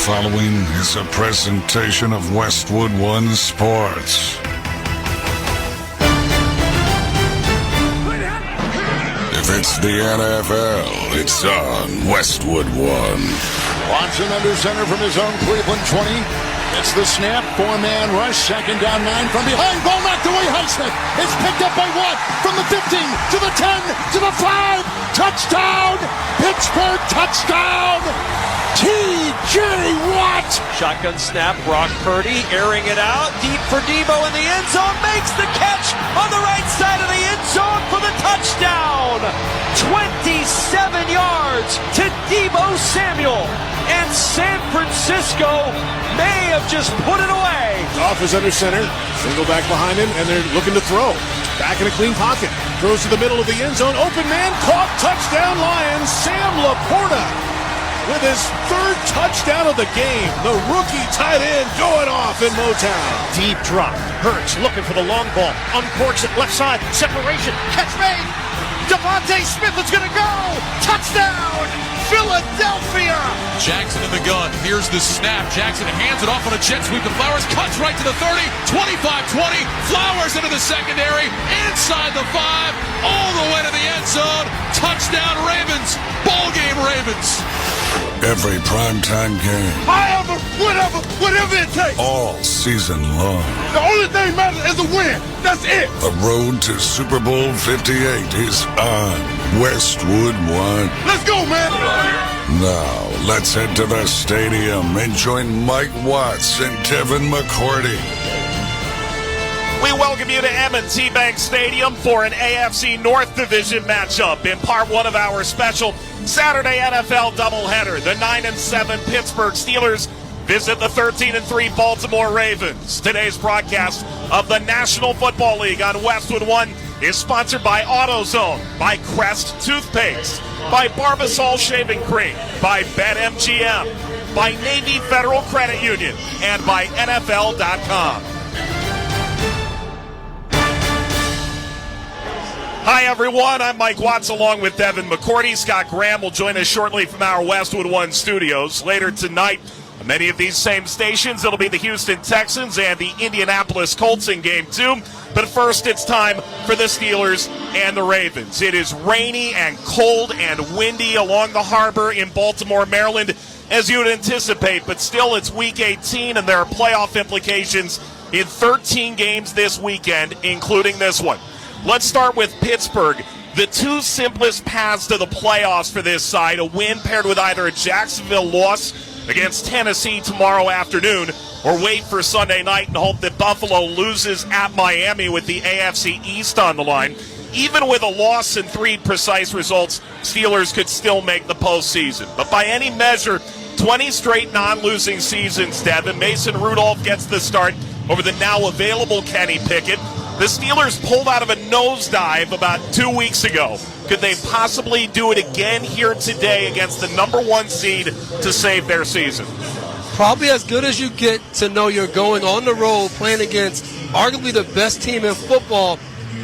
following is a presentation of Westwood One Sports. If it's the NFL, it's on Westwood One. Watson under center from his own Cleveland 20. It's the snap, four-man rush, second down, 9 from behind. Ball knocked away, Highsmith. It's picked up by Watt from the 15 to the 10 to the 5. Touchdown! Pittsburgh touchdown! T.J. Watt! Shotgun snap, Brock Purdy airing it out, deep for Debo in the end zone, makes the catch on the right side of the end zone for the touchdown! 27 yards to Debo Samuel, and San Francisco may have just put it away. Off is under center, single back behind him, and they're looking to throw. Back in a clean pocket, throws to the middle of the end zone, open man, caught, touchdown Lions, Sam Laporta. With his third touchdown of the game, the rookie tight end going off in Motown. Deep drop. Hurts looking for the long ball. Uncorks it left side. Separation. Catch made. Devontae Smith is going to go. Touchdown. Philadelphia. Jackson in the gun. Here's the snap. Jackson hands it off on a jet sweep to Flowers. Cuts right to the 30. 25-20. Flowers into the secondary. Inside the 5. All the way to the end zone. Touchdown Ravens. Ball game Ravens. Every primetime game. However, whatever it takes. All season long. The only thing matters is a win. That's it. The road to Super Bowl 58 is on Westwood One. Let's go, man. Now, let's head to the stadium and join Mike Watts and Devin McCourty. We welcome you to M&T Bank Stadium for an AFC North Division matchup in part one of our special Saturday NFL doubleheader. The 9-7 Pittsburgh Steelers visit the 13-3 Baltimore Ravens. Today's broadcast of the National Football League on Westwood One is sponsored by AutoZone, by Crest Toothpaste, by Barbasol Shaving Cream, by BetMGM, by Navy Federal Credit Union, and by NFL.com. Hi, everyone. I'm Mike Watts along with Devin McCourty. Scott Graham will join us shortly from our Westwood One studios. Later tonight, on many of these same stations, it'll be the Houston Texans and the Indianapolis Colts in Game 2. But first, it's time for the Steelers and the Ravens. It is rainy and cold and windy along the harbor in Baltimore, Maryland, as you would anticipate. But still, it's Week 18, and there are playoff implications in 13 games this weekend, including this one. Let's start with Pittsburgh. The two simplest paths to the playoffs for this side, a win paired with either a Jacksonville loss against Tennessee tomorrow afternoon, or wait for Sunday night and hope that Buffalo loses at Miami with the AFC East on the line. Even with a loss and 3 precise results, Steelers could still make the postseason. But by any measure, 20 straight non-losing seasons, Devin. Mason Rudolph gets the start over the now available Kenny Pickett. The Steelers pulled out of a nosedive about 2 weeks ago. Could they possibly do it again here today against the number 1 seed to save their season? Probably as good as you get to know you're going on the road playing against arguably the best team in football,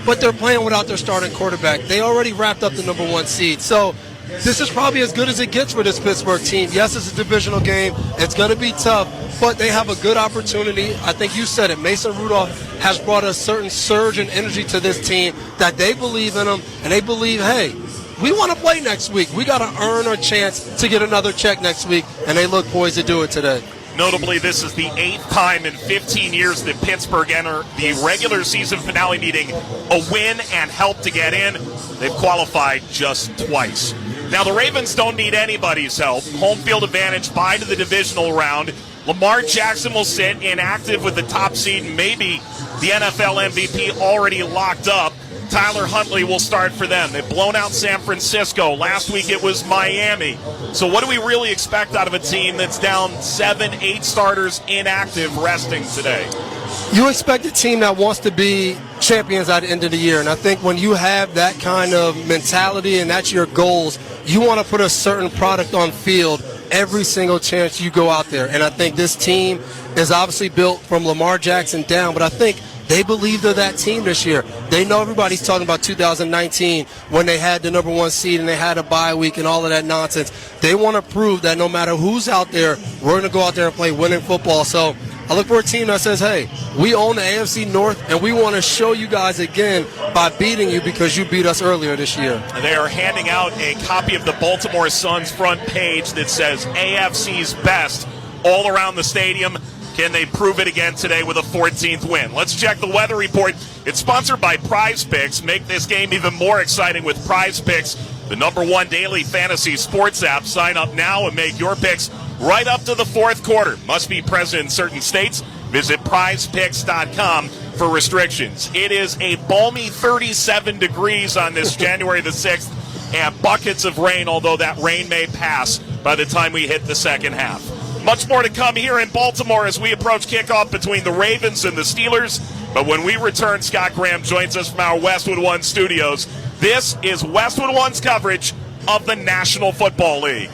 but they're playing without their starting quarterback. They already wrapped up the number 1 seed. So this is probably as good as it gets for this Pittsburgh team. Yes, it's a divisional game. It's going to be tough, but they have a good opportunity. I think you said it. Mason Rudolph has brought a certain surge in energy to this team that they believe in them, and they believe, hey, we want to play next week. We got to earn our chance to get another check next week, and they look poised to do it today. Notably, this is the 8th time in 15 years that Pittsburgh enter the regular season finale needing a win and help to get in. They've qualified just twice. Now, the Ravens don't need anybody's help. Home field advantage by to the divisional round. Lamar Jackson will sit inactive with the top seed, maybe the NFL MVP already locked up. Tyler Huntley will start for them. They've blown out San Francisco. Last week it was Miami. So what do we really expect out of a team that's down 7-8 starters inactive resting today? You expect a team that wants to be champions at the end of the year. And I think when you have that kind of mentality and that's your goals, you want to put a certain product on field every single chance you go out there. And I think this team is obviously built from Lamar Jackson down, but I think They believe they're that team this year. They know everybody's talking about 2019 when they had the number 1 seed and they had a bye week and all of that nonsense. They want to prove that no matter who's out there, we're going to go out there and play winning football. So I look for a team that says, hey, we own the AFC North, and we want to show you guys again by beating you because you beat us earlier this year. They are handing out a copy of the Baltimore Sun's front page that says AFC's best all around the stadium. Can they prove it again today with a 14th win? Let's check the weather report. It's sponsored by Prize Picks. Make this game even more exciting with Prize Picks, the #1 daily fantasy sports app. Sign up now and make your picks right up to the fourth quarter. Must be present in certain states. Visit prizepicks.com for restrictions. It is a balmy 37 degrees on this January the 6th and buckets of rain, although that rain may pass by the time we hit the second half. Much more to come here in Baltimore as we approach kickoff between the Ravens and the Steelers. But when we return, Scott Graham joins us from our Westwood One studios. This is Westwood One's coverage of the National Football League.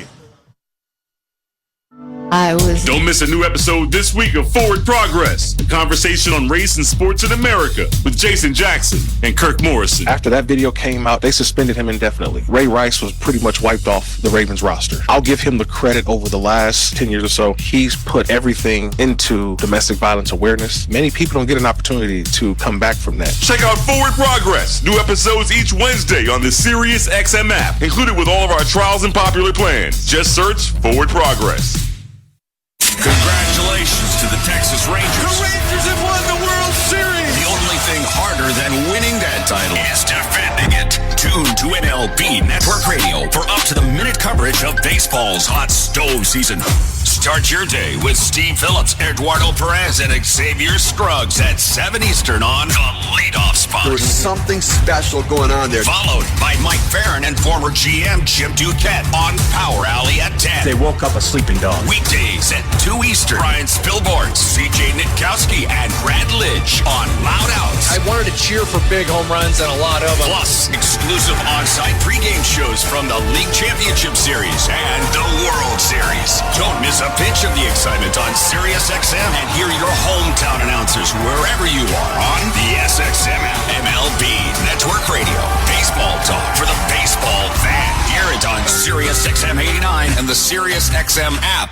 Don't miss a new episode this week of Forward Progress, a conversation on race and sports in America with Jason Jackson and Kirk Morrison. After that video came out, they suspended him indefinitely. Ray Rice was pretty much wiped off the Ravens roster. I'll give him the credit over the last 10 years or so. He's put everything into domestic violence awareness. Many people don't get an opportunity to come back from that. Check out Forward Progress. New episodes each Wednesday on the Sirius XM app, included with all of our trials and popular plans. Just search Forward Progress. Congratulations to the Texas Rangers. The Rangers have won the World Series. The only thing harder than winning that title is defending it. Tune to MLB Network Radio for up-to-the-minute coverage of baseball's hot stove season. Start your day with Steve Phillips, Eduardo Perez, and Xavier Scruggs at 7 Eastern on the leadoff spot. There's something special going on there. Followed by Mike Farron and former GM Jim Duquette on Power Alley at 10. They woke up a sleeping dog. Weekdays at 2 Eastern. Brian Spilborn, CJ Nitkowski, and Brad Lidge on Loud Outs. I wanted to cheer for big home runs and a lot of them. Plus, exclusive on-site pregame shows from the League Championship Series and the World Series. Don't miss a pitch of the excitement on Sirius XM and hear your hometown announcers wherever you are on the SXM app. MLB Network Radio. Baseball talk for the baseball fan. Hear it on Sirius XM 89 and the Sirius XM app.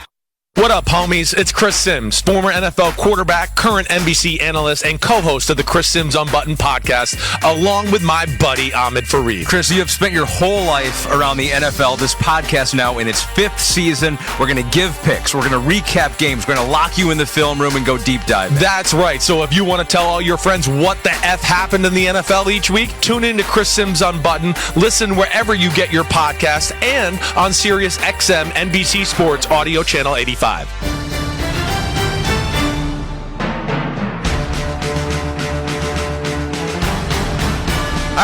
What up, homies? It's Chris Sims, former NFL quarterback, current NBC analyst, and co-host of the Chris Sims Unbuttoned podcast, along with my buddy Ahmed Fareed. Chris, you have spent your whole life around the NFL. This podcast now in its 5th season. We're going to give picks. We're going to recap games. We're going to lock you in the film room and go deep dive. That's right. So if you want to tell all your friends what the F happened in the NFL each week, tune in to Chris Sims Unbuttoned. Listen wherever you get your podcast and on Sirius XM NBC Sports Audio Channel 85. Hi,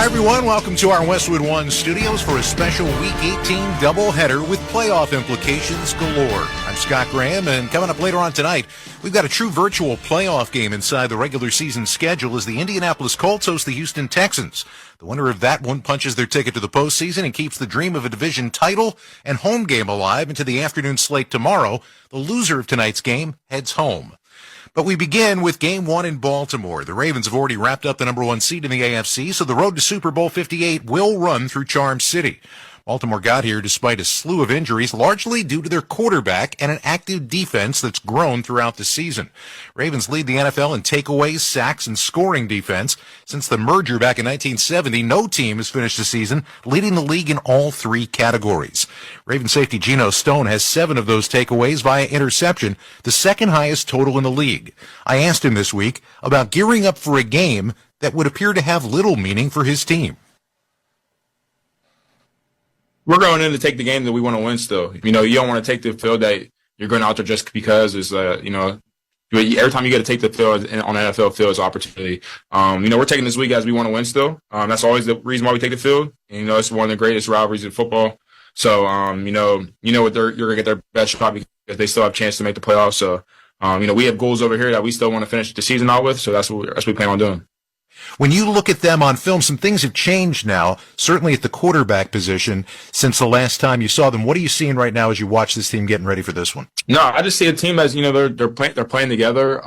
everyone. Welcome to our Westwood One studios for a special Week 18 doubleheader with playoff implications galore. I'm Scott Graham, and coming up later on tonight, we've got a true virtual playoff game inside the regular season schedule as the Indianapolis Colts host the Houston Texans. The winner of that one punches their ticket to the postseason and keeps the dream of a division title and home game alive into the afternoon slate tomorrow. The loser of tonight's game heads home. But we begin with Game 1 in Baltimore. The Ravens have already wrapped up the number 1 seed in the AFC, so the road to Super Bowl 58 will run through Charm City. Baltimore got here despite a slew of injuries, largely due to their quarterback and an active defense that's grown throughout the season. Ravens lead the NFL in takeaways, sacks, and scoring defense. Since the merger back in 1970, no team has finished the season leading the league in all 3 categories. Ravens safety Geno Stone has 7 of those takeaways via interception, the second highest total in the league. I asked him this week about gearing up for a game that would appear to have little meaning for his team. We're going in to take the game that we want to win still. You know, you don't want to take the field that you're going out there just because it's, every time you get to take the field on an NFL field is an opportunity. We're taking this week as we want to win still. That's always the reason why we take the field. And, it's one of the greatest rivalries in football. So, you're going to get their best shot because they still have a chance to make the playoffs. So, we have goals over here that we still want to finish the season out with. So that's what we plan on doing. When you look at them on film, some things have changed now, certainly at the quarterback position since the last time you saw them. What are you seeing right now as you watch this team getting ready for this one? No, I just see a team as, they're playing together.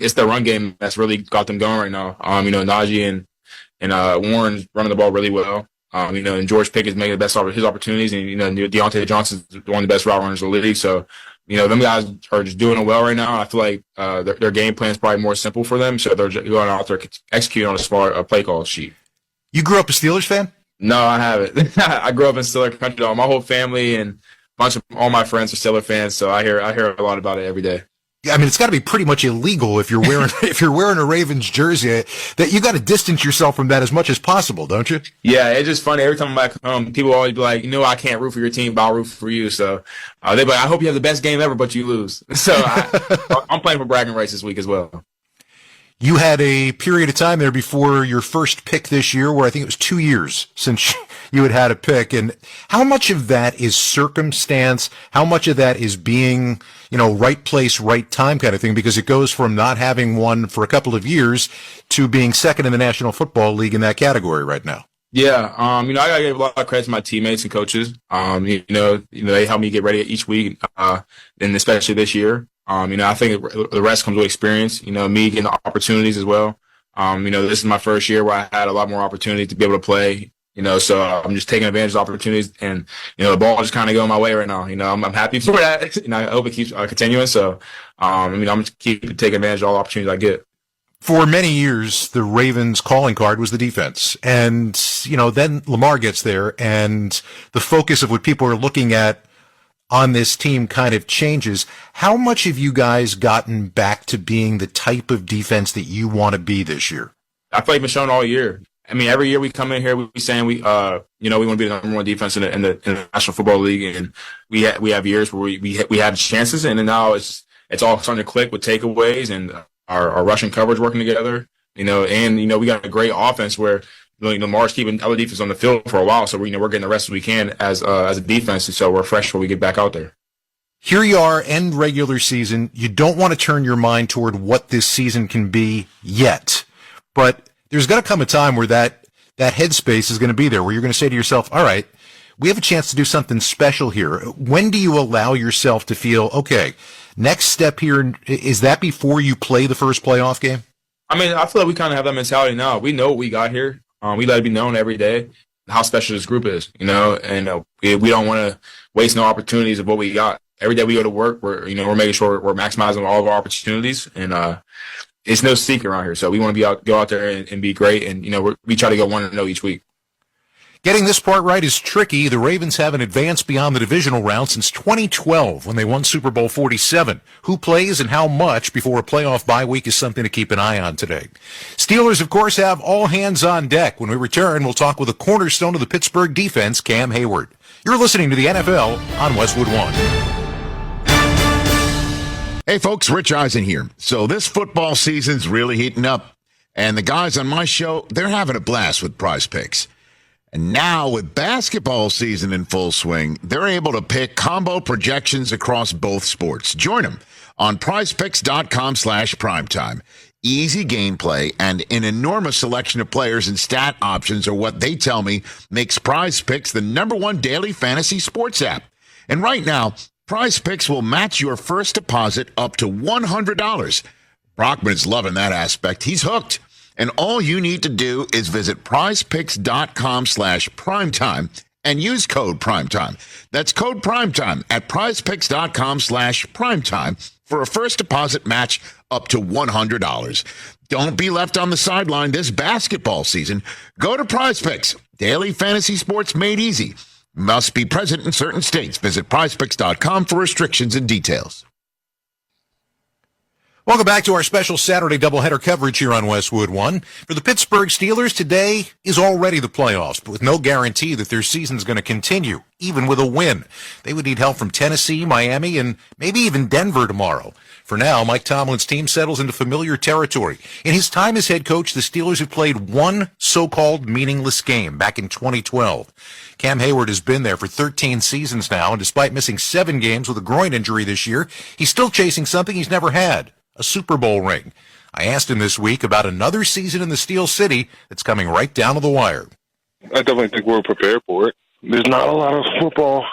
It's the run game that's really got them going right now. Najee and Warren's running the ball really well. And George Pickett's making the best of his opportunities, and Deontay Johnson's one of the best route runners in the league. So, them guys are just doing it well right now. I feel like their game plan is probably more simple for them, so they're just going out there executing on a smart play call sheet. You grew up a Steelers fan? No, I haven't. I grew up in Steelers country. My whole family and all my friends are Steelers fans, so I hear a lot about it every day. I mean, it's got to be pretty much illegal if you're wearing a Ravens jersey. That you got to distance yourself from that as much as possible, don't you? Yeah, it's just funny. Every time I'm back home, people always be like, I can't root for your team, but I'll root for you. So they be like, I hope you have the best game ever, but you lose. So I'm playing for bragging rights this week as well. You had a period of time there before your first pick this year, where I think it was 2 years since you had a pick. And how much of that is circumstance? How much of that is being, right place, right time kind of thing? Because it goes from not having one for a couple of years to being second in the National Football League in that category right now. Yeah. I gotta give a lot of credit to my teammates and coaches. They help me get ready each week. And especially this year. I think the rest comes with experience, me getting the opportunities as well. This is my first year where I had a lot more opportunity to be able to play, so I'm just taking advantage of opportunities, and, the ball is kind of going my way right now. I'm happy for that. I hope it keeps continuing. So, I'm just keep taking advantage of all the opportunities I get. For many years, the Ravens' calling card was the defense. And, then Lamar gets there, and the focus of what people are looking at on this team kind of changes. How much have you guys gotten back to being the type of defense that you want to be this year? I feel like we've been shown all year. I mean, every year we come in here, we saying we want to be the number one defense in the National Football League, and we have years where we have chances, and then now it's all starting to click with takeaways and our rushing coverage working together. We got a great offense where Lamar's keeping other defense on the field for a while, so we're getting the rest we can as a defense, and so we're fresh when we get back out there. Here you are, end regular season. You don't want to turn your mind toward what this season can be yet, but there's going to come a time where that headspace is going to be there, where you're going to say to yourself, all right, we have a chance to do something special here. When do you allow yourself to feel, okay, next step here, is that before you play the first playoff game? I mean, I feel like we kind of have that mentality now. We know what we got here. We let it be known every day how special this group is, and we don't want to waste no opportunities of what we got. Every day we go to work, we're making sure we're maximizing all of our opportunities, and it's no secret around here. So we want to go out there and be great, and we try to go 1-0 each week. Getting this part right is tricky. The Ravens haven't advanced beyond the divisional round since 2012 when they won Super Bowl 47. Who plays and how much before a playoff bye week is something to keep an eye on today. Steelers, of course, have all hands on deck. When we return, we'll talk with a cornerstone of the Pittsburgh defense, Cam Hayward. You're listening to the NFL on Westwood One. Hey, folks, Rich Eisen here. So this football season's really heating up, and the guys on my show, they're having a blast with Prize Picks. And now, with basketball season in full swing, they're able to pick combo projections across both sports. Join them on prizepicks.com/primetime. Easy gameplay and an enormous selection of players and stat options are what they tell me makes Prize Picks the #1 daily fantasy sports app. And right now, Prize Picks will match your first deposit up to $100. Brockman's loving that aspect. He's hooked. And all you need to do is visit prizepicks.com/primetime and use code primetime. That's code primetime at prizepicks.com/primetime for a first deposit match up to $100. Don't be left on the sideline this basketball season. Go to Prize Picks. Daily fantasy sports made easy. Must be present in certain states. Visit prizepicks.com for restrictions and details. Welcome back to our special Saturday doubleheader coverage here on Westwood One. For the Pittsburgh Steelers, today is already the playoffs, but with no guarantee that their season's going to continue, even with a win. They would need help from Tennessee, Miami, and maybe even Denver tomorrow. For now, Mike Tomlin's team settles into familiar territory. In his time as head coach, the Steelers have played one so-called meaningless game back in 2012. Cam Hayward has been there for 13 seasons now, and despite missing 7 games with a groin injury this year, he's still chasing something he's never had. A Super Bowl ring. I asked him this week about another season in the Steel City that's coming right down to the wire. I definitely think we're prepared for it. There's not a lot of football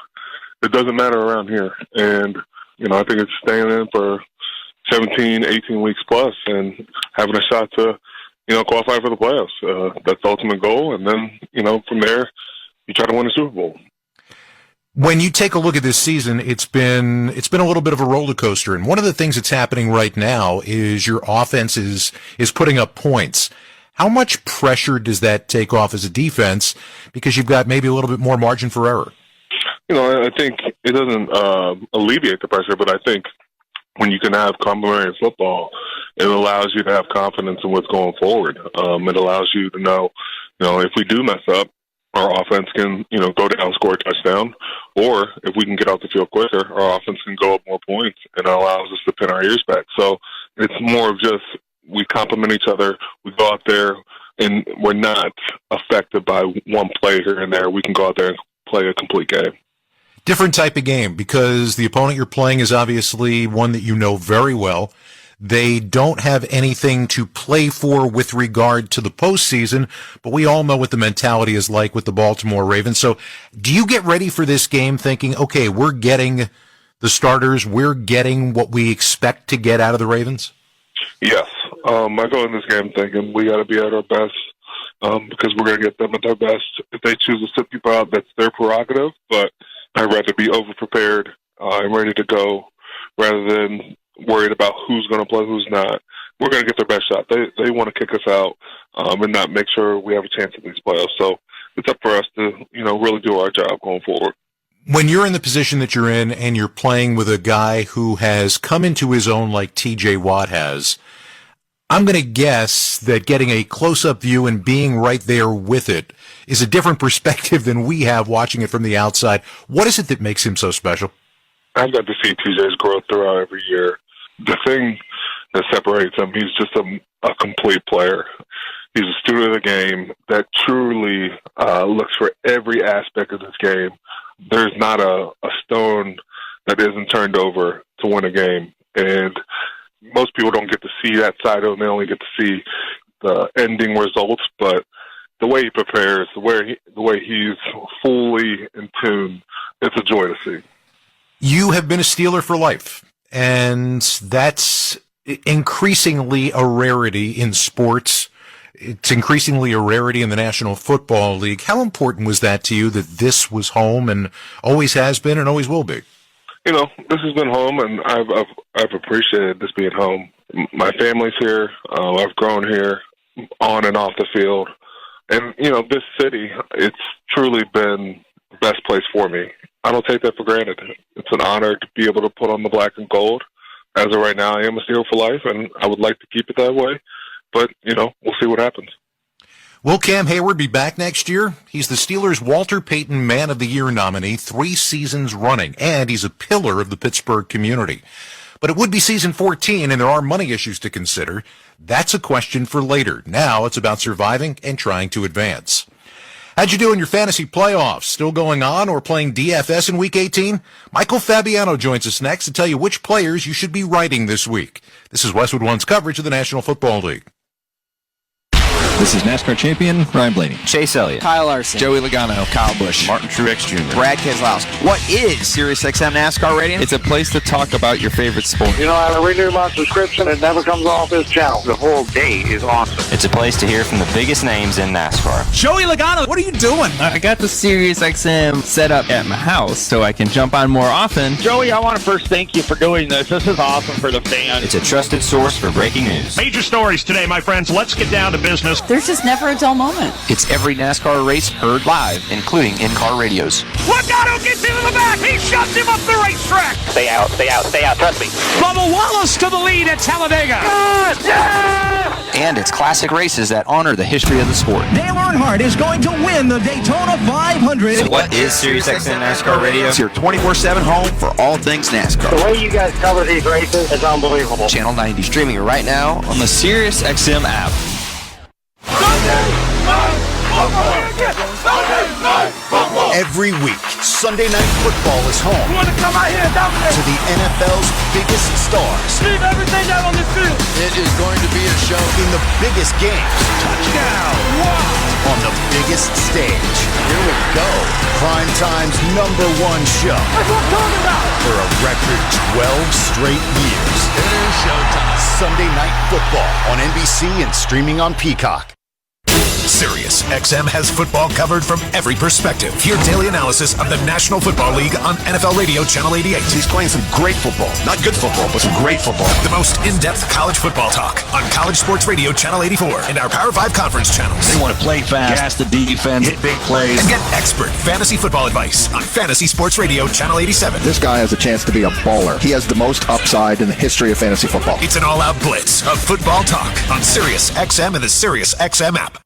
that doesn't matter around here. And, I think it's staying in for 17, 18 weeks plus and having a shot to, qualify for the playoffs. That's the ultimate goal. And then, from there, you try to win the Super Bowl. When you take a look at this season, it's been a little bit of a roller coaster. And one of the things that's happening right now is your offense is putting up points. How much pressure does that take off as a defense? Because you've got maybe a little bit more margin for error. I think it doesn't alleviate the pressure, but I think when you can have complementary football, it allows you to have confidence in what's going forward. It allows you to know, if we do mess up, our offense can, go down, score a touchdown, or if we can get out the field quicker, our offense can go up more points, and it allows us to pin our ears back. So it's more of just we complement each other. We go out there, and we're not affected by one play here and there. We can go out there and play a complete game. Different type of game because the opponent you're playing is obviously one that you know very well. They don't have anything to play for with regard to the postseason, but we all know what the mentality is like with the Baltimore Ravens. So do you get ready for this game thinking, okay, we're getting the starters, we're getting what we expect to get out of the Ravens? Yes. I go in this game thinking we got to be at our best because we're going to get them at their best. If they choose to sit people out, that's their prerogative, but I'd rather be over-prepared and ready to go rather than worried about who's going to play, who's not. We're going to get their best shot. They want to kick us out and not make sure we have a chance at these playoffs. So it's up for us to, really do our job going forward. When you're in the position that you're in and you're playing with a guy who has come into his own like T.J. Watt has, I'm going to guess that getting a close-up view and being right there with it is a different perspective than we have watching it from the outside. What is it that makes him so special? I've got to see TJ's growth throughout every year. The thing that separates him, he's just a complete player. He's a student of the game that truly looks for every aspect of this game. There's not a stone that isn't turned over to win a game. And most people don't get to see that side of him. They only get to see the ending results. But the way he prepares, the way he's fully in tune, it's a joy to see. You have been a Steeler for life, and that's increasingly a rarity in sports. It's increasingly a rarity in the National Football League. How important was that to you that this was home and always has been and always will be? This has been home, and I've appreciated this being home. My family's here. I've grown here on and off the field. And, this city, it's truly been the best place for me. I don't take that for granted. It's an honor to be able to put on the black and gold. As of right now, I am a Steeler for life, and I would like to keep it that way. But, we'll see what happens. Will Cam Hayward be back next year? He's the Steelers' Walter Payton Man of the Year nominee 3 seasons running, and he's a pillar of the Pittsburgh community. But it would be season 14, and there are money issues to consider. That's a question for later. Now it's about surviving and trying to advance. How'd you do in your fantasy playoffs? Still going on or playing DFS in Week 18? Michael Fabiano joins us next to tell you which players you should be riding this week. This is Westwood One's coverage of the National Football League. This is NASCAR champion Ryan Blaney. Chase Elliott. Kyle Larson. Joey Logano. Kyle Busch. Martin Truex Jr. Brad Keselowski. What is SiriusXM NASCAR Radio? It's a place to talk about your favorite sport. I renew my subscription. It never comes off this channel. The whole day is awesome. It's a place to hear from the biggest names in NASCAR. Joey Logano, what are you doing? I got the SiriusXM set up at my house so I can jump on more often. Joey, I want to first thank you for doing this. This is awesome for the fans. It's a trusted source for breaking news. Major stories today, my friends. Let's get down to business. There's just never a dull moment. It's every NASCAR race heard live, including in-car radios. Logano gets into the back. He shoves him up the racetrack. Stay out. Trust me. Bubba Wallace to the lead at Talladega. Yeah! And it's classic races that honor the history of the sport. Dale Earnhardt is going to win the Daytona 500. So what is SiriusXM NASCAR Radio? It's your 24/7 home for all things NASCAR. The way you guys cover these races is unbelievable. Channel 90, streaming right now on the SiriusXM app. Every week, Sunday Night Football is home to the NFL's biggest stars. Leave everything out on the field. It is going to be a show In the biggest games. Touchdown. Wow. On the biggest stage. Here we go. Primetime's #1 show. That's what I'm talking about. For a record 12 straight years. It is showtime. Sunday Night Football on NBC and streaming on Peacock. Sirius XM has football covered from every perspective. Hear daily analysis of the National Football League on NFL Radio Channel 88. He's playing some great football. Not good football, but some great football. The most in-depth college football talk on College Sports Radio Channel 84 and our Power 5 conference channels. They want to play fast, gas the defense, hit big plays. And get expert fantasy football advice on Fantasy Sports Radio Channel 87. This guy has a chance to be a baller. He has the most upside in the history of fantasy football. It's an all-out blitz of football talk on Sirius XM and the Sirius XM app.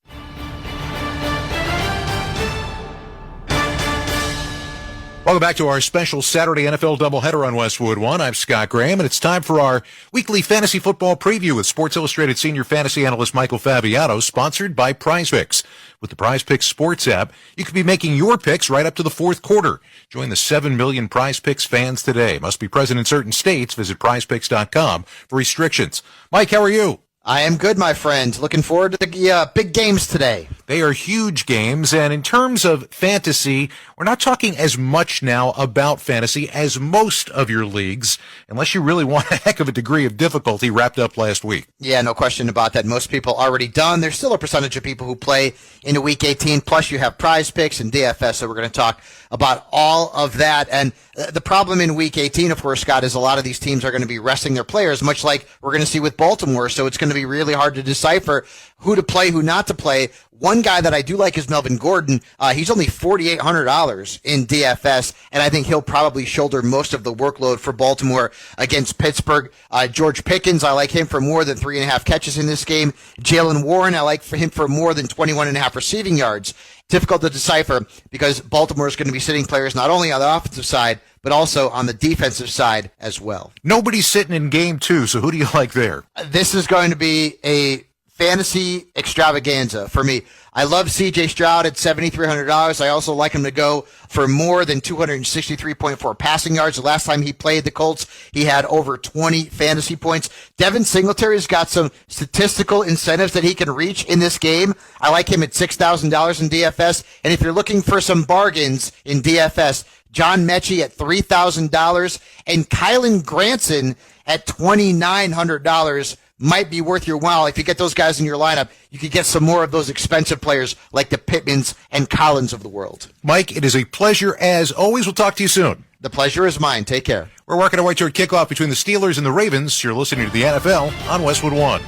Welcome back to our special Saturday NFL doubleheader on Westwood One. I'm Scott Graham, and it's time for our weekly fantasy football preview with Sports Illustrated senior fantasy analyst Michael Fabiano, sponsored by PrizePicks. With the PrizePicks Sports app, you can be making your picks right up to the fourth quarter. Join the 7 million PrizePicks fans today. Must be present in certain states. Visit PrizePicks.com for restrictions. Mike, how are you? I am good, my friend. Looking forward to the big games today. They are huge games, and in terms of fantasy, we're not talking as much now about fantasy as most of your leagues, unless you really want a heck of a degree of difficulty wrapped up last week. Yeah, no question about that. Most people already done. There's still a percentage of people who play into Week 18, plus you have PrizePicks and DFS, so we're going to talk about all of that. And the problem in Week 18, of course, Scott, is a lot of these teams are going to be resting their players, much like we're going to see with Baltimore, so it's going to be really hard to decipher who to play, who not to play. One guy that I do like is Melvin Gordon. He's only $4,800 in DFS, and I think he'll probably shoulder most of the workload for Baltimore against Pittsburgh. George Pickens, I like him for more than 3.5 catches in this game. Jaylen Warren, I like him for more than 21.5 receiving yards. Difficult to decipher because Baltimore is going to be sitting players not only on the offensive side, but also on the defensive side as well. Nobody's sitting in game 2, so who do you like there? This is going to be a fantasy extravaganza for me. I love C.J. Stroud at $7,300. I also like him to go for more than 263.4 passing yards. The last time he played the Colts, he had over 20 fantasy points. Devin Singletary's got some statistical incentives that he can reach in this game. I like him at $6,000 in DFS. And if you're looking for some bargains in DFS, John Mechie at $3,000 and Kylan Granson at $2,900 might be worth your while. If you get those guys in your lineup, you could get some more of those expensive players like the Pittmans and Collins of the world. Mike, it is a pleasure as always. We'll talk to you soon. The pleasure is mine. Take care. We're working our way toward kickoff between the Steelers and the Ravens. You're listening to the NFL on Westwood One.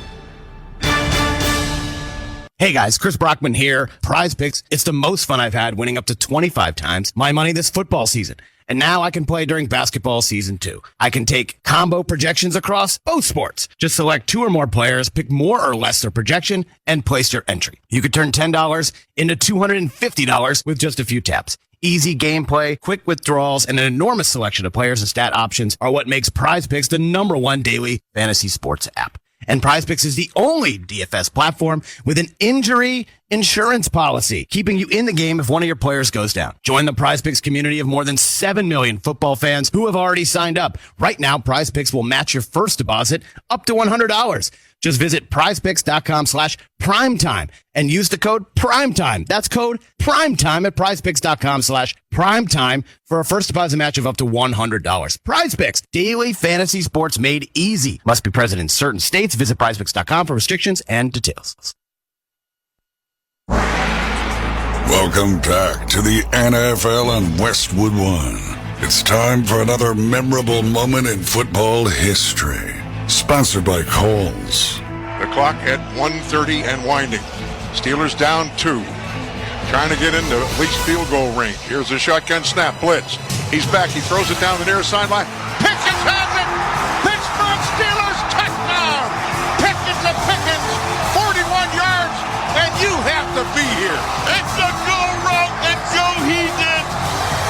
Hey guys, Chris Brockman here. PrizePicks. It's the most fun I've had, winning up to 25 times my money this football season. And now I can play during basketball season too. I can take combo projections across both sports. Just select 2 or more players, pick more or less their projection, and place your entry. You could turn $10 into $250 with just a few taps. Easy gameplay, quick withdrawals, and an enormous selection of players and stat options are what makes PrizePicks the #1 daily fantasy sports app. And PrizePicks is the only DFS platform with an injury insurance policy, keeping you in the game if one of your players goes down. Join the PrizePicks community of more than 7 million football fans who have already signed up. Right now, PrizePicks will match your first deposit up to $100. Just visit prizepicks.com/primetime and use the code primetime. That's code primetime at prizepicks.com/primetime for a first deposit match of up to $100. PrizePicks, daily fantasy sports made easy. Must be present in certain states. Visit prizepicks.com for restrictions and details. Welcome back to the NFL on Westwood One. It's time for another memorable moment in football history. Sponsored by Kohl's. The clock at 1:30 and winding. Steelers down 2. Trying to get into at least field goal range. Here's a shotgun snap. Blitz. He's back. He throws it down the near sideline. Pickens has it. Pittsburgh Steelers touchdown. Pickens to Pickens. 41 yards. And you have to be here. It's a go route and go he did.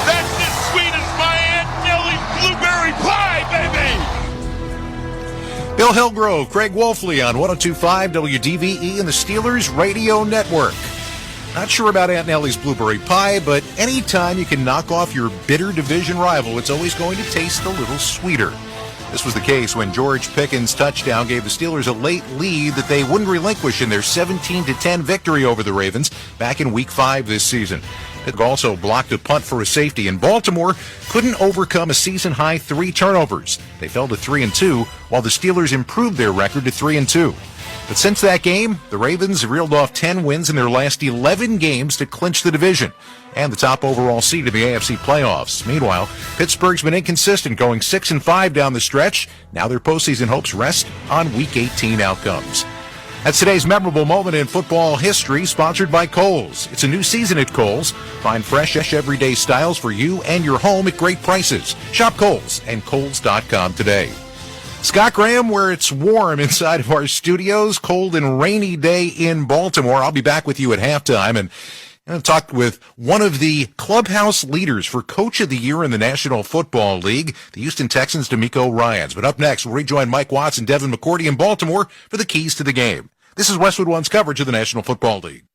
That's as sweet as my Aunt Nellie's blueberry pie, baby. Bill Hillgrove, Craig Wolfley on 102.5 WDVE and the Steelers Radio Network. Not sure about Aunt Nellie's blueberry pie, but anytime you can knock off your bitter division rival, it's always going to taste a little sweeter. This was the case when George Pickens' touchdown gave the Steelers a late lead that they wouldn't relinquish in their 17-10 victory over the Ravens back in Week 5 this season. Pickens also blocked a punt for a safety, and Baltimore couldn't overcome a season-high 3 turnovers. They fell to 3-2, while the Steelers improved their record to 3-2. But since that game, the Ravens have reeled off 10 wins in their last 11 games to clinch the division and the top overall seed in the AFC playoffs. Meanwhile, Pittsburgh's been inconsistent, going 6-5 down the stretch. Now their postseason hopes rest on Week 18 outcomes. That's today's memorable moment in football history, sponsored by Kohl's. It's a new season at Kohl's. Find fresh, everyday styles for you and your home at great prices. Shop Kohl's and Kohls.com today. Scott Graham, where it's warm inside of our studios, cold and rainy day in Baltimore. I'll be back with you at halftime, and I've talked with one of the clubhouse leaders for Coach of the Year in the National Football League, the Houston Texans' DeMeco Ryans. But up next, we'll rejoin Mike Watts and Devin McCourty in Baltimore for the keys to the game. This is Westwood One's coverage of the National Football League.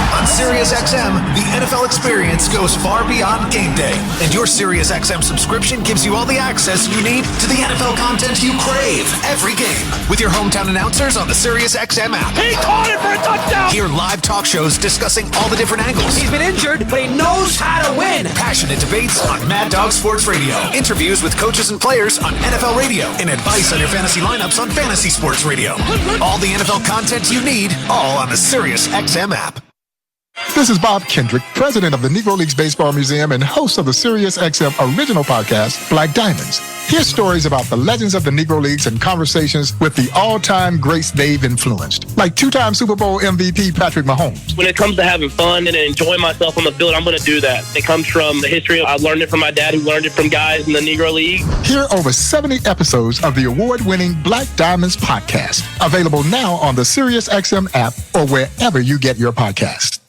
On SiriusXM, the NFL experience goes far beyond game day. And your SiriusXM subscription gives you all the access you need to the NFL content you crave every game. With your hometown announcers on the SiriusXM app. He caught it for a touchdown! Hear live talk shows discussing all the different angles. He's been injured, but he knows how to win. Passionate debates on Mad Dog Sports Radio. Interviews with coaches and players on NFL Radio. And advice on your fantasy lineups on Fantasy Sports Radio. All the NFL content you need, all on the SiriusXM app. This is Bob Kendrick, president of the Negro Leagues Baseball Museum and host of the SiriusXM original podcast, Black Diamonds. Hear stories about the legends of the Negro Leagues and conversations with the all-time greats they've influenced, like two-time Super Bowl MVP Patrick Mahomes. When it comes to having fun and enjoying myself on the field, I'm going to do that. It comes from the history. I learned it from my dad, who learned it from guys in the Negro League. Hear over 70 episodes of the award-winning Black Diamonds podcast, available now on the SiriusXM app or wherever you get your podcasts.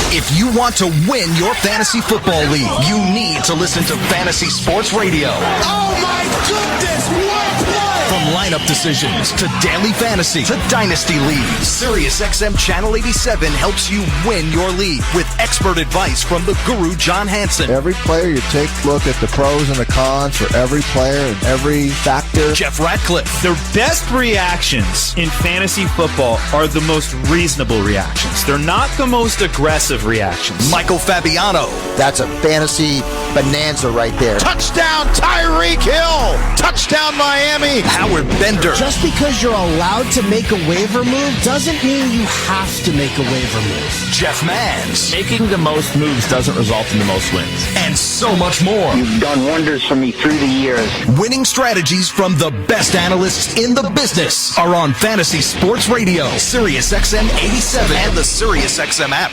If you want to win your fantasy football league, you need to listen to Fantasy Sports Radio. Oh my goodness, what a play! From lineup decisions to daily fantasy to dynasty leagues, SiriusXM Channel 87 helps you win your league with expert advice from the guru John Hansen. Every player, you take a look at the pros and the cons for every player and every factor. Jeff Ratcliffe. The best reactions in fantasy football are the most reasonable reactions. They're not the most aggressive reactions. Michael Fabiano. That's a fantasy bonanza right there. Touchdown, Tyreek Hill! Touchdown, Miami! Howard Bender. Just because you're allowed to make a waiver move doesn't mean you have to make a waiver move. Jeff Mans. Making the most moves doesn't result in the most wins. And so much more. You've done wonders for me through the years. Winning strategies from the best analysts in the business are on Fantasy Sports Radio, SiriusXM 87, and the SiriusXM app.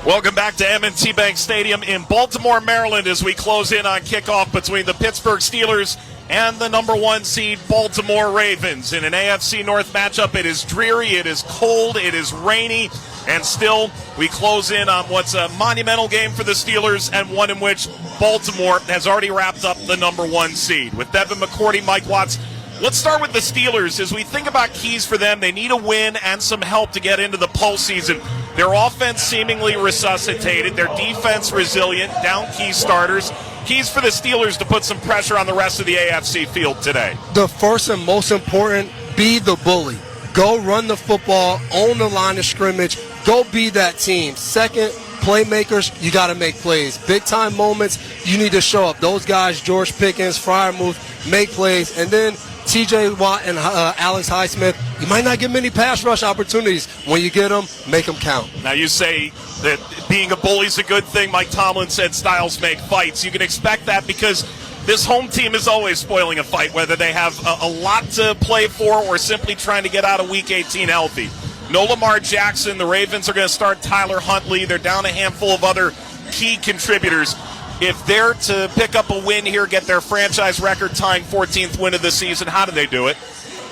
Welcome back to M&T Bank Stadium in Baltimore, Maryland, as we close in on kickoff between the Pittsburgh Steelers and the number 1 seed Baltimore Ravens. In an AFC North matchup, it is dreary, it is cold, it is rainy, and still we close in on what's a monumental game for the Steelers and one in which Baltimore has already wrapped up the number 1 seed. With Devin McCourty, Mike Watts, let's start with the Steelers. As we think about keys for them, they need a win and some help to get into the postseason. Their offense seemingly resuscitated, their defense resilient, down key starters. Keys for the Steelers to put some pressure on the rest of the AFC field today. The first and most important, be the bully. Go run the football, own the line of scrimmage, go be that team. Second, playmakers, you got to make plays. Big-time moments, you need to show up. Those guys, George Pickens, Freiermuth, make plays. And then T.J. Watt and Alex Highsmith, you might not get many pass rush opportunities. When you get them, make them count. Now you say that being a bully is a good thing. Mike Tomlin said styles make fights. You can expect that because this home team is always spoiling a fight, whether they have a lot to play for or simply trying to get out of Week 18 healthy. No Lamar Jackson. The Ravens are going to start Tyler Huntley. They're down a handful of other key contributors. If they're to pick up a win here, get their franchise record-tying 14th win of the season, how do they do it?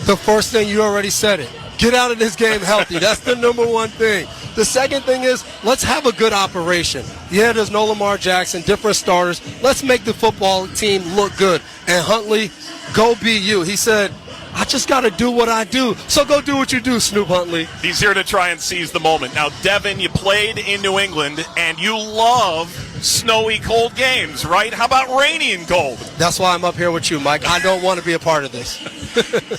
The first thing, you already said it. Get out of this game healthy. That's the number one thing. The second thing is, let's have a good operation. Yeah, there's no Lamar Jackson, different starters. Let's make the football team look good. And Huntley, go be you. He said, I just got to do what I do. So go do what you do, Snoop Huntley. He's here to try and seize the moment. Now, Devin, you played in New England, and you love snowy, cold games, right? How about rainy and cold? That's why I'm up here with you, Mike. I don't want to be a part of this.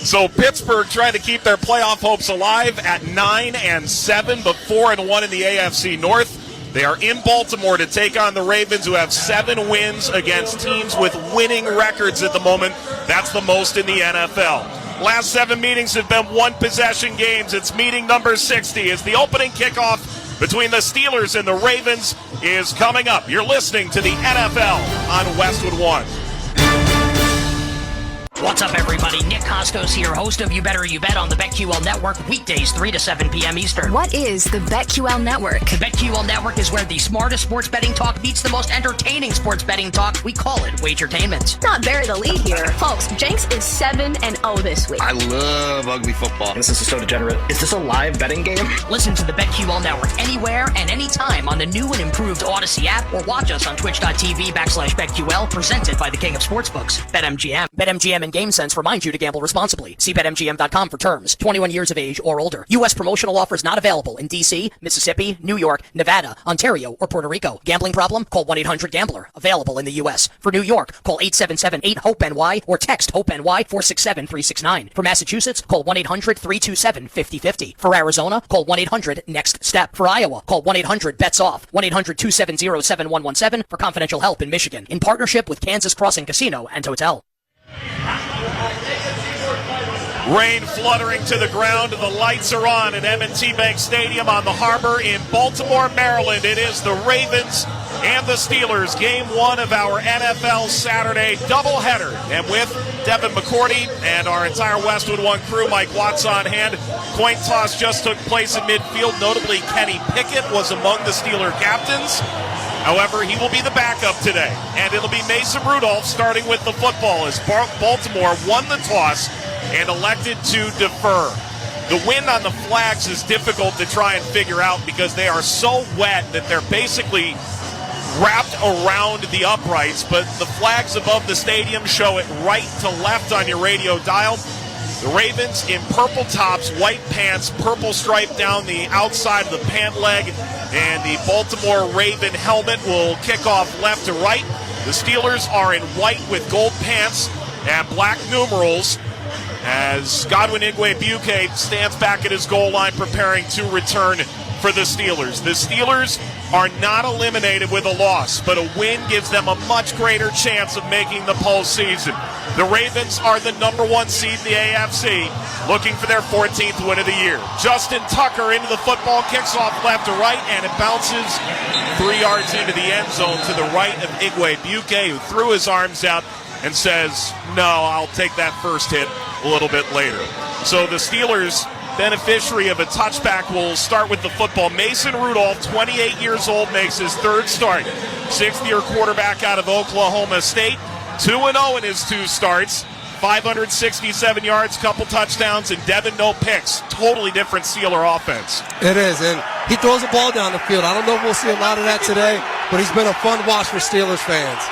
So Pittsburgh trying to keep their playoff hopes alive at 9-7, but 4-1 in the AFC North. They are in Baltimore to take on the Ravens, who have 7 wins against teams with winning records at the moment. That's the most in the NFL. Last 7 meetings have been one-possession games. It's meeting number 60 as the opening kickoff between the Steelers and the Ravens is coming up. You're listening to the NFL on Westwood One. What's up, everybody? Nick Costos here, host of You Better You Bet on the BetQL Network, weekdays 3 to 7 p.m. Eastern. What is the BetQL Network? The BetQL Network is where the smartest sports betting talk meets the most entertaining sports betting talk. We call it Wagertainment. Not bury the lead here. Folks, Jenks is 7-0 this week. I love ugly football. This is so degenerate. Is this a live betting game? Listen to the BetQL Network anywhere and anytime on the new and improved Odyssey app, or watch us on twitch.tv/BetQL, presented by the King of Sportsbooks, BetMGM. BetMGM and GameSense remind you to gamble responsibly. See BetMGM.com for terms. 21 years of age or older. U.S. promotional offers not available in D.C., Mississippi, New York, Nevada, Ontario, or Puerto Rico. Gambling problem? Call 1-800-GAMBLER. Available in the U.S. For New York, call 877-8-HOPE-NY or text HOPE-NY 467-369. For Massachusetts, call 1-800-327-5050. For Arizona, call 1-800-NEXT-STEP. For Iowa, call 1-800-BETS-OFF. 1-800-270-7117 for confidential help in Michigan. In partnership with Kansas Crossing Casino and Hotel. Rain fluttering to the ground. The lights are on at M&T Bank Stadium on the harbor in Baltimore, Maryland. It is the Ravens and the Steelers. Game 1 of our NFL Saturday doubleheader. And with Devin McCourty and our entire Westwood One crew, Mike Watts on hand. Coin toss just took place in midfield. Notably, Kenny Pickett was among the Steeler captains. However, he will be the backup today. And it'll be Mason Rudolph starting with the football as Baltimore won the toss and elected to defer. The wind on the flags is difficult to try and figure out because they are so wet that they're basically wrapped around the uprights, but the flags above the stadium show it right to left on your radio dial. The Ravens in purple tops, white pants, purple stripe down the outside of the pant leg, and the Baltimore Raven helmet will kick off left to right. The Steelers are in white with gold pants and black numerals as Godwin Igwe-Buike stands back at his goal line preparing to return for the Steelers. The Steelers are not eliminated with a loss, but a win gives them a much greater chance of making the postseason. The Ravens are the number 1 seed in the AFC, looking for their 14th win of the year. Justin Tucker into the football, kicks off left to right, and it bounces 3 yards into the end zone to the right of Igwe-Buike, who threw his arms out and says, no, I'll take that first hit a little bit later. So the Steelers, beneficiary of a touchback, will start with the football. Mason Rudolph, 28 years old, makes his 3rd start. 6th-year quarterback out of Oklahoma State. 2-0 in his 2 starts. 567 yards, couple touchdowns, and Devin, no picks. Totally different Steeler offense. It is, and he throws the ball down the field. I don't know if we'll see a lot of that today, but he's been a fun watch for Steelers fans.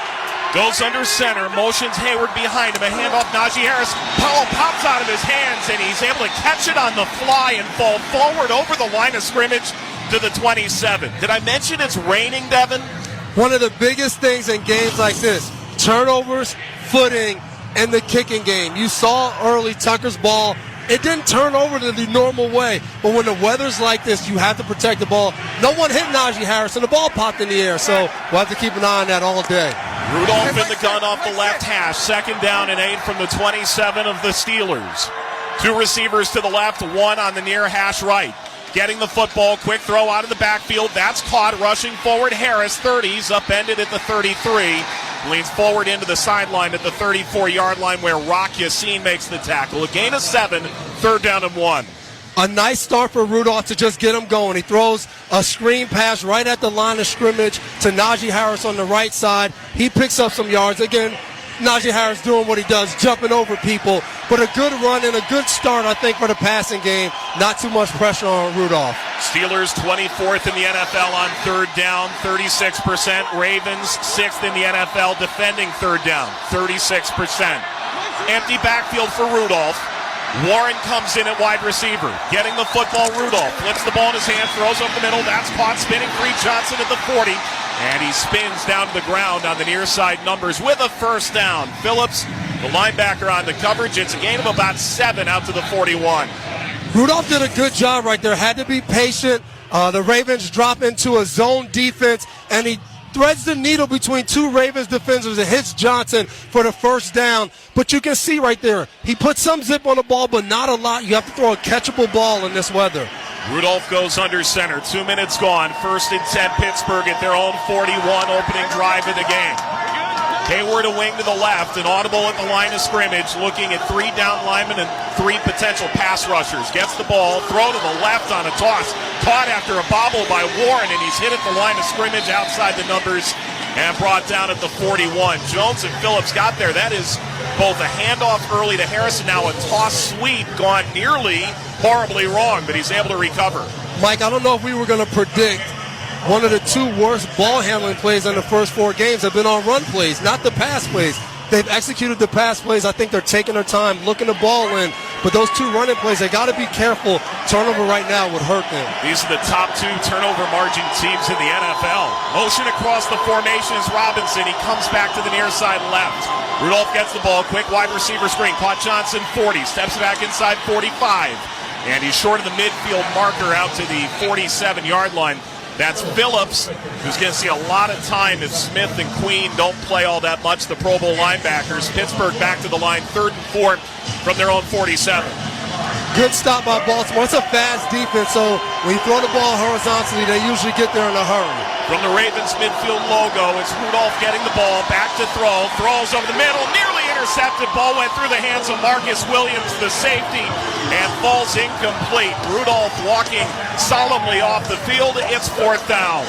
Goes under center, motions Hayward behind him, a handoff, Najee Harris. Powell pops out of his hands, and he's able to catch it on the fly and fall forward over the line of scrimmage to the 27. Did I mention it's raining, Devin? One of the biggest things in games like this, turnovers, footing, and the kicking game. You saw early Tucker's ball. It didn't turn over to the normal way, but when the weather's like this, you have to protect the ball. No one hit Najee Harris, and the ball popped in the air, so we'll have to keep an eye on that all day. Rudolph in the gun off the left hash. 2nd down and 8 from the 27 of the Steelers. 2 receivers to the left, 1 on the near hash right. Getting the football, quick throw out of the backfield. That's caught, rushing forward Harris, 30s, upended at the 33. Leans forward into the sideline at the 34-yard line where Rock Yassin makes the tackle. A gain of 7, 3rd down and 1. A nice start for Rudolph to just get him going. He throws a screen pass right at the line of scrimmage to Najee Harris on the right side. He picks up some yards. Again, Najee Harris doing what he does, jumping over people. But a good run and a good start, I think, for the passing game. Not too much pressure on Rudolph. Steelers 24th in the NFL on 3rd down, 36%. Ravens 6th in the NFL defending 3rd down, 36%. Empty backfield for Rudolph. Warren comes in at wide receiver, getting the football. Rudolph flips the ball in his hand, throws up the middle. That's caught, spinning free. Johnson at the 40, and he spins down to the ground on the near side numbers with a first down. Phillips, the linebacker, on the coverage. It's a gain of about 7 out to the 41. Rudolph did a good job right there. Had to be patient. The Ravens drop into a zone defense, and he threads the needle between two Ravens defenders and hits Johnson for the first down. But you can see right there, he put some zip on the ball, but not a lot. You have to throw a catchable ball in this weather. Rudolph goes under center. 2 minutes gone. 1st and 10 Pittsburgh at their own 41, opening drive of the game. Hayward a wing to the left, an audible at the line of scrimmage, looking at 3 down linemen and 3 potential pass rushers. Gets the ball, throw to the left on a toss. Caught after a bobble by Warren, and he's hit at the line of scrimmage outside the numbers and brought down at the 41. Jones and Phillips got there. That is both a handoff early to Harrison, now a toss sweep gone nearly horribly wrong, but he's able to recover. Mike, I don't know if we were going to predict one of the 2 worst ball handling plays in the first 4 games have been on run plays, not the pass plays. They've executed the pass plays. I think they're taking their time, looking the ball in. But those 2 running plays, they got to be careful. Turnover right now would hurt them. These are the top 2 turnover margin teams in the NFL. Motion across the formation is Robinson. He comes back to the near side left. Rudolph gets the ball. Quick wide receiver screen. Caught Johnson 40. Steps back inside 45. And he's short of the midfield marker out to the 47-yard line. That's Phillips, who's going to see a lot of time if Smith and Queen don't play all that much, the Pro Bowl linebackers. Pittsburgh back to the line, 3rd and 4 from their own 47. Good stop by Baltimore. It's a fast defense, so when you throw the ball horizontally, they usually get there in a hurry. From the Ravens midfield logo, it's Rudolph getting the ball, back to throw, throws over the middle, nearly intercepted. Ball went through the hands of Marcus Williams, the safety, and falls incomplete. Rudolph walking solemnly off the field. It's 4th down.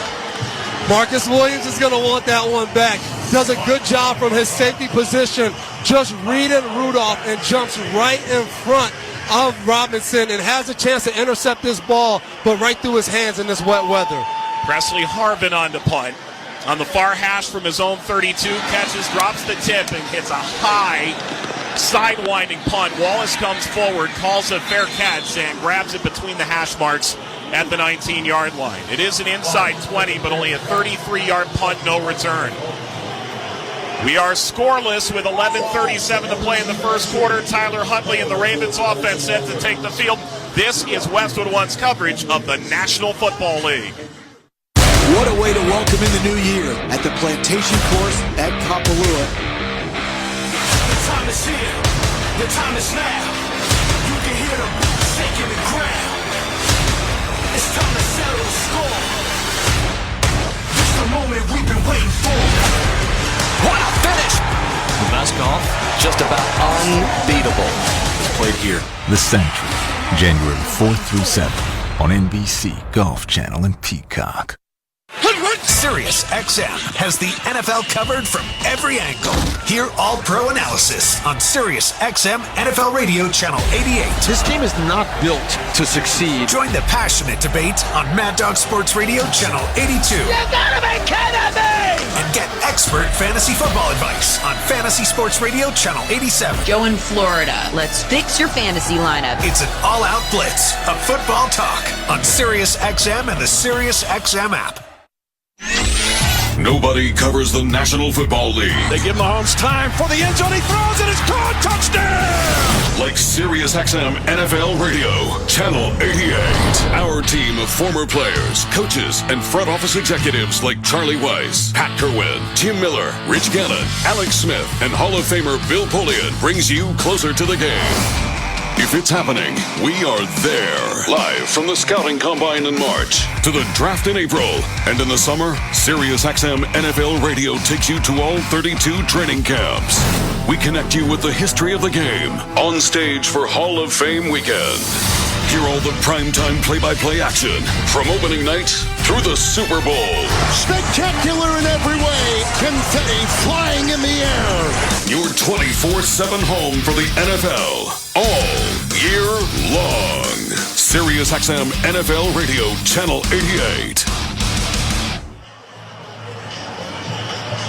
Marcus Williams is going to want that one back. Does a good job from his safety position, just reading Rudolph, and jumps right in front of Robinson and has a chance to intercept this ball, but right through his hands in this wet weather. Presley Harvin on the punt. On the far hash from his own 32, catches, drops the tip, and hits a high sidewinding punt. Wallace comes forward, calls a fair catch, and grabs it between the hash marks at the 19-yard line. It is an inside 20, but only a 33-yard punt, no return. We are scoreless with 11:37 to play in the first quarter. Tyler Huntley and the Ravens offense set to take the field. This is Westwood One's coverage of the National Football League. What a way to welcome in the new year at the Plantation Course at Kapalua. The time is here. The time is now. You can hear the boots shaking the ground. It's time to settle the score. This is the moment we've been waiting for. What a finish! The best golf, just about unbeatable. It's played here. The Sanctuary, January 4th through 7th on NBC, Golf Channel, and Peacock. Sirius XM has the NFL covered from every angle. Hear all pro analysis on Sirius XM NFL Radio Channel 88. This team is not built to succeed. Join the passionate debate on Mad Dog Sports Radio Channel 82. You gotta be kidding me! And get expert fantasy football advice on Fantasy Sports Radio Channel 87. Joe in Florida, let's fix your fantasy lineup. It's an all-out blitz of football talk on Sirius XM and the Sirius XM app. Nobody covers the National Football League. They give Mahomes time for the end zone. He throws and it's caught. Touchdown! Like SiriusXM NFL Radio, Channel 88. Our team of former players, coaches, and front office executives like Charlie Weiss, Pat Kerwin, Tim Miller, Rich Gannon, Alex Smith, and Hall of Famer Bill Polian brings you closer to the game. If it's happening, we are there. Live from the Scouting Combine in March to the Draft in April. And in the summer, SiriusXM NFL Radio takes you to all 32 training camps. We connect you with the history of the game on stage for Hall of Fame weekend. Hear all the primetime play-by-play action from opening night through the Super Bowl. Spectacular in every way. Confetti flying in the air. Your 24/7 home for the NFL all year long. SiriusXM NFL Radio Channel 88.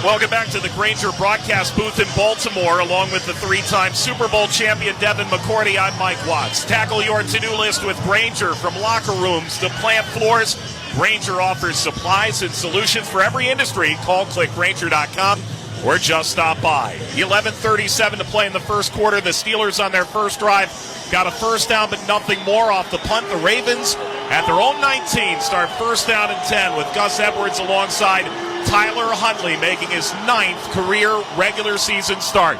Welcome back to the Grainger broadcast booth in Baltimore, along with the three-time Super Bowl champion Devin McCourty. I'm Mike Watts. Tackle your to-do list with Grainger. From locker rooms to plant floors, Grainger offers supplies and solutions for every industry. Call clickgrainger.com or just stop by. 11:37 to play in the first quarter. The Steelers on their first drive got a first down, but nothing more off the punt. The Ravens at their own 19 start first down and 10 with Gus Edwards alongside Tyler Huntley making his 9th career regular season start.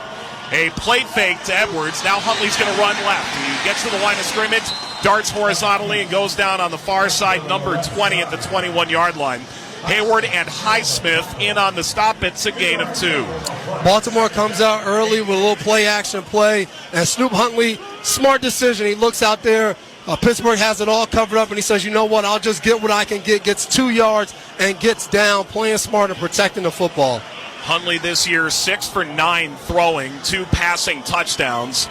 A plate fake to Edwards. Now Huntley's going to run left. He gets to the line of scrimmage, darts horizontally, and goes down on the far side, number 20 at the 21-yard line. Hayward and Highsmith in on the stop. It's a gain of 2. Baltimore comes out early with a little play-action play, and Snoop Huntley, smart decision. He looks out there. Pittsburgh has it all covered up, and he says, you know what, I'll just get what I can get. Gets 2 yards and gets down, playing smart and protecting the football. Huntley this year 6 for 9 throwing, 2 passing touchdowns.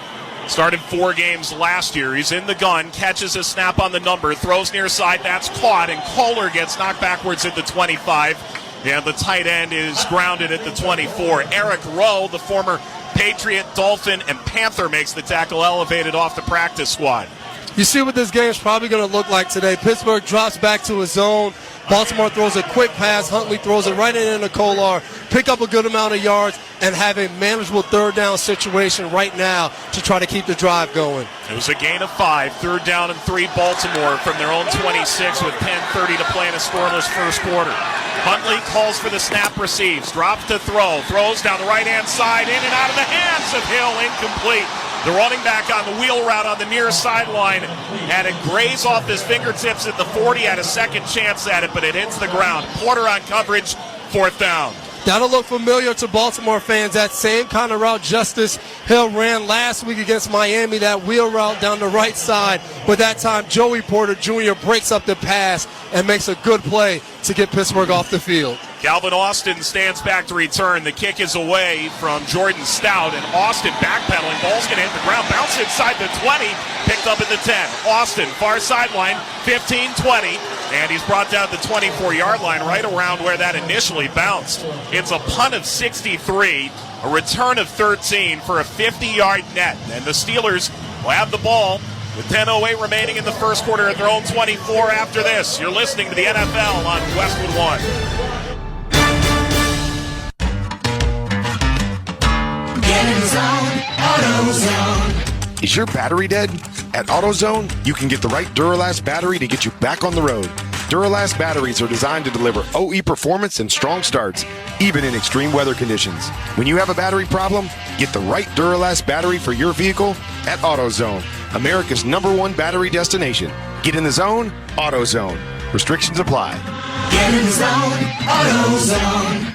Started 4 games last year. He's in the gun, catches a snap on the number, throws near side. That's caught, and Kohler gets knocked backwards at the 25. And the tight end is grounded at the 24. Eric Rowe, the former Patriot, Dolphin, and Panther, makes the tackle, elevated off the practice squad. You see what this game is probably going to look like today. Pittsburgh drops back to his zone. Baltimore throws a quick pass. Huntley throws it right into Kohler. Pick up a good amount of yards and have a manageable third down situation right now to try to keep the drive going. It was a gain of 5. Third down and 3 Baltimore from their own 26 with 10:30 to play in a scoreless first quarter. Huntley calls for the snap, receives, drops to throw, throws down the right-hand side, in and out of the hands of Hill, incomplete. The running back on the wheel route on the near sideline had it graze off his fingertips at the 40, had a second chance at it, but it hits the ground. Porter on coverage, 4th down. That'll look familiar to Baltimore fans. That same kind of route Justice Hill ran last week against Miami, that wheel route down the right side. But that time, Joey Porter Jr. breaks up the pass and makes a good play to get Pittsburgh off the field. Calvin Austin stands back to return. The kick is away from Jordan Stout, and Austin backpedaling. Ball's going to hit the ground, bounce inside the 20, picked up at the 10. Austin, far sideline, 15-20, and he's brought down the 24-yard line right around where that initially bounced. It's a punt of 63, a return of 13 for a 50-yard net, and the Steelers will have the ball with 10:08 remaining in the first quarter at their own 24 after this. You're listening to the NFL on Westwood 1. Get in the zone, AutoZone. Is your battery dead? At AutoZone, you can get the right Duralast battery to get you back on the road. Duralast batteries are designed to deliver OE performance and strong starts, even in extreme weather conditions. When you have a battery problem, get the right Duralast battery for your vehicle at AutoZone, America's #1 battery destination. Get in the zone, AutoZone. Restrictions apply. Get in the zone, AutoZone.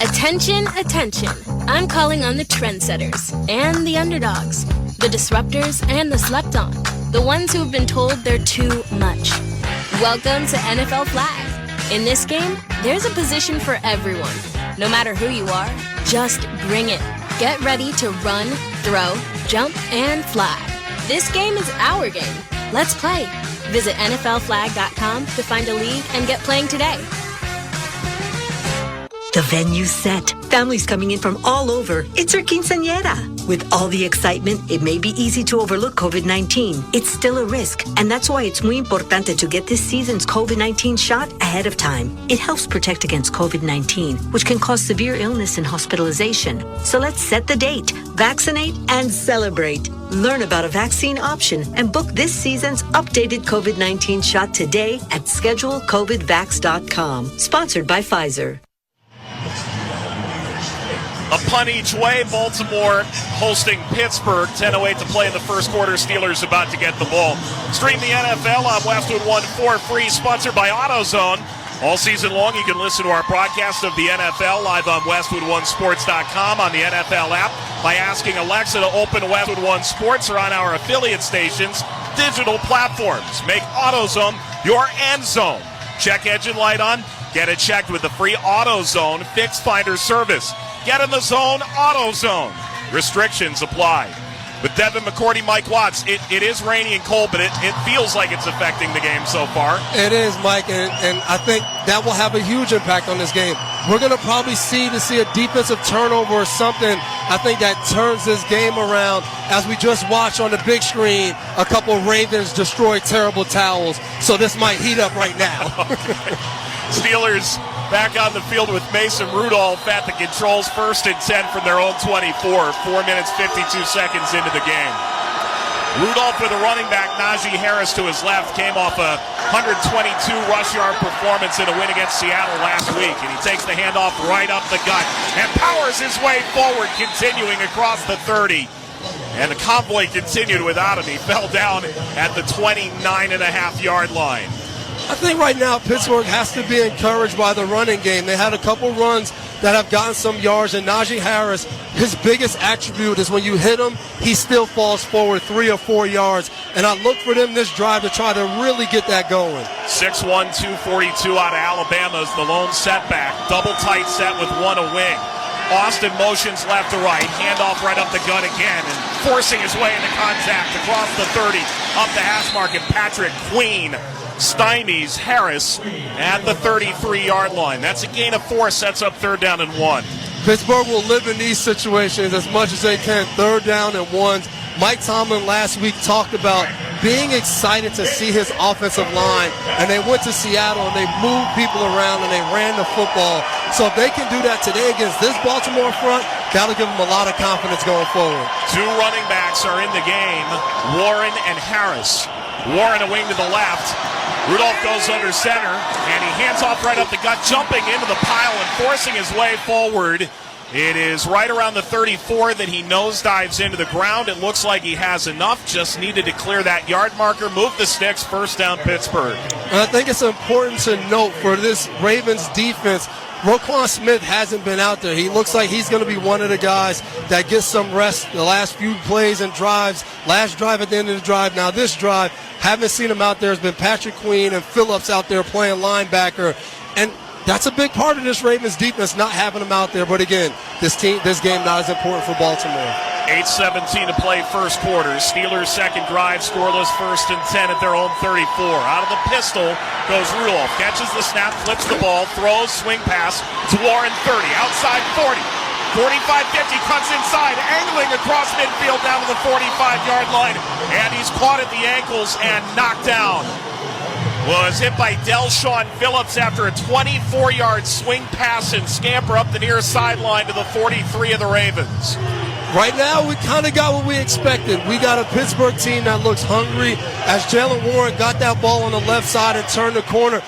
Attention, attention. I'm calling on the trendsetters and the underdogs, the disruptors and the slept on, the ones who've been told they're too much. Welcome to NFL Flag. In this game, there's a position for everyone. No matter who you are, just bring it. Get ready to run, throw, jump, and fly. This game is our game. Let's play. Visit NFLflag.com to find a league and get playing today. The venue's set. Families coming in from all over. It's our quinceañera. With all the excitement, it may be easy to overlook COVID-19. It's still a risk, and that's why it's muy importante to get this season's COVID-19 shot ahead of time. It helps protect against COVID-19, which can cause severe illness and hospitalization. So let's set the date, vaccinate, and celebrate. Learn about a vaccine option and book this season's updated COVID-19 shot today at schedulecovidvax.com. Sponsored by Pfizer. A punt each way. Baltimore hosting Pittsburgh. 10:08 to play in the first quarter. Steelers about to get the ball. Stream the NFL on Westwood 1 for free. Sponsored by AutoZone. All season long, you can listen to our broadcast of the NFL live on WestwoodOneSports.com, on the NFL app, by asking Alexa to open Westwood One Sports, or on our affiliate stations' digital platforms. Make AutoZone your end zone. Check engine light on. Get it checked with the free AutoZone Fix Finder service. Get in the zone, AutoZone. Restrictions apply. With Devin McCourty, Mike Watts, it is rainy and cold, but it feels like it's affecting the game so far. It is, Mike, and I think that will have a huge impact on this game. we're going to probably see a defensive turnover or something. I think that turns this game around, as we just watched on the big screen a couple of Ravens destroy terrible towels. So this might heat up right now. Okay. Steelers back on the field with Mason Rudolph at the controls, 1st and 10 from their own 24, 4 minutes, 52 seconds into the game. Rudolph with a running back, Najee Harris to his left, came off a 122 rush yard performance in a win against Seattle last week, and he takes the handoff right up the gut and powers his way forward, continuing across the 30. And the convoy continued without him. He fell down at the 29.5-yard line. I think right now Pittsburgh has to be encouraged by the running game. They had a couple runs that have gotten some yards, and Najee Harris, his biggest attribute is when you hit him, he still falls forward 3 or 4 yards. And I look for them this drive to try to really get that going. 6'1", 242 out of Alabama is the lone setback. Double tight set with one a wing. Austin motions left to right, handoff right up the gut again, and forcing his way into contact across the 30, up the hash mark, and Patrick Queen stymies Harris at the 33-yard line. That's a gain of 4, sets up 3rd down and 1. Pittsburgh will live in these situations as much as they can, 3rd down and 1s. Mike Tomlin last week talked about being excited to see his offensive line, and they went to Seattle and they moved people around and they ran the football. So if they can do that today against this Baltimore front, that'll give them a lot of confidence going forward. 2 running backs are in the game, Warren and Harris. Warren a wing to the left. Rudolph goes under center, and he hands off right up the gut, jumping into the pile and forcing his way forward. It is right around the 34 that he nosedives into the ground. It looks like he has enough, just needed to clear that yard marker, move the sticks, 1st down Pittsburgh. And I think it's important to note for this Ravens defense, Roquan Smith hasn't been out there. He looks like he's going to be one of the guys that gets some rest the last few plays and drives. Last drive at the end of the drive. Now this drive, haven't seen him out there. Has been Patrick Queen and Phillips out there playing linebacker. And that's a big part of this Ravens defense, not having him out there. But again, this game not as important for Baltimore. 8:17 to play first quarter. Steelers' second drive, scoreless, 1st and 10 at their own 34. Out of the pistol goes Rudolph. Catches the snap, flips the ball, throws, swing pass to Warren, 30. Outside 40. 45-50, cuts inside, angling across midfield down to the 45-yard line. And he's caught at the ankles and knocked down. Was hit by Delshon Phillips after a 24-yard swing pass and scamper up the near sideline to the 43 of the Ravens. Right now, we kind of got what we expected. We got a Pittsburgh team that looks hungry. As Jalen Warren got that ball on the left side and turned the corner,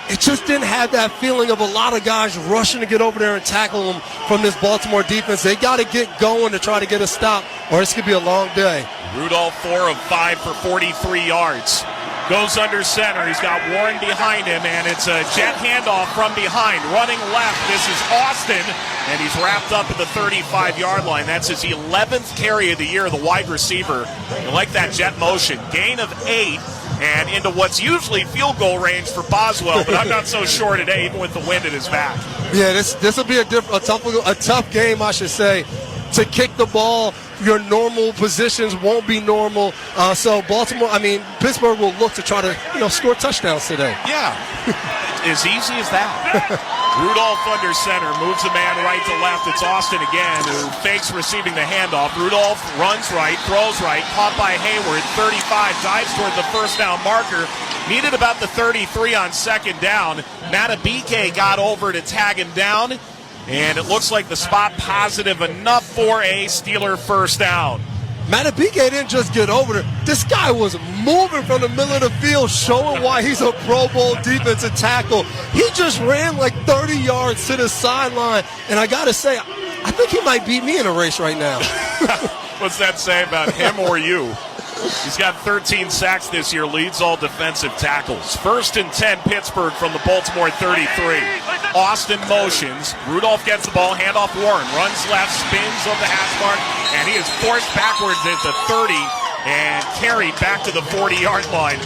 it just didn't have that feeling of a lot of guys rushing to get over there and tackle him from this Baltimore defense. They got to get going to try to get a stop, or this could be a long day. Rudolph 4 of 5 for 43 yards. Goes under center. He's got Warren behind him, and it's a jet handoff from behind. Running left, this is Austin, and he's wrapped up at the 35-yard line. That's his 11th carry of the year, the wide receiver. You like that jet motion. Gain of 8, and into what's usually field goal range for Boswell, but I'm not so sure today, even with the wind at his back. Yeah, this will be a tough game, I should say. To kick the ball, your normal positions won't be normal. So Pittsburgh will look to try to, score touchdowns today. Yeah, as easy as that. Rudolph under center, moves a man right to left. It's Austin again, who fakes receiving the handoff. Rudolph runs right, throws right, caught by Hayward. 35, dives toward the 1st down marker. Needed about the 33 on 2nd down. Matabike got over to tag him down. And it looks like the spot positive enough for a Steeler 1st down. Matabike didn't just get over there. This guy was moving from the middle of the field, showing why he's a Pro Bowl defensive tackle. He just ran like 30 yards to the sideline. And I got to say, I think he might beat me in a race right now. What's that say about him or you? He's got 13 sacks this year, leads all defensive tackles. 1st and 10, Pittsburgh from the Baltimore 33. Austin motions. Rudolph gets the ball, handoff Warren. Runs left, spins of the hash mark, and he is forced backwards at the 30 and carried back to the 40-yard line.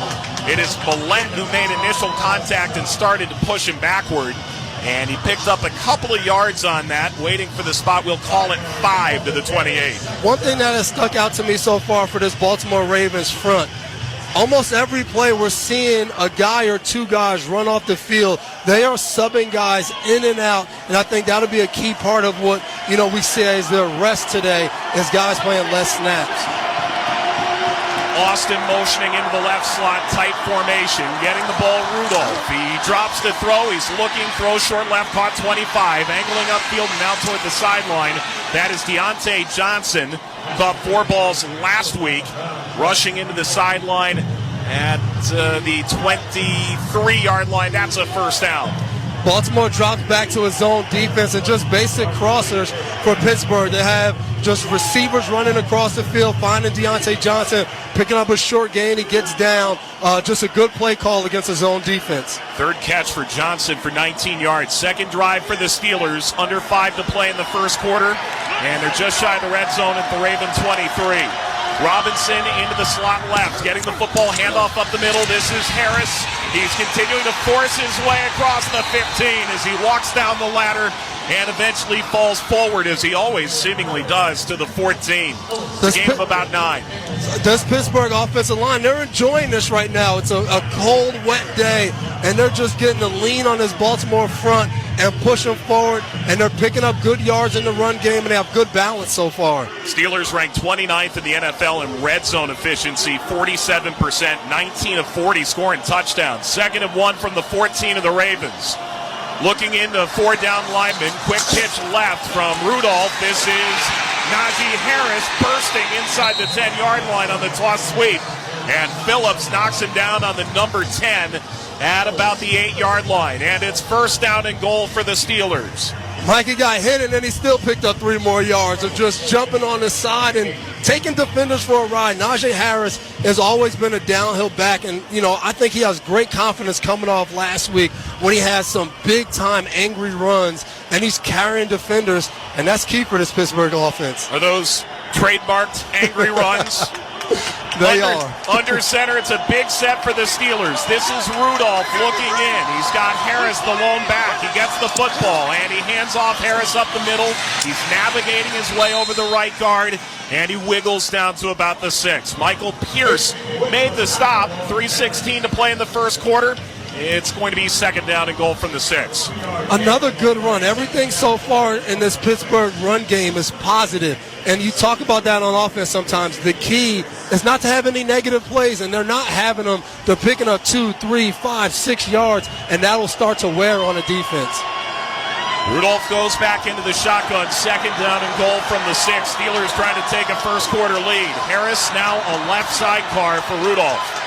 It is Millett who made initial contact and started to push him backward. And he picked up a couple of yards on that, waiting for the spot. We'll call it 5 to the 28. One thing that has stuck out to me so far for this Baltimore Ravens front, almost every play we're seeing a guy or two guys run off the field. They are subbing guys in and out, and I think that'll be a key part of what, we say is their rest today, is guys playing less snaps. Austin motioning into the left slot, tight formation, getting the ball Rudolph. He drops to throw. He's looking, throw short left, caught 25, angling upfield and now toward the sideline. That is Deontay Johnson. Caught 4 balls last week, rushing into the sideline at the 23-yard line. That's a first down. Baltimore drops back to his zone defense and just basic crossers for Pittsburgh. They have just receivers running across the field, finding Deontay Johnson, picking up a short gain. He gets down. Just a good play call against his zone defense. Third catch for Johnson for 19 yards. Second drive for the Steelers. Under 5 to play in the first quarter. And they're just shy of the red zone at the Raven 23. Robinson into the slot left, getting the football, handoff up the middle. This is Harris. He's continuing to force his way across the 15 as he walks down the ladder and eventually falls forward, as he always seemingly does, to the 14. It's a game of about 9. This Pittsburgh offensive line, they're enjoying this right now. It's a cold, wet day, and they're just getting to lean on this Baltimore front and push them forward, and they're picking up good yards in the run game, and they have good balance so far. Steelers ranked 29th in the NFL in red zone efficiency, 47%, 19 of 40 scoring touchdowns. 2nd and 1 from the 14 of the Ravens. Looking into 4 down linemen, quick pitch left from Rudolph. This is Najee Harris bursting inside the 10-yard line on the toss sweep, and Phillips knocks him down on the number 10 at about the 8-yard line, and it's first down and goal for the Steelers. Mikey got hit, and then he still picked up 3 more yards of just jumping on the side and taking defenders for a ride. Najee Harris has always been a downhill back, and, I think he has great confidence coming off last week when he has some big-time angry runs, and he's carrying defenders, and that's key for this Pittsburgh offense. Are those trademarked angry runs? They are. Under center, it's a big set for the Steelers. This is Rudolph looking in. He's got Harris, the lone back. He gets the football, and he hands off Harris up the middle. He's navigating his way over the right guard, and he wiggles down to about the 6. Michael Pierce made the stop. 3:16 to play in the first quarter. It's going to be second down and goal from the 6. Another good run. Everything so far in this Pittsburgh run game is positive. And you talk about that on offense sometimes. The key is not to have any negative plays, and they're not having them. They're picking up 2, 3, 5, 6 yards, and that will start to wear on a defense. Rudolph goes back into the shotgun. Second down and goal from the 6. Steelers trying to take a first quarter lead. Harris now a left sidecar for Rudolph.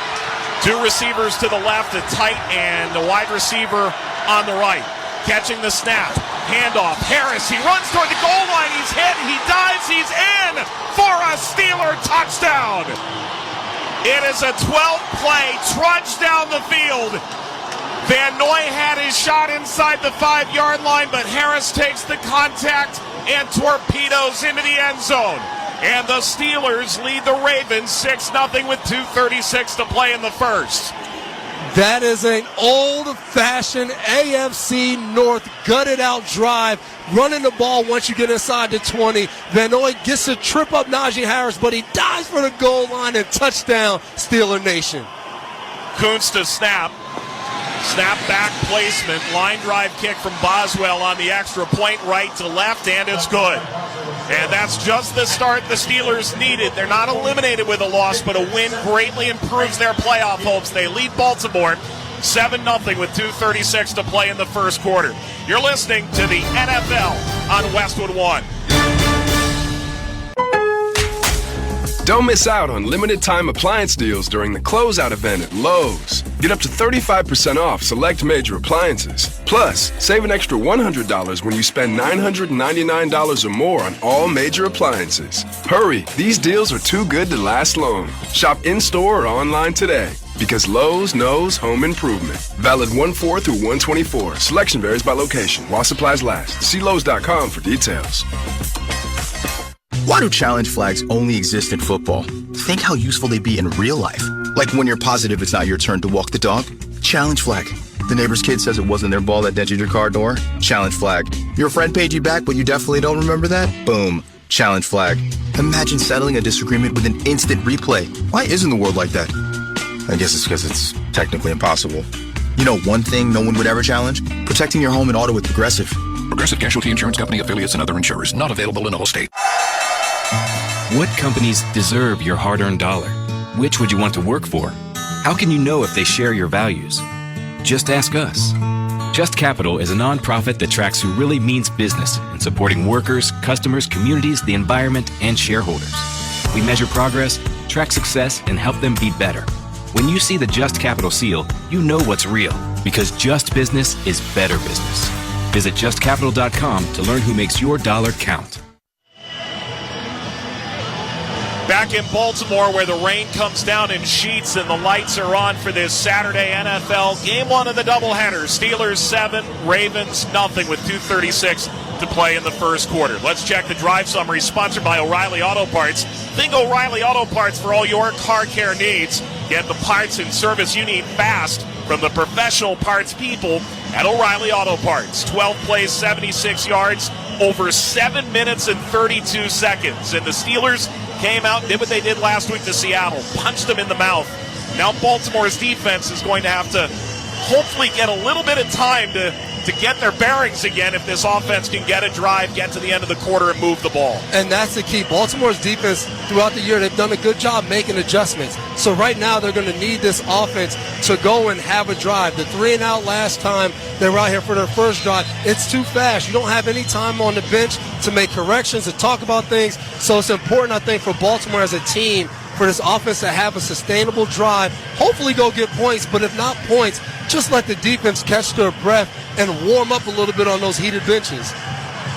2 receivers to the left, a tight and a wide receiver on the right. Catching the snap. Handoff. Harris, he runs toward the goal line. He's hit. He dives. He's in for a Steeler touchdown. It is a 12-play trudge down the field. Van Noy had his shot inside the 5-yard line, but Harris takes the contact and torpedoes into the end zone. And the Steelers lead the Ravens 6-0 with 2:36 to play in the first. That is an old-fashioned AFC North gutted-out drive, running the ball once you get inside the 20. Van Noy gets to trip up Najee Harris, but he dives for the goal line and touchdown, Steeler Nation. Kuntz to snap. Snap back placement. Line drive kick from Boswell on the extra point, right to left, and it's good. And that's just the start the Steelers needed. They're not eliminated with a loss, but a win greatly improves their playoff hopes. They lead Baltimore 7-0 with 2:36 to play in the first quarter. You're listening to the NFL on Westwood One. Don't miss out on limited-time appliance deals during the closeout event at Lowe's. Get up to 35% off select major appliances. Plus, save an extra $100 when you spend $999 or more on all major appliances. Hurry, these deals are too good to last long. Shop in-store or online today. Because Lowe's knows home improvement. Valid 1/4 through 1/24. Selection varies by location while supplies last. See Lowe's.com for details. Why do challenge flags only exist in football? Think how useful they'd be in real life. Like when you're positive it's not your turn to walk the dog. Challenge flag. The neighbor's kid says it wasn't their ball that dented your car door. Challenge flag. Your friend paid you back, but you definitely don't remember that? Boom. Challenge flag. Imagine settling a disagreement with an instant replay. Why isn't the world like that? I guess it's because it's technically impossible. You know one thing no one would ever challenge? Protecting your home and auto with Progressive. Progressive Casualty Insurance Company, affiliates, and other insurers. Not available in all states. What companies deserve your hard-earned dollar? Which would you want to work for? How can you know if they share your values? Just ask us. Just Capital is a nonprofit that tracks who really means business in supporting workers, customers, communities, the environment, and shareholders. We measure progress, track success, and help them be better. When you see the Just Capital seal, you know what's real, because just business is better business. Visit justcapital.com to learn who makes your dollar count. Back in Baltimore, where the rain comes down in sheets and the lights are on for this Saturday NFL Game 1 of the doubleheader. Steelers 7, Ravens nothing with 2:36 to play in the first quarter. Let's check the drive summary, sponsored by O'Reilly Auto Parts. Think O'Reilly Auto Parts for all your car care needs. Get the parts and service you need fast from the professional parts people at O'Reilly Auto Parts. 12 plays, 76 yards, over 7 minutes and 32 seconds. And the Steelers came out and did what they did last week to Seattle, punched them in the mouth. Now Baltimore's defense is going to have to hopefully get a little bit of time to get their bearings again if this offense can get a drive, get to the end of the quarter, and move the ball. And that's the key. Baltimore's defense throughout the year, they've done a good job making adjustments. So right now they're going to need this offense to go and have a drive. The 3-and-out last time they were out here for their first drive, it's too fast. You don't have any time on the bench to make corrections, to talk about things. So it's important, I think, for Baltimore as a team, for this offense to have a sustainable drive, hopefully go get points, but if not points, just let the defense catch their breath and warm up a little bit on those heated benches.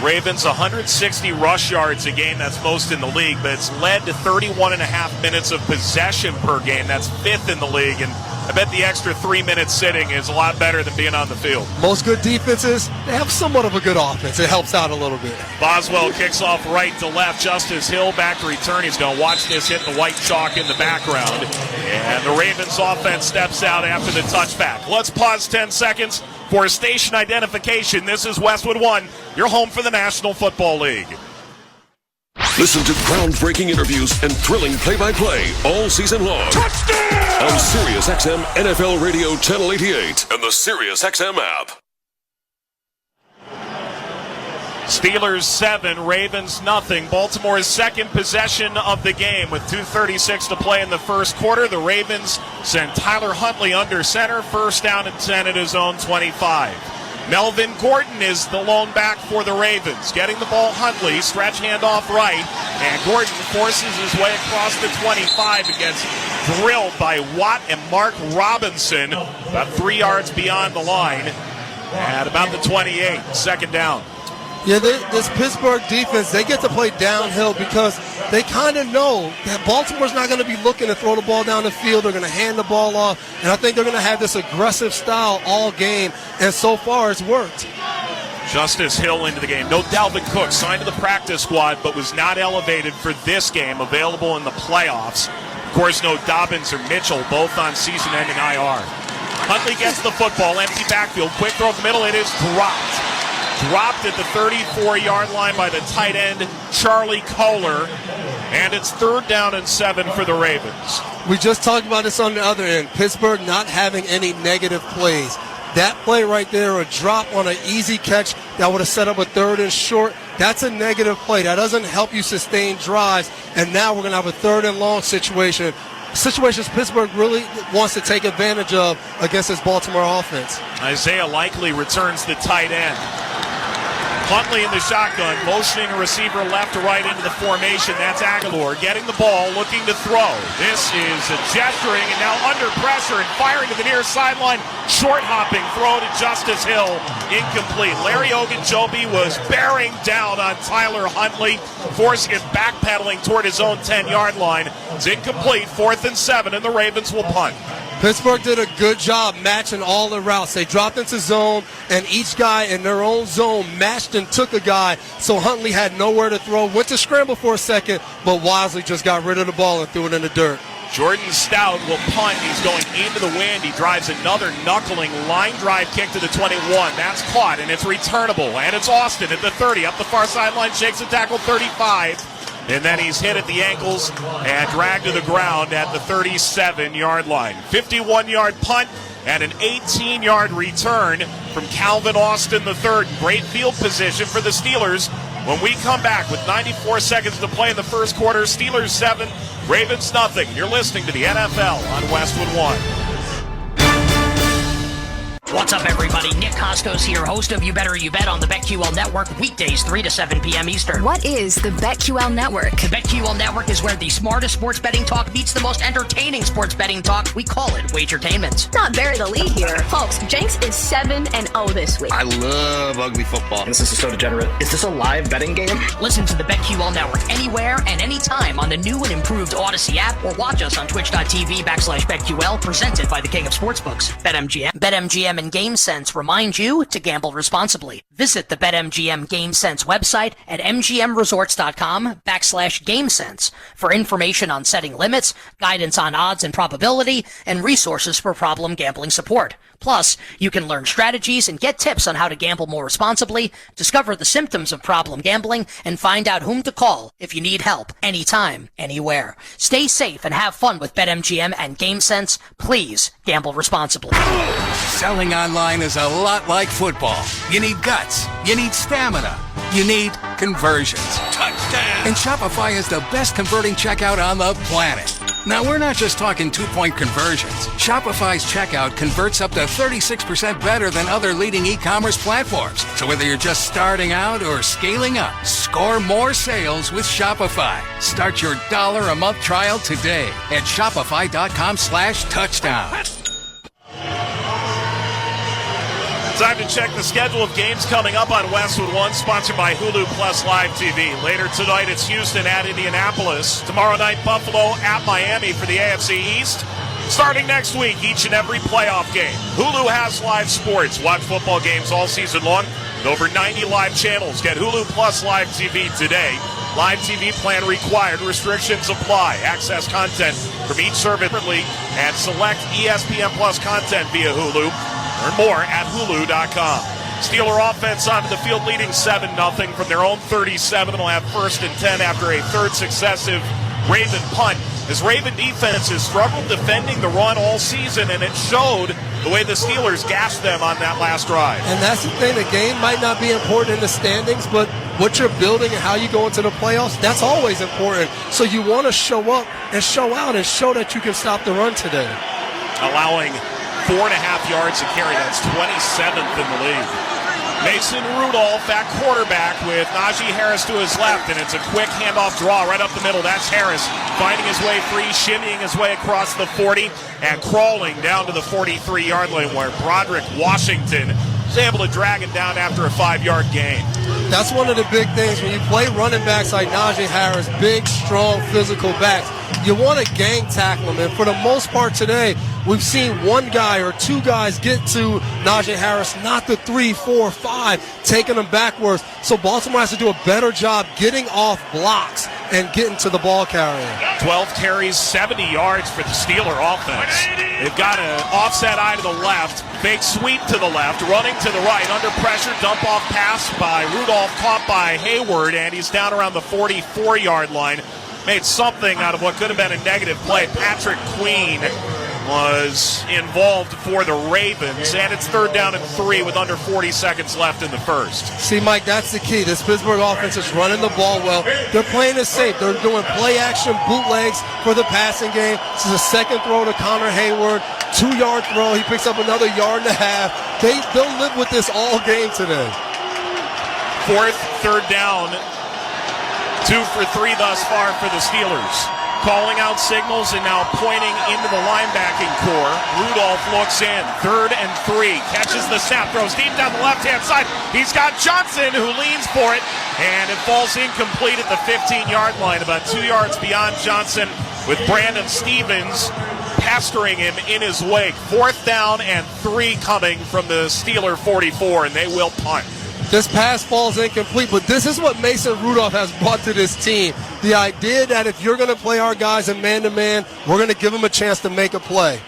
Ravens 160 rush yards a game, that's most in the league, but it's led to 31.5 minutes of possession per game. That's 5th in the league, and I bet the extra 3 minutes sitting is a lot better than being on the field. Most good defenses, they have somewhat of a good offense. It helps out a little bit. Boswell kicks off right to left. Justice Hill back to return. He's going to watch this hit the white chalk in the background. And the Ravens offense steps out after the touchback. Let's pause 10 seconds for station identification. This is Westwood 1, your home for the National Football League. Listen to groundbreaking interviews and thrilling play-by-play all season long. Touchdown! On SiriusXM NFL Radio Channel 88 and the SiriusXM app. Steelers 7, Ravens nothing. Baltimore's second possession of the game with 2:36 to play in the first quarter. The Ravens send Tyler Huntley under center, first down and 10 at his own 25. Melvin Gordon is the lone back for the Ravens. Getting the ball, Huntley, stretch handoff right, and Gordon forces his way across the 25 and gets drilled by Watt and Mark Robinson about 3 yards beyond the line at about the 28, second down. Yeah, this Pittsburgh defense, they get to play downhill because they kind of know that Baltimore's not going to be looking to throw the ball down the field. They're going to hand the ball off, and I think they're going to have this aggressive style all game, and so far it's worked. Justice Hill into the game. No Dalvin Cook, signed to the practice squad, but was not elevated for this game, available in the playoffs. Of course, no Dobbins or Mitchell, both on season-ending IR. Huntley gets the football, empty backfield, quick throw up the middle, it is dropped. Dropped at the 34-yard line by the tight end, Charlie Kohler. And it's 3rd down and 7 for the Ravens. We just talked about this on the other end. Pittsburgh not having any negative plays. That play right there, a drop on an easy catch that would have set up a 3rd and short, that's a negative play. That doesn't help you sustain drives. And now we're going to have a 3rd and long situation. Situations Pittsburgh really wants to take advantage of against this Baltimore offense. Isaiah Likely returns the tight end. Huntley in the shotgun, motioning a receiver left to right into the formation. That's Aguilar getting the ball, looking to throw. This is a gesturing and now under pressure and firing to the near sideline. Short hopping throw to Justice Hill. Incomplete. Larry Ogunjobi was bearing down on Tyler Huntley, forcing him backpedaling toward his own 10-yard line. It's incomplete. 4th and 7, and the Ravens will punt. Pittsburgh did a good job matching all the routes. They dropped into zone, and each guy in their own zone matched and took a guy, so Huntley had nowhere to throw. Went to scramble for a second, but wisely just got rid of the ball and threw it in the dirt. Jordan Stout will punt. He's going into the wind. He drives another knuckling line drive kick to the 21. That's caught, and it's returnable. And it's Austin at the 30. Up the far sideline, shakes a tackle, 35. and then he's hit at the ankles and dragged to the ground at the 37-yard line. 51-yard punt and an 18-yard return from Calvin Austin III. Great field position for the Steelers. When we come back with 94 seconds to play in the first quarter, Steelers 7, Ravens nothing. You're listening to the NFL on Westwood 1. What's up, everybody? Nick Costos here, host of You Better You Bet on the BetQL Network, weekdays 3 to 7 p.m. Eastern. What is the BetQL Network? The BetQL Network is where the smartest sports betting talk meets the most entertaining sports betting talk. We call it Wagertainment. Not bury the lead here. Folks, Jenks is 7-0 this week. I love ugly football. This is so degenerate. Is this a live betting game? Listen to the BetQL Network anywhere and anytime on the new and improved Odyssey app, or watch us on twitch.tv/BetQL, presented by the King of Sportsbooks, BetMGM. BetMGM and GameSense remind you to gamble responsibly. Visit the BetMGM GameSense website at mgmresorts.com/GameSense for information on setting limits, guidance on odds and probability, and resources for problem gambling support. Plus, you can learn strategies and get tips on how to gamble more responsibly, discover the symptoms of problem gambling, and find out whom to call if you need help anytime, anywhere. Stay safe and have fun with BetMGM and GameSense. Please gamble responsibly. Selling online is a lot like football. You need guts. You need stamina. You need conversions. Touchdown! And Shopify is the best converting checkout on the planet. Now, we're not just talking 2-point conversions. Shopify's checkout converts up to 36% better than other leading e-commerce platforms. So whether you're just starting out or scaling up, score more sales with Shopify. Start your $1 a month trial today at shopify.com/touchdown. Time to check the schedule of games coming up on Westwood 1, sponsored by Hulu Plus Live TV. Later tonight, it's Houston at Indianapolis. Tomorrow night, Buffalo at Miami for the AFC East. Starting next week, each and every playoff game. Hulu has live sports. Watch football games all season long with over 90 live channels. Get Hulu Plus Live TV today. Live TV plan required. Restrictions apply. Access content from each service and select ESPN Plus content via Hulu. Learn more at hulu.com. Steeler offense onto the field leading 7-0 from their own 37. They'll have 1st and 10 after a third successive Raven punt. This Raven defense has struggled defending the run all season, and it showed the way the Steelers gashed them on that last drive. And that's the thing. The game might not be important in the standings, but what you're building and how you go into the playoffs, that's always important. So you want to show up and show out and show that you can stop the run today. Allowing 4.5 yards a carry. That's 27th in the league. Mason Rudolph at quarterback with Najee Harris to his left, and it's a quick handoff draw right up the middle. That's Harris finding his way free, shimmying his way across the 40, and crawling down to the 43-yard line where Broderick Washington is able to drag him down after a 5-yard gain. That's one of the big things when you play running backs like Najee Harris, big, strong, physical backs. You want to gang tackle them, and for the most part today, we've seen one guy or two guys get to Najee Harris, not the 3, 4, 5, taking them backwards. So Baltimore has to do a better job getting off blocks and getting to the ball carrier. 12 carries, 70 yards for the Steeler offense. They've got an offset eye to the left, big sweep to the left, running to the right, under pressure, dump off pass by Rudolph, caught by Hayward, and he's down around the 44-yard line. Made something out of what could have been a negative play. Patrick Queen was involved for the Ravens, and it's 3rd down and 3 with under 40 seconds left in the first. See, Mike, that's the key. This Pittsburgh offense is running the ball well. They're playing it safe. They're doing play-action bootlegs for the passing game. This is a second throw to Connor Hayward, 2-yard throw. He picks up another 1.5 yards. They'll live with this all game today. 4th, 3rd down. 2 for 3 thus far for the Steelers. Calling out signals and now pointing into the linebacking core. Rudolph looks in. 3rd and 3. Catches the snap. Throws deep down the left-hand side. He's got Johnson who leans for it. And it falls incomplete at the 15-yard line. About 2 yards beyond Johnson with Brandon Stevens pestering him in his wake. 4th down and 3 coming from the Steeler 44, and they will punt. This pass falls incomplete, but this is what Mason Rudolph has brought to this team. The idea that if you're going to play our guys in man-to-man, we're going to give them a chance to make a play.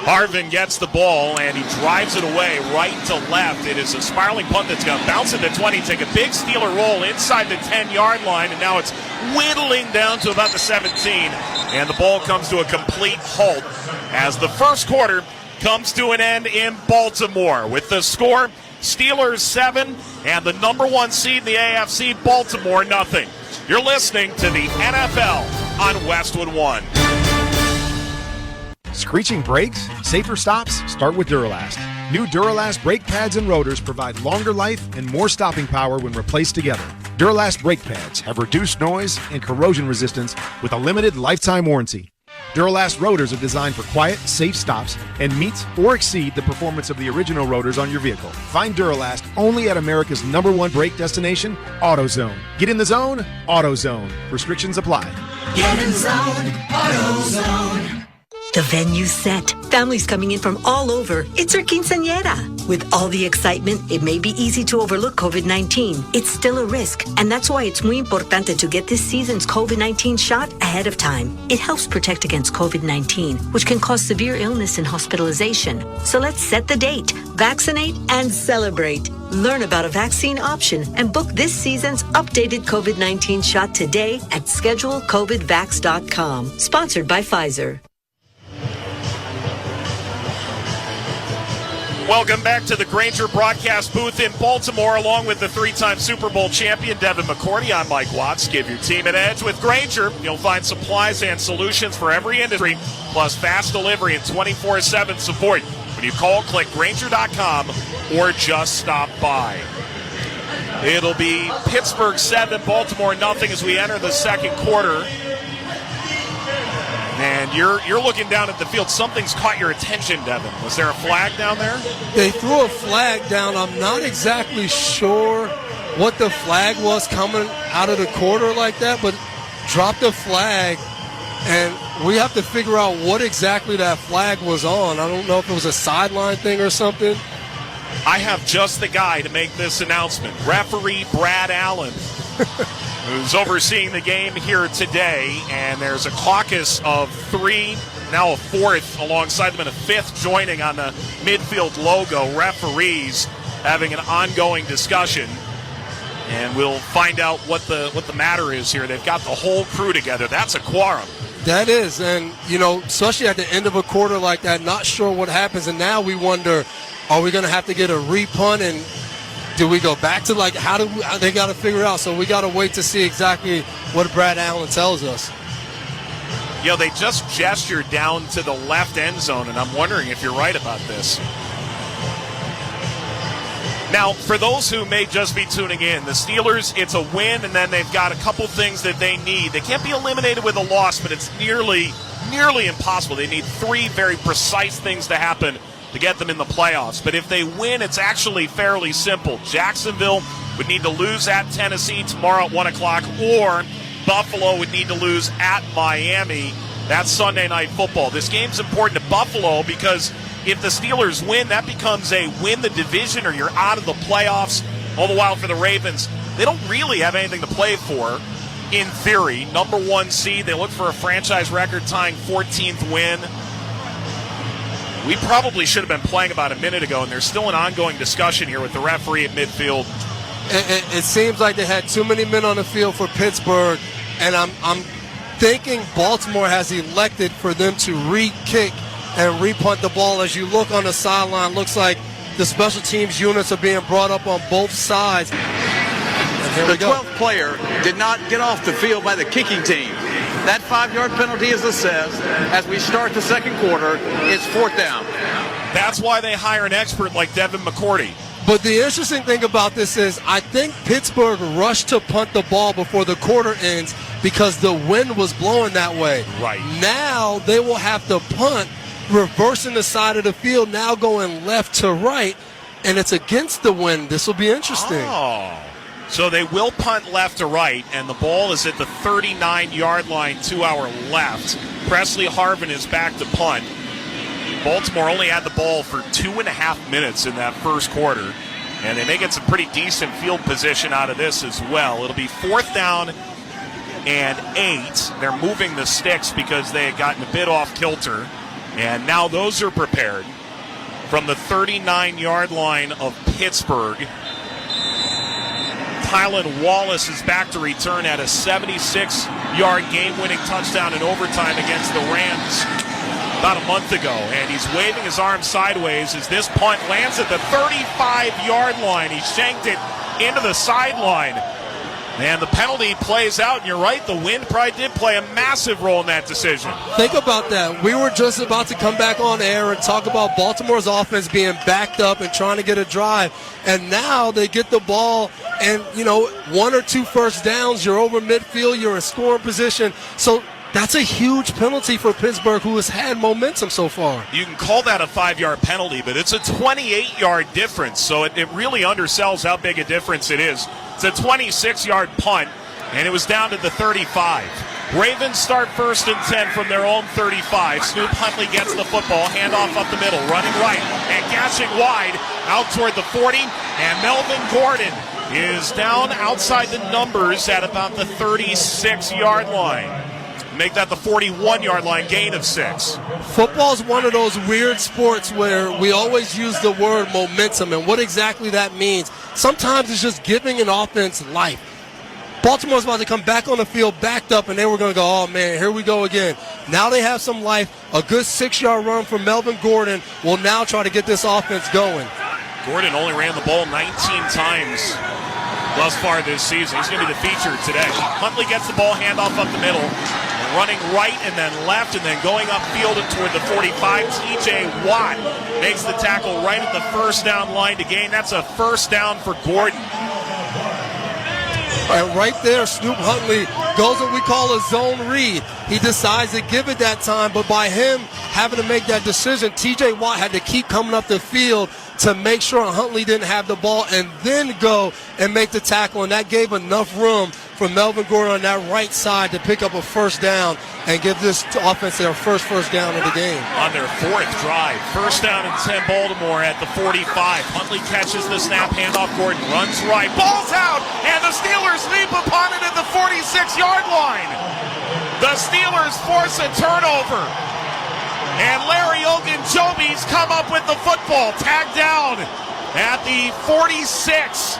Harvin gets the ball, and he drives it away right to left. It is a spiraling punt that's going to bounce into 20, take a big Steeler roll inside the 10-yard line, and now it's whittling down to about the 17. And the ball comes to a complete halt as the first quarter comes to an end in Baltimore. With the score, Steelers 7 and the number 1 seed in the AFC, Baltimore, nothing. You're listening to the NFL on Westwood 1. Screeching brakes? Safer stops? Start with Duralast. New Duralast brake pads and rotors provide longer life and more stopping power when replaced together. Duralast brake pads have reduced noise and corrosion resistance with a limited lifetime warranty. Duralast rotors are designed for quiet, safe stops and meet or exceed the performance of the original rotors on your vehicle. Find Duralast only at America's #1 brake destination, AutoZone. Get in the zone, AutoZone. Restrictions apply. Get in zone, AutoZone. The venue's set. Families coming in from all over. It's our quinceañera. With all the excitement, it may be easy to overlook COVID-19. It's still a risk, and that's why it's muy importante to get this season's COVID-19 shot ahead of time. It helps protect against COVID-19, which can cause severe illness and hospitalization. So let's set the date, vaccinate, and celebrate. Learn about a vaccine option and book this season's updated COVID-19 shot today at schedulecovidvax.com. Sponsored by Pfizer. Welcome back to the Grainger broadcast booth in Baltimore, along with the 3-time Super Bowl champion Devin McCourty. I'm Mike Watts. Give your team an edge with Grainger. You'll find supplies and solutions for every industry, plus fast delivery and 24/7 support. When you call, click Grainger.com or just stop by. It'll be Pittsburgh 7, Baltimore nothing as we enter the second quarter. And you're looking down at the field. Something's caught your attention, Devin. Was there a flag down there? They threw a flag down. I'm not exactly sure what the flag was coming out of the quarter like that, but dropped the flag, and we have to figure out what exactly that flag was on. I don't know if it was a sideline thing or something. I have just the guy to make this announcement. Referee Brad Allen, who's overseeing the game here today, and there's a caucus of 3, now a 4th alongside them, and a 5th joining on the midfield logo. Referees having an ongoing discussion, and we'll find out what the matter is here. They've got the whole crew together. That's a quorum. That is, and especially at the end of a quarter like that, not sure what happens, and now we wonder, are we going to have to get a repunt, and do we go back to how they got to figure out? So we got to wait to see exactly what Brad Allen tells us. They just gestured down to the left end zone, and I'm wondering if you're right about this. Now, for those who may just be tuning in, the Steelers, it's a win, and then they've got a couple things that they need. They can't be eliminated with a loss, but it's nearly impossible. They need 3 very precise things to happen to get them in the playoffs. But if they win, it's actually fairly simple. Jacksonville would need to lose at Tennessee tomorrow at 1 o'clock, or Buffalo would need to lose at Miami. That's Sunday Night Football. This game's important to Buffalo because if the Steelers win, that becomes a win the division or you're out of the playoffs. All the while for the Ravens, they don't really have anything to play for, in theory. Number 1 seed, they look for a franchise record-tying 14th win. We probably should have been playing about a minute ago, and there's still an ongoing discussion here with the referee at midfield. It seems like they had too many men on the field for Pittsburgh, and I'm thinking Baltimore has elected for them to re-kick and repunt the ball. As you look on the sideline, looks like the special teams units are being brought up on both sides. The 12th player did not get off the field by the kicking team. That 5-yard penalty, as it says, as we start the second quarter, it's 4th down. That's why they hire an expert like Devin McCourty. But the interesting thing about this is I think Pittsburgh rushed to punt the ball before the quarter ends because the wind was blowing that way. Right. Now they will have to punt, reversing the side of the field, now going left to right, and it's against the wind. This will be interesting. Oh. So they will punt left to right, and the ball is at the 39-yard line to our left. Presley Harvin is back to punt. Baltimore only had the ball for 2.5 minutes in that first quarter, and they may get some pretty decent field position out of this as well. It'll be 4th down and 8. They're moving the sticks because they had gotten a bit off kilter. And now those are prepared from the 39-yard line of Pittsburgh. Tylan Wallace is back to return at a 76-yard game-winning touchdown in overtime against the Rams about a month ago. And he's waving his arm sideways as this punt lands at the 35-yard line. He shanked it into the sideline. And the penalty plays out, and you're right, the wind probably did play a massive role in that decision. Think about that. We were just about to come back on air and talk about Baltimore's offense being backed up and trying to get a drive. And now they get the ball and, 1 or 2 first downs. You're over midfield. You're in scoring position. So that's a huge penalty for Pittsburgh, who has had momentum so far. You can call that a 5-yard penalty, but it's a 28-yard difference. So it really undersells how big a difference it is. It's a 26-yard punt, and it was down to the 35. Ravens start 1st and 10 from their own 35. Snoop Huntley gets the football, handoff up the middle, running right, and gashing wide out toward the 40. And Melvin Gordon is down outside the numbers at about the 36-yard line. Make that the 41-yard line, gain of 6. Football is one of those weird sports where we always use the word momentum, and what exactly that means. Sometimes it's just giving an offense life. Baltimore's about to come back on the field, backed up, and they were going to go, oh, man, here we go again. Now they have some life. A good 6-yard run from Melvin Gordon will now try to get this offense going. Gordon only ran the ball 19 times thus far this season. He's going to be the feature today. Huntley gets the ball, handoff up the middle, running right and then left and then going upfield and toward the 45. T.J. Watt makes the tackle right at the first down line to gain. That's a first down for Gordon. And right there, Snoop Huntley goes what we call a zone read. He decides to give it that time, but by him having to make that decision, T.J. Watt had to keep coming up the field to make sure Huntley didn't have the ball and then go and make the tackle, and that gave enough room for Melvin Gordon on that right side to pick up a first down and give this offense their first down of the game. On their 4th drive, first down and 10 Baltimore at the 45. Huntley catches the snap, handoff Gordon, runs right, ball's out, and the Steelers leap upon it at the 46-yard line. The Steelers force a turnover. And Larry Ogunjobi's come up with the football, tagged down at the 46.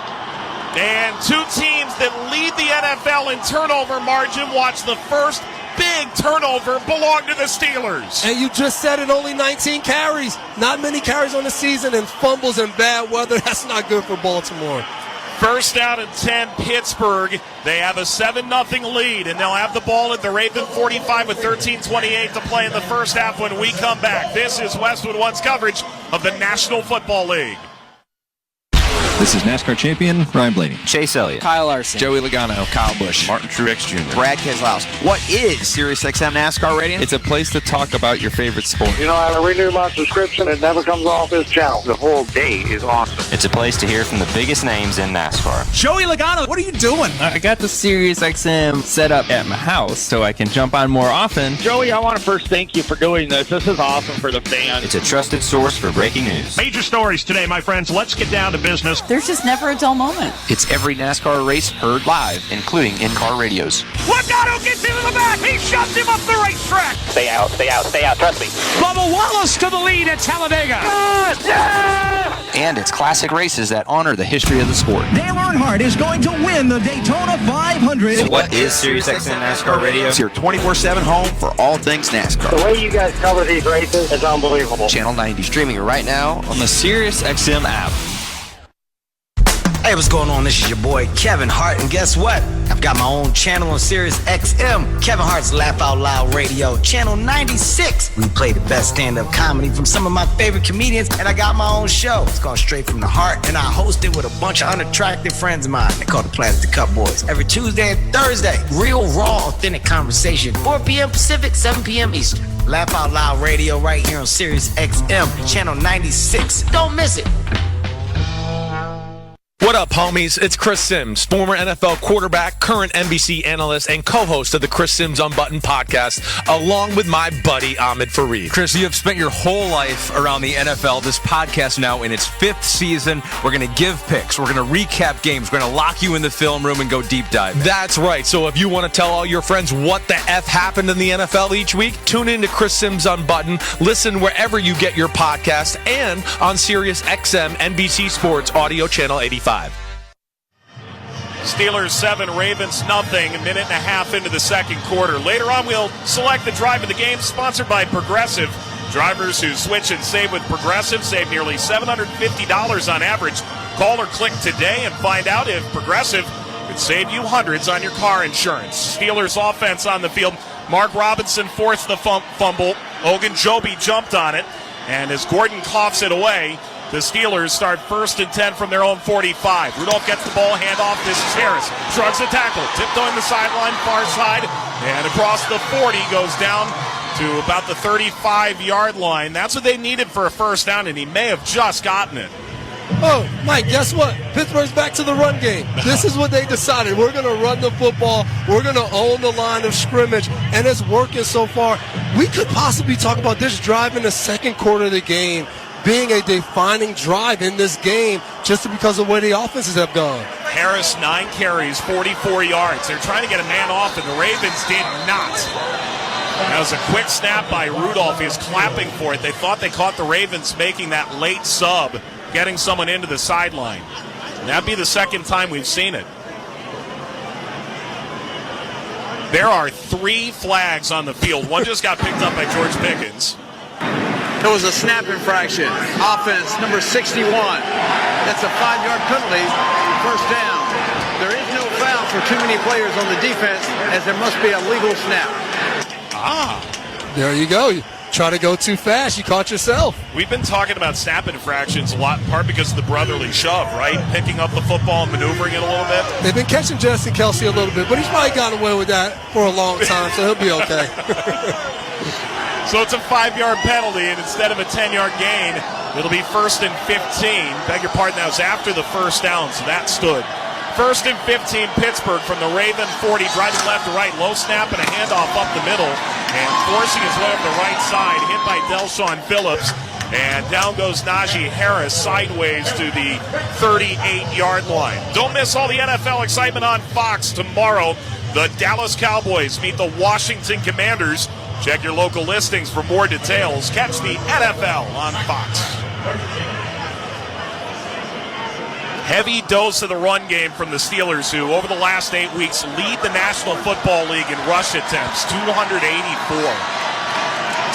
And 2 teams that lead the NFL in turnover margin watch the first big turnover belong to the Steelers. And you just said it, only 19 carries. Not many carries on the season, and fumbles in bad weather. That's not good for Baltimore. First down and 10, Pittsburgh. They have a 7-0 lead, and they'll have the ball at the Raven 45 with 13:28 to play in the first half when we come back. This is Westwood One's coverage of the National Football League. This is NASCAR champion Ryan Blaney, Chase Elliott, Kyle Larson, Joey Logano, Kyle Busch, Martin Truex Jr., Brad Keselowski. What is SiriusXM NASCAR Radio? It's a place to talk about your favorite sport. I renew my subscription. It never comes off this channel. The whole day is awesome. It's a place to hear from the biggest names in NASCAR. Joey Logano, what are you doing? I got the SiriusXM set up at my house so I can jump on more often. Joey, I want to first thank you for doing this. This is awesome for the fans. It's a trusted source for breaking news. Major stories today, my friends. Let's get down to business. There's just never a dull moment. It's every NASCAR race heard live, including in-car radios. Logano gets into the back. He shoves him up the racetrack. Stay out, stay out, stay out. Trust me. Bubba Wallace to the lead at Talladega. And it's classic races that honor the history of the sport. Dale Earnhardt is going to win the Daytona 500. So what is SiriusXM NASCAR Radio? It's your 24/7 home for all things NASCAR. The way you guys cover these races is unbelievable. Channel 90 streaming right now on the SiriusXM app. Hey, what's going on? This is your boy Kevin Hart, and guess what? I've got my own channel on Sirius XM, Kevin Hart's Laugh Out Loud Radio, channel 96. We play the best stand-up comedy from some of my favorite comedians, and I got my own show. It's called Straight From the Heart, and I host it with a bunch of unattractive friends of mine. They call the Planet the Cup Boys. Every Tuesday and Thursday, real, raw, authentic conversation. 4 p.m. Pacific, 7 p.m. Eastern. Laugh Out Loud Radio right here on Sirius XM, channel 96. Don't miss it. What up, homies? It's Chris Sims, former NFL quarterback, current NBC analyst, and co-host of the Chris Sims Unbuttoned podcast, along with my buddy Ahmed Fareed. Chris, you have spent your whole life around the NFL. This podcast now in its 5th season. We're going to give picks. We're going to recap games. We're going to lock you in the film room and go deep dive. That's right. So if you want to tell all your friends what the F happened in the NFL each week, tune in to Chris Sims Unbuttoned. Listen wherever you get your podcast and on Sirius XM NBC Sports Audio Channel 85. Steelers 7, Ravens nothing, a minute and a half into the second quarter. Later on, we'll select the drive of the game, sponsored by Progressive. Drivers who switch and save with Progressive save nearly $750 on average. Call or click today and find out if Progressive could save you hundreds on your car insurance. Steelers offense on the field. Mark Robinson forced the fumble. Ogunjobi jumped on it. And as Gordon coughs it away, the Steelers start 1st and 10 from their own 45. Rudolph gets the ball, handoff. This is Harris. Shrugs the tackle. Tiptoeing the sideline, far side. And across the 40, goes down to about the 35-yard line. That's what they needed for a first down, and he may have just gotten it. Oh, Mike, guess what? Pittsburgh's back to the run game. This is what they decided. We're going to run the football. We're going to own the line of scrimmage, and it's working so far. We could possibly talk about this drive in the second quarter of the game being a defining drive in this game just because of where the offenses have gone. Harris, 9 carries, 44 yards. They're trying to get a man off, and the Ravens did not. That was a quick snap by Rudolph. He was clapping for it. They thought they caught the Ravens making that late sub, getting someone into the sideline. And that'd be the second time we've seen it. There are 3 flags on the field. One just got picked up by George Pickens. It was a snap infraction. Offense, number 61. That's a 5-yard penalty. First down. There is no foul for too many players on the defense, as there must be a legal snap. There you go. You try to go too fast. You caught yourself. We've been talking about snap infractions a lot, in part because of the brotherly shove, right? Picking up the football and maneuvering it a little bit. They've been catching Justin Kelsey a little bit, but he's probably gotten away with that for a long time, so he'll be okay. So it's a 5-yard penalty, and instead of a 10-yard gain, it'll be 1st and 15. Beg your pardon, that was after the first down, so that stood. 1st and 15, Pittsburgh from the Raven 40, driving left to right, low snap and a handoff up the middle, and forcing his way up the right side, hit by Delshon Phillips, and down goes Najee Harris sideways to the 38-yard line. Don't miss all the NFL excitement on Fox tomorrow. The Dallas Cowboys meet the Washington Commanders. Check your local listings for more details. Catch the NFL on Fox. Heavy dose of the run game from the Steelers, who over the last 8 weeks lead the National Football League in rush attempts, 284.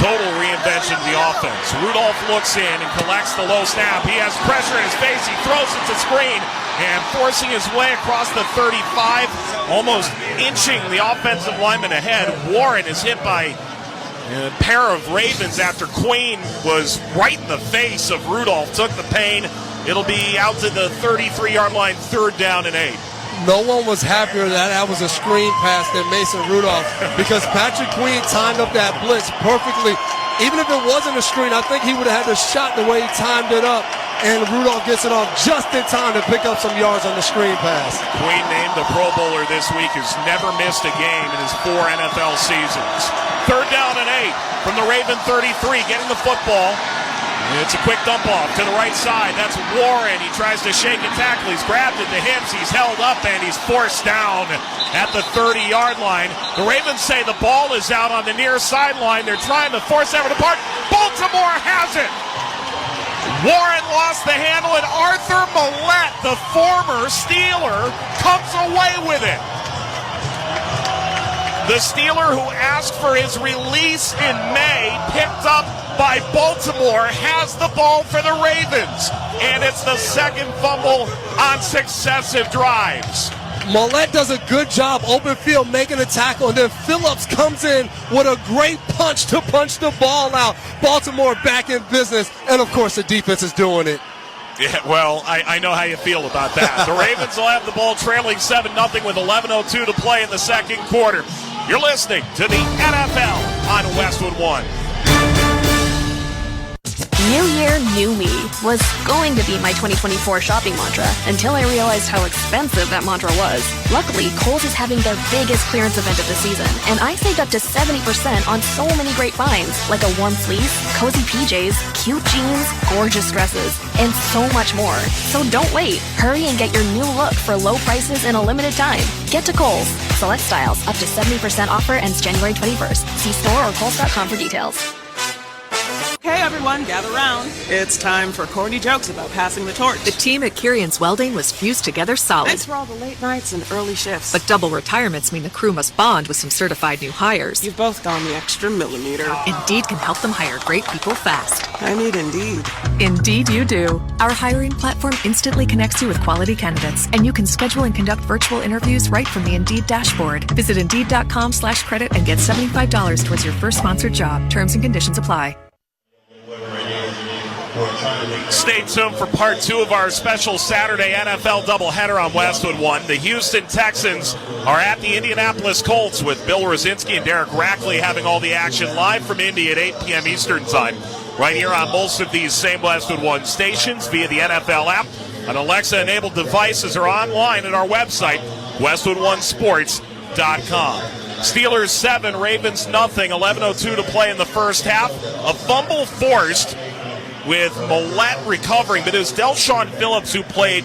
Total reinvention of the offense. Rudolph looks in and collects the low snap. He has pressure in his face. He throws it to screen and forcing his way across the 35, almost inching the offensive lineman ahead. Warren is hit by a pair of Ravens after Queen was right in the face of Rudolph, took the pain. It'll be out to the 33-yard line, 3rd down and 8. No one was happier that was a screen pass than Mason Rudolph, because Patrick Queen timed up that blitz perfectly. Even if it wasn't a screen, I think he would have had the shot the way he timed it up, and Rudolph gets it off just in time to pick up some yards on the screen pass. Queen named the Pro Bowler this week, has never missed a game in his 4 NFL seasons. 3rd down and 8 from the Raven 33, getting the football. It's a quick dump off to the right side. That's Warren. He tries to shake and tackle. He's grabbed at the hips. He's held up, and he's forced down at the 30-yard line. The Ravens say the ball is out on the near sideline. They're trying to force that apart. Baltimore has it. Warren lost the handle, and Arthur Millette, the former Steeler, comes away with it. The Steeler who asked for his release in May, picked up by Baltimore, has the ball for the Ravens. And it's the second fumble on successive drives. Millette does a good job, open field, making a tackle, and then Phillips comes in with a great punch to punch the ball out. Baltimore back in business, and of course the defense is doing it. Yeah, well, I know how you feel about that. The Ravens will have the ball trailing 7-0 with 11:02 to play in the second quarter. You're listening to the NFL on Westwood One. New year, new me was going to be my 2024 shopping mantra until I realized how expensive that mantra was. Luckily, Kohl's is having their biggest clearance event of the season, and I saved up to 70% on so many great finds, like a warm fleece, cozy PJs, cute jeans, gorgeous dresses, and so much more. So don't wait. Hurry and get your new look for low prices in a limited time. Get to Kohl's. Select styles up to 70% offer ends January 21st. See store or Kohl's.com for details. Hey everyone, gather round. It's time for corny jokes about passing the torch. The team at Kirian's Welding was fused together solid. Thanks for all the late nights and early shifts. But double retirements mean the crew must bond with some certified new hires. You've both gone the extra millimeter. Indeed can help them hire great people fast. I need Indeed. Indeed you do. Our hiring platform instantly connects you with quality candidates, and you can schedule and conduct virtual interviews right from the Indeed dashboard. Visit Indeed.com/credit and get $75 towards your first sponsored job. Terms and conditions apply. Stay tuned for part 2 of our special Saturday NFL doubleheader on Westwood 1. The Houston Texans are at the Indianapolis Colts with Bill Rosinski and Derek Rackley having all the action live from Indy at 8 p.m. Eastern Time. Right here on most of these same Westwood 1 stations via the NFL app, on Alexa-enabled devices, or online at our website, westwood1sports.com. Steelers 7, Ravens nothing, 11:02 to play in the first half. A fumble forced with Millette recovering, but it was Delshon Phillips who played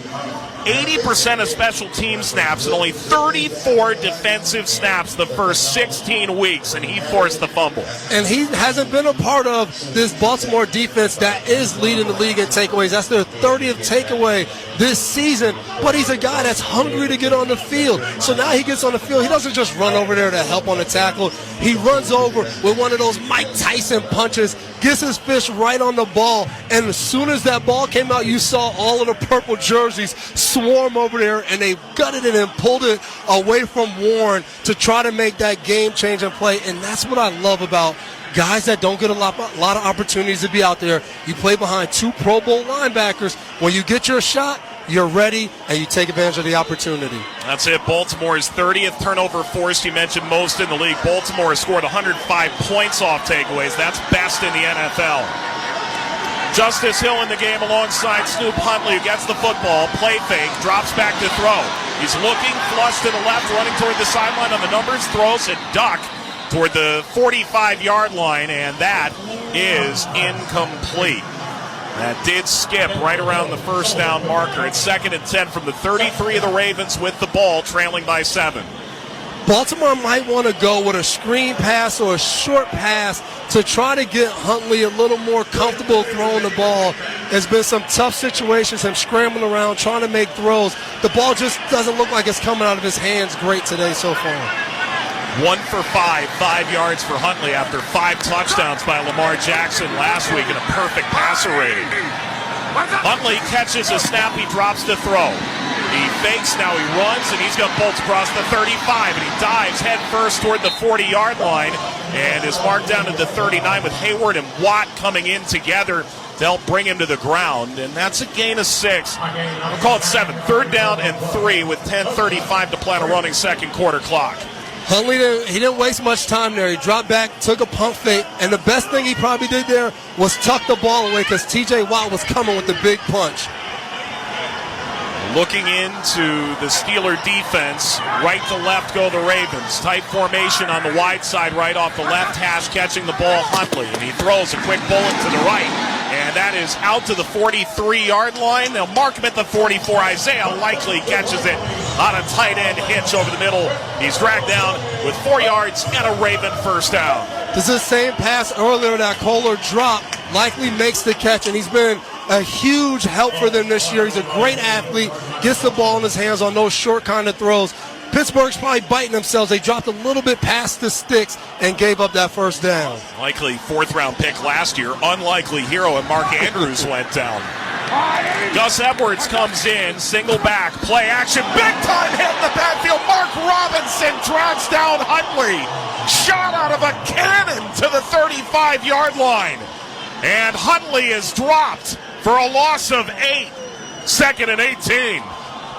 80% of special team snaps and only 34 defensive snaps the first 16 weeks, and he forced the fumble. And he hasn't been a part of this Baltimore defense that is leading the league in takeaways. That's their 30th takeaway this season, but he's a guy that's hungry to get on the field. So now he gets on the field. He doesn't just run over there to help on the tackle. He runs over with one of those Mike Tyson punches, gets his fist right on the ball, and as soon as that ball came out, you saw all of the purple jerseys swarm over there, and they gutted it and pulled it away from Warren to try to make that game-changing play. And that's what I love about guys that don't get a lot of opportunities to be out there. You play behind 2 Pro Bowl linebackers. When you get your shot, you're ready, and you take advantage of the opportunity. That's it. Baltimore's 30th turnover forced. You mentioned most in the league. Baltimore has scored 105 points off takeaways. That's best in the NFL. Justice Hill in the game alongside Snoop Huntley, who gets the football, play fake, drops back to throw. He's looking, flush to the left, running toward the sideline on the numbers, throws a duck toward the 45-yard line, and that is incomplete. That did skip right around the first down marker. It's 2nd and 10 from the 33 of the Ravens with the ball, trailing by 7. Baltimore might want to go with a screen pass or a short pass to try to get Huntley a little more comfortable throwing the ball. There's been some tough situations, him scrambling around, trying to make throws. The ball just doesn't look like it's coming out of his hands great today so far. 1 for 5 yards for Huntley after 5 touchdowns by Lamar Jackson last week and a perfect passer rating. Huntley catches a snap, he drops to throw. He fakes, now he runs, and he's got bolts across the 35, and he dives head first toward the 40-yard line and is marked down to the 39 with Hayward and Watt coming in together to help bring him to the ground, and that's a gain of 6. We'll call it 7. 3rd down and 3 with 10:35 to play on a running second quarter clock. Huntley, he didn't waste much time there. He dropped back, took a pump fake, and the best thing he probably did there was tuck the ball away because T.J. Watt was coming with the big punch. Looking into the Steeler defense, right to left go the Ravens. Tight formation on the wide side, right off the left hash, catching the ball Huntley. And he throws a quick bullet to the right. And that is out to the 43-yard line. They'll mark him at the 44. Isaiah Likely catches it on a tight end hitch over the middle. He's dragged down with 4 yards and a Raven first down. This is the same pass earlier that Kohler dropped. Likely makes the catch, and he's been a huge help for them this year. He's a great athlete, gets the ball in his hands on those short kind of throws. Pittsburgh's probably biting themselves. They dropped a little bit past the sticks and gave up that first down. Likely 4th-round pick last year. Unlikely hero, and Mark Andrews went down. Gus Edwards comes in, single back, play action, big time hit in the backfield. Mark Robinson drags down Huntley. Shot out of a cannon to the 35-yard line. And Huntley is dropped for a loss of 8. 2nd and 18.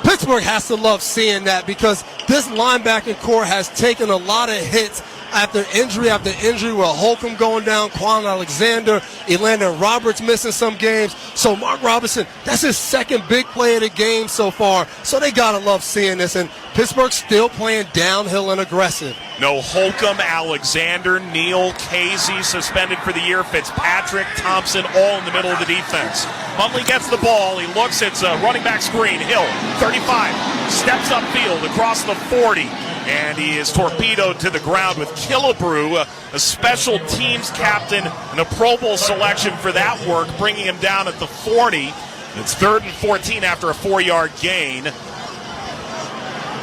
Pittsburgh has to love seeing that because this linebacking core has taken a lot of hits after injury with Holcomb going down, Quan Alexander, Elandon Roberts missing some games. So Mark Robinson, that's his second big play of the game so far. So they got to love seeing this. And Pittsburgh still playing downhill and aggressive. No Holcomb, Alexander, Neal, Casey suspended for the year, Fitzpatrick, Thompson, all in the middle of the defense. Huntley gets the ball. He looks, it's a running back screen. Hill, 35, steps upfield across the 40, and he is torpedoed to the ground with Killebrew, a special teams captain and a Pro Bowl selection for that work, bringing him down at the 40. It's 3rd and 14 after a 4-yard gain.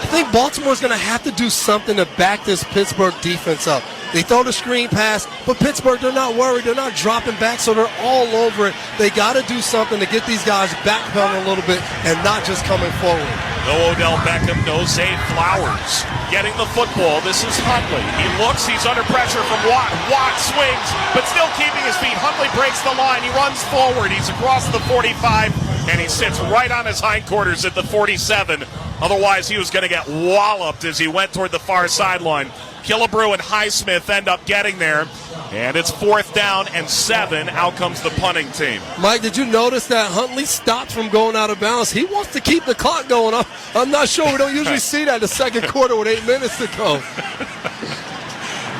I think Baltimore's going to have to do something to back this Pittsburgh defense up. They throw the screen pass, but Pittsburgh, they're not worried. They're not dropping back, so they're all over it. They got to do something to get these guys backpedaling a little bit and not just coming forward. No Odell Beckham, no Zay Flowers. Getting the football, this is Huntley. He looks, he's under pressure from Watt. Watt swings, but still keeping his feet. Huntley breaks the line, he runs forward. He's across the 45, and he sits right on his hindquarters at the 47. Otherwise, he was going to get walloped as he went toward the far sideline. Killebrew and Highsmith end up getting there, and it's 4th down and 7. Out comes the punting team. Mike, did you notice that Huntley stopped from going out of bounds? He wants to keep the clock going up. I'm not sure. We don't usually see that in the second quarter with 8 minutes to go.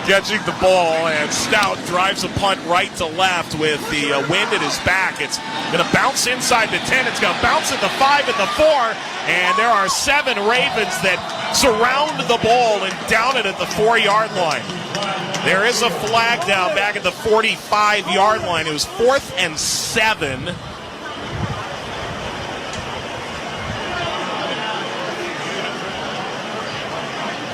Catching the ball, and Stout drives a punt right to left with the wind at his back. It's going to bounce inside the 10. It's going to bounce at the 5 and the 4. And there are 7 Ravens that surround the ball and down it at the 4-yard line. There is a flag down back at the 45-yard line. It was 4th and 7.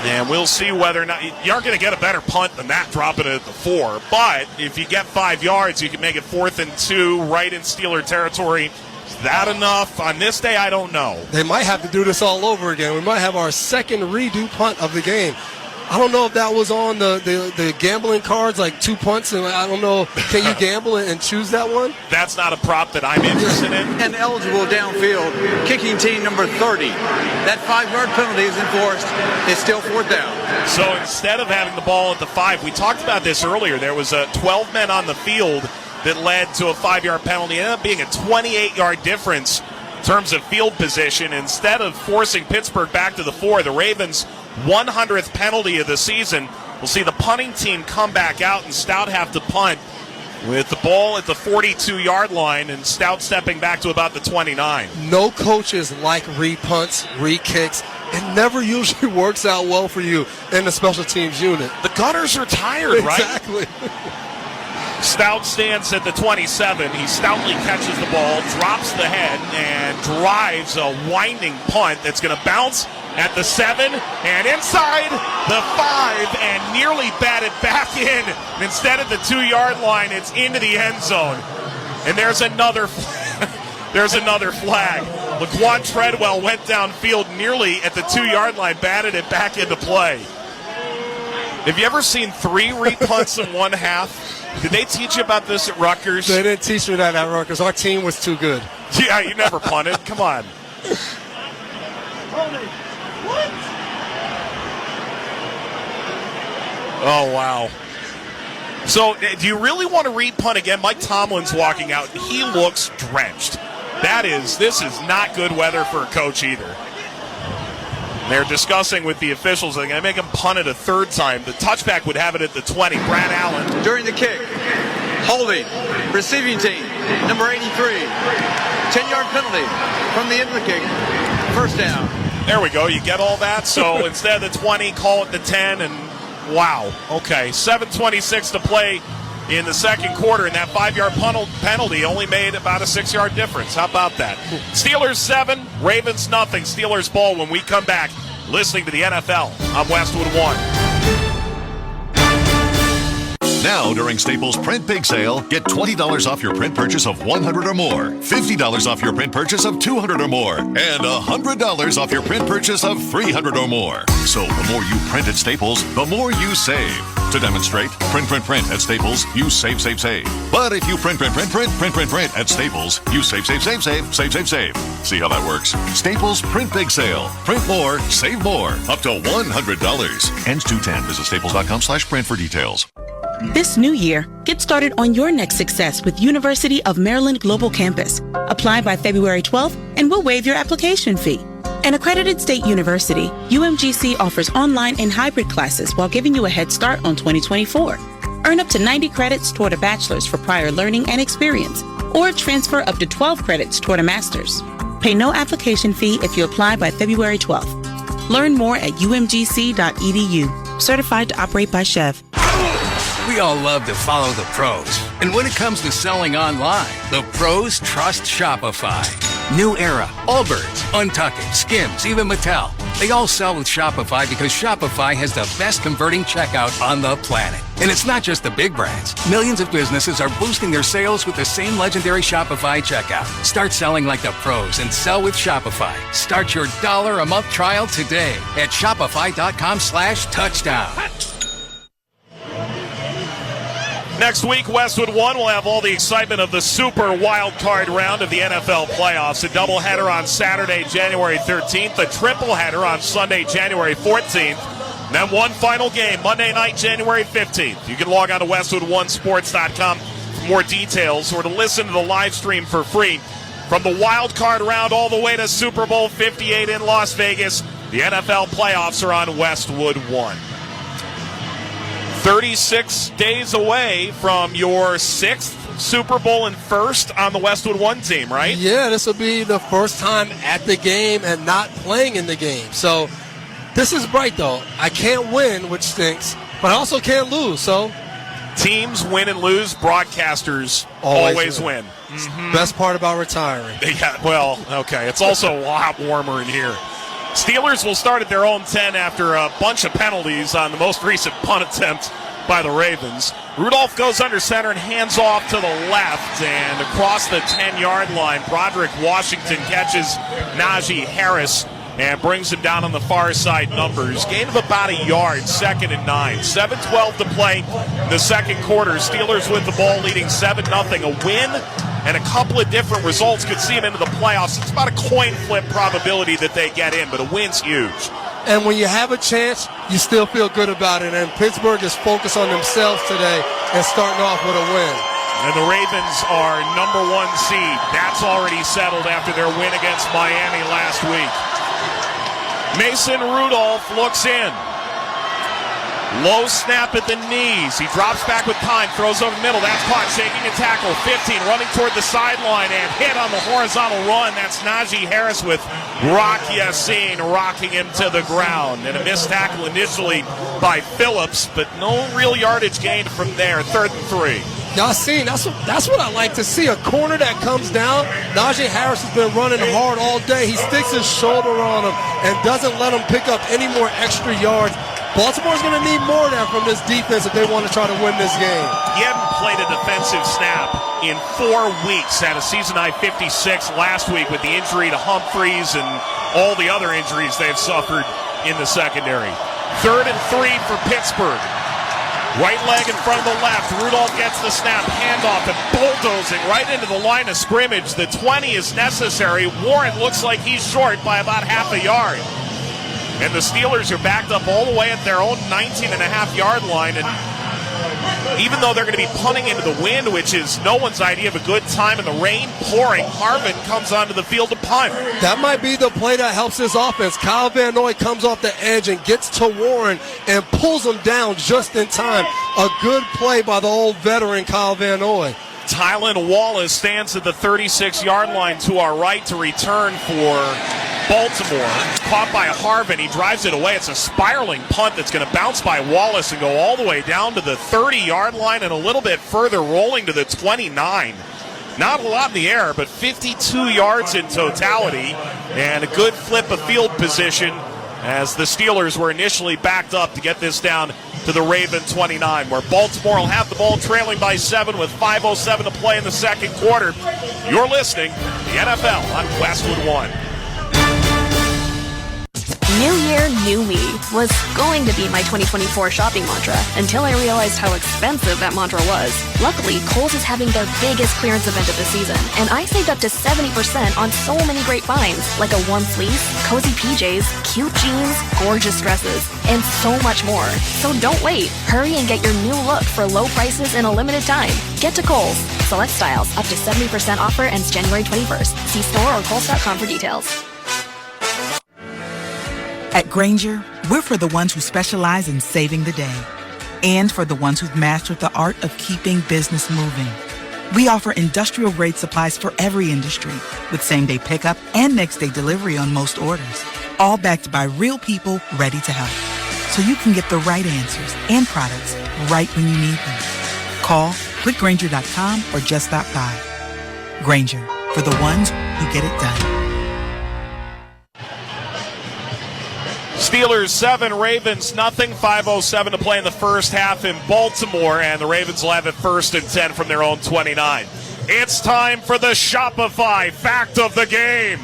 And we'll see whether or not you aren't going to get a better punt than that, dropping it at the 4. But if you get 5 yards, you can make it 4th and 2 right in Steeler territory. Is that enough? On this day, I don't know. They might have to do this all over again. We might have our second redo punt of the game. I don't know if that was on the gambling cards, like 2 punts, and I don't know. Can you gamble and choose that one? That's not a prop that I'm interested in. And eligible downfield, kicking team number 30. That 5-yard penalty is enforced. It's still 4th down. So instead of having the ball at the 5, we talked about this earlier. There was 12 men on the field that led to a 5-yard penalty. It ended up being a 28-yard difference in terms of field position. Instead of forcing Pittsburgh back to the 4, the Ravens' 100th penalty of the season. We'll see the punting team come back out and Stout have to punt with the ball at the 42-yard line and Stout stepping back to about the 29. No coaches like re-punts, re-kicks. It never usually works out well for you in the special teams unit. The Gunners are tired, right? Exactly. Stout stands at the 27. He stoutly catches the ball, drops the head, and drives a winding punt that's going to bounce at the 7 and inside the 5 and nearly batted back in. And instead of the 2-yard line, it's into the end zone. And there's another flag. Laquan Treadwell went downfield nearly at the 2-yard line, batted it back into play. Have you ever seen 3 repunts in one half? Did they teach you about this at Rutgers? They didn't teach me that at Rutgers. Our team was too good. Yeah, you never punted. Come on. Oh, wow. So, do you really want to repunt again? Mike Tomlin's walking out. He looks drenched. This is not good weather for a coach either. They're discussing with the officials. They're going to make him punt it a 3rd time. The touchback would have it at the 20. Brad Allen. During the kick, holding, receiving team, number 83. 10-yard penalty from the end of the kick. 1st down. There we go. You get all that. So instead of the 20, call it the 10. And wow. Okay. 7:26 to play in the second quarter. And that 5-yard penalty only made about a 6-yard difference. How about that? Steelers 7, Ravens nothing. Steelers ball when we come back. Listening to the NFL. I'm Westwood 1. Now, during Staples Print Big Sale, get $20 off your print purchase of $100 or more, $50 off your print purchase of $200 or more, and $100 off your print purchase of $300 or more. So the more you print at Staples, the more you save. To demonstrate, print at Staples, you save. But if you print at Staples, you save. See how that works? Staples Print Big Sale. Print more, save more. Up to $100. Ends 2/10. Visit staples.com/print for details. This new year, get started on your next success with University of Maryland Global Campus. Apply by February 12th and we'll waive your application fee. An accredited state university, UMGC offers online and hybrid classes while giving you a head start on 2024. Earn up to 90 credits toward a bachelor's for prior learning and experience, or transfer up to 12 credits toward a master's. Pay no application fee if you apply by February 12th. Learn more at umgc.edu. Certified to operate by Chev. We all love to follow the pros. And when it comes to selling online, the pros trust Shopify. New Era, Allbirds, Untuckit, Skims, even Mattel. They all sell with Shopify because Shopify has the best converting checkout on the planet. And it's not just the big brands. Millions of businesses are boosting their sales with the same legendary Shopify checkout. Start selling like the pros and sell with Shopify. Start your $1 a month trial today at shopify.com/touchdown. Next week, Westwood 1 will have all the excitement of the super wild card round of the NFL playoffs. A doubleheader on Saturday, January 13th. A tripleheader on Sunday, January 14th. And then one final game, Monday night, January 15th. You can log on to westwood1sports.com for more details or to listen to the live stream for free. From the wild card round all the way to Super Bowl 58 in Las Vegas, the NFL playoffs are on Westwood 1. 36 days away from your 6th Super Bowl and first on the Westwood 1 team, right? Yeah, this will be the first time at the game and not playing in the game. So this is bright, though. I can't win, which stinks, but I also can't lose. So teams win and lose. Broadcasters always win. Mm-hmm. Best part about retiring. Yeah, well, okay. It's also a lot warmer in here. Steelers will start at their own 10 after a bunch of penalties on the most recent punt attempt by the Ravens. Rudolph goes under center and hands off to the left, and across the 10-yard line, Broderick Washington catches Najee Harris and brings him down on the far side numbers. Gain of about a yard, 2nd and 9. 7:12 to play in the second quarter. Steelers with the ball leading 7-0. A win and a couple of different results could see them into the playoffs. It's about a coin flip probability that they get in, but a win's huge. And when you have a chance, you still feel good about it. And Pittsburgh is focused on themselves today and starting off with a win. And the Ravens are number 1 seed. That's already settled after their win against Miami last week. Mason Rudolph looks in. Low snap at the knees. He drops back with time, throws over the middle. That's caught, shaking a tackle. 15, running toward the sideline and hit on the horizontal run. That's Najee Harris with Rock Yassin rocking him to the ground. And a missed tackle initially by Phillips, but no real yardage gained from there. 3rd and 3. Yassin, that's what I like to see. A corner that comes down. Najee Harris has been running hard all day. He sticks his shoulder on him and doesn't let him pick up any more extra yards. Baltimore's going to need more of that from this defense if they want to try to win this game. He hadn't played a defensive snap in 4 weeks. Had a season-high 56 last week with the injury to Humphreys and all the other injuries they've suffered in the secondary. 3rd and 3 for Pittsburgh. Right leg in front of the left. Rudolph gets the snap, handoff, and bulldozing right into the line of scrimmage. The 20 is necessary. Warren looks like he's short by about half a yard. And the Steelers are backed up all the way at their own 19.5-yard line. And even though they're going to be punting into the wind, which is no one's idea of a good time, and the rain pouring, Harvin comes onto the field to punt. That might be the play that helps this offense. Kyle Van Noy comes off the edge and gets to Warren and pulls him down just in time. A good play by the old veteran Kyle Van Noy. Tylan Wallace stands at the 36-yard line to our right to return for Baltimore. Caught by Harvin. He drives it away. It's a spiraling punt that's going to bounce by Wallace and go all the way down to the 30-yard line and a little bit further, rolling to the 29. Not a lot in the air, but 52 yards in totality and a good flip of field position as the Steelers were initially backed up to get this down to the Raven 29, where Baltimore will have the ball trailing by 7 with 5:07 to play in the second quarter. You're listening to the NFL on Westwood One. New year, new me was going to be my 2024 shopping mantra until I realized how expensive that mantra was. Luckily, Kohl's is having their biggest clearance event of the season, and I saved up to 70% on so many great finds, like a warm fleece, cozy PJs, cute jeans, gorgeous dresses, and so much more. So don't wait. Hurry and get your new look for low prices in a limited time. Get to Kohl's. Select styles up to 70% offer ends January 21st. See store or Kohl's.com for details. At Grainger, we're for the ones who specialize in saving the day and for the ones who've mastered the art of keeping business moving. We offer industrial-grade supplies for every industry with same-day pickup and next-day delivery on most orders, all backed by real people ready to help. So you can get the right answers and products right when you need them. Call, clickgrainger.com, or just stop by. Grainger, for the ones who get it done. Steelers 7, Ravens nothing. 5:07 to play in the first half in Baltimore, and the Ravens will have it 1st and 10 from their own 29. It's time for the Shopify fact of the game.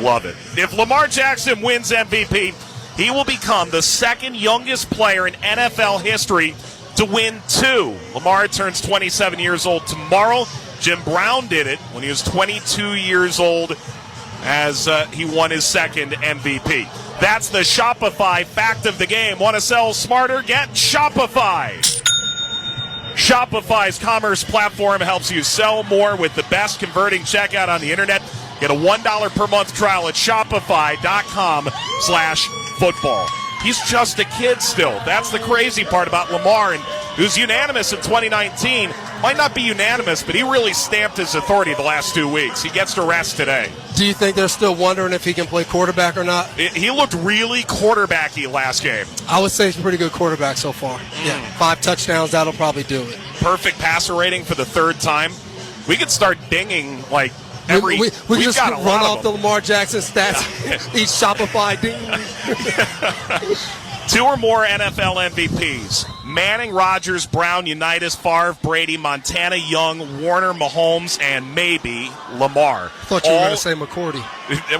Love it. If Lamar Jackson wins MVP, he will become the second youngest player in NFL history to win 2. Lamar turns 27 years old tomorrow. Jim Brown did it when he was 22 years old as he won his second MVP. That's the Shopify fact of the game. Want to sell smarter? Get Shopify. Shopify's commerce platform helps you sell more with the best converting checkout on the internet. Get a $1 per month trial at shopify.com/football. He's just a kid still. That's the crazy part about Lamar, and who's unanimous in 2019. Might not be unanimous, but he really stamped his authority the last 2 weeks. He gets to rest today. Do you think they're still wondering if he can play quarterback or not? He looked really quarterbacky last game. I would say he's a pretty good quarterback so far. Yeah, 5 touchdowns, that'll probably do it. Perfect passer rating for the 3rd time. We could start dinging like every. We just run off the Lamar Jackson stats. Each Shopify ding. 2 or more NFL MVPs. Manning, Rodgers, Brown, Unitas, Favre, Brady, Montana, Young, Warner, Mahomes, and maybe Lamar. I thought you were going to say McCourty.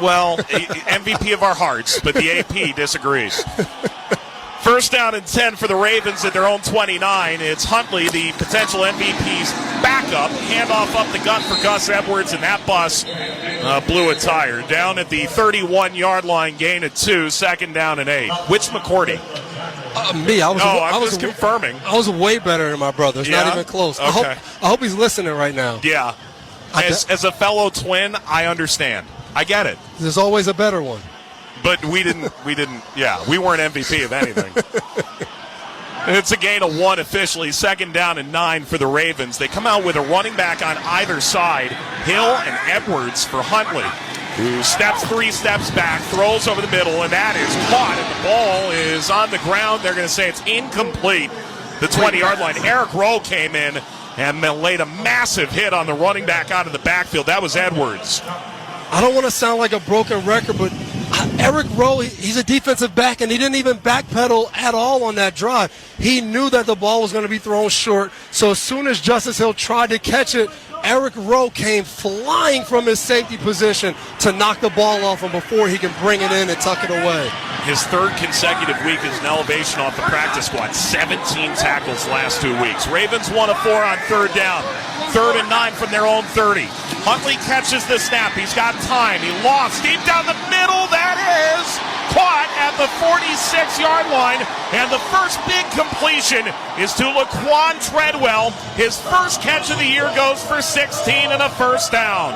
Well, MVP of our hearts, but the AP disagrees. 1st down and 10 for the Ravens at their own 29. It's Huntley, the potential MVP's backup. Handoff up the gut for Gus Edwards, and that bus blew a tire. Down at the 31-yard line, gain of 2, 2nd down and 8. Which McCourty? Me. I was confirming. I was way better than my brother. It's not even close. Okay. I hope he's listening right now. Yeah. As a fellow twin, I understand. I get it. There's always a better one. But we weren't MVP of anything. It's a gain of 1 officially, 2nd down and 9 for the Ravens. They come out with a running back on either side, Hill and Edwards for Huntley, who steps 3 steps back, throws over the middle, and that is caught, and the ball is on the ground. They're going to say it's incomplete. The 20-yard line. Eric Rowe came in and laid a massive hit on the running back out of the backfield. That was Edwards. I don't want to sound like a broken record, but Eric Rowe, he's a defensive back, and he didn't even backpedal at all on that drive. He knew that the ball was going to be thrown short, so as soon as Justice Hill tried to catch it, Eric Rowe came flying from his safety position to knock the ball off him before he can bring it in and tuck it away. His 3rd consecutive week is an elevation off the practice squad. 17 tackles last 2 weeks. Ravens 1 of 4 on 3rd down. 3rd and 9 from their own 30. Huntley catches the snap. He's got time. He lost deep down the middle. That is caught at the 46-yard line. And the first big completion is to Laquan Treadwell. His first catch of the year goes for 16 and a 1st down.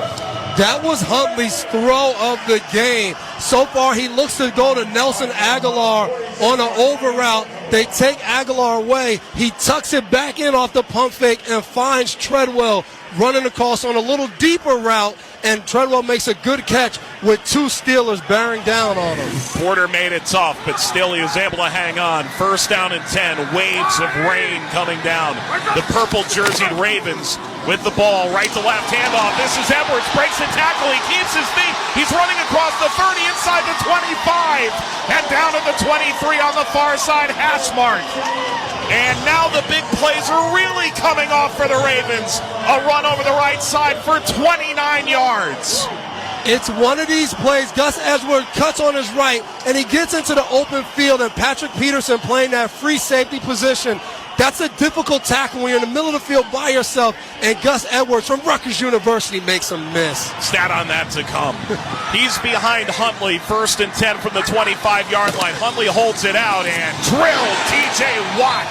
That was Huntley's throw of the game. So far, he looks to go to Nelson Aguilar on an over route. They take Aguilar away. He tucks it back in off the pump fake and finds Treadwell running across on a little deeper route and Treadwell makes a good catch with 2 Steelers bearing down on him. Porter made it tough, but still he was able to hang on. First down and 10. Waves of rain coming down. The purple jerseyed Ravens with the ball right to left handoff. This is Edwards, breaks the tackle. He keeps his feet. He's running across the 30 inside the 25 and down at the 23 on the far side hash mark. And now the big plays are really coming off for the Ravens. A run over the right side for 29 yards. It's one of these plays. Gus Edwards cuts on his right, and he gets into the open field, and Patrick Peterson playing that free safety position. That's a difficult tackle when you're in the middle of the field by yourself, and Gus Edwards from Rutgers University makes a miss. Stat on that to come. He's behind Huntley, 1st and 10 from the 25-yard line. Huntley holds it out and drilled T.J. Watt.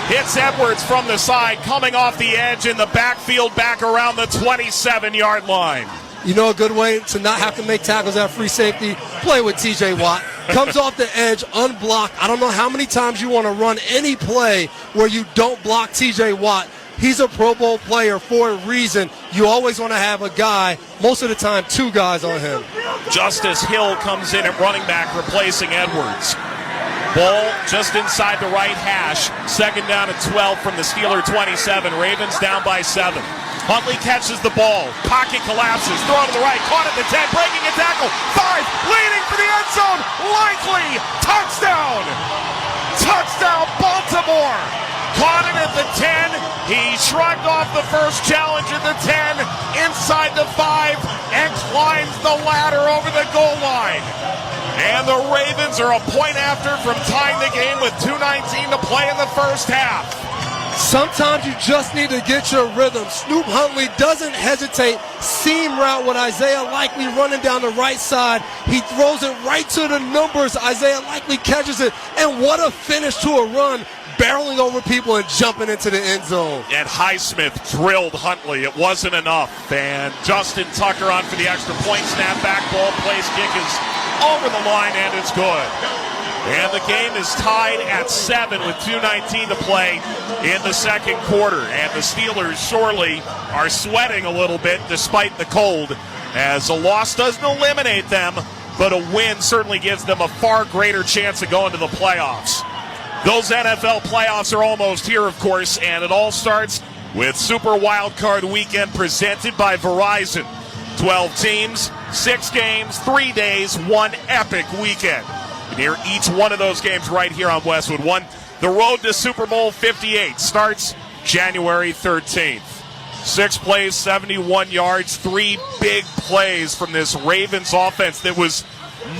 Hits Edwards from the side, coming off the edge in the backfield, back around the 27-yard line. You know a good way to not have to make tackles at free safety? Play with T.J. Watt. Comes off the edge, unblocked. I don't know how many times you want to run any play where you don't block T.J. Watt. He's a Pro Bowl player for a reason. You always want to have a guy, most of the time 2 guys on him. Justice Hill comes in at running back, replacing Edwards. Ball just inside the right hash. 2nd down and 12 from the Steeler 27. Ravens down by 7. Huntley catches the ball. Pocket collapses. Throw to the right. Caught at the 10. Breaking a tackle. 5. Leading for the end zone. Likely. Touchdown. Touchdown Baltimore. Caught it at the 10. He shrugged off the first challenge at the 10. Inside the 5. And climbs the ladder over the goal line. And the Ravens are a point after from tying the game with 2:19 to play in the first half. Sometimes you just need to get your rhythm. Snoop Huntley doesn't hesitate. Seam route with Isaiah Likely running down the right side. He throws it right to the numbers. Isaiah Likely catches it. And what a finish to a run. Barreling over people and jumping into the end zone. And Highsmith drilled Huntley. It wasn't enough. And Justin Tucker on for the extra point. Snap back, ball plays, kick is over the line, and it's good. And the game is tied at 7 with 2:19 to play in the second quarter. And the Steelers surely are sweating a little bit despite the cold, as a loss doesn't eliminate them, but a win certainly gives them a far greater chance of going to the playoffs. Those NFL playoffs are almost here, of course, and it all starts with Super Wildcard Weekend presented by Verizon. 12 teams, 6 games, 3 days, 1 epic weekend. You can hear each one of those games right here on Westwood. The road to Super Bowl 58 starts January 13th. 6 plays, 71 yards, 3 big plays from this Ravens offense that was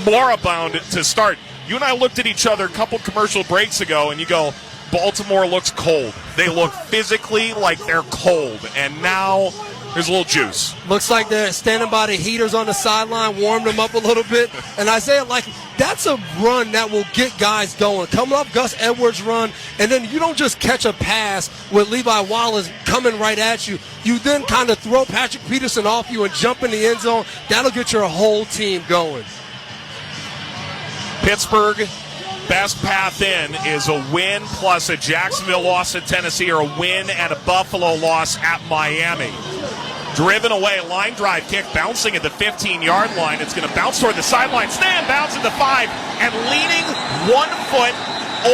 moribund to start. You and I looked at each other a couple commercial breaks ago, and you go, Baltimore looks cold. They look physically like they're cold, and now there's a little juice. Looks like they're standing by the heaters on the sideline, warmed them up a little bit. And Isaiah, that's a run that will get guys going. Coming up, Gus Edwards' run, and then you don't just catch a pass with Levi Wallace coming right at you. You then kind of throw Patrick Peterson off you and jump in the end zone. That'll get your whole team going. Pittsburgh, best path in is a win plus a Jacksonville loss at Tennessee, or a win and a Buffalo loss at Miami. Driven away, line drive kick, bouncing at the 15-yard line. It's going to bounce toward the sideline, stay in bounds at the 5, and leaning 1 foot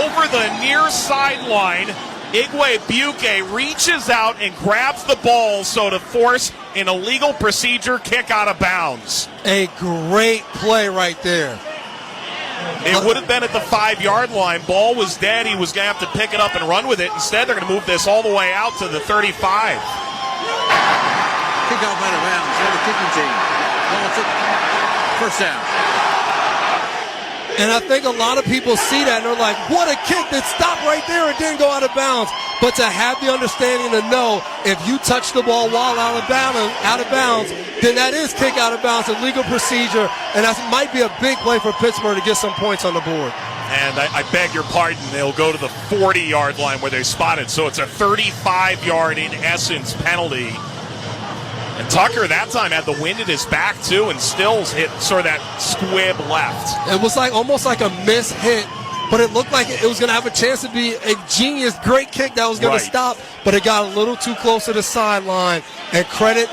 over the near sideline, Igwe Buke reaches out and grabs the ball, so to force an illegal procedure kick out of bounds. A great play right there. It would have been at the 5-yard line. Ball was dead. He was going to have to pick it up and run with it. Instead, they're going to move this all the way out to the 35. Kick off out of bounds. They're the kicking team. First down. And I think a lot of people see that and they're like, what a kick that stopped right there and didn't go out of bounds. But to have the understanding to know if you touch the ball while out of bounds, then that is kick out of bounds, a legal procedure, and that might be a big play for Pittsburgh to get some points on the board. And I beg your pardon, they'll go to the 40-yard line where they spotted. So it's a 35-yard, in essence, penalty. And Tucker that time had the wind at his back, too, and Stills hit sort of that squib left. It was almost like a miss hit, but it looked like it was going to have a chance to be a genius, great kick that was going to stop, but it got a little too close to the sideline. And credit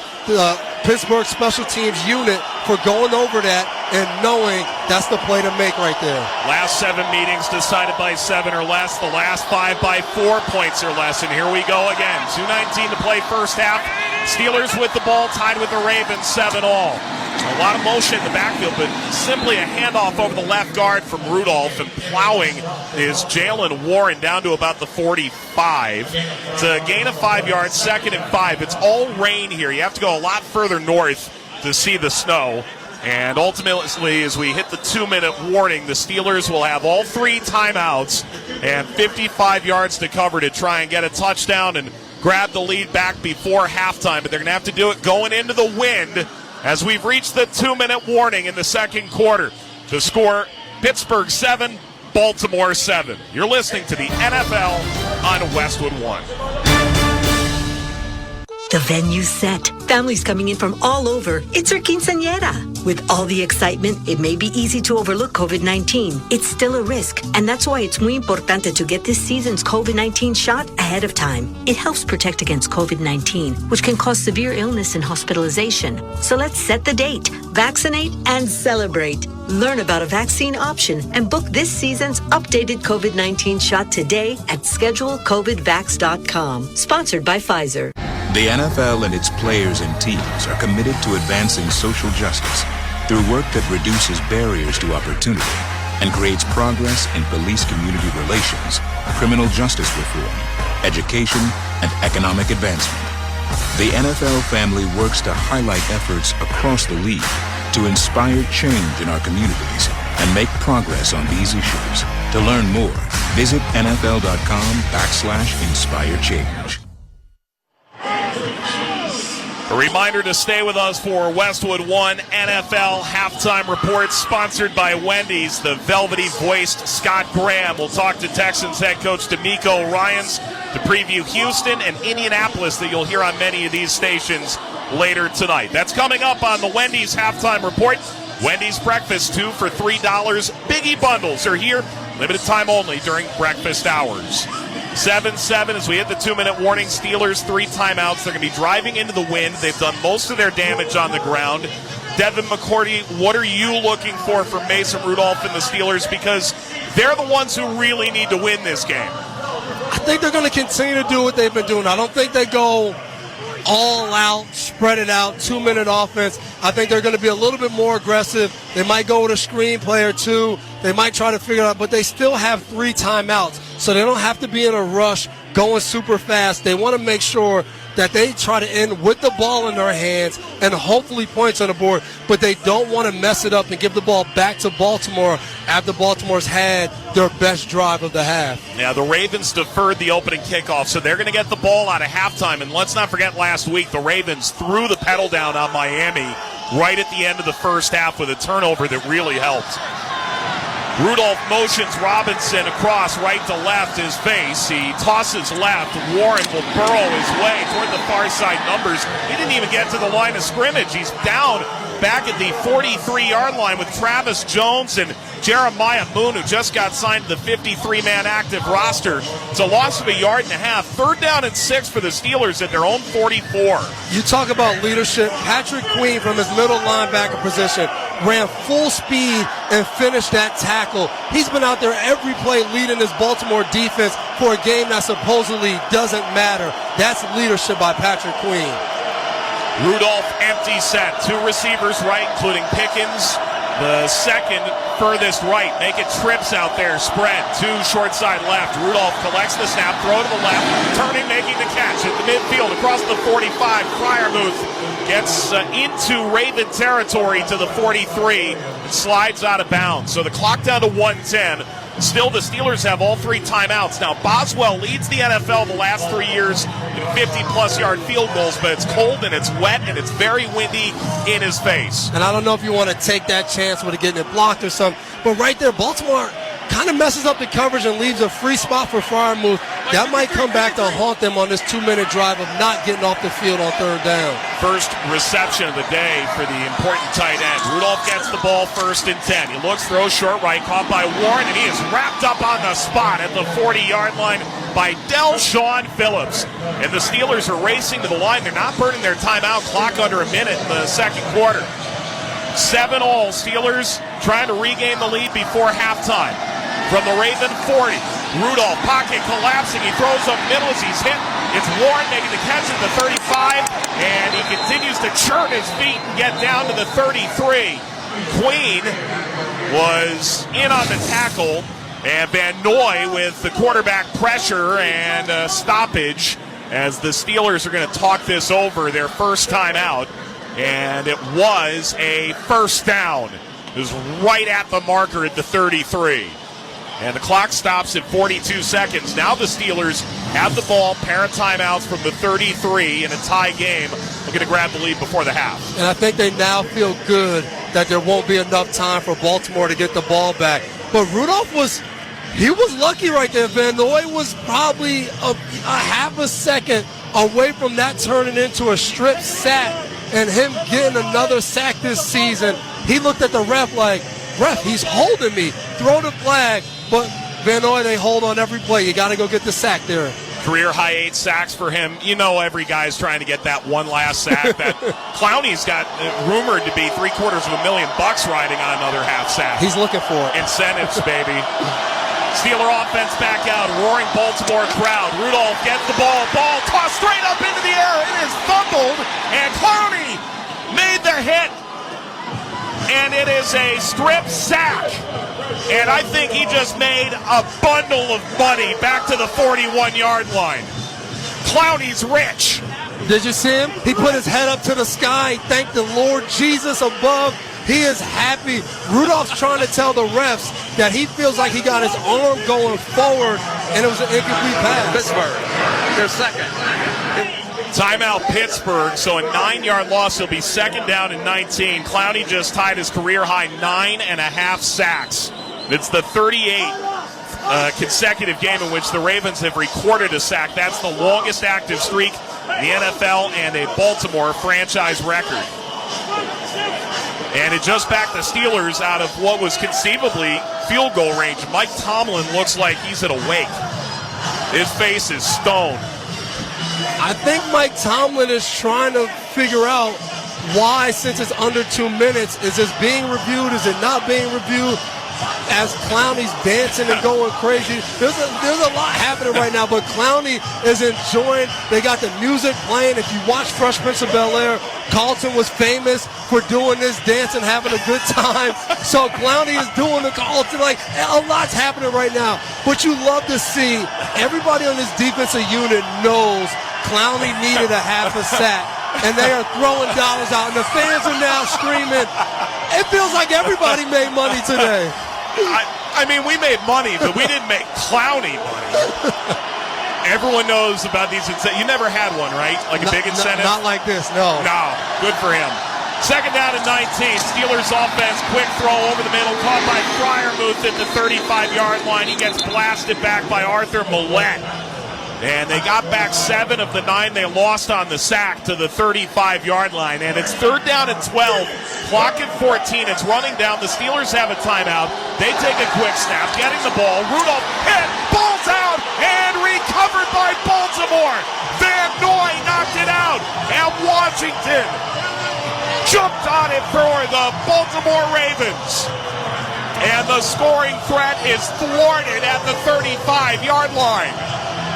Pittsburgh special teams unit for going over that and knowing that's the play to make right there. Last 7 meetings decided by 7 or less. The last 5 by 4 points or less. And here we go again. 2:19 to play first half. Steelers with the ball, tied with the Ravens, 7-all. A lot of motion in the backfield, but simply a handoff over the left guard from Rudolph, and plowing is Jalen Warren down to about the 45. It's a gain of 5 yards, 2nd and 5. It's all rain here. You have to go a lot further north to see the snow. And ultimately, as we hit the 2-minute warning, the Steelers will have all 3 timeouts and 55 yards to cover to try and get a touchdown and grab the lead back before halftime. But they're going to have to do it going into the wind as we've reached the 2-minute warning in the second quarter. The score, Pittsburgh 7, Baltimore 7. You're listening to the NFL on Westwood 1. The venue's set. Families coming in from all over. It's our quinceañera. With all the excitement, it may be easy to overlook COVID-19. It's still a risk, and that's why it's muy importante to get this season's COVID-19 shot ahead of time. It helps protect against COVID-19, which can cause severe illness and hospitalization. So let's set the date, vaccinate, and celebrate. Learn about a vaccine option and book this season's updated COVID-19 shot today at schedulecovidvax.com. Sponsored by Pfizer. The NFL and its players and teams are committed to advancing social justice through work that reduces barriers to opportunity and creates progress in police-community relations, criminal justice reform, education, and economic advancement. The NFL family works to highlight efforts across the league to inspire change in our communities and make progress on these issues. To learn more, visit NFL.com/inspirechange. A reminder to stay with us for Westwood 1 NFL halftime report, sponsored by Wendy's. The velvety-voiced Scott Graham will talk to Texans head coach DeMeco Ryans to preview Houston and Indianapolis that you'll hear on many of these stations later tonight. That's coming up on the Wendy's halftime report. Wendy's breakfast, 2 for $3. Biggie bundles are here. Limited time only during breakfast hours. 7-7 as we hit the 2-minute warning. Steelers 3 timeouts. They're going to be driving into the wind. They've done most of their damage on the ground. Devin McCourty, what are you looking for from Mason Rudolph and the Steelers? Because they're the ones who really need to win this game. I think they're going to continue to do what they've been doing. I don't think they go all out, spread it out, 2-minute offense. I think they're going to be a little bit more aggressive. They might go with a screen play or 2. They might try to figure it out, but they still have 3 timeouts, so they don't have to be in a rush going super fast. They want to make sure that they try to end with the ball in their hands and hopefully points on the board, but they don't want to mess it up and give the ball back to Baltimore after Baltimore's had their best drive of the half. Yeah, the Ravens deferred the opening kickoff, so they're going to get the ball out of halftime. And let's not forget last week, the Ravens threw the pedal down on Miami right at the end of the first half with a turnover that really helped. Rudolph motions Robinson across right to left, his face. He tosses left. Warren will burrow his way toward the far side numbers. He didn't even get to the line of scrimmage. He's down back at the 43-yard line with Travis Jones and Jeremiah Moon, who just got signed to the 53-man active roster. It's a loss of 1.5 yards. 3rd down and 6 for the Steelers at their own 44. You talk about leadership. Patrick Queen from his middle linebacker position ran full speed and finished that tackle. He's been out there every play leading this Baltimore defense for a game that supposedly doesn't matter. That's leadership by Patrick Queen. Rudolph empty set. 2 receivers right, including Pickens. The second furthest right. Making trips out there. Spread. 2 short side left. Rudolph collects the snap. Throw to the left. Turning, making the catch at the midfield across the 45. Freiermuth gets into Raven territory to the 43 and slides out of bounds. So the clock down to 1:10. Still, the Steelers have all 3 timeouts. Now, Boswell leads the NFL the last 3 years in 50-plus yard field goals, but it's cold and it's wet and it's very windy in his face. And I don't know if you want to take that chance with getting it blocked or something, but right there, Baltimore, kind of messes up the coverage and leaves a free spot for Freiermuth. That might come back to haunt them on this 2-minute drive of not getting off the field on third down. First reception of the day for the important tight end. Rudolph gets the ball 1st and 10. He looks, throws short right, caught by Warren, and he is wrapped up on the spot at the 40-yard line by Del'Shawn Phillips. And the Steelers are racing to the line. They're not burning their timeout. Clock under a minute in the second quarter. 7-all. Steelers trying to regain the lead before halftime. From the Raven 40, Rudolph, pocket collapsing. He throws up middle as he's hit. It's Warren making the catch at the 35, and he continues to churn his feet and get down to the 33. Queen was in on the tackle, and Van Noy with the quarterback pressure and stoppage as the Steelers are going to talk this over their first time out, and it was a first down. It was right at the marker at the 33. And the clock stops at 42 seconds. Now the Steelers have the ball, pair of timeouts from the 33 in a tie game, looking to grab the lead before the half. And I think they now feel good that there won't be enough time for Baltimore to get the ball back. But Rudolph was lucky right there. Van Noy was probably a half a second away from that turning into a strip sack and him getting another sack this season. He looked at the ref like, ref, he's holding me. Throw the flag. But Van Noy, they hold on every play. You got to go get the sack there. Career high 8 sacks for him. You know every guy's trying to get that one last sack. That Clowney's got rumored to be $750,000 riding on another half sack. He's looking for it. Incentives, baby. Steeler offense back out. Roaring Baltimore crowd. Rudolph gets the ball. Ball tossed straight up into the air. It is fumbled. And Clowney made the hit. And it is a strip sack. And I think he just made a bundle of money back to the 41-yard line. Clowney's rich. Did you see him? He put his head up to the sky, thanked the Lord Jesus above. He is happy. Rudolph's trying to tell the refs that he feels like he got his arm going forward, and it was an incomplete pass. Pittsburgh, their second. Timeout Pittsburgh, so a 9-yard loss. He'll be second down and 19. Clowney just tied his career-high 9.5 sacks. It's the 38th consecutive game in which the Ravens have recorded a sack. That's the longest active streak in the NFL and a Baltimore franchise record. And it just backed the Steelers out of what was conceivably field goal range. Mike Tomlin looks like he's at a wake. His face is stone. I think Mike Tomlin is trying to figure out why, since it's under 2 minutes, is this being reviewed? Is it not being reviewed? As Clowney's dancing and going crazy. There's a lot happening right now, but Clowney is enjoying. They got the music playing. If you watch Fresh Prince of Bel-Air, Carlton was famous for doing this dance and having a good time. So Clowney is doing the Carlton. Like, a lot's happening right now. But you love to see everybody on this defensive unit knows Clowney needed a half a sack. And they are throwing dollars out, and the fans are now screaming. It feels like everybody made money today. I mean, we made money, but we didn't make Clowney money. Everyone knows about these incentives. You never had one, right? Like a big incentive? Not like this, no. No. Good for him. Second down and 19. Steelers offense, quick throw over the middle, caught by Freiermuth at the 35-yard line. He gets blasted back by Arthur Millette. And they got back 7 of the 9 they lost on the sack to the 35-yard line. And it's third down and 12. Clock at 14. It's running down. The Steelers have a timeout. They take a quick snap, getting the ball. Rudolph hit, ball's out, and recovered by Baltimore. Van Noy knocked it out. And Washington jumped on it for the Baltimore Ravens. And the scoring threat is thwarted at the 35-yard line.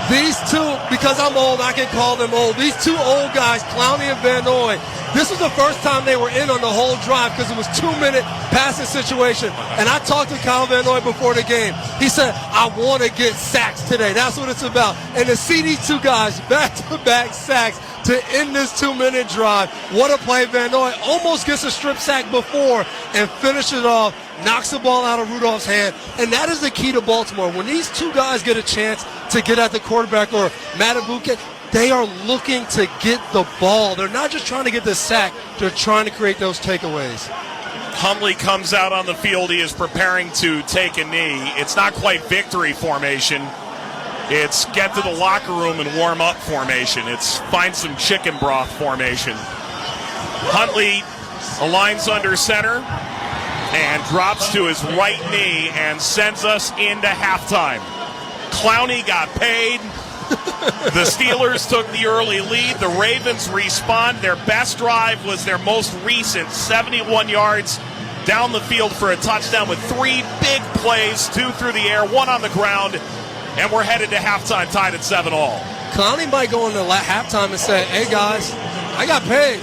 These two, because I'm old, I can call them old. These two old guys, Clowney and Van Noy, this was the first time they were in on the whole drive because it was 2-minute passing situation. And I talked to Kyle Van Noy before the game. He said, I want to get sacks today. That's what it's about. And to see these two guys back-to-back sacks to end this 2-minute drive, what a play. Van Noy almost gets a strip sack before and finishes it off, knocks the ball out of Rudolph's hand. And that is the key to Baltimore. When these two guys get a chance to get at the quarterback or Matabuke, they are looking to get the ball. They're not just trying to get the sack. They're trying to create those takeaways. Huntley comes out on the field. He is preparing to take a knee. It's not quite victory formation. It's get to the locker room and warm up formation. It's find some chicken broth formation. Huntley aligns under center and drops to his right knee and sends us into halftime. Clowney got paid. The Steelers took the early lead. The Ravens respond. Their best drive was their most recent, 71 yards down the field for a touchdown with 3 big plays, 2 through the air, 1 on the ground, and we're headed to halftime tied at 7-all. Clowney might go into halftime and say, hey, guys, I got paid.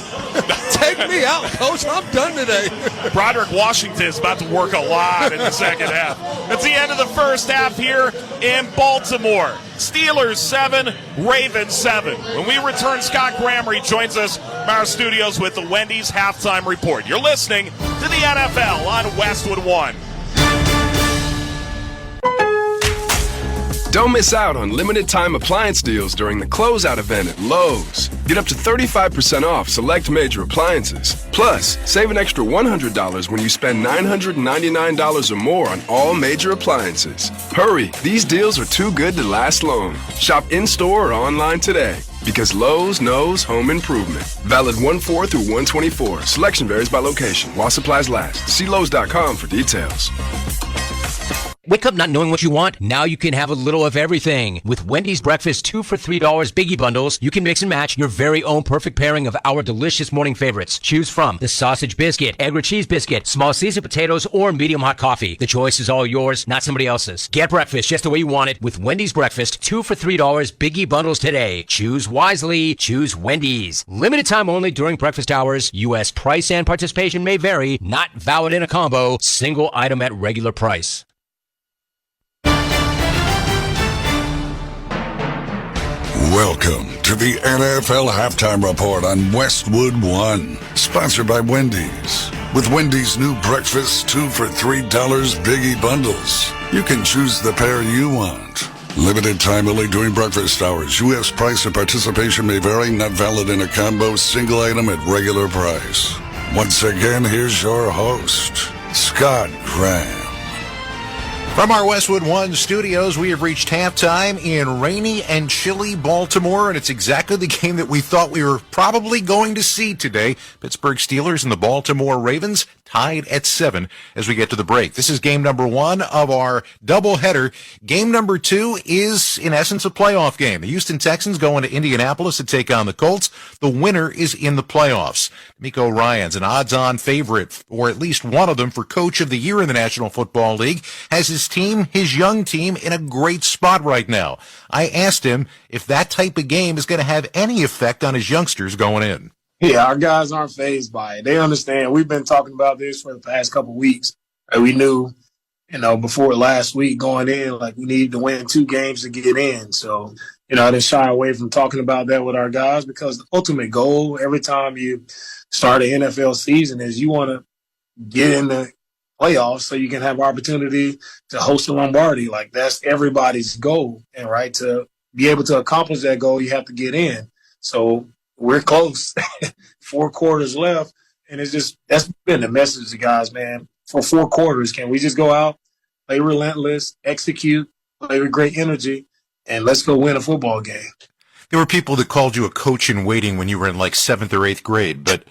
Take me out, Coach. I'm done today. Broderick Washington is about to work a lot in the second half. It's the end of the first half here in Baltimore. Steelers 7, Ravens 7. When we return, Scott Graham rejoins us from our studios with the Wendy's Halftime Report. You're listening to the NFL on Westwood One. Don't miss out on limited-time appliance deals during the closeout event at Lowe's. Get up to 35% off select major appliances. Plus, save an extra $100 when you spend $999 or more on all major appliances. Hurry, these deals are too good to last long. Shop in-store or online today. Because Lowe's knows home improvement. Valid 1/4 through 1/24. Selection varies by location. While supplies last. See Lowe's.com for details. Wake up not knowing what you want? Now you can have a little of everything. With Wendy's Breakfast 2 for $3 Biggie Bundles, you can mix and match your very own perfect pairing of our delicious morning favorites. Choose from the sausage biscuit, egg or cheese biscuit, small seasoned potatoes, or medium hot coffee. The choice is all yours, not somebody else's. Get breakfast just the way you want it with Wendy's Breakfast 2 for $3 Biggie Bundles today. Choose wisely. Choose Wendy's. Limited time only during breakfast hours. U.S. price and participation may vary. Not valid in a combo. Single item at regular price. Welcome to the NFL Halftime Report on Westwood One, sponsored by Wendy's. With Wendy's new breakfast 2 for $3 Biggie Bundles, you can choose the pair you want. Limited time only during breakfast hours. U.S. price and participation may vary. Not valid in a combo. Single item at regular price. Once again, here's your host, Scott Graham. From our Westwood One studios, we have reached halftime in rainy and chilly Baltimore, and it's exactly the game that we thought we were probably going to see today. Pittsburgh Steelers and the Baltimore Ravens tied at 7 as we get to the break. This is game number 1 of our doubleheader. Game number 2 is, in essence, a playoff game. The Houston Texans go into Indianapolis to take on the Colts. The winner is in the playoffs. Miko Ryan's an odds-on favorite, or at least one of them, for Coach of the Year in the National Football League, has his team, his young team, in a great spot right now. I asked him if that type of game is going to have any effect on his youngsters going in. Yeah, our guys aren't fazed by it. They understand. We've been talking about this for the past couple of weeks. We knew, before last week going in, we needed to win 2 games to get in. So, I didn't shy away from talking about that with our guys, because the ultimate goal every time you start an NFL season is you want to get in the playoffs so you can have opportunity to host the Lombardi. That's everybody's goal. And to be able to accomplish that goal, you have to get in. So we're close. 4 quarters left. And that's been the message to guys, man. For 4 quarters, can we just go out, play relentless, execute, play with great energy, and let's go win a football game? There were people that called you a coach in waiting when you were in 7th or 8th grade. But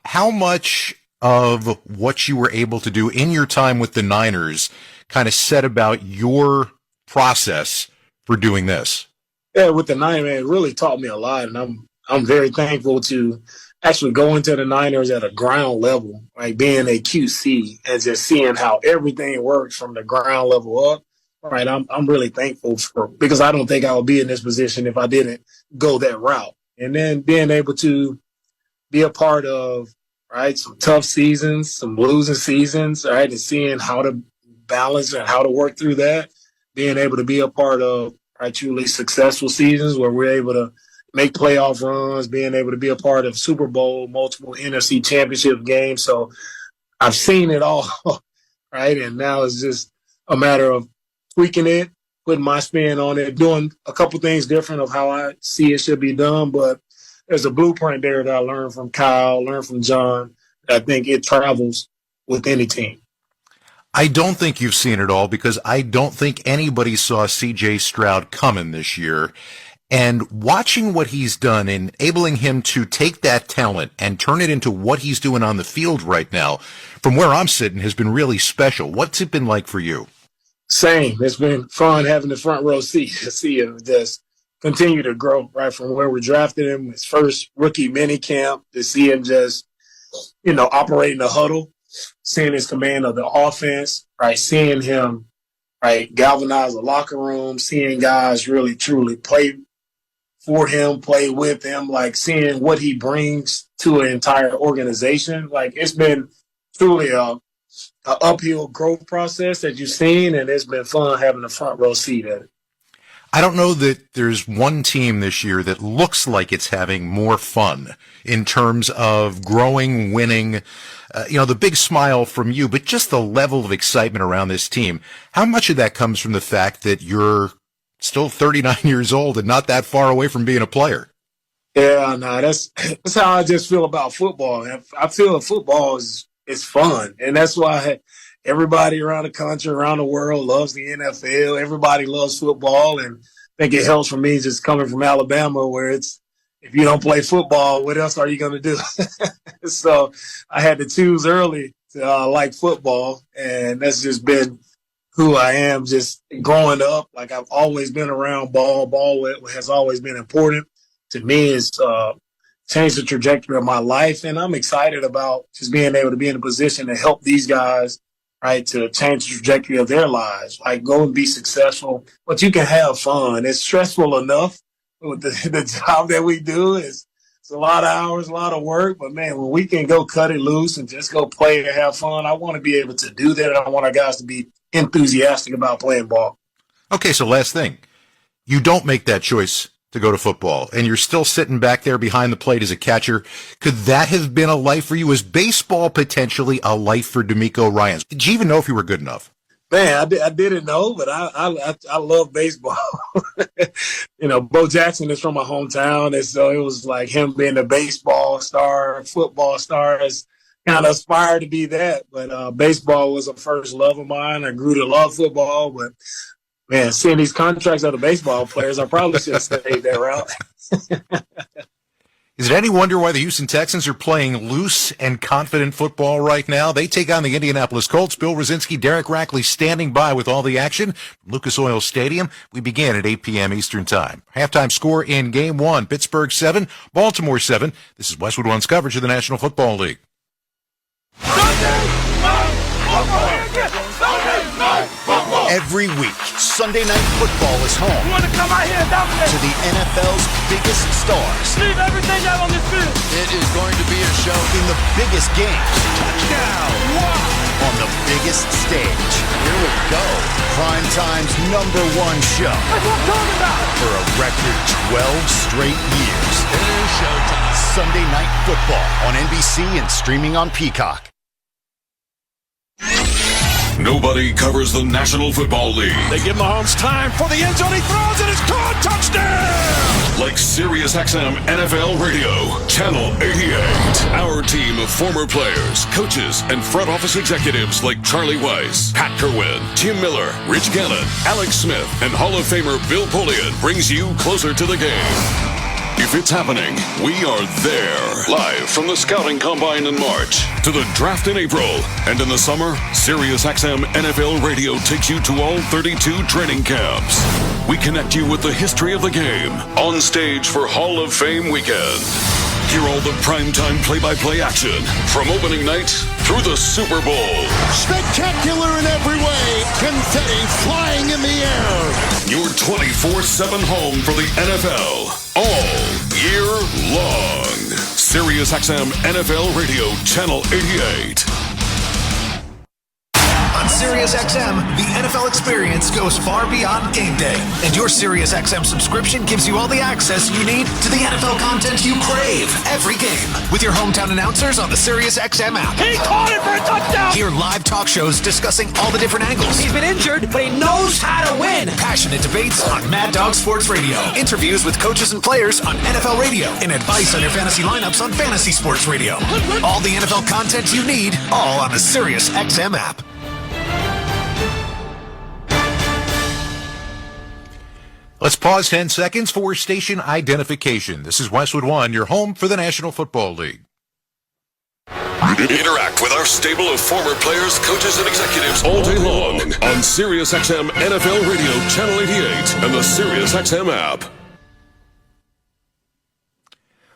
how much of what you were able to do in your time with the Niners kind of said about your process for doing this? Yeah, with the Niners, man, it really taught me a lot. And I'm very thankful to actually go into the Niners at a ground level, being a QC and just seeing how everything works from the ground level up. I'm really thankful because I don't think I would be in this position if I didn't go that route. And then being able to be a part of, some tough seasons, some losing seasons, and seeing how to balance and how to work through that, being able to be a part of truly successful seasons where we're able to make playoff runs, being able to be a part of Super Bowl, multiple NFC championship games. So I've seen it all, and now it's just a matter of tweaking it, putting my spin on it, doing a couple things different of how I see it should be done. But there's a blueprint there that I learned from Kyle, learned from John. I think it travels with any team. I don't think you've seen it all because I don't think anybody saw C.J. Stroud coming this year. And watching what he's done, enabling him to take that talent and turn it into what he's doing on the field right now, from where I'm sitting, has been really special. What's it been like for you? Same. It's been fun having the front row seat to see him just continue to grow, right, from where we drafted him, his first rookie mini camp, to see him just, operate in the huddle, seeing his command of the offense, right, seeing him, right, galvanize the locker room, seeing guys really, truly play for him, play with him, like seeing what he brings to an entire organization. Like, it's been truly a uphill growth process that you've seen, and it's been fun having the front row seat at it. I don't know that there's one team this year that looks like it's having more fun in terms of growing, winning, the big smile from you, but just the level of excitement around this team. How much of that comes from the fact that you're still 39 years old and not that far away from being a player? Yeah, no, that's how I just feel about football. I feel that football is fun, and that's why everybody around the country, around the world loves the NFL. Everybody loves football, and I think it helps for me just coming from Alabama, where it's, if you don't play football, what else are you going to do? So I had to choose early to like football, and that's just been who I am just growing up. Like, I've always been around ball. Ball has always been important to me. It's changed the trajectory of my life, and I'm excited about just being able to be in a position to help these guys, right, to change the trajectory of their lives. Like, go and be successful, but you can have fun. It's stressful enough with the job that we do. It's a lot of hours, a lot of work, but man, when we can go cut it loose and just go play and have fun, I want to be able to do that. I want our guys to be enthusiastic about playing ball. Okay, so last thing. You don't make that choice to go to football, and you're still sitting back there behind the plate as a catcher. Could that have been a life for you? Is baseball potentially a life for D'Amico Ryans? Did you even know if you were good enough? Man, I didn't know, but I love baseball. Bo Jackson is from my hometown, and so it was like him being a baseball star, football star. Is kind of aspired to be that, but baseball was a first love of mine. I grew to love football, but man, seeing these contracts of the baseball players, I probably should have stayed that route. Is it any wonder why the Houston Texans are playing loose and confident football right now? They take on the Indianapolis Colts. Bill Rosinski, Derek Rackley standing by with all the action from Lucas Oil Stadium. We began at 8 p.m. Eastern Time. Halftime score in Game 1, Pittsburgh 7, Baltimore 7. This is Westwood One's coverage of the National Football League. Every week, Sunday Night Football is home to the NFL's biggest stars. Leave everything out on this field. It is going to be a show in the biggest games. Touchdown! Wow! On the biggest stage. Here we go. Primetime's #1 show. That's what I'm talking about. For a record 12 straight years. It is showtime. Sunday Night Football on NBC and streaming on Peacock. Nobody covers the National Football League. They give Mahomes time for the end zone. He throws and it's caught. Touchdown! Like SiriusXM NFL Radio, Channel 88. Our team of former players, coaches, and front office executives like Charlie Weiss, Pat Kerwin, Tim Miller, Rich Gannon, Alex Smith, and Hall of Famer Bill Polian brings you closer to the game. If it's happening, we are there. Live from the Scouting Combine in March to the draft in April. And in the summer, SiriusXM NFL Radio takes you to all 32 training camps. We connect you with the history of the game on stage for Hall of Fame weekend. Hear all the primetime play-by-play action from opening night through the Super Bowl. Spectacular in every way. Confetti flying in the air. Your 24/7 home for the NFL all year long. SiriusXM NFL Radio, Channel 88. On SiriusXM, the NFL experience goes far beyond game day. And your SiriusXM subscription gives you all the access you need to the NFL content you crave every game. With your hometown announcers on the SiriusXM app. He caught it for a touchdown! Hear live talk shows discussing all the different angles. He's been injured, but he knows how to win. Passionate debates on Mad Dog Sports Radio. Interviews with coaches and players on NFL Radio. And advice on your fantasy lineups on Fantasy Sports Radio. All the NFL content you need, all on the SiriusXM app. Let's pause 10 seconds for station identification. This is Westwood One, your home for the National Football League. Interact with our stable of former players, coaches, and executives all day long on SiriusXM NFL Radio Channel 88 and the SiriusXM app.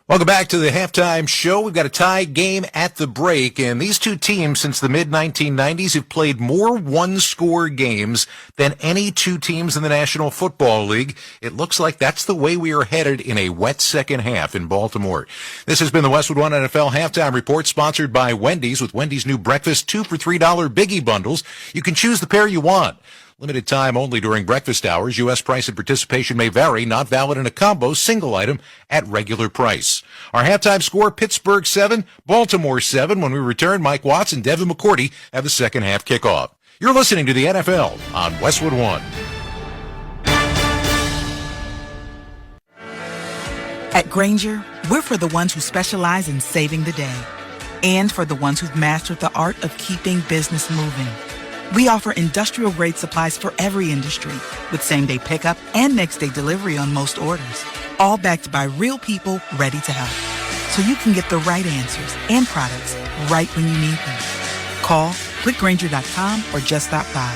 Welcome back to the halftime show. We've got a tie game at the break, and these two teams since the mid-1990s have played more one-score games than any two teams in the National Football League. It looks like that's the way we are headed in a wet second half in Baltimore. This has been the Westwood One NFL Halftime Report, sponsored by Wendy's, with Wendy's new breakfast 2 for $3 biggie bundles. You can choose the pair you want. Limited time only during breakfast hours. U.S. price and participation may vary. Not valid in a combo, single item at regular price. Our halftime score, Pittsburgh 7, Baltimore 7. When we return, Mike Watts and Devin McCourty have the second half kickoff. You're listening to the NFL on Westwood One. At Grainger, we're for the ones who specialize in saving the day and for the ones who've mastered the art of keeping business moving. We offer industrial-grade supplies for every industry, with same-day pickup and next-day delivery on most orders, all backed by real people ready to help. So you can get the right answers and products right when you need them. Call, clickgrainger.com, or just stop by.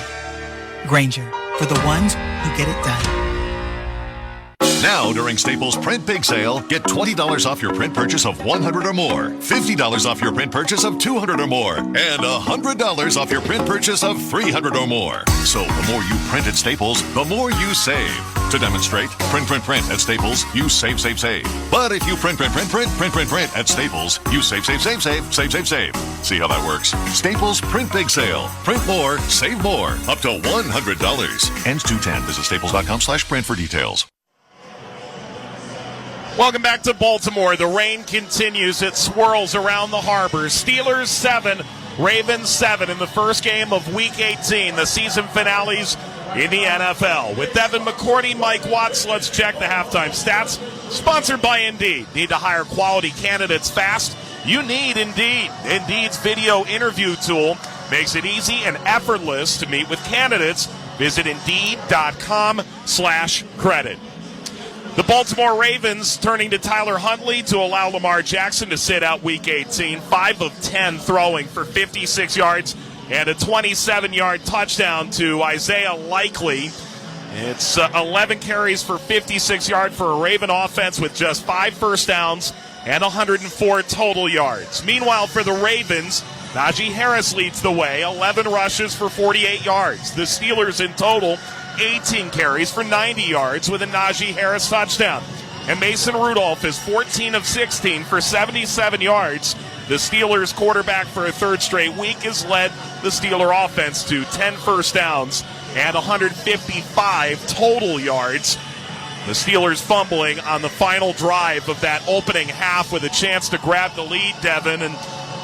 Grainger, for the ones who get it done. Now, during Staples Print Big Sale, get $20 off your print purchase of $100 or more, $50 off your print purchase of $200 or more, and $100 off your print purchase of $300 or more. So the more you print at Staples, the more you save. To demonstrate, print at Staples, you save. But if you print at Staples, you save. See how that works? Staples Print Big Sale. Print more, save more. Up to $100. Ends 2/10. Visit staples.com/print for details. Welcome back to Baltimore. The rain continues. It swirls around the harbor. Steelers 7, Ravens 7 in the first game of Week 18, the season finales in the NFL. With Devin McCourty, Mike Watts, let's check the halftime stats. Sponsored by Indeed. Need to hire quality candidates fast? You need Indeed. Indeed's video interview tool makes it easy and effortless to meet with candidates. Visit Indeed.com/credit. The Baltimore Ravens turning to Tyler Huntley to allow Lamar Jackson to sit out Week 18. 5 of 10 throwing for 56 yards and a 27-yard touchdown to Isaiah Likely. It's 11 carries for 56 yards for a Raven offense with just 5 first downs and 104 total yards. Meanwhile, for the Ravens, Najee Harris leads the way, 11 rushes for 48 yards. The Steelers in total, 18 carries for 90 yards with a Najee Harris touchdown. And Mason Rudolph is 14 of 16 for 77 yards. The Steelers quarterback for a third straight week has led the Steeler offense to 10 first downs and 155 total yards. The Steelers fumbling on the final drive of that opening half with a chance to grab the lead, Devin. And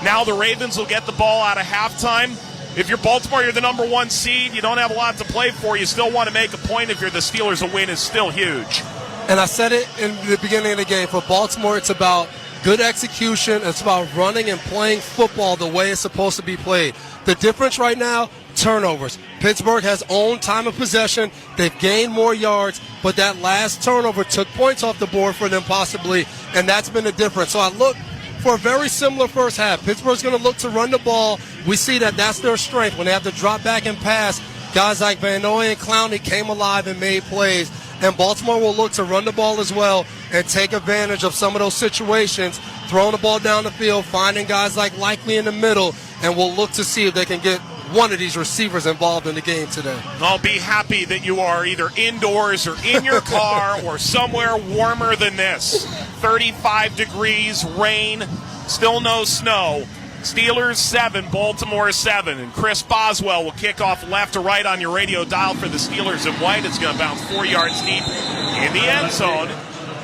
now the Ravens will get the ball out of halftime. If you're Baltimore, you're the number 1 seed. You don't have a lot to play for. You still want to make a point. If you're the Steelers, a win is still huge. And I said it in the beginning of the game. For Baltimore, it's about good execution. It's about running and playing football the way it's supposed to be played. The difference right now, turnovers. Pittsburgh has owned time of possession. They've gained more yards, but that last turnover took points off the board for them possibly, and that's been the difference. So I look for a very similar first half. Pittsburgh's going to look to run the ball. We see that that's their strength. When they have to drop back and pass, guys like Van Noy and Clowney came alive and made plays. And Baltimore will look to run the ball as well and take advantage of some of those situations, throwing the ball down the field, finding guys like Likely in the middle, and we'll look to see if they can get one of these receivers involved in the game today. I'll be happy that you are either indoors or in your car or somewhere warmer than this. 35 degrees, rain, still no snow. Steelers 7, Baltimore 7. And Chris Boswell will kick off left to right on your radio dial for the Steelers in white. It's going to bounce 4 yards deep in the end zone.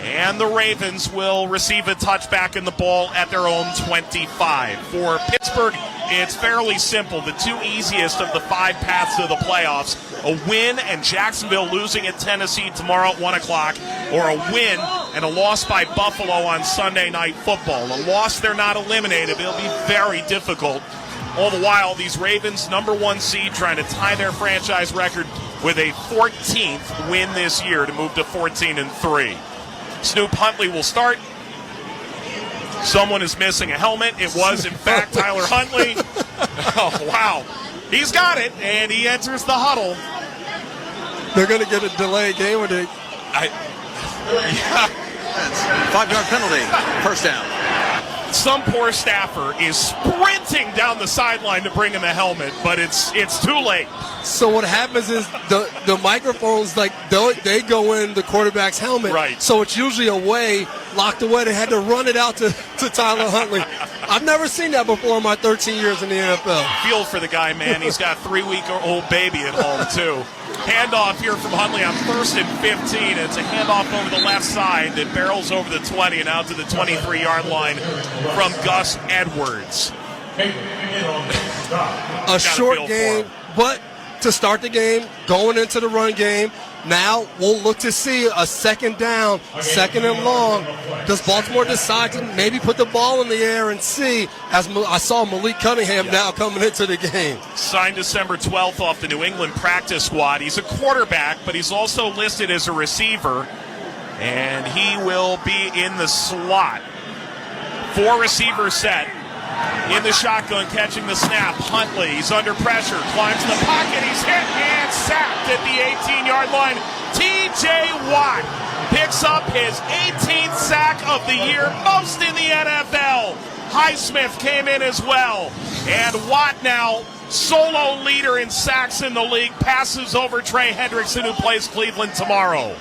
And the Ravens will receive a touchback in the ball at their own 25. For Pittsburgh, it's fairly simple. The two easiest of the 5 paths to the playoffs. A win and Jacksonville losing at Tennessee tomorrow at 1 o'clock, or a win and a loss by Buffalo on Sunday Night Football. A loss, they're not eliminated. It'll be very difficult. All the while, these Ravens, number 1 seed, trying to tie their franchise record with a 14th win this year to move to 14-3. Snoop Huntley will start. Someone is missing a helmet. It was, in fact, Tyler Huntley. Oh, wow. He's got it, and he enters the huddle. They're going to get a delayed game with it. Yeah. 5-yard penalty. First down. Some poor staffer is sprinting down the sideline to bring him a helmet, but it's too late. So what happens is the microphones, like, they go in the quarterback's helmet. Right. So it's usually locked away. They had to run it out to Tyler Huntley. I've never seen that before in my 13 years in the NFL. Feel for the guy, man. He's got a 3-week-old baby at home, too. Handoff here from Huntley on 1st and 15. It's a handoff over the left side that barrels over the 20 and out to the 23-yard line from Gus Edwards. A short game, but to start the game, going into the run game, now we'll look to see a second down, second and long. Does Baltimore decide to maybe put the ball in the air and see, as I saw Malik Cunningham now coming into the game. Signed December 12th off the New England practice squad. He's a quarterback, but he's also listed as a receiver, and he will be in the slot. 4 receiver set. In the shotgun, catching the snap. Huntley, he's under pressure, climbs the pocket, he's hit and sacked at the 18-yard line. T.J. Watt picks up his 18th sack of the year, most in the NFL. Highsmith came in as well. And Watt now, solo leader in sacks in the league, passes over Trey Hendrickson, who plays Cleveland tomorrow.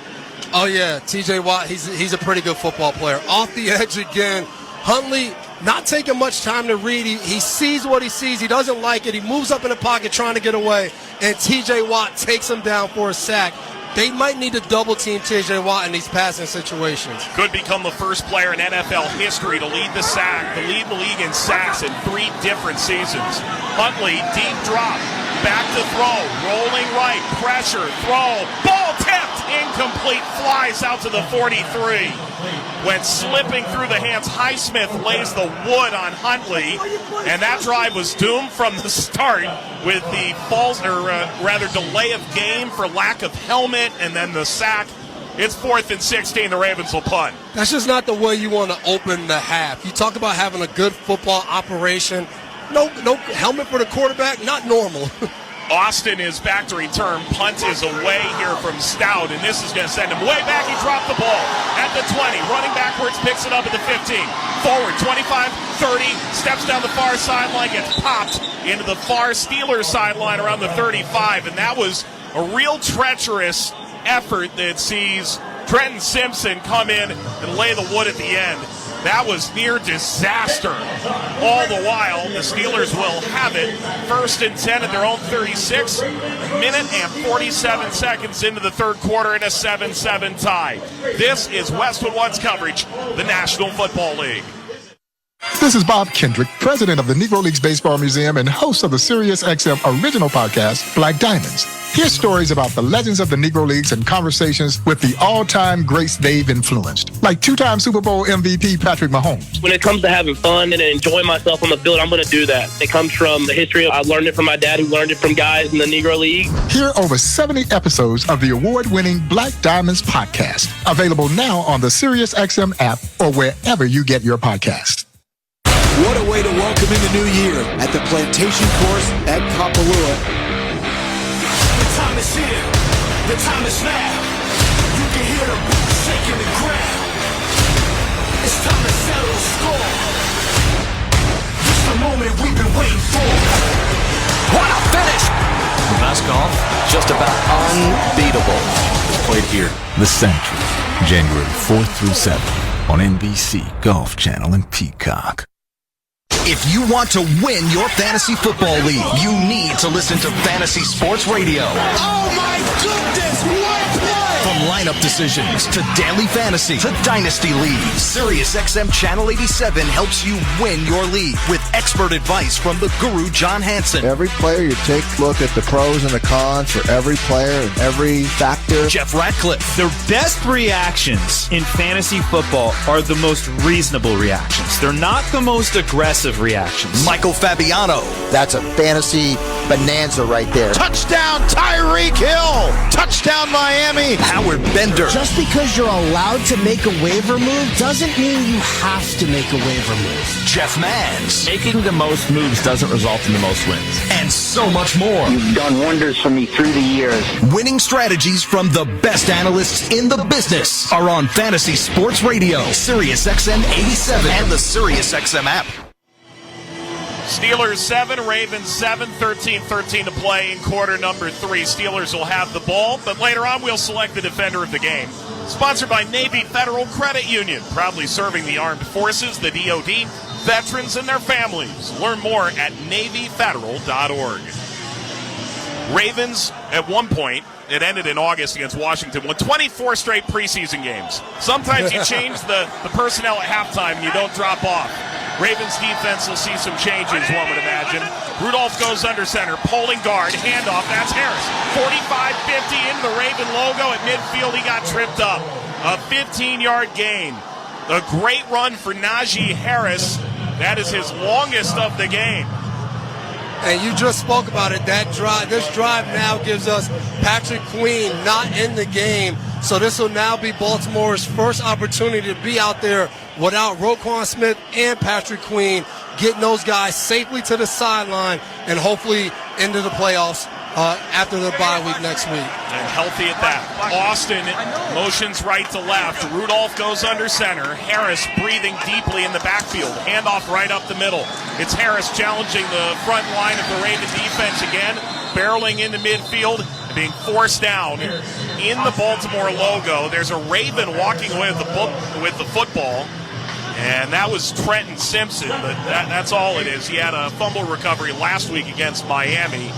Oh, yeah, T.J. Watt, he's a pretty good football player. Off the edge again. Huntley not taking much time to read. He sees what he sees. He doesn't like it. He moves up in the pocket trying to get away, and T.J. Watt takes him down for a sack. They might need to double-team T.J. Watt in these passing situations. Could become the first player in NFL history to lead the league in sacks in 3 different seasons. Huntley, deep drop, back to throw, rolling right, pressure, throw, ball tipped, incomplete, flies out to the 43. Went slipping through the hands. Highsmith lays the wood on Huntley, and that drive was doomed from the start with the delay of game for lack of helmet, and then the sack. It's 4th and 16. The Ravens will punt. That's just not the way you want to open the half. You talk about having a good football operation. No helmet for the quarterback, not normal. Austin is back to return. Punt is away here from Stout, and this is going to send him way back. He dropped the ball at the 20. Running backwards, picks it up at the 15. Forward, 25, 30, steps down the far sideline, gets popped into the far Steelers sideline around the 35, and that was a real treacherous effort that sees Trenton Simpson come in and lay the wood at the end. That was near disaster. All the while, the Steelers will have it. 1st and 10 at their own 36. Minute and 47 seconds into the 3rd quarter in a 7-7 tie. This is Westwood One's coverage, the National Football League. This is Bob Kendrick, president of the Negro Leagues Baseball Museum and host of the SiriusXM original podcast, Black Diamonds. Hear stories about the legends of the Negro Leagues and conversations with the all-time greats they've influenced, like 2-time Super Bowl MVP Patrick Mahomes. When it comes to having fun and enjoying myself on the field, I'm going to do that. It comes from the history. I learned it from my dad, who learned it from guys in the Negro League. Hear over 70 episodes of the award-winning Black Diamonds podcast, available now on the SiriusXM app or wherever you get your podcasts. What a way to welcome in the new year at the Plantation Course at Kapalua. The time is here, the time is now. You can hear the boots shaking the ground. It's time to settle the score. This is the moment we've been waiting for. What a finish! The best golf, just about unbeatable. It's played here. The Century, January 4th through 7th on NBC, Golf Channel, and Peacock. If you want to win your fantasy football league, you need to listen to Fantasy Sports Radio. Oh my goodness, what a play! From lineup decisions to daily fantasy to dynasty leagues, SiriusXM Channel 87 helps you win your league with expert advice from the guru John Hansen. Every player, you take a look at the pros and the cons for every player and every factor. Jeff Ratcliffe. The best reactions in fantasy football are the most reasonable reactions. They're not the most aggressive reactions. Michael Fabiano. That's a fantasy bonanza right there. Touchdown, Tyreek Hill! Touchdown, Miami! Howard Bender. Just because you're allowed to make a waiver move doesn't mean you have to make a waiver move. Jeff Mans. Making the most moves doesn't result in the most wins. And so much more. You've done wonders for me through the years. Winning strategies from the best analysts in the business are on Fantasy Sports Radio, SiriusXM 87, and the SiriusXM app. Steelers 7, Ravens 7, 13-13 to play in quarter number 3. Steelers will have the ball, but later on we'll select the defender of the game. Sponsored by Navy Federal Credit Union, proudly serving the armed forces, the DoD, veterans, and their families. Learn more at NavyFederal.org. Ravens, at one point, it ended in August against Washington, won 24 straight preseason games. Sometimes you change the personnel at halftime and you don't drop off. Ravens defense will see some changes, one would imagine. Rudolph goes under center, pulling guard, handoff, that's Harris. 45-50 into the Raven logo at midfield, he got tripped up. A 15-yard gain. A great run for Najee Harris. That is his longest of the game. And you just spoke about it, this drive now gives us Patrick Queen not in the game. So this will now be Baltimore's first opportunity to be out there without Roquan Smith and Patrick Queen, getting those guys safely to the sideline and hopefully into the playoffs after the bye week next week. And healthy at that. Austin motions right to left. Rudolph goes under center. Harris breathing deeply in the backfield. Handoff right up the middle. It's Harris challenging the front line of the Raven defense again. Barreling into midfield and being forced down in the Baltimore logo. There's a Raven walking away with the football. And that was Trenton Simpson, but that's all it is. He had a fumble recovery last week against Miami.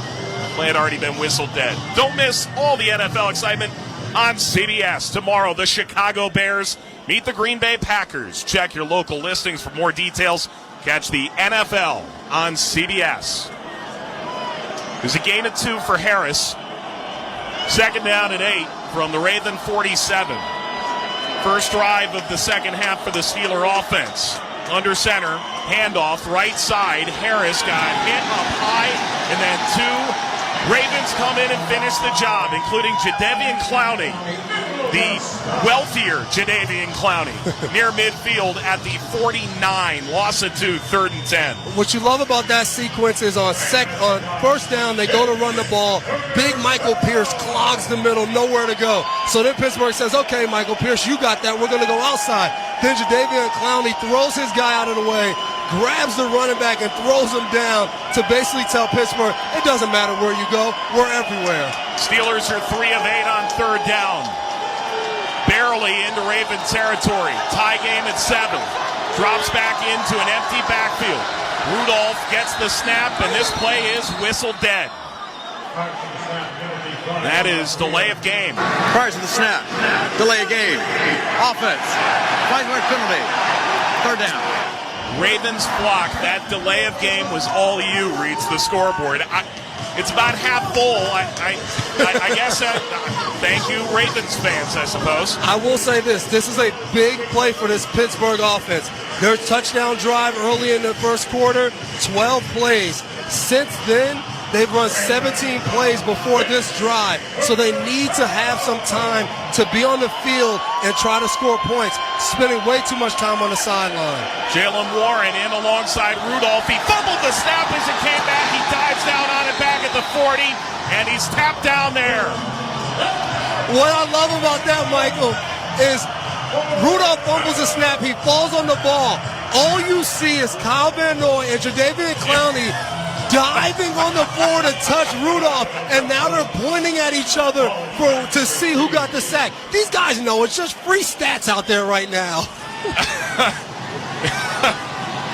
Play had already been whistled dead. Don't miss all the NFL excitement on CBS. Tomorrow, the Chicago Bears meet the Green Bay Packers. Check your local listings for more details. Catch the NFL on CBS. There's a gain of 2 for Harris. Second down and 8 from the Raven 47. First drive of the second half for the Steeler offense. Under center, handoff, right side. Harris got hit up high, and then 2 Ravens come in and finish the job, including Jadeveon Clowney, the wealthier Jadeveon Clowney, near midfield at the 49. Loss of 2, 3rd and 10. What you love about that sequence is on first down, they go to run the ball. Big Michael Pierce clogs the middle, nowhere to go. So then Pittsburgh says, okay, Michael Pierce, you got that. We're going to go outside. Then Jadeveon Clowney throws his guy out of the way, grabs the running back and throws him down to basically tell Pittsburgh, it doesn't matter where you go, we're everywhere. Steelers are 3 of 8 on 3rd down. Barely into Raven territory. Tie game at 7. Drops back into an empty backfield. Rudolph gets the snap, and this play is whistled dead. That is delay of game. Prior to the snap, delay of game. Offense, 5-yard penalty. 3rd down. Ravens block. That delay of game was all you, reads the scoreboard. It's about half full. I guess. Thank you, Ravens fans, I suppose. I will say this. This is a big play for this Pittsburgh offense. Their touchdown drive early in the first quarter, 12 plays. Since then, they've run 17 plays before this drive. So they need to have some time to be on the field and try to score points, spending way too much time on the sideline. Jalen Warren in alongside Rudolph. He fumbled the snap as it came back. He dives down on it back at the 40, and he's tapped down there. What I love about that, Michael, is Rudolph fumbles the snap. He falls on the ball. All you see is Kyle Van Noy and Jadeveon Clowney diving on the floor to touch Rudolph, and now they're pointing at each other to see who got the sack. These guys know it's just free stats out there right now.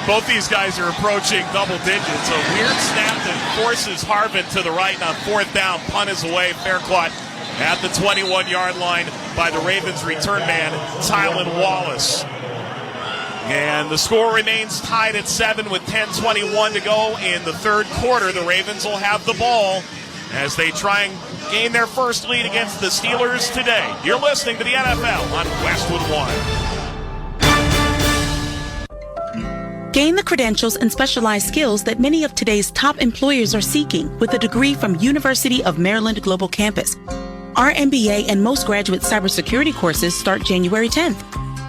Both these guys are approaching double digits. A weird snap that forces Harvin to the right, and on fourth down, punt is away. Fair caught at the 21-yard line by the Ravens return man, Tylan Wallace. And the score remains tied at 7 with 10:21 to go in the third quarter. The Ravens will have the ball as they try and gain their first lead against the Steelers today. You're listening to the NFL on Westwood One. Gain the credentials and specialized skills that many of today's top employers are seeking with a degree from University of Maryland Global Campus. Our MBA and most graduate cybersecurity courses start January 10th.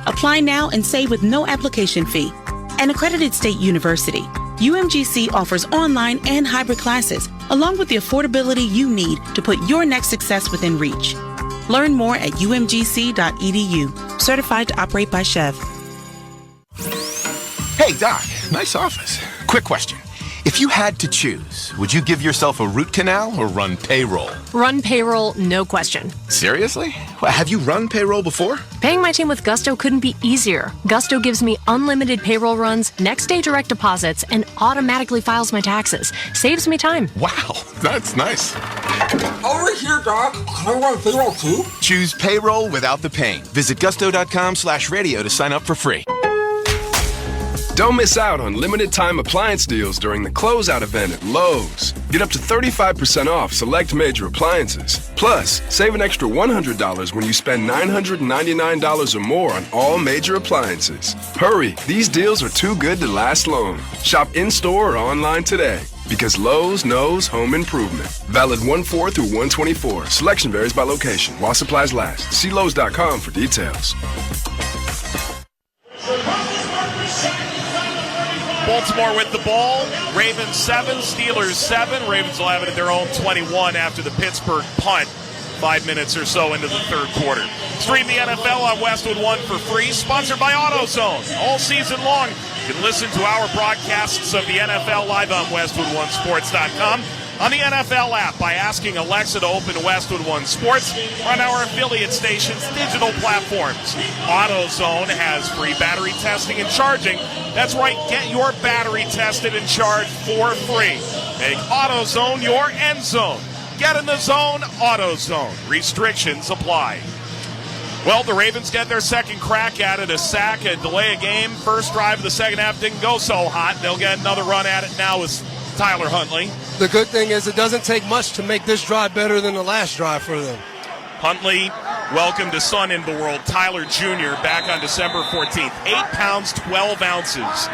Apply now and save with no application fee. An accredited state university, UMGC offers online and hybrid classes, along with the affordability you need to put your next success within reach. Learn more at umgc.edu. Certified to operate by Chev. Hey, Doc, nice office. Quick question. If you had to choose, would you give yourself a root canal or run payroll? Run payroll, no question. Seriously? Well, have you run payroll before? Paying my team with Gusto couldn't be easier. Gusto gives me unlimited payroll runs, next-day direct deposits, and automatically files my taxes. Saves me time. Wow, that's nice. Over here, Doc. Can I run payroll too? Choose payroll without the pain. Visit gusto.com/radio to sign up for free. Don't miss out on limited-time appliance deals during the closeout event at Lowe's. Get up to 35% off select major appliances. Plus, save an extra $100 when you spend $999 or more on all major appliances. Hurry, these deals are too good to last long. Shop in-store or online today. Because Lowe's knows home improvement. Valid 1/4 through 1/24. Selection varies by location. While supplies last. See Lowe's.com for details. Baltimore with the ball. Ravens 7, Steelers 7. Ravens will have it at their own 21 after the Pittsburgh punt 5 minutes or so into the third quarter. Stream the NFL on Westwood One for free. Sponsored by AutoZone. All season long, you can listen to our broadcasts of the NFL live on WestwoodOneSports.com. On the NFL app by asking Alexa to open Westwood One Sports on our affiliate stations' digital platforms. AutoZone has free battery testing and charging. That's right, get your battery tested and charged for free. Make AutoZone your end zone. Get in the zone, AutoZone. Restrictions apply. Well, the Ravens get their second crack at it. A sack, a delay of game. First drive of the second half didn't go so hot. They'll get another run at it now with Tyler Huntley. The good thing is it doesn't take much to make this drive better than the last drive for them. Huntley welcomed a son into the world, Tyler Jr., back on December 14th. 8 pounds, 12 ounces.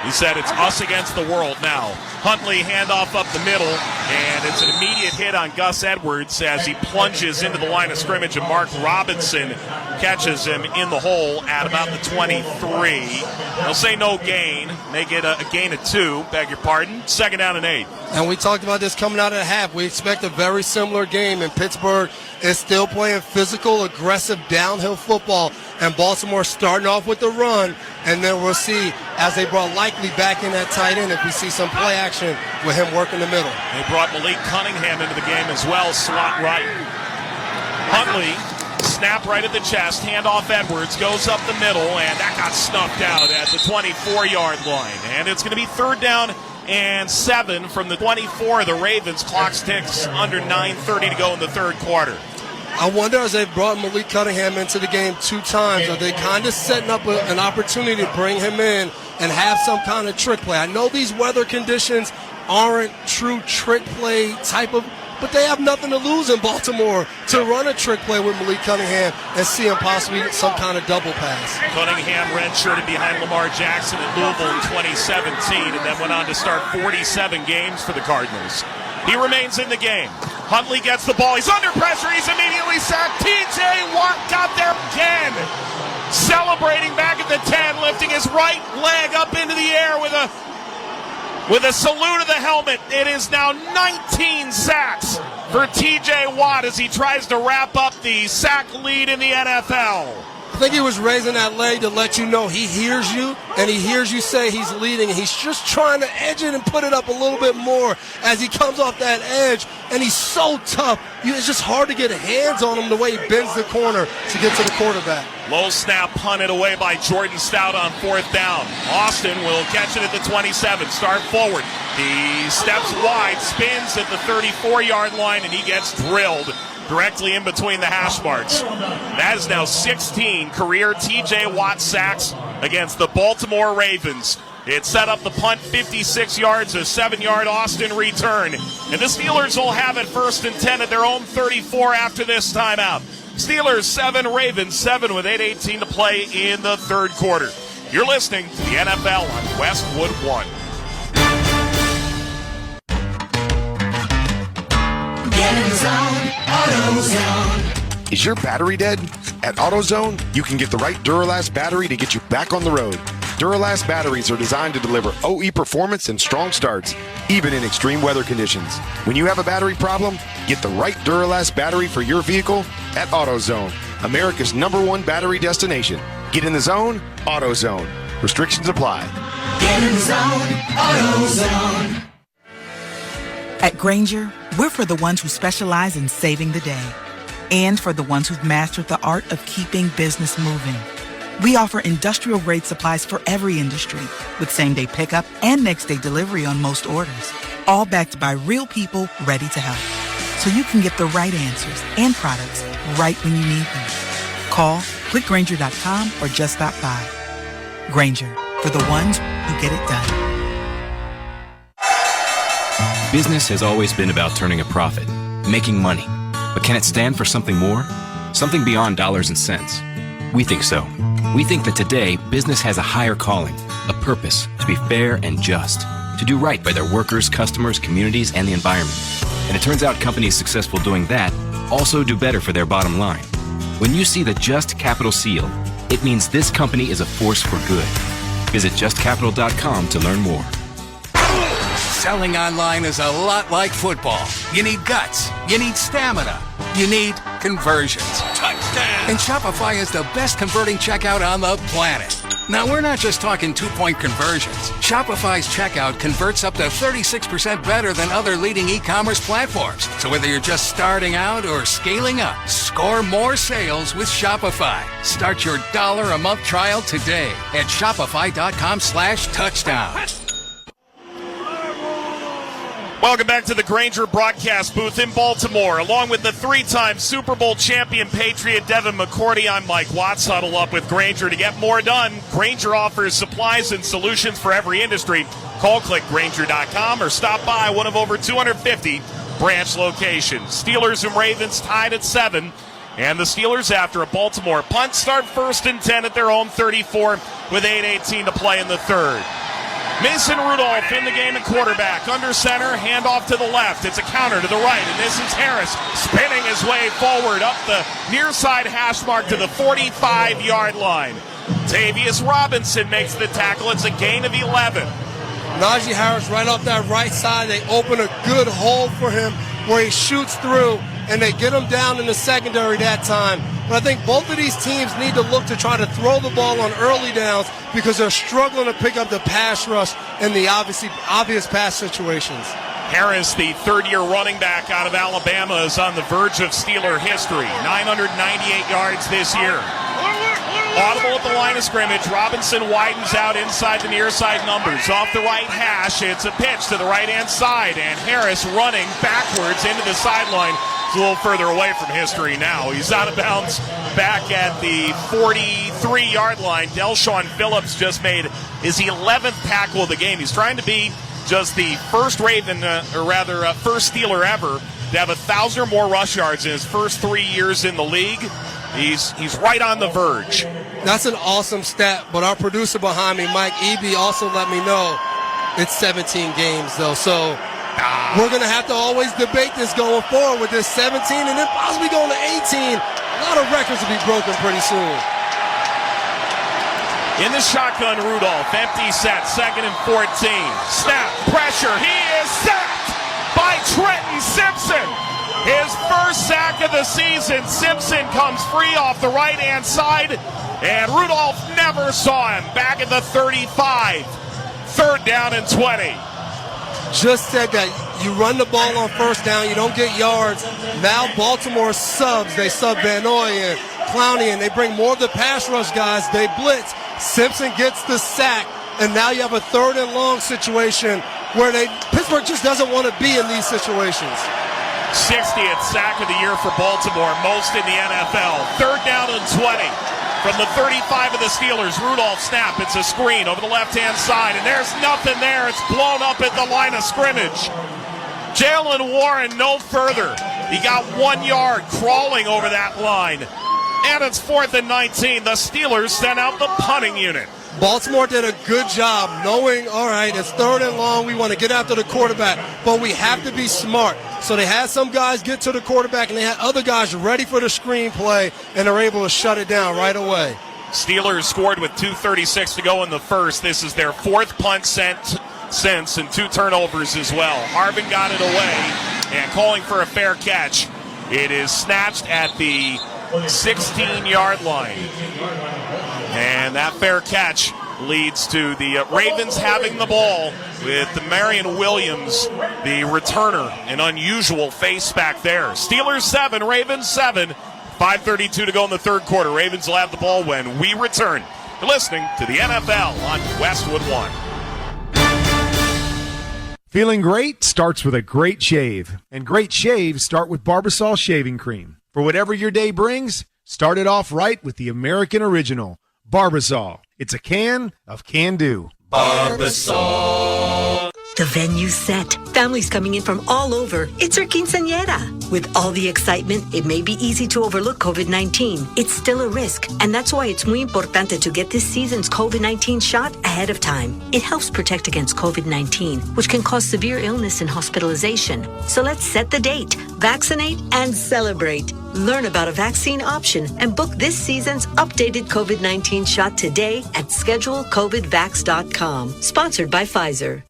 He said it's us against the world now. Huntley handoff up the middle, and it's an immediate hit on Gus Edwards as he plunges into the line of scrimmage, and Mark Robinson catches him in the hole at about the 23. They'll say no gain. Make it a gain of 2, beg your pardon. 2nd down and 8. And we talked about this coming out of the half. We expect a very similar game, and Pittsburgh is still playing physical, aggressive, downhill football, and Baltimore starting off with the run, and then we'll see as they brought Likely back in at tight end if we see some play action with him working the middle. They brought Malik Cunningham into the game as well, slot right. Huntley, snap right at the chest, handoff Edwards, goes up the middle, and that got snuffed out at the 24-yard line. And it's going to be 3rd down and 7 from the 24 of the Ravens. Clock ticks under 9:30 to go in the third quarter. I wonder, as they've brought Malik Cunningham into the game 2 times, are they kind of setting up an opportunity to bring him in and have some kind of trick play? I know these weather conditions aren't true trick play type of, but they have nothing to lose in Baltimore to run a trick play with Malik Cunningham and see him possibly some kind of double pass. Cunningham redshirted behind Lamar Jackson at Louisville in 2017 and then went on to start 47 games for the Cardinals. He remains in the game. Huntley gets the ball. He's under pressure. He's immediately sacked. T.J. Watt got there again. Celebrating back at the 10, lifting his right leg up into the air with a salute of the helmet. It is now 19 sacks for T.J. Watt as he tries to wrap up the sack lead in the NFL. I think he was raising that leg to let you know he hears you, and he hears you say he's leading, and he's just trying to edge it and put it up a little bit more as he comes off that edge, and he's so tough. It's just hard to get hands on him the way he bends the corner to get to the quarterback. Low snap punted away by Jordan Stout on 4th down. Austin will catch it at the 27, start forward. He steps wide, spins at the 34-yard line, and he gets drilled directly in between the hash marks. That is now 16 career TJ Watt sacks against the Baltimore Ravens. It set up the punt, 56 yards, a 7-yard Austin return. And the Steelers will have it 1st and 10 at their own 34 after this timeout. Steelers 7, Ravens 7 with 8:18 to play in the third quarter. You're listening to the NFL on Westwood 1. Get in the zone, AutoZone. Is your battery dead? At AutoZone, you can get the right Duralast battery to get you back on the road. Duralast batteries are designed to deliver OE performance and strong starts, even in extreme weather conditions. When you have a battery problem, get the right Duralast battery for your vehicle at AutoZone, America's #1 battery destination. Get in the zone, AutoZone. Restrictions apply. Get in the zone, AutoZone. At Grainger, we're for the ones who specialize in saving the day and for the ones who've mastered the art of keeping business moving. We offer industrial-grade supplies for every industry with same-day pickup and next-day delivery on most orders, all backed by real people ready to help. So you can get the right answers and products right when you need them. Call, clickgrainger.com, or just stop by. Grainger, for the ones who get it done. Business has always been about turning a profit, making money. But can it stand for something more? Something beyond dollars and cents? We think so. We think that today, business has a higher calling, a purpose to be fair and just, to do right by their workers, customers, communities, and the environment. And it turns out companies successful doing that also do better for their bottom line. When you see the Just Capital seal, it means this company is a force for good. Visit justcapital.com to learn more. Selling online is a lot like football. You need guts. You need stamina. You need conversions. Touchdown! And Shopify is the best converting checkout on the planet. Now, we're not just talking 2-point conversions. Shopify's checkout converts up to 36% better than other leading e-commerce platforms. So whether you're just starting out or scaling up, score more sales with Shopify. Start your $1 a month trial today at shopify.com/touchdown. Welcome back to the Grainger broadcast booth in Baltimore. Along with the 3-time Super Bowl champion Patriot Devin McCourty, I'm Mike Watts. Huddle up with Grainger to get more done. Grainger offers supplies and solutions for every industry. Call clickgrainger.com or stop by one of over 250 branch locations. Steelers and Ravens tied at 7. And the Steelers, after a Baltimore punt, start 1st and 10 at their own 34 with 8:18 to play in the third. Mason Rudolph in the game at quarterback. Under center, handoff to the left. It's a counter to the right, and this is Harris spinning his way forward up the near side hash mark to the 45-yard line. Tavius Robinson makes the tackle. It's a gain of 11. Najee Harris right off that right side. They open a good hole for him where he shoots through, and they get him down in the secondary that time. But I think both of these teams need to look to try to throw the ball on early downs because they're struggling to pick up the pass rush in the obvious pass situations. Harris, the third-year running back out of Alabama, is on the verge of Steeler history. 998 yards this year. Audible at the line of scrimmage. Robinson widens out inside the near side numbers. Off the right hash, it's a pitch to the right-hand side, and Harris running backwards into the sideline. It's a little further away from history now. He's out of bounds back at the 43-yard line. Delshon Phillips just made his 11th tackle of the game. He's trying to be just the first first Steeler ever to have 1,000 or more rush yards in his first 3 years in the league. He's right on the verge. That's an awesome stat, but our producer behind me, Mike Eby, also let me know it's 17 games, though. So we're going to have to always debate this going forward with this 17 and then possibly going to 18. A lot of records will be broken pretty soon. In the shotgun, Rudolph, empty set, 2nd and 14. Snap, pressure, he is sacked by Trenton Simpson. His first sack of the season. Simpson comes free off the right-hand side, and Rudolph never saw him. Back at the 35. 3rd down and 20. Just said that you run the ball on first down, you don't get yards. Now Baltimore subs. They sub Van Noy and Clowney, and they bring more of the pass rush guys. They blitz. Simpson gets the sack, and now you have a 3rd and long situation where Pittsburgh just doesn't want to be in these situations. 60th sack of the year for Baltimore, most in the NFL. 3rd down and 20. From the 35 of the Steelers, Rudolph snap. It's a screen over the left-hand side, and there's nothing there. It's blown up at the line of scrimmage. Jalen Warren no further. He got 1 yard crawling over that line. And it's 4th and 19. The Steelers sent out the punting unit. Baltimore did a good job knowing, all right, it's 3rd and long. We want to get after the quarterback, but we have to be smart. So they had some guys get to the quarterback, and they had other guys ready for the screen play, and they're able to shut it down right away. Steelers scored with 2:36 to go in the first. This is their 4th punt since, and 2 turnovers as well. Harvin got it away, and calling for a fair catch. It is snatched at the 16-yard line. And that fair catch leads to the Ravens having the ball with the Marion Williams, the returner. An unusual face back there. Steelers 7, Ravens 7. 5:32 to go in the 3rd quarter. Ravens will have the ball when we return. You're listening to the NFL on Westwood One. Feeling great starts with a great shave. And great shaves start with Barbasol Shaving Cream. For whatever your day brings, start it off right with the American original, Barbasol. It's a can of can-do. Barbasol. The venue's set. Families coming in from all over. It's our quinceañera. With all the excitement, it may be easy to overlook COVID-19. It's still a risk, and that's why it's muy importante to get this season's COVID-19 shot ahead of time. It helps protect against COVID-19, which can cause severe illness and hospitalization. So let's set the date, vaccinate, and celebrate. Learn about a vaccine option and book this season's updated COVID-19 shot today at schedulecovidvax.com. Sponsored by Pfizer.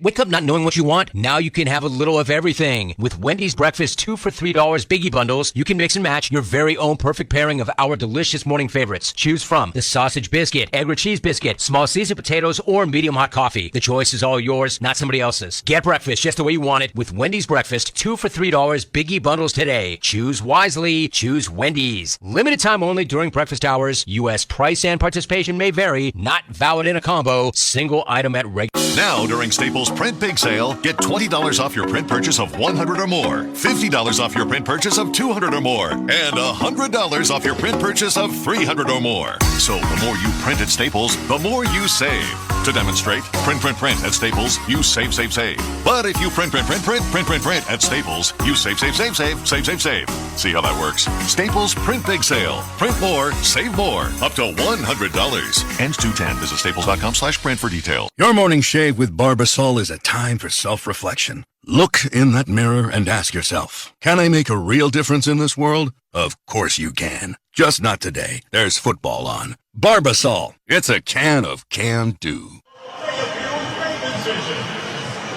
Wake up not knowing what you want? Now you can have a little of everything. With Wendy's Breakfast 2 for $3 Biggie Bundles, you can mix and match your very own perfect pairing of our delicious morning favorites. Choose from the sausage biscuit, egg or cheese biscuit, small seasoned potatoes, or medium hot coffee. The choice is all yours, not somebody else's. Get breakfast just the way you want it with Wendy's Breakfast 2 for $3 Biggie Bundles today. Choose wisely. Choose Wendy's. Limited time only during breakfast hours. U.S. price and participation may vary. Not valid in a combo. Single item at regular. Now during Staples Print Big Sale, get $20 off your print purchase of $100 or more, $50 off your print purchase of $200 or more, and $100 off your print purchase of $300 or more. So the more you print at Staples, the more you save. To demonstrate, print at Staples, you save. But if you print at Staples, you save. See how that works? Staples Print Big Sale. Print more, save more. Up to $100. Ends 2/10. Visit staples.com/print for details. Your morning shave with Barbasol is a time for self-reflection. Look in that mirror and ask yourself, can I make a real difference in this world? Of course you can. Just not today. There's football on. Barbasol. It's a can of can-do.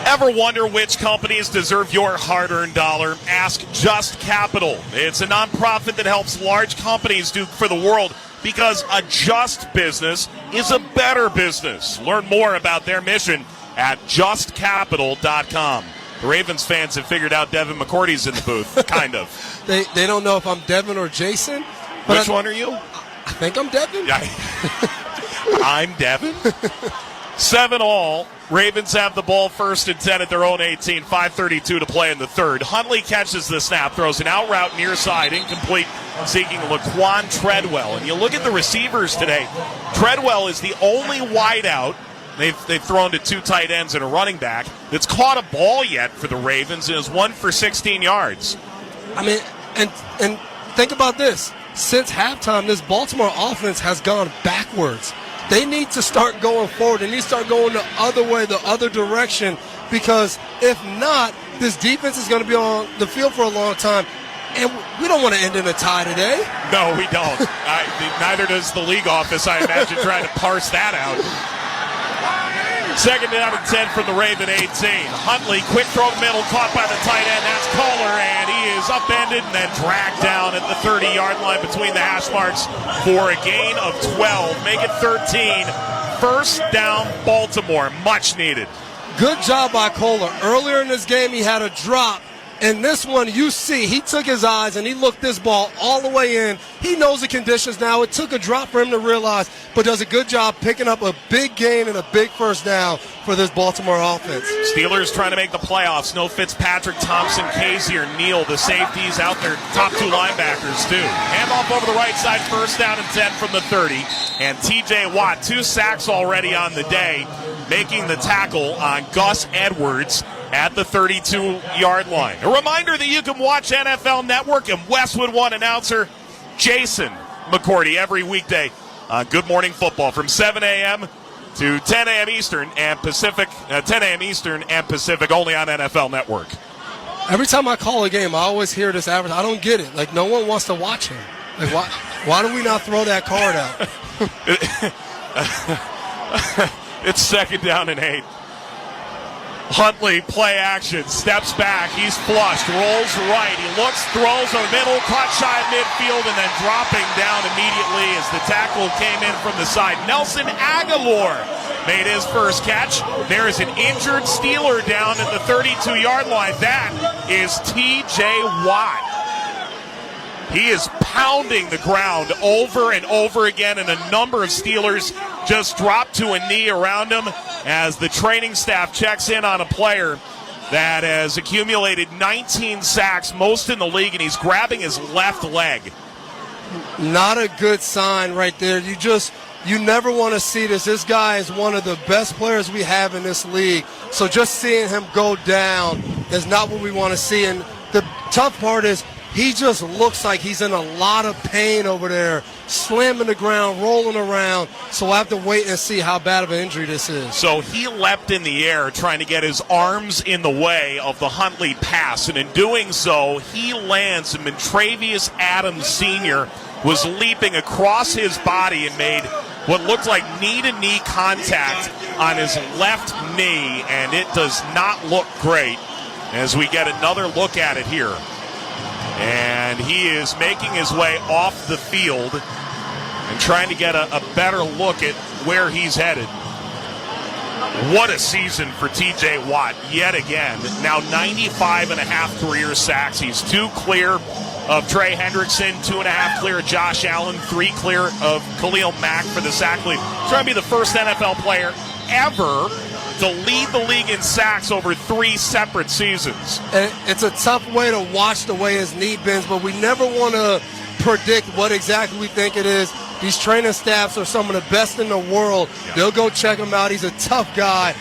Ever wonder which companies deserve your hard-earned dollar? Ask Just Capital. It's a nonprofit that helps large companies do for the world, because a just business is a better business. Learn more about their mission at justcapital.com. The Ravens fans have figured out Devin McCourty's in the booth, kind of. They don't know if I'm Devin or Jason. Which one are you? I think I'm Devin. Yeah. I'm Devin. 7-all. Ravens have the ball 1st and 10 at their own 18. 5:32 to play in the 3rd. Huntley catches the snap, throws an out route near side, incomplete, seeking Laquan Treadwell. And you look at the receivers today. Treadwell is the only wideout. They've thrown to 2 tight ends and a running back that's caught a ball yet for the Ravens, and is 1 for 16 yards. I mean, and think about this. Since halftime, this Baltimore offense has gone backwards. They need to start going forward. They need to start going the other way, the other direction, because if not, this defense is going to be on the field for a long time. And we don't want to end in a tie today. No, we don't. Neither does the league office, I imagine, trying to parse that out. Second down and 10 from the Raven 18. Huntley, quick throw middle, caught by the tight end. That's Kohler, and he is upended and then dragged down at the 30-yard line between the hash marks for a gain of 12. Make it 13. First down, Baltimore. Much needed. Good job by Kohler. Earlier in this game, he had a drop. And this one, you see, he took his eyes and he looked this ball all the way in. He knows the conditions now. It took a drop for him to realize, but does a good job picking up a big gain and a big first down for this Baltimore offense. Steelers trying to make the playoffs. No Fitzpatrick, Thompson, Casey, or Neal. The safeties out there, top two linebackers, too. Handoff over the right side, first down and 10 from the 30. And TJ Watt, 2 sacks already on the day, making the tackle on Gus Edwards at the 32-yard line. A reminder that you can watch NFL Network and Westwood One announcer Jason McCourty every weekday on Good Morning Football from 7 a.m. to 10 a.m. Eastern and Pacific, 10 a.m. Eastern and Pacific, only on NFL Network. Every time I call a game, I always hear this average. I don't get it. Like, no one wants to watch him. Like, why do we not throw that card out? It's second down and 8. Huntley, play action, steps back, he's flushed, rolls right, he looks, throws a middle, caught shy of midfield, and then dropping down immediately as the tackle came in from the side. Nelson Aguilar made his first catch. There is an injured Steeler down at the 32-yard line. That is TJ Watt. He is pounding the ground over and over again, and a number of Steelers just dropped to a knee around him as the training staff checks in on a player that has accumulated 19 sacks, most in the league, and he's grabbing his left leg. Not a good sign right there. You never want to see this. This guy is one of the best players we have in this league. So just seeing him go down is not what we want to see. And the tough part is he just looks like he's in a lot of pain over there, slamming the ground, rolling around. So I have to wait and see how bad of an injury this is. So he leapt in the air trying to get his arms in the way of the Huntley pass. And in doing so, he lands. And Montravius Adams Sr. was leaping across his body and made what looked like knee-to-knee contact on his left knee. And it does not look great as we get another look at it here. And he is making his way off the field and trying to get a better look at where he's headed. What a season for TJ Watt yet again. Now 95.5 career sacks. He's 2 clear of Trey Hendrickson, 2.5 clear of Josh Allen, 3 clear of Khalil Mack for the sack lead. He's trying to be the first NFL player ever to lead the league in sacks over 3 separate seasons. And it's a tough way to watch the way his knee bends, but we never want to predict what exactly we think it is. These training staffs are some of the best in the world. Yeah. They'll go check him out. He's a tough guy,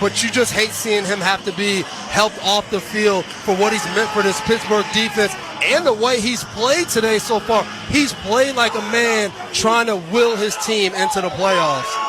but you just hate seeing him have to be helped off the field for what he's meant for this Pittsburgh defense and the way he's played today so far. He's played like a man trying to will his team into the playoffs.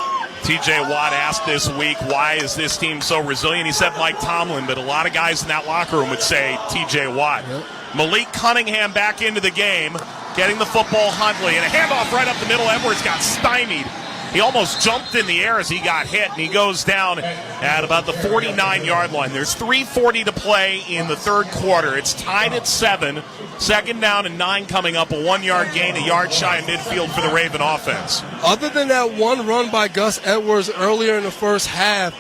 TJ Watt asked this week, why is this team so resilient? He said Mike Tomlin, but a lot of guys in that locker room would say TJ Watt. Yep. Malik Cunningham back into the game, getting the football, Huntley, and a handoff right up the middle. Edwards got stymied. He almost jumped in the air as he got hit, and he goes down at about the 49-yard line. There's 3:40 to play in the third quarter. It's tied at 7. Second down and 9 coming up, a 1-yard gain, a yard shy of midfield for the Raven offense. Other than that one run by Gus Edwards earlier in the first half,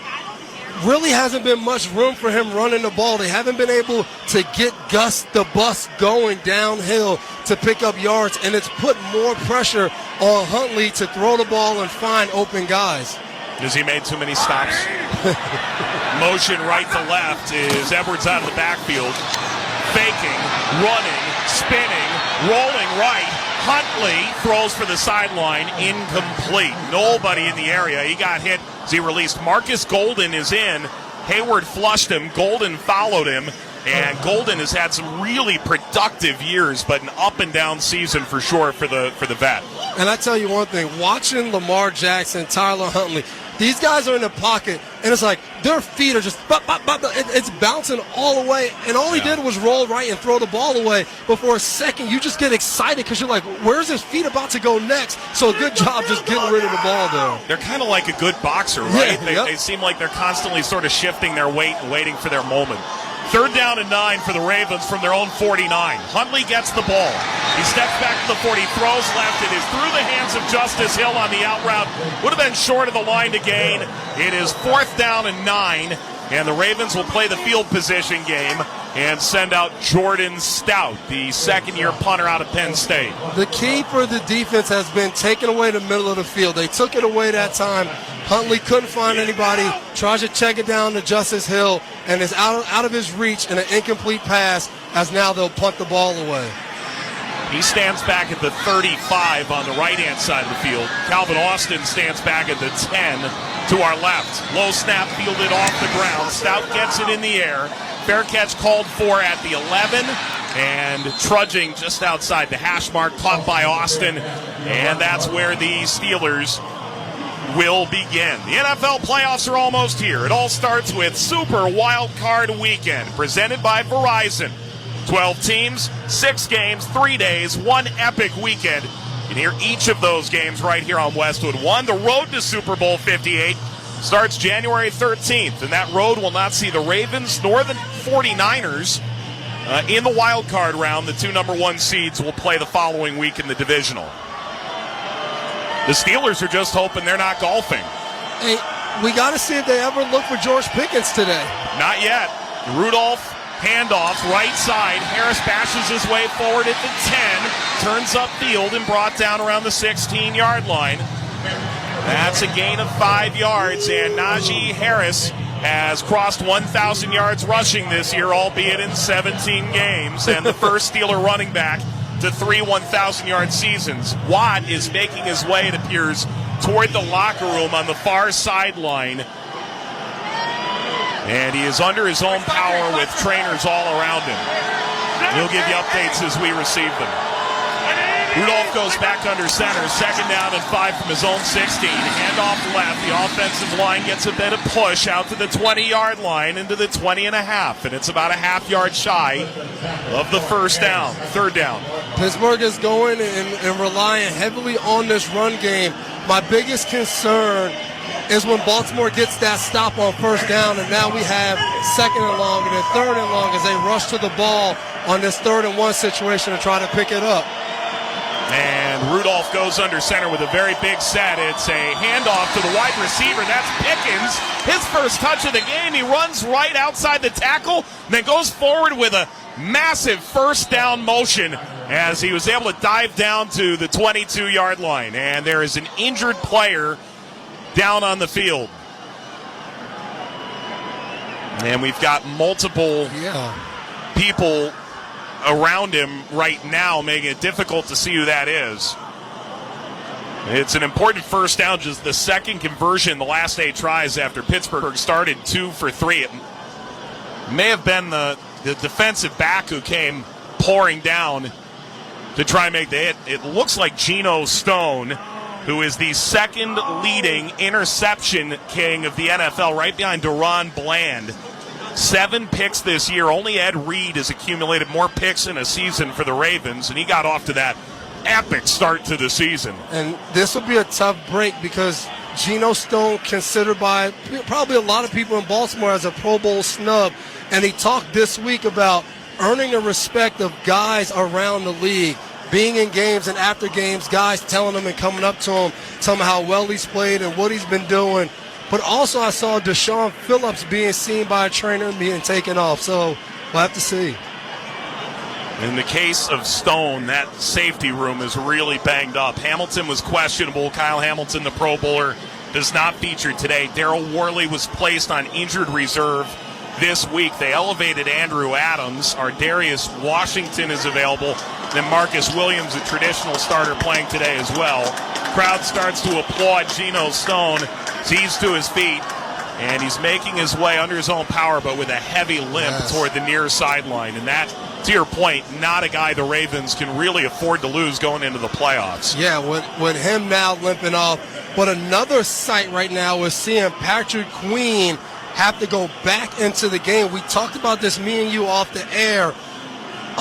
really hasn't been much room for him running the ball. They haven't been able to get Gus the bus going downhill to pick up yards, and it's put more pressure on Huntley to throw the ball and find open guys. Has he made too many stops? Motion right to left is Edwards out of the backfield. Faking, running, spinning, rolling right. Huntley throws for the sideline, incomplete. Nobody in the area. He got hit as he released. Marcus Golden is in. Hayward flushed him. Golden followed him. And Golden has had some really productive years, but an up-and-down season for sure for the vet. And I tell you one thing, watching Lamar Jackson, Tyler Huntley, These guys are in the pocket, and it's like their feet are just it's bouncing all the way, and all he did was roll right and throw the ball away. But for a second, you just get excited because you're like, where's his feet about to go next? So good job just getting rid of the ball there. They're kind of like a good boxer, right? They seem like they're constantly sort of shifting their weight and waiting for their moment. 3rd down and 9 for the Ravens from their own 49. Huntley gets the ball. He steps back to the 40, throws left. It is through the hands of Justice Hill on the out route. Would have been short of the line to gain. It is 4th down and 9, and the Ravens will play the field position game and send out Jordan Stout, the second-year punter out of Penn State. The key for the defense has been taking away the middle of the field. They took it away that time. Huntley couldn't find anybody, tries to check it down to Justice Hill, and is out of his reach in an incomplete pass, as now they'll punt the ball away. He stands back at the 35 on the right-hand side of the field. Calvin Austin stands back at the 10 to our left. Low snap fielded off the ground. Stout gets it in the air. Fair catch called for at the 11, and trudging just outside the hash mark, caught by Austin, and that's where the Steelers will begin. The NFL playoffs are almost here. It all starts with Super Wild Card Weekend, presented by Verizon. 12 teams, 6 games, 3 days, 1 epic weekend. You can hear each of those games right here on Westwood 1. The road to Super Bowl 58 starts January 13th, and that road will not see the Ravens nor the 49ers in the wild card round. The 2 number 1 seeds will play the following week in the divisional. The Steelers are just hoping they're not golfing. Hey, we got to see if they ever look for George Pickens today. Not yet. Rudolph, handoff, right side. Harris bashes his way forward at the 10, turns upfield and brought down around the 16-yard line. That's a gain of 5 yards, and Najee Harris has crossed 1,000 yards rushing this year, albeit in 17 games, and the first Steeler running back to 3 1,000-yard seasons. Watt is making his way, it appears, toward the locker room on the far sideline. And he is under his own power with trainers all around him. We'll give you updates as we receive them. Rudolph goes back under center. 2nd down and 5 from his own 16. Handoff left. The offensive line gets a bit of push out to the 20-yard line into the 20.5. And it's about a half-yard shy of the 1st down. 3rd down. Pittsburgh is going and relying heavily on this run game. My biggest concern is when Baltimore gets that stop on 1st down, and now we have 2nd and long and then 3rd and long as they rush to the ball on this 3rd and 1 situation to try to pick it up. And Rudolph goes under center with a very big set. It's a handoff to the wide receiver. That's Pickens. His first touch of the game. He runs right outside the tackle, then goes forward with a massive 1st down motion as he was able to dive down to the 22-yard line. And there is an injured player down on the field. And we've got multiple people around him right now, making it difficult to see who that is. It's an important 1st down, just the 2nd conversion the last 8 tries after Pittsburgh started 2 for 3. It may have been the defensive back who came pouring down to try and make the hit. It looks like Geno Stone, who is the 2nd leading interception king of the NFL, right behind Deron Bland. 7 picks this year. Only Ed Reed has accumulated more picks in a season for the Ravens, and he got off to that epic start to the season. And this will be a tough break because Geno Stone, considered by probably a lot of people in Baltimore as a Pro Bowl snub, and he talked this week about earning the respect of guys around the league, being in games and after games, guys telling him and coming up to him, telling him how well he's played and what he's been doing. But also I saw Deshaun Phillips being seen by a trainer and being taken off. So we'll have to see. In the case of Stone, that safety room is really banged up. Hamilton was questionable. Kyle Hamilton, the Pro Bowler, does not feature today. Darryl Worley was placed on injured reserve this week. They elevated Andrew Adams. Ardarius Washington is available. Then Marcus Williams, a traditional starter, playing today as well. Crowd starts to applaud Geno Stone. He's to his feet. and he's making his way under his own power, but with a heavy limp toward the near sideline. And that, to your point, not a guy the Ravens can really afford to lose going into the playoffs. Yeah, with him now limping off. But another sight right now is seeing Patrick Queen have to go back into the game. We talked about this, me and you, off the air.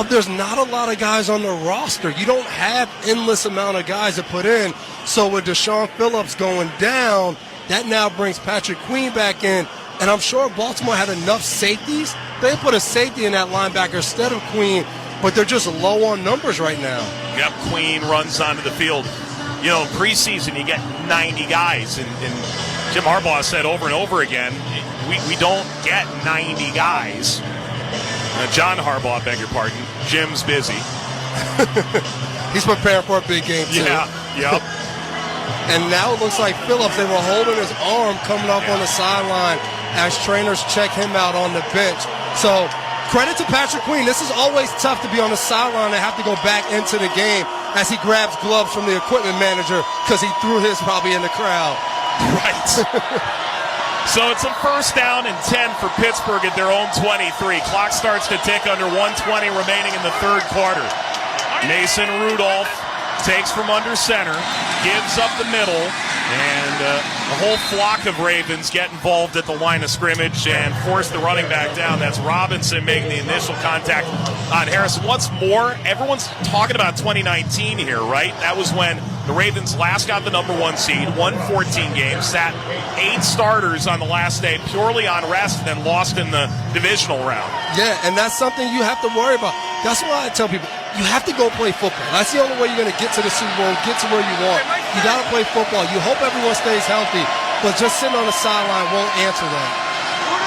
There's not a lot of guys on the roster. You don't have endless amount of guys to put in. So with Deshaun Phillips going down, that now brings Patrick Queen back in. And I'm sure Baltimore had enough safeties. They put a safety in that linebacker instead of Queen, but they're just low on numbers right now. Yep, Queen runs onto the field. You know, in preseason, you get 90 guys. And Jim Harbaugh said over and over again, we don't get 90 guys. John Harbaugh, beg your pardon. Jim's busy. He's preparing for a big game, too. Yeah, yep. And now it looks like Phillips, they were holding his arm coming up on the sideline as trainers check him out on the bench. So credit to Patrick Queen. This is always tough to be on the sideline and have to go back into the game as he grabs gloves from the equipment manager because he threw his probably in the crowd. Right. So it's a first down and 10 for Pittsburgh at their own 23. Clock starts to tick under 1:20 remaining in the third quarter. Mason Rudolph takes from under center, gives up the middle, and a whole flock of Ravens get involved at the line of scrimmage and force the running back down. That's Robinson making the initial contact on Harrison. What's more, everyone's talking about 2019 here, right? That was when the Ravens last got the number 1 seed, won 14 games, sat 8 starters on the last day purely on rest, and then lost in the divisional round. Yeah, and that's something you have to worry about. That's why I tell people, you have to go play football. That's the only way you're going to get to the Super Bowl, get to where you want. You got to play football. You hope everyone stays healthy, but just sitting on the sideline won't answer that.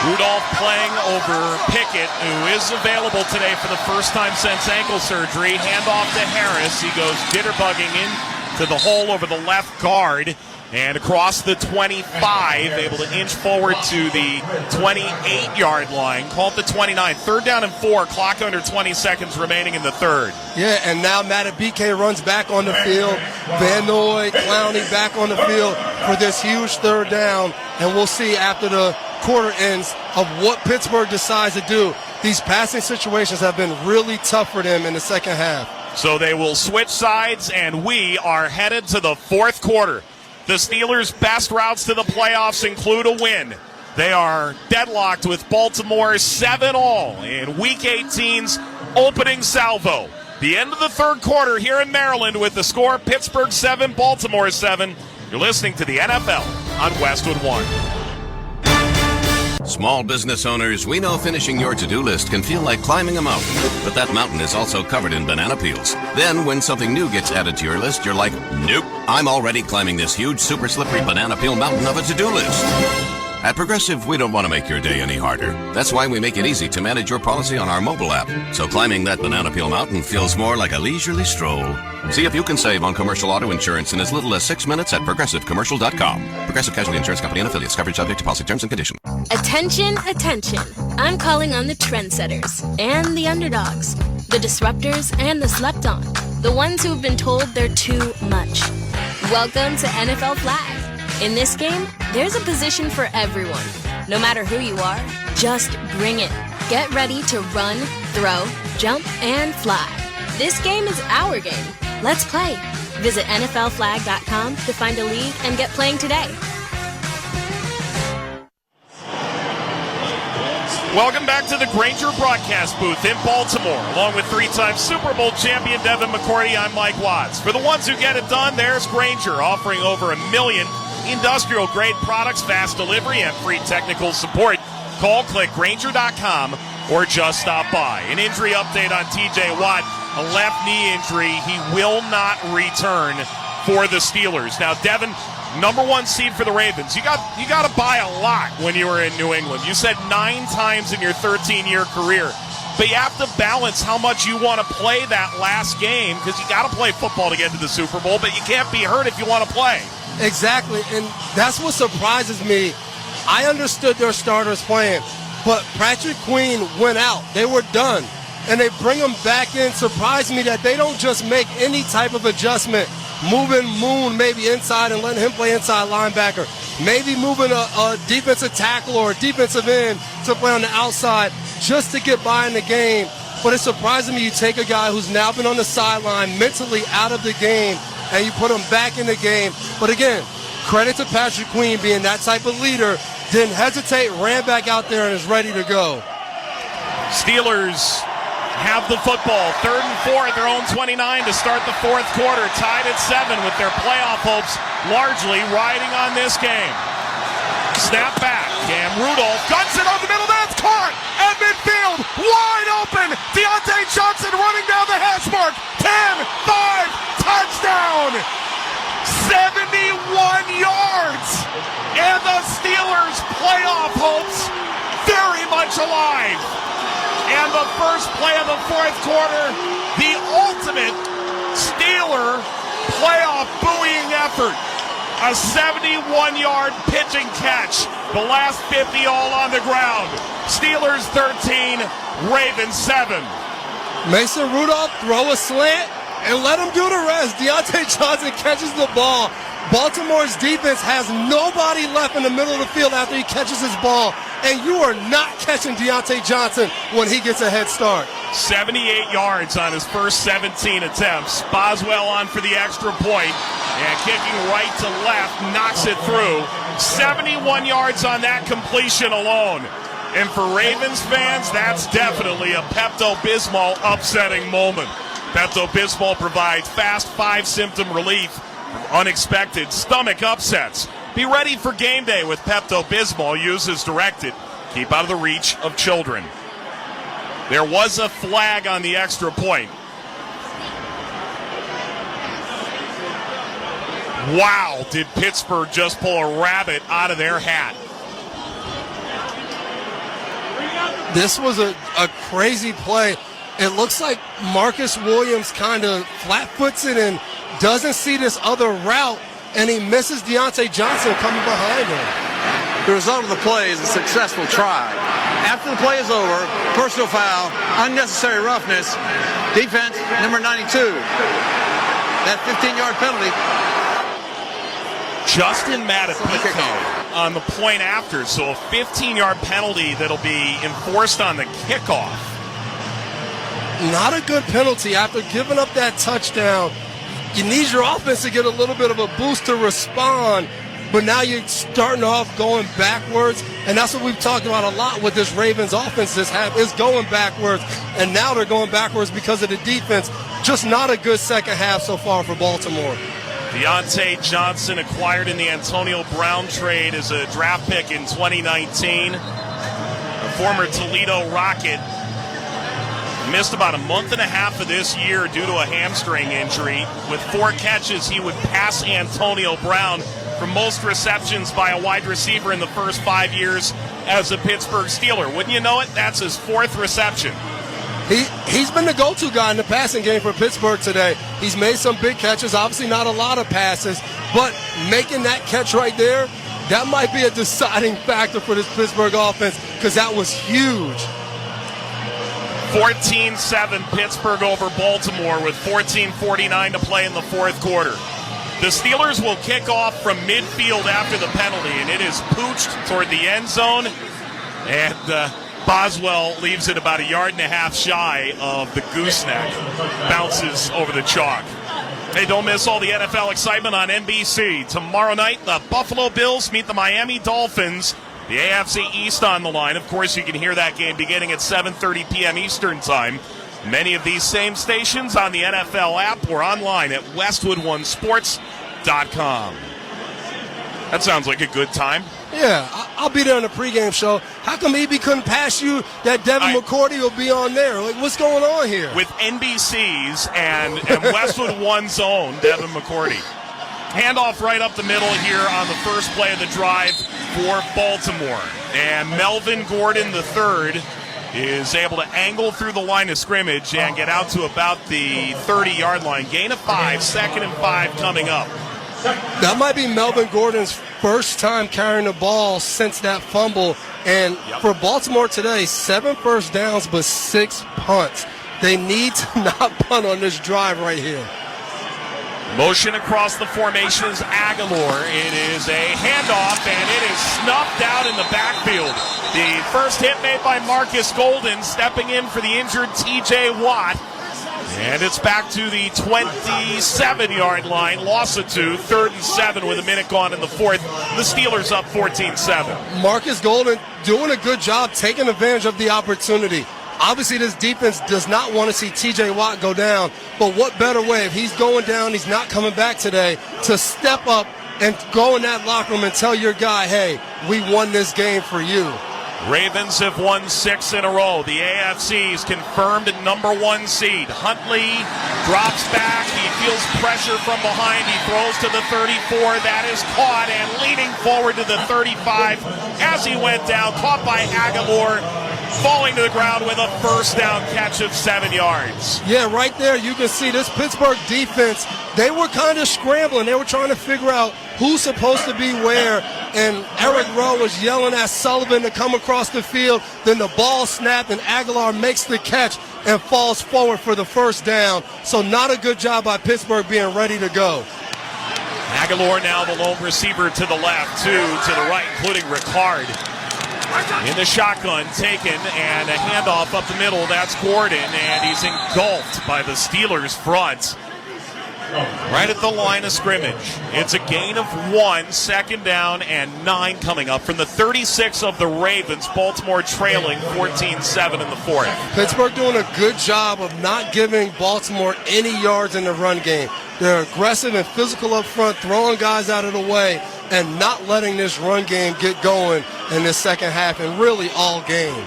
Rudolph playing over Pickett, who is available today for the first time since ankle surgery. Handoff to Harris. He goes jitterbugging in to the hole over the left guard. And across the 25, able to inch forward to the 28-yard line. Call it the 29. Third down and 4, clock under 20 seconds remaining in the third. Yeah, and now Matabike runs back on the field. Van Noy, Clowney back on the field for this huge third down. And we'll see after the quarter ends of what Pittsburgh decides to do. These passing situations have been really tough for them in the second half. So they will switch sides, and we are headed to the fourth quarter. The Steelers' best routes to the playoffs include a win. They are deadlocked with Baltimore 7-all in Week 18's opening salvo. The end of the third quarter here in Maryland with the score Pittsburgh 7, Baltimore 7. You're listening to the NFL on Westwood 1. Small business owners, we know finishing your to-do list can feel like climbing a mountain, but that mountain is also covered in banana peels. Then when something new gets added to your list, you're like, nope, I'm already climbing this huge super slippery banana peel mountain of a to-do list. At Progressive, we don't want to make your day any harder. That's why we make it easy to manage your policy on our mobile app. So climbing that banana peel mountain feels more like a leisurely stroll. See if you can save on commercial auto insurance in as little as 6 minutes at ProgressiveCommercial.com. Progressive Casualty Insurance Company and affiliates. Coverage subject to policy terms and conditions. Attention, attention. I'm calling on the trendsetters and the underdogs, the disruptors and the slept on, the ones who've been told they're too much. Welcome to NFL Flag. In this game, there's a position for everyone. No matter who you are, just bring it. Get ready to run, throw, jump, and fly. This game is our game. Let's play. Visit NFLflag.com to find a league and get playing today. Welcome back to the Grainger broadcast booth in Baltimore. Along with 3-time Super Bowl champion Devin McCourty, I'm Mike Watts. For the ones who get it done, there's Grainger, offering over 1 million industrial-grade products, fast delivery, and free technical support. Call, click Grainger.com, or just stop by. An injury update on T.J. Watt, a left knee injury. He will not return for the Steelers. Now, Devin, number 1 seed for the Ravens. You got to buy a lot when you were in New England. You said 9 times in your 13-year career. But you have to balance how much you want to play that last game, because you got to play football to get to the Super Bowl, but you can't be hurt if you want to play. Exactly, and that's what surprises me. I understood their starters playing, but Patrick Queen went out. They were done, and they bring him back in. Surprised me that they don't just make any type of adjustment, moving Moon maybe inside and letting him play inside linebacker. maybe moving a defensive tackle or a defensive end to play on the outside just to get by in the game. But it's surprising me you take a guy who's now been on the sideline, mentally out of the game, and you put him back in the game. But again, credit to Patrick Queen being that type of leader. Didn't hesitate, ran back out there, and is ready to go. Steelers have the football. 3rd and 4 at their own 29 to start the fourth quarter. Tied at 7 with their playoff hopes largely riding on this game. Snap back. Cam Rudolph guns it over the middle. That's caught at midfield. Wide open. Deontay Johnson running down the hash mark. 10-5. Touchdown. 71 yards. And the Steelers' playoff hopes very much alive. And the first play of the fourth quarter, the ultimate Steeler playoff buoying effort. A 71-yard pitching catch. The last 50 all on the ground. Steelers 13, Ravens 7. Mason Rudolph throw a slant and let him do the rest. Deontay Johnson catches the ball. Baltimore's defense has nobody left in the middle of the field after he catches his ball. And you are not catching Deontay Johnson when he gets a head start. 78 yards on his first 17 attempts. Boswell on for the extra point. And kicking right to left, knocks it through. 71 yards on that completion alone. And for Ravens fans, that's definitely a Pepto-Bismol upsetting moment. Pepto-Bismol provides fast 5-symptom relief from unexpected stomach upsets. Be ready for game day with Pepto-Bismol. Use as directed. Keep out of the reach of children. There was a flag on the extra point. Wow, did Pittsburgh just pull a rabbit out of their hat. This was a crazy play. It looks like Marcus Williams kind of flat-foots it and doesn't see this other route, and he misses Deontay Johnson coming behind him. The result of the play is a successful try. After the play is over, personal foul, unnecessary roughness, defense, number 92. That 15-yard penalty. Justin Matapito on the point after, so a 15-yard penalty that'll be enforced on the kickoff. Not a good penalty after giving up that touchdown. You need your offense to get a little bit of a boost to respond, but now you're starting off going backwards, and that's what we've talked about a lot with this Ravens offense this half, is going backwards, and now they're going backwards because of the defense. Just not a good second half so far for Baltimore. Deontay Johnson acquired in the Antonio Brown trade as a draft pick in 2019. A former Toledo Rocket. Missed about a month and a half of this year due to a hamstring injury. With 4 catches, he would pass Antonio Brown for most receptions by a wide receiver in the first 5 years as a Pittsburgh Steeler. Wouldn't you know it? That's his 4th reception. He's been the go-to guy in the passing game for Pittsburgh today. He's made some big catches, obviously not a lot of passes, but making that catch right there, that might be a deciding factor for this Pittsburgh offense because that was huge. 14-7 Pittsburgh over Baltimore with 14:49 to play in the fourth quarter. The Steelers will kick off from midfield after the penalty, and it is pooched toward the end zone, and Boswell leaves it about 1.5 yards shy of the gooseneck. Bounces over the chalk. Hey, don't miss all the NFL excitement on NBC. Tomorrow night, the Buffalo Bills meet the Miami Dolphins. The AFC East on the line. Of course, you can hear that game beginning at 7:30 p.m. Eastern Time. Many of these same stations on the NFL app or online at westwoodonesports.com. That sounds like a good time. Yeah, I'll be there on the pregame show. How come EB couldn't pass you that Devin McCourty will be on there? Like, what's going on here? With NBC's and Westwood One's own Devin McCourty. Handoff right up the middle here on the first play of the drive for Baltimore. And Melvin Gordon III is able to angle through the line of scrimmage and get out to about the 30-yard line. Gain of 5, 2nd and 5 coming up. That might be Melvin Gordon's first time carrying the ball since that fumble. And for Baltimore today, 7 first downs but 6 punts. They need to not punt on this drive right here. Motion across the formation is Aguilar. It is a handoff, and it is snuffed out in the backfield. The first hit made by Marcus Golden, stepping in for the injured T.J. Watt. And it's back to the 27-yard line. Loss of 2, 3rd and 7 with a minute gone in the fourth. The Steelers up 14-7. Marcus Golden doing a good job taking advantage of the opportunity. Obviously, this defense does not want to see T.J. Watt go down, but what better way, if he's going down, he's not coming back today, to step up and go in that locker room and tell your guy, hey, we won this game for you. Ravens have won 6 in a row. The AFC's confirmed number 1 seed. Huntley drops back. He feels pressure from behind. He throws to the 34. That is caught, and leaning forward to the 35 as he went down. Caught by Aguilar, falling to the ground with a first down catch of 7 yards. Yeah, right there you can see this Pittsburgh defense, they were kind of scrambling. They were trying to figure out who's supposed to be where, and Eric Rowe was yelling at Sullivan to come across the field. Then the ball snapped, and Aguilar makes the catch and falls forward for the first down. So not a good job by Pittsburgh being ready to go. Aguilar now the lone receiver to the left, 2 to the right, including Ricard. In the shotgun, taken, and a handoff up the middle. That's Gordon, and he's engulfed by the Steelers' front. Right at the line of scrimmage. It's a gain of 1, 2nd down, and 9 coming up from the 36 of the Ravens. Baltimore trailing 14-7 in the fourth. Pittsburgh doing a good job of not giving Baltimore any yards in the run game. They're aggressive and physical up front, throwing guys out of the way, and not letting this run game get going in this second half and really all game.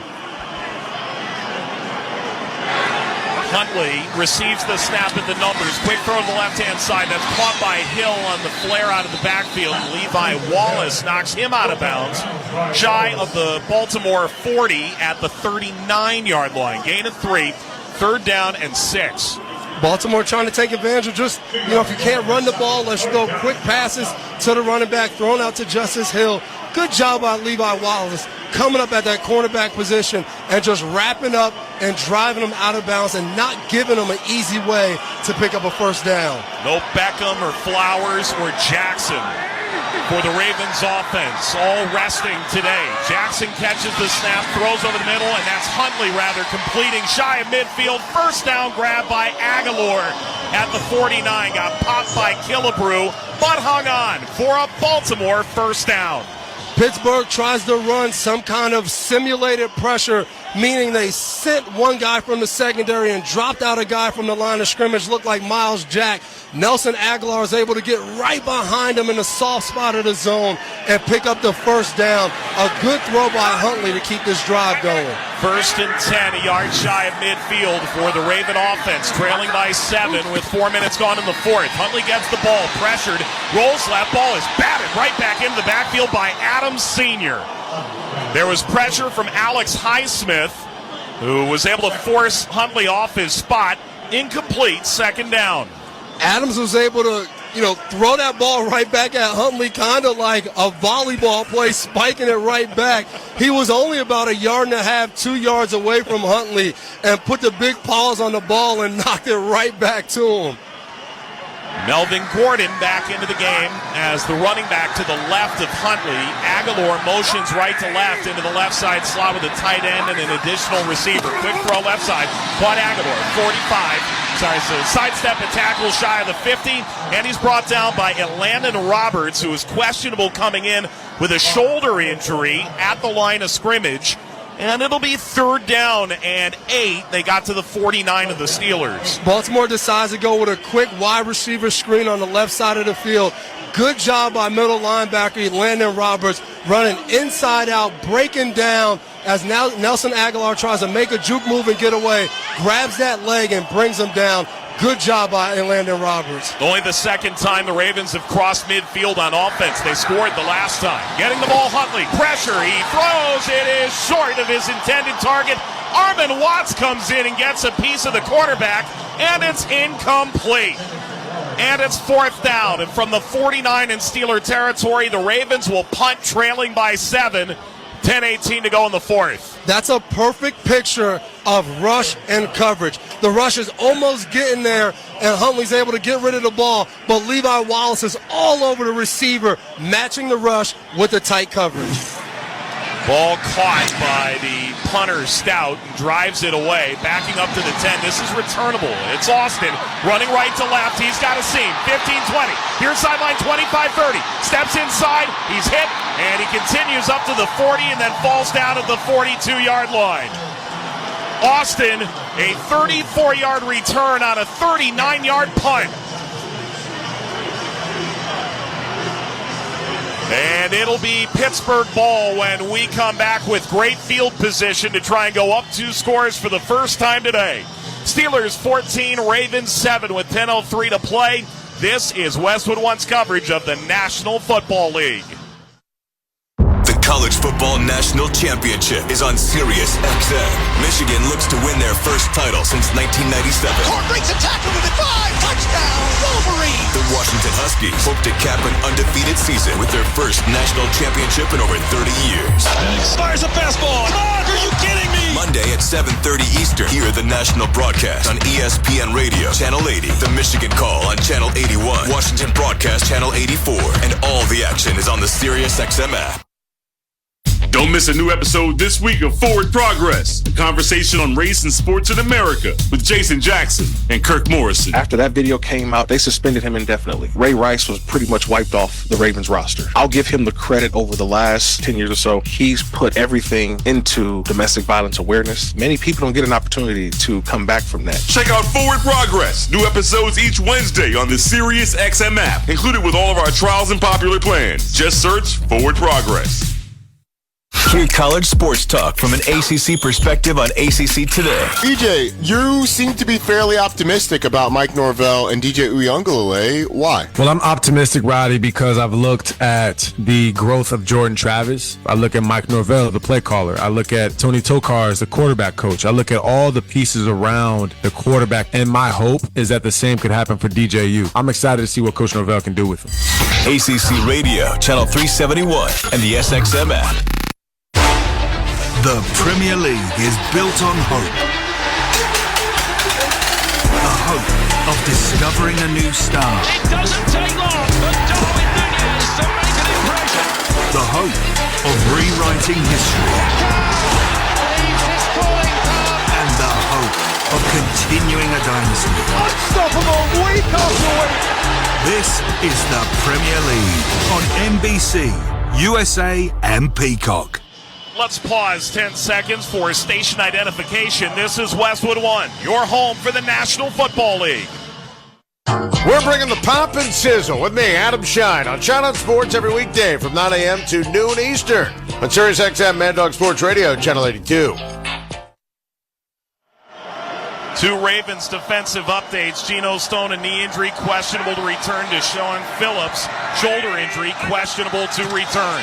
Huntley receives the snap at the numbers. Quick throw to the left-hand side. That's caught by Hill on the flare out of the backfield. Levi Wallace knocks him out of bounds. Shy of the Baltimore 40 at the 39-yard line. Gain of 3, 3rd down and 6. Baltimore trying to take advantage of just, if you can't run the ball, let's go quick passes to the running back, thrown out to Justice Hill. Good job by Levi Wallace coming up at that cornerback position and just wrapping up and driving them out of bounds and not giving them an easy way to pick up a first down. No Beckham or Flowers or Jackson for the Ravens offense, all resting today. Jackson catches the snap, throws over the middle, and that's Huntley rather completing shy of midfield. First down grab by Aguilar at the 49. Got popped by Killebrew, but hung on for a Baltimore first down. Pittsburgh tries to run some kind of simulated pressure, meaning they sent one guy from the secondary and dropped out a guy from the line of scrimmage, looked like Miles Jack. Nelson Aguilar is able to get right behind him in the soft spot of the zone and pick up the first down. A good throw by Huntley to keep this drive going. 1st and 10, a yard shy of midfield for the Raven offense, trailing by 7 with 4 minutes gone in the fourth. Huntley gets the ball, pressured, rolls left, ball is batted right back into the backfield by Adams Sr. There was pressure from Alex Highsmith, who was able to force Huntley off his spot. Incomplete, 2nd down. Adams was able to, throw that ball right back at Huntley, kind of like a volleyball play, spiking it right back. He was only about 1.5 yards, 2 yards away from Huntley and put the big paws on the ball and knocked it right back to him. Melvin Gordon back into the game as the running back to the left of Huntley. Aguilar motions right to left into the left side slot with a tight end and an additional receiver. Quick throw left side. Caught Aguilar, 45. So sidestep and tackle shy of the 50. And he's brought down by Landon Roberts, who is questionable coming in with a shoulder injury at the line of scrimmage. And it'll be 3rd down and 8. They got to the 49 of the Steelers. Baltimore decides to go with a quick wide receiver screen on the left side of the field. Good job by middle linebacker Landon Roberts running inside out, breaking down as now Nelson Aguilar tries to make a juke move and get away, grabs that leg and brings him down. Good job by Landon Roberts. Only the 2nd time the Ravens have crossed midfield on offense. They scored the last time. Getting the ball, Huntley. Pressure. He throws. It is short of his intended target. Armin Watts comes in and gets a piece of the quarterback, and it's incomplete. And it's 4th down. And from the 49 in Steeler territory, the Ravens will punt trailing by 7 to 10:18 to go in the fourth. That's a perfect picture of rush and coverage. The rush is almost getting there, and Huntley's able to get rid of the ball, but Levi Wallace is all over the receiver, matching the rush with the tight coverage. Ball caught by the punter, Stout, and drives it away, backing up to the 10. This is returnable. It's Austin running right to left. He's got a seam. 15-20. Here's sideline 25-30. Steps inside. He's hit, and he continues up to the 40 and then falls down at the 42-yard line. Austin, a 34-yard return on a 39-yard punt. And it'll be Pittsburgh ball when we come back with great field position to try and go up 2 scores for the first time today. Steelers 14, Ravens 7 with 10:03 to play. This is Westwood One's coverage of the National Football League. The College Football National Championship is on Sirius XM. Michigan looks to win their first title since 1997. Hart breaks a tackle to the 5. Touchdown, Wolverine! The Washington Huskies hope to cap an undefeated season with their first national championship in over 30 years. Fires a fastball. Come on, are you kidding me? Monday at 7:30 Eastern. Hear the national broadcast on ESPN Radio, Channel 80. The Michigan Call on Channel 81. Washington Broadcast, Channel 84. And all the action is on the Sirius XM app. Don't miss a new episode this week of Forward Progress, a conversation on race and sports in America with Jason Jackson and Kirk Morrison. After that video came out, they suspended him indefinitely. Ray Rice was pretty much wiped off the Ravens roster. I'll give him the credit over the last 10 years or so. He's put everything into domestic violence awareness. Many people don't get an opportunity to come back from that. Check out Forward Progress. New episodes each Wednesday on the Sirius XM app, included with all of our trials and popular plans. Just search Forward Progress. Hear college sports talk from an ACC perspective on ACC Today. EJ, you seem to be fairly optimistic about Mike Norvell and DJ Uiagalelei. Why? Well, I'm optimistic, Roddy, because I've looked at the growth of Jordan Travis. I look at Mike Norvell, the play caller. I look at Tony Tokar as the quarterback coach. I look at all the pieces around the quarterback, and my hope is that the same could happen for DJU. I'm excited to see what Coach Norvell can do with him. ACC Radio, Channel 371, and the SXM app. The Premier League is built on hope. The hope of discovering a new star. It doesn't take long for Darwin Nunez to make an impression. The hope of rewriting history. And the hope of continuing a dynasty. Unstoppable week after week. This is the Premier League on NBC, USA and Peacock. Let's pause 10 seconds for station identification. This is Westwood One, your home for the National Football League. We're bringing the pop and sizzle with me, Adam Shine, on Channel Sports every weekday from 9 a.m. to noon Eastern on Sirius XM Mad Dog Sports Radio, Channel 82. 2 Ravens defensive updates. Geno Stone, a knee injury, questionable to return. To Sean Phillips, shoulder injury, questionable to return.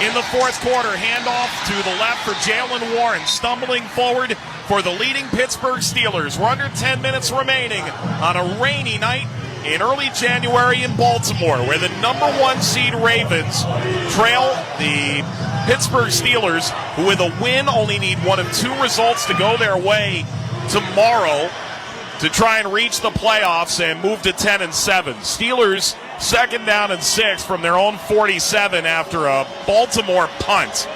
In the fourth quarter, handoff to the left for Jalen Warren, stumbling forward for the leading Pittsburgh Steelers. We're under 10 minutes remaining on a rainy night in early January in Baltimore, where the number 1 seed Ravens trail the Pittsburgh Steelers, who with a win only need one of 2 results to go their way tomorrow to try and reach the playoffs and move to 10-7. Steelers 2nd down and 6 from their own 47 after a Baltimore punt.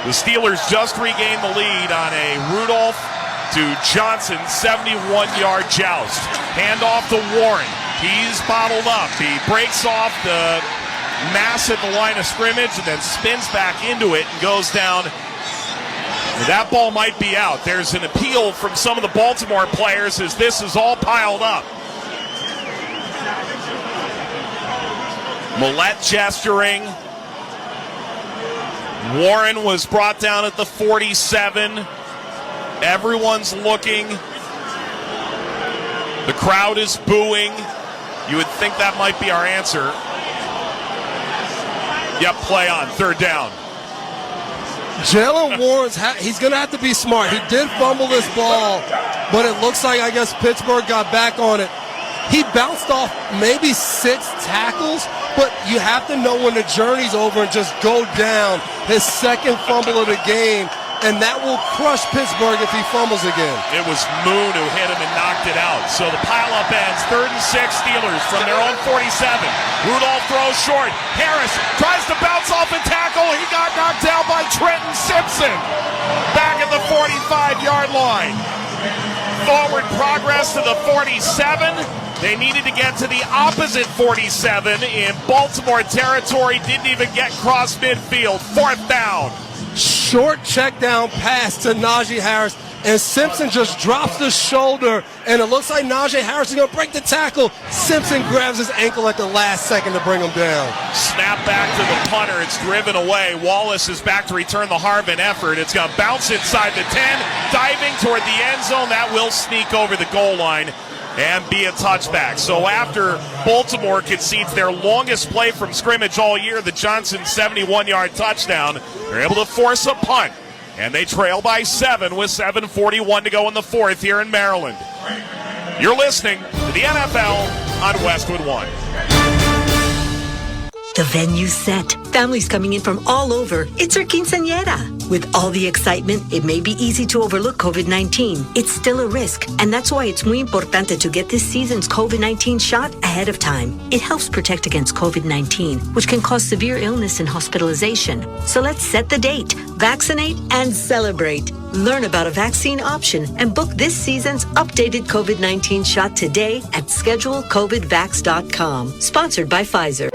The Steelers just regained the lead on a Rudolph to Johnson 71-yard joust. Handoff to Warren. He's bottled up. He breaks off the mass at the line of scrimmage and then spins back into it and goes down. That ball might be out. There's an appeal from some of the Baltimore players as this is all piled up. Millette gesturing. Warren was brought down at the 47. Everyone's looking. The crowd is booing. You would think that might be our answer. Yep, play on. 3rd down. Jalen Warren's he's going to have to be smart. He did fumble this ball, but it looks like, I guess, Pittsburgh got back on it. He bounced off maybe 6 tackles, but you have to know when the journey's over and just go down. His second fumble of the game, and that will crush Pittsburgh if he fumbles again. It was Moon who hit him and knocked it out. So the pileup ends 3rd and 6 Steelers from their own 47. Rudolph throws short. Harris tries to bounce off and tackle. He got knocked down by Trenton Simpson. Back at the 45-yard line. Forward progress to the 47. They needed to get to the opposite 47 in Baltimore territory. Didn't even get cross midfield. 4th down. Short check down pass to Najee Harris, and Simpson just drops the shoulder, and it looks like Najee Harris is going to break the tackle. Simpson grabs his ankle at the last second to bring him down. Snap back to the punter. It's driven away. Wallace is back to return the Harvin effort. It's going to bounce inside the 10, diving toward the end zone. That will sneak over the goal line and be a touchback. So after Baltimore concedes their longest play from scrimmage all year, the Johnson 71-yard touchdown, they're able to force a punt, and they trail by 7 with 7:41 to go in the 4th here in Maryland. You're listening to the NFL on Westwood One. The venue's set. Families coming in from all over. It's our quinceañera. With all the excitement, it may be easy to overlook COVID-19. It's still a risk, and that's why it's muy importante to get this season's COVID-19 shot ahead of time. It helps protect against COVID-19, which can cause severe illness and hospitalization. So let's set the date, vaccinate, and celebrate. Learn about a vaccine option and book this season's updated COVID-19 shot today at schedulecovidvax.com. Sponsored by Pfizer.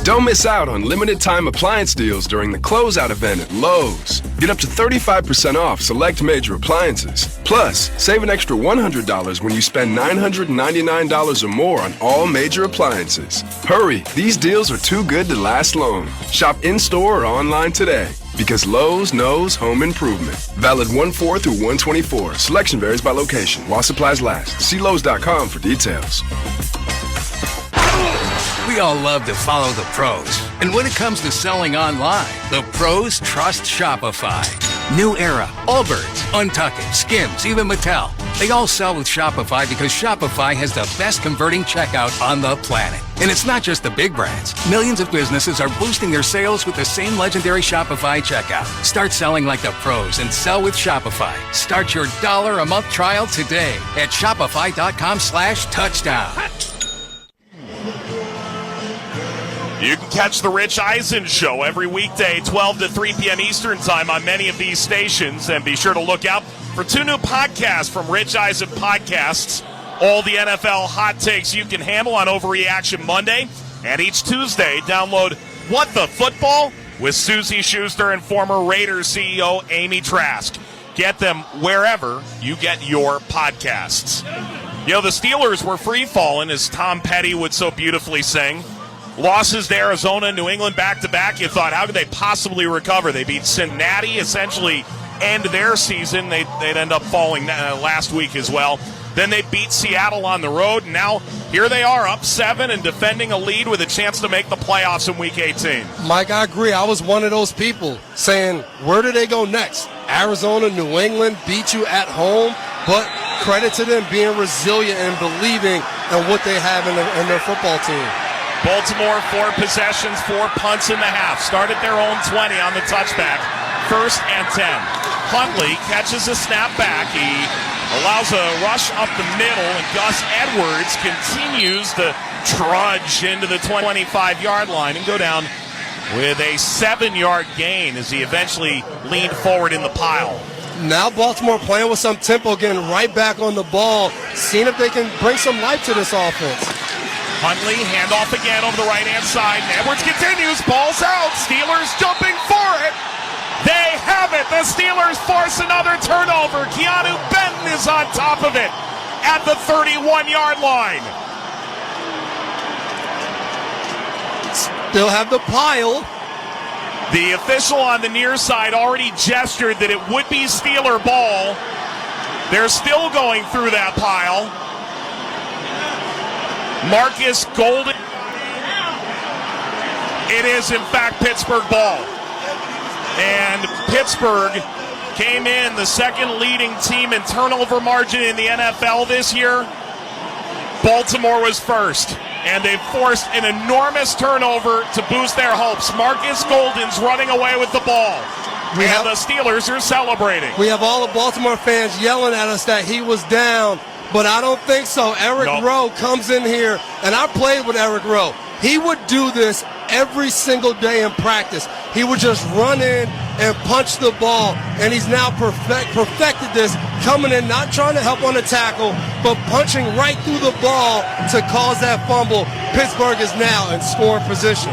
Don't miss out on limited-time appliance deals during the closeout event at Lowe's. Get up to 35% off select major appliances. Plus, save an extra $100 when you spend $999 or more on all major appliances. Hurry, these deals are too good to last long. Shop in-store or online today. Because Lowe's knows home improvement. Valid 1/4 through 1/24. Selection varies by location. While supplies last. See Lowe's.com for details. We all love to follow the pros. And when it comes to selling online, the pros trust Shopify. New Era, Allbirds, Untuckit, Skims, even Mattel. They all sell with Shopify because Shopify has the best converting checkout on the planet. And it's not just the big brands. Millions of businesses are boosting their sales with the same legendary Shopify checkout. Start selling like the pros and sell with Shopify. Start your $1 a month trial today at shopify.com/touchdown. You can catch the Rich Eisen Show every weekday, 12 to 3 p.m. Eastern Time on many of these stations. And be sure to look out for 2 new podcasts from Rich Eisen Podcasts. All the NFL hot takes you can handle on Overreaction Monday. And each Tuesday, download What the Football with Susie Schuster and former Raiders CEO Amy Trask. Get them wherever you get your podcasts. You know, the Steelers were free-falling, as Tom Petty would so beautifully sing. Losses to Arizona and New England back-to-back. You thought, how could they possibly recover? They beat Cincinnati, essentially end their season. They'd end up falling last week as well. Then they beat Seattle on the road, and now here they are, up 7 and defending a lead with a chance to make the playoffs in Week 18. Mike, I agree. I was one of those people saying, where do they go next? Arizona, New England beat you at home, but credit to them being resilient and believing in what they have in their football team. Baltimore, 4 possessions, 4 punts in the half. Start at their own 20 on the touchback. 1st and 10. Huntley catches a snap back. He allows a rush up the middle, and Gus Edwards continues to trudge into the 25-yard line and go down with a 7-yard gain as he eventually leaned forward in the pile. Now Baltimore playing with some tempo, getting right back on the ball, seeing if they can bring some life to this offense. Huntley, handoff again over the right-hand side. And Edwards continues. Ball's out. Steelers jumping for it. They have it. The Steelers force another turnover. Keanu Benton is on top of it at the 31-yard line. Still have the pile. The official on the near side already gestured that it would be Steeler ball. They're still going through that pile. Marcus Golden. It is, in fact, Pittsburgh ball. And Pittsburgh came in the second leading team in turnover margin in the NFL this year. Baltimore was first. and they've forced an enormous turnover to boost their hopes. Marcus Golden's running away with the ball. The Steelers are celebrating. We have all the Baltimore fans yelling at us that he was down, but I don't think so. Eric Rowe comes in here, and I played with Eric Rowe. He would do this every single day in practice. He would just run in and punch the ball, and he's now perfected this, coming in, not trying to help on the tackle, but punching right through the ball to cause that fumble. Pittsburgh is now in scoring position.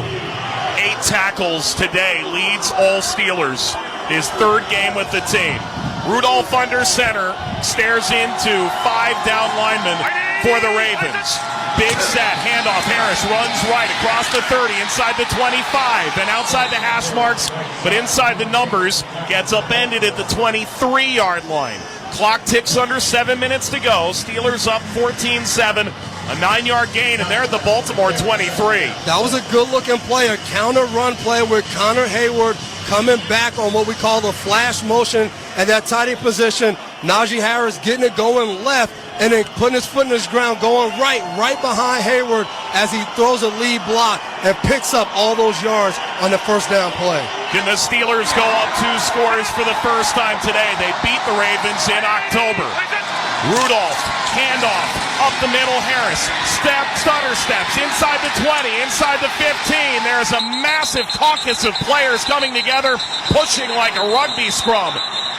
8 tackles today, leads all Steelers. His 3rd game with the team. Rudolph under center, stares into 5 down linemen for the Ravens. Big set, handoff, Harris runs right across the 30, inside the 25, and outside the hash marks, but inside the numbers, gets upended at the 23-yard line. Clock ticks under 7 minutes to go. Steelers up 14-7, a 9-yard gain, and they're at the Baltimore 23. That was a good-looking play, a counter run play with Connor Hayward coming back on what we call the flash motion at that tight end position. Najee Harris getting it going left and then putting his foot in his ground, going right behind Hayward as he throws a lead block and picks up all those yards on the first down play. Can the Steelers go up 2 scores for the first time today? They beat the Ravens in October. Rudolph, handoff, up the middle, Harris, stutter steps, inside the 20, inside the 15. There's a massive caucus of players coming together, pushing like a rugby scrum.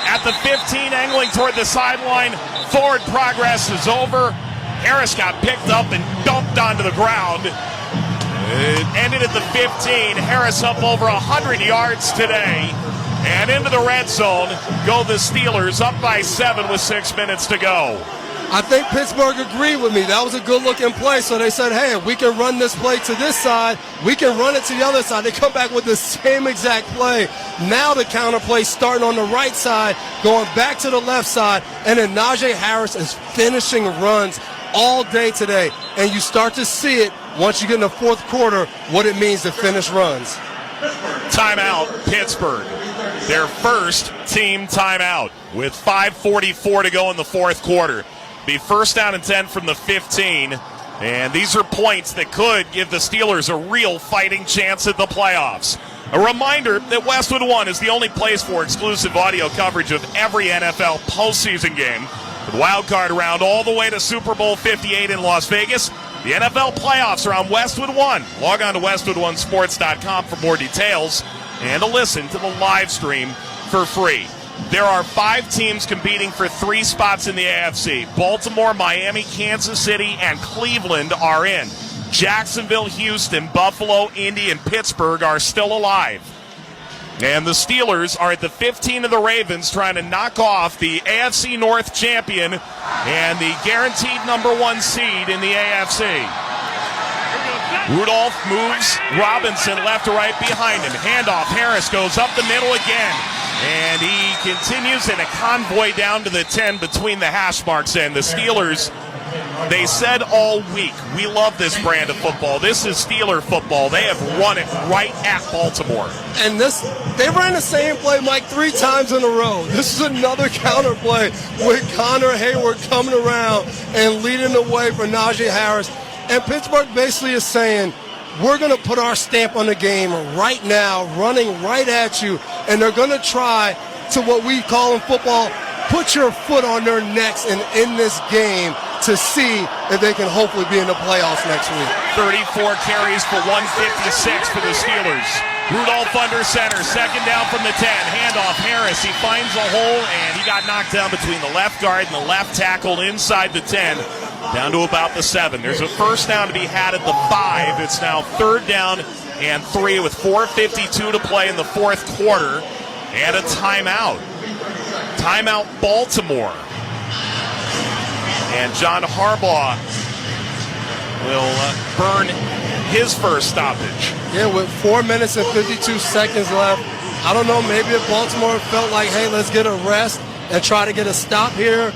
At the 15, angling toward the sideline, forward progress is over. Harris got picked up and dumped onto the ground. It ended at the 15. Harris up over 100 yards today. And into the red zone go the Steelers, up by 7 with 6 minutes to go. I think Pittsburgh agreed with me. That was a good-looking play. So they said, hey, if we can run this play to this side, we can run it to the other side. They come back with the same exact play. Now the counter play starting on the right side, going back to the left side, and then Najee Harris is finishing runs all day today. And you start to see it once you get in the fourth quarter, what it means to finish runs. Timeout, Pittsburgh. Their first team timeout with 5:44 to go in the fourth quarter. Be first down and 10 from the 15. And these are points that could give the Steelers a real fighting chance at the playoffs. A reminder that Westwood One is the only place for exclusive audio coverage of every NFL postseason game. With wild card round all the way to Super Bowl 58 in Las Vegas. The NFL playoffs are on Westwood One. Log on to WestwoodOneSports.com for more details and to listen to the live stream for free. There are 5 teams competing for 3 spots in the AFC. Baltimore, Miami, Kansas City, and Cleveland are in. Jacksonville, Houston, Buffalo, Indy, and Pittsburgh are still alive. And the Steelers are at the 15 of the Ravens, trying to knock off the AFC North champion and the guaranteed number 1 seed in the AFC. Rudolph moves Robinson left to right behind him. Handoff, Harris goes up the middle again. And he continues in a convoy down to the 10 between the hash marks. And the Steelers, they said all week, we love this brand of football. This is Steeler football. They have run it right at Baltimore. And they ran the same play, Mike, 3 times in a row. This is another counter play with Connor Hayward coming around and leading the way for Najee Harris. And Pittsburgh basically is saying, we're going to put our stamp on the game right now, running right at you, and they're going to try to what we call in football, put your foot on their necks and in this game to see if they can hopefully be in the playoffs next week. 34 carries for 156 for the Steelers. Rudolph under center, second down from the 10. Handoff, Harris, he finds a hole, and he got knocked down between the left guard and the left tackle inside the 10. Down to about the 7. There's a first down to be had at the 5. It's now 3rd down and 3 with 4:52 to play in the fourth quarter. And a timeout. Timeout Baltimore. And John Harbaugh will burn his first stoppage. Yeah, with 4 minutes and 52 seconds left. I don't know, maybe if Baltimore felt like, hey, let's get a rest and try to get a stop here.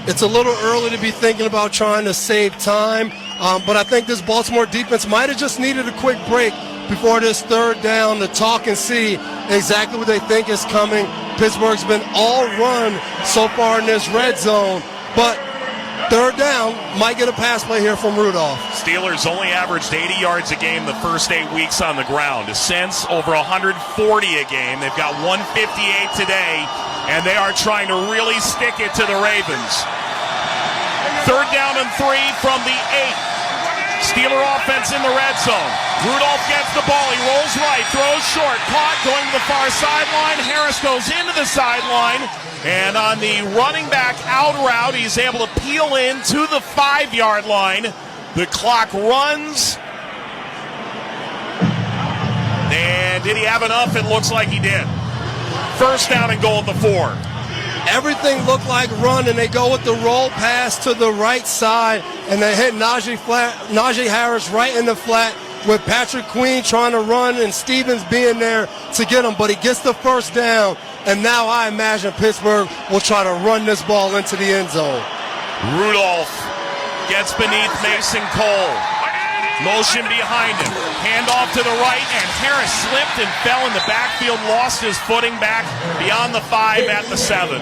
It's a little early to be thinking about trying to save time, but I think this Baltimore defense might have just needed a quick break before this 3rd down to talk and see exactly what they think is coming. Pittsburgh's been all run so far in this red zone, but third down, might get a pass play here from Rudolph. Steelers only averaged 80 yards a game the first 8 weeks on the ground. Since over 140 a game. They've got 158 today, and they are trying to really stick it to the Ravens. Third down and 3 from the 8. Steeler offense in the red zone. Rudolph gets the ball. He rolls right, throws short, caught, going to the far sideline. Harris goes into the sideline, and on the running back out route, he's able to peel in to the 5-yard line. The clock runs. And did he have enough? It looks like he did. First down and goal at the 4. Everything looked like run, and they go with the roll pass to the right side, and they hit Najee Harris right in the flat with Patrick Queen trying to run and Stevens being there to get him, but he gets the first down, and now I imagine Pittsburgh will try to run this ball into the end zone. Rudolph gets beneath Mason Cole. Motion behind him. Handoff to the right, and Harris slipped and fell in the backfield, lost his footing back beyond the 5 at the 7.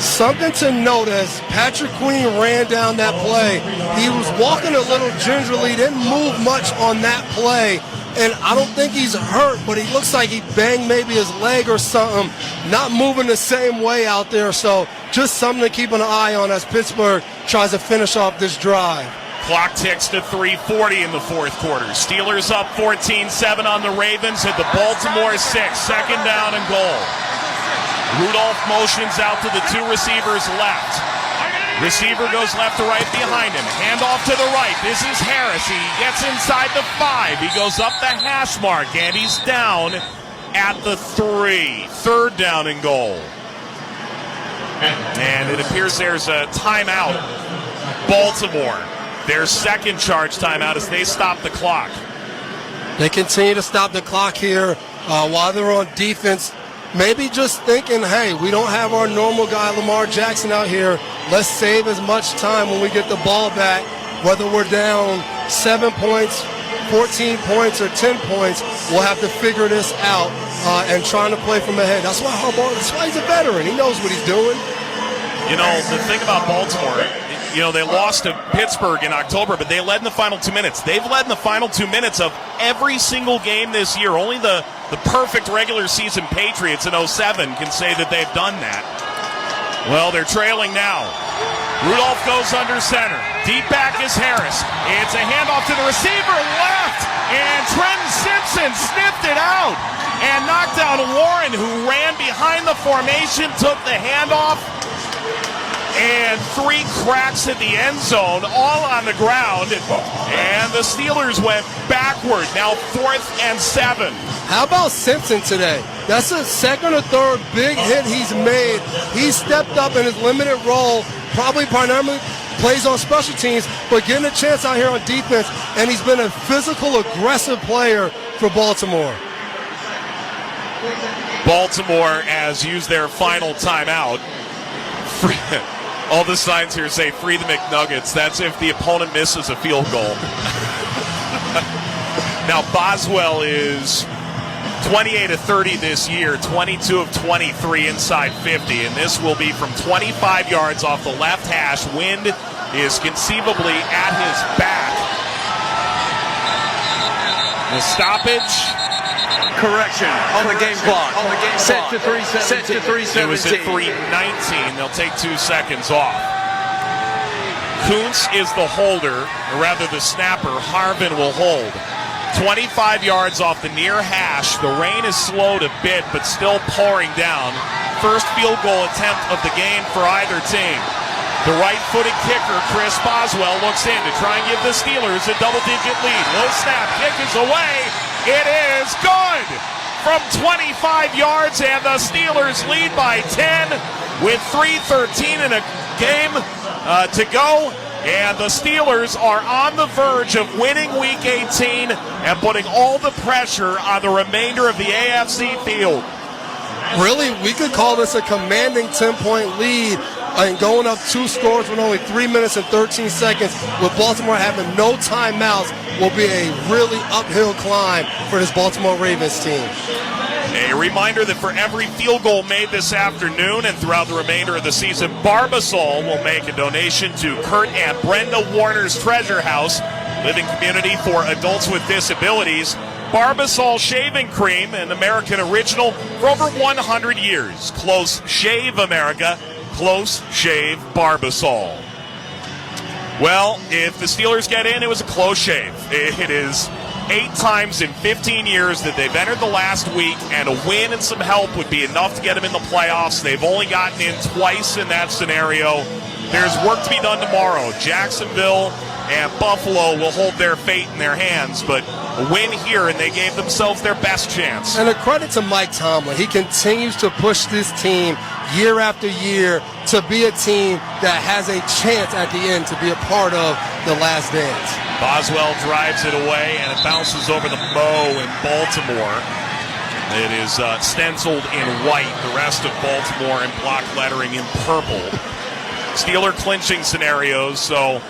Something to notice, Patrick Queen ran down that play. He was walking a little gingerly, didn't move much on that play, and I don't think he's hurt, but he looks like he banged maybe his leg or something, not moving the same way out there, so just something to keep an eye on as Pittsburgh tries to finish off this drive. Clock ticks to 3:40 in the fourth quarter. Steelers up 14-7 on the Ravens at the Baltimore 6. Second down and goal. Rudolph motions out to the 2 receivers left. Receiver goes left to right behind him. Handoff to the right. This is Harris. He gets inside the 5. He goes up the hash mark, and he's down at the 3. Third down and goal. And it appears there's a timeout. Baltimore. Their second charge timeout as they stop the clock. They continue to stop the clock here while they're on defense. Maybe just thinking, hey, we don't have our normal guy, Lamar Jackson, out here. Let's save as much time when we get the ball back, whether we're down 7 points, 14 points, or 10 points. We'll have to figure this out and trying to play from ahead. That's why he's a veteran. He knows what he's doing. You know, the thing about Baltimore, they lost to Pittsburgh in October, but they led in the final 2 minutes. They've led in the final 2 minutes of every single game this year. Only the perfect regular season Patriots in 07 can say that they've done that. Well, they're trailing now. Rudolph goes under center. Deep back is Harris. It's a handoff to the receiver left, and Trenton Simpson sniffed it out and knocked down Warren, who ran behind the formation, took the handoff, and 3 cracks at the end zone, all on the ground, and the Steelers went backward, now 4th and 7. How about Simpson today? That's the second or third big hit he's made. He stepped up in his limited role, probably primarily plays on special teams, but getting a chance out here on defense, and he's been a physical, aggressive player for Baltimore. Baltimore has used their final timeout. All the signs here say free the McNuggets. That's if the opponent misses a field goal. Now, Boswell is 28 of 30 this year, 22 of 23 inside 50, and this will be from 25 yards off the left hash. Wind is conceivably at his back. The stoppage. Correction on the game clock. Set to 3:17. It was at 3:19. They'll take 2 seconds off. Kuntz is the holder, or rather the snapper. Harvin will hold. 25 yards off the near hash. The rain is slowed a bit, but still pouring down. First field goal attempt of the game for either team. The right-footed kicker, Chris Boswell, looks in to try and give the Steelers a double-digit lead. Low snap, kick is away. It is good from 25 yards, and the Steelers lead by 10 with 3:13 in a game to go. And the Steelers are on the verge of winning Week 18 and putting all the pressure on the remainder of the AFC field. Really, we could call this a commanding 10-point lead and going up 2 scores with only 3 minutes and 13 seconds with Baltimore having no timeouts will be a really uphill climb for this Baltimore Ravens team. A reminder that for every field goal made this afternoon and throughout the remainder of the season, Barbasol will make a donation to Kurt and Brenda Warner's Treasure House, living community for adults with disabilities. Barbasol shaving cream, an American original for over 100 years. Close Shave America, Close Shave Barbasol. Well, if the Steelers get in, it was a close shave. It is 8 times in 15 years that they've entered the last week, and a win and some help would be enough to get them in the playoffs. They've only gotten in twice in that scenario. There's work to be done tomorrow. Jacksonville and Buffalo will hold their fate in their hands, but a win here, and they gave themselves their best chance. And a credit to Mike Tomlin. He continues to push this team year after year to be a team that has a chance at the end to be a part of the last dance. Boswell drives it away, and it bounces over the mow in Baltimore. It is stenciled in white, the rest of Baltimore in block lettering in purple. Steeler clinching scenarios, so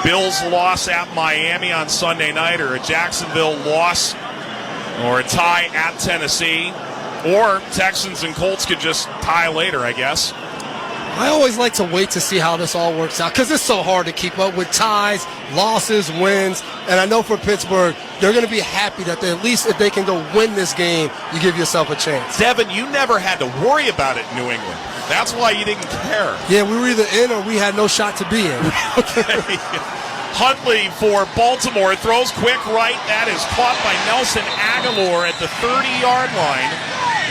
Bills loss at Miami on Sunday night, or a Jacksonville loss, or a tie at Tennessee, or Texans and Colts could just tie later, I guess. I always like to wait to see how this all works out because it's so hard to keep up with ties, losses, wins. And I know for Pittsburgh, they're going to be happy that at least if they can go win this game, you give yourself a chance. Devin, you never had to worry about it in New England. That's why you didn't care. Yeah, we were either in or we had no shot to be in. Okay. Huntley for Baltimore throws quick right. That is caught by Nelson Aguilar at the 30-yard line.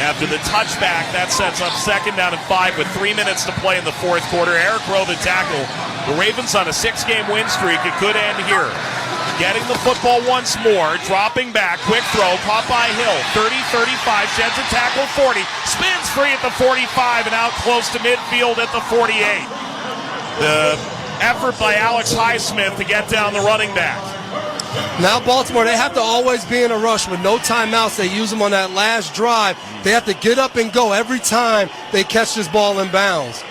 After the touchback, that sets up 2nd down and 5 with 3 minutes to play in the fourth quarter. Eric Rowe the tackle. The Ravens on a 6-game win streak. It could end here. Getting the football once more, dropping back, quick throw, caught by Hill. 30-35, sheds a tackle, 40, spins free at the 45 and out close to midfield at the 48. The effort by Alex Highsmith to get down the running back. Now Baltimore, they have to always be in a rush with no timeouts. They use them on that last drive. They have to get up and go every time they catch this ball in bounds.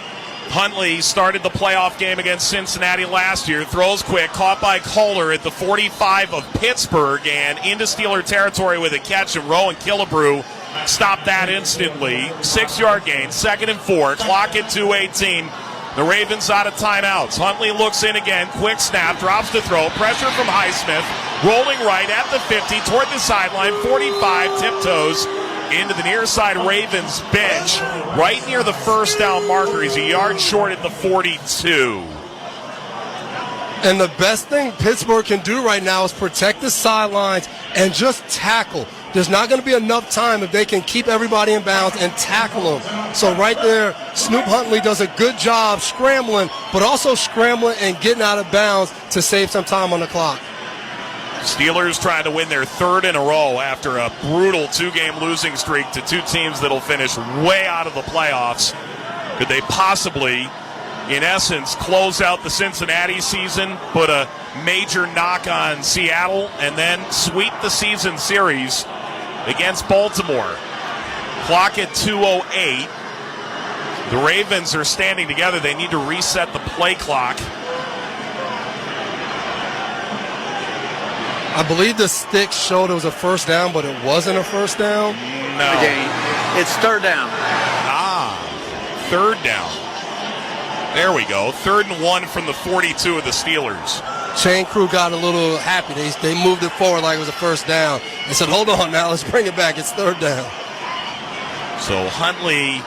Huntley started the playoff game against Cincinnati last year. Throws quick, caught by Kohler at the 45 of Pittsburgh and into Steeler territory with a catch. And Rowe and Killebrew stopped that instantly. 6-yard gain, 2nd and 4. Clock at 2:18. The Ravens out of timeouts. Huntley looks in again. Quick snap. Drops to throw. Pressure from Highsmith. Rolling right at the 50. Toward the sideline. 45. Tiptoes into the near side Ravens bench. Right near the 1st down marker. He's a yard short at the 42. And the best thing Pittsburgh can do right now is protect the sidelines and just tackle. There's not going to be enough time if they can keep everybody in bounds and tackle them. So right there, Snoop Huntley does a good job scrambling, but also scrambling and getting out of bounds to save some time on the clock. Steelers trying to win their 3rd in a row after a brutal 2-game losing streak to 2 teams that'll finish way out of the playoffs. Could they possibly, in essence, close out the Cincinnati season, put a major knock on Seattle, and then sweep the season series against Baltimore? Clock at 2:08. The Ravens are standing together. They need to reset the play clock. I believe the stick showed it was a 1st down, but it wasn't a 1st down. No. It's 3rd down. 3rd down. There we go. 3rd and 1 from the 42 of the Steelers. Chain crew got a little happy. They moved it forward like it was a 1st down. They said, hold on now, let's bring it back. It's 3rd down. So Huntley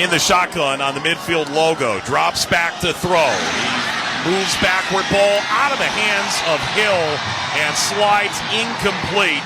in the shotgun on the midfield logo. Drops back to throw. He moves backward, ball out of the hands of Hill and slides incomplete.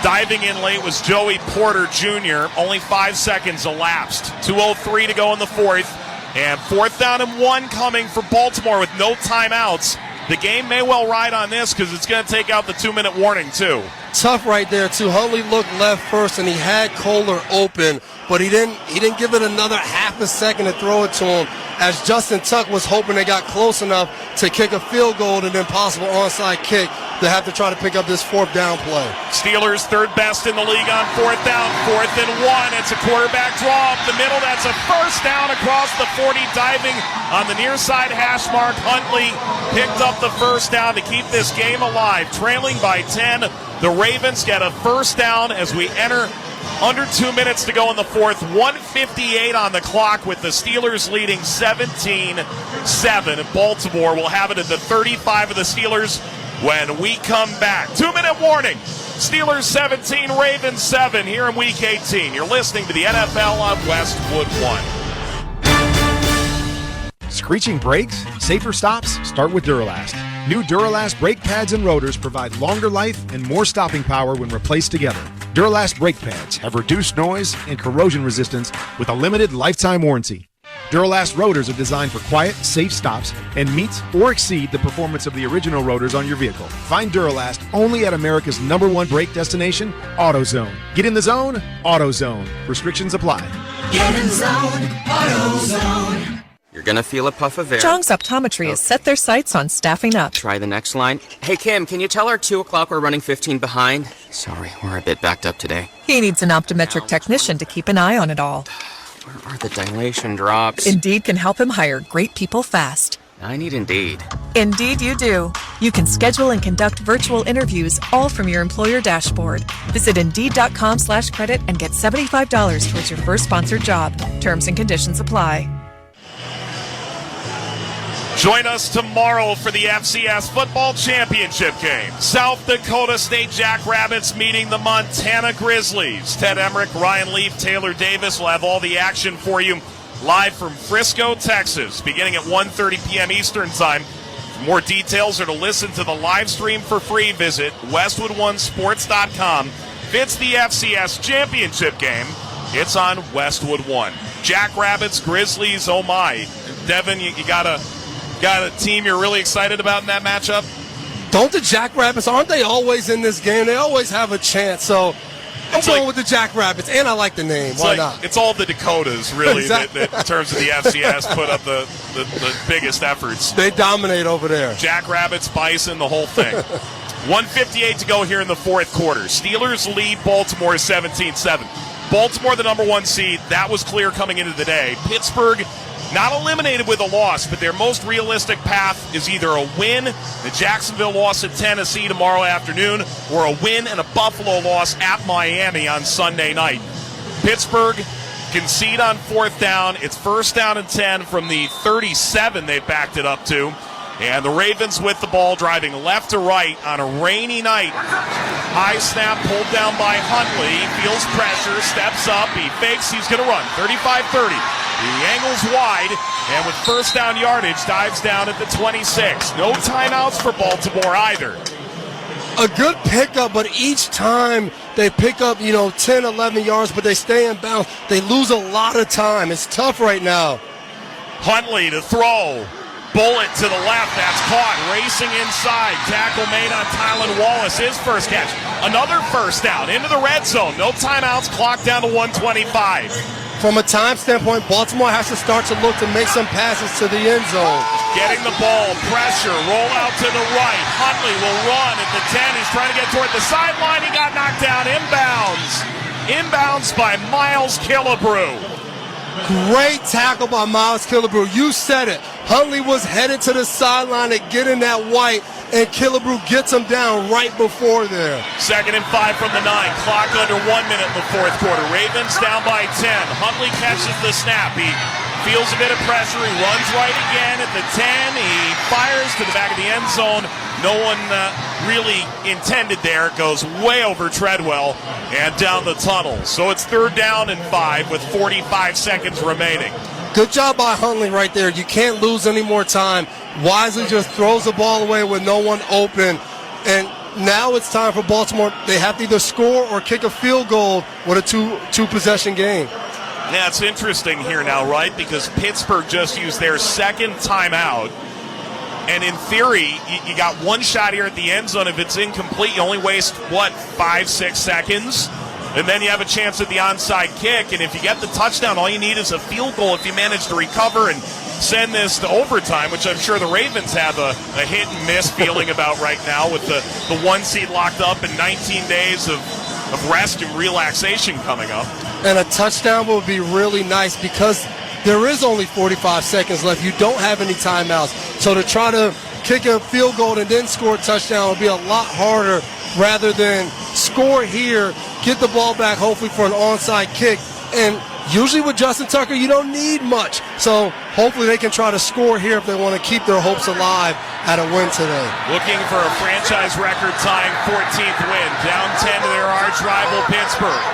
Diving in late was Joey Porter Jr. Only 5 seconds elapsed. 2:03 to go in the 4th. And 4th down and 1 coming for Baltimore with no timeouts. The game may well ride on this because it's going to take out the 2-minute warning, too. Tough right there, too. Huntley looked left first, and he had Kohler open, but he didn't give it another half a second to throw it to him, as Justin Tuck was hoping they got close enough to kick a field goal and an impossible onside kick to have to try to pick up this 4th down play. Steelers 3rd best in the league on 4th down, 4th and 1. It's a quarterback draw up the middle. That's a 1st down across the 40, diving on the near side hash mark. Huntley picked up the 1st down to keep this game alive, trailing by 10. The Ravens get a 1st down as we enter Under 2 minutes to go in the fourth. 1:58 on the clock with the Steelers leading 17-7. And Baltimore will have it at the 35 of the Steelers when we come back. 2-minute warning. Steelers 17, Ravens 7 here in Week 18. You're listening to the NFL on Westwood 1. Screeching brakes? Safer stops? Start with Duralast. New Duralast brake pads and rotors provide longer life and more stopping power when replaced together. Duralast brake pads have reduced noise and corrosion resistance with a limited lifetime warranty. Duralast rotors are designed for quiet, safe stops and meet or exceed the performance of the original rotors on your vehicle. Find Duralast only at America's #1 brake destination, AutoZone. Get in the zone, AutoZone. Restrictions apply. Get in the zone, AutoZone. You're going to feel a puff of air. Jong's Optometry has set their sights on staffing up. Try the next line. Hey, Kim, can you tell our 2 o'clock we're running 15 behind? Sorry, we're a bit backed up today. He needs an optometric technician to keep an eye on it all. Where are the dilation drops? Indeed can help him hire great people fast. I need Indeed. Indeed you do. You can schedule and conduct virtual interviews all from your employer dashboard. Visit Indeed.com/credit and get $75 towards your first sponsored job. Terms and conditions apply. Join us tomorrow for the FCS Football Championship game. South Dakota State Jackrabbits meeting the Montana Grizzlies. Ted Emmerich, Ryan Leaf, Taylor Davis will have all the action for you live from Frisco, Texas, beginning at 1:30 p.m. Eastern Time. For more details or to listen to the live stream for free, visit westwood1sports.com. If it's the FCS Championship game, it's on Westwood 1. Jackrabbits, Grizzlies, oh my. Devin, you got a team you're really excited about in that matchup? Don't the Jackrabbits, aren't they always in this game? They always have a chance, so I'm going with the Jackrabbits, and I like the name. Why not? It's all the Dakotas, really, Exactly. that in terms of the FCS, put up the biggest efforts. They dominate over there. Jackrabbits, Bison, the whole thing. 1:58 to go here in the fourth quarter. Steelers lead Baltimore 17-7. Baltimore, the #1 seed, that was clear coming into the day. Pittsburgh, not eliminated with a loss, but their most realistic path is either a win, the Jacksonville loss at Tennessee tomorrow afternoon, or a win and a Buffalo loss at Miami on Sunday night. Pittsburgh concede on fourth down. It's first down and 10 from the 37 they've backed it up to. And the Ravens with the ball, driving left to right on a rainy night. High snap pulled down by Huntley. Feels pressure, steps up. He fakes. He's going to run. 35-30. He angles wide, and with first down yardage, dives down at the 26. No timeouts for Baltimore either. A good pickup, but each time they pick up, 10, 11 yards, but they stay in bounds. They lose a lot of time. It's tough right now. Huntley to throw. Bullet to the left. That's caught. Racing inside. Tackle made on Tylan Wallace. His first catch. Another first down into the red zone. No timeouts. Clock down to 1:25. From a time standpoint, Baltimore has to start to look to make some passes to the end zone. Getting the ball, pressure, roll out to the right. Huntley will run at the 10. He's trying to get toward the sideline. He got knocked down. Inbounds by Miles Killebrew. Great tackle by Miles Killebrew. You said it. Huntley was headed to the sideline to get in that white, and Killebrew gets him down right before there. 2nd and 5 from the 9. Clock under 1 minute in the fourth quarter. Ravens down by 10. Huntley catches the snap. He feels a bit of pressure. He runs right again at the 10. He fires to the back of the end zone. No one really intended there. It goes way over Treadwell and down the tunnel. So it's 3rd down and 5 with 45 seconds remaining. Good job by Huntley right there. You can't lose any more time. Wisely just throws the ball away with no one open. And now it's time for Baltimore. They have to either score or kick a field goal with a two-possession game. Yeah, it's interesting here now, right? Because Pittsburgh just used their second timeout. And in theory, you got one shot here at the end zone. If it's incomplete, you only waste, 5-6 seconds? And then you have a chance at the onside kick. And if you get the touchdown, all you need is a field goal if you manage to recover and send this to overtime, which I'm sure the Ravens have a hit and miss feeling about right now with the 1 seed locked up and 19 days of rest and relaxation coming up. And a touchdown would be really nice because there is only 45 seconds left. You don't have any timeouts. So to try to kick a field goal and then score a touchdown would be a lot harder rather than score here, get the ball back, hopefully for an onside kick. And usually with Justin Tucker, you don't need much. So hopefully they can try to score here if they want to keep their hopes alive at a win today. Looking for a franchise record-tying 14th win. Down 10 to their arch rival Pittsburgh.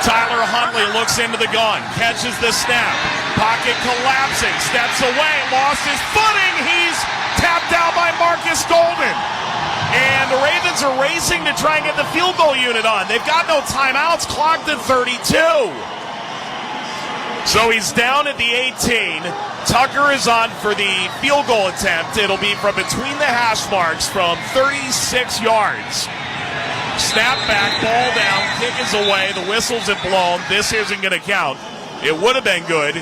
Tyler Huntley looks into the gun, catches the snap. Pocket collapsing, steps away, lost his footing. He's tapped out by Marcus Golden. And the Ravens are racing to try and get the field goal unit on. They've got no timeouts, clocked at 32. So he's down at the 18. Tucker is on for the field goal attempt. It'll be from between the hash marks from 36 yards. Snap back, ball down, kick is away. The whistles have blown. This isn't going to count. It would have been good,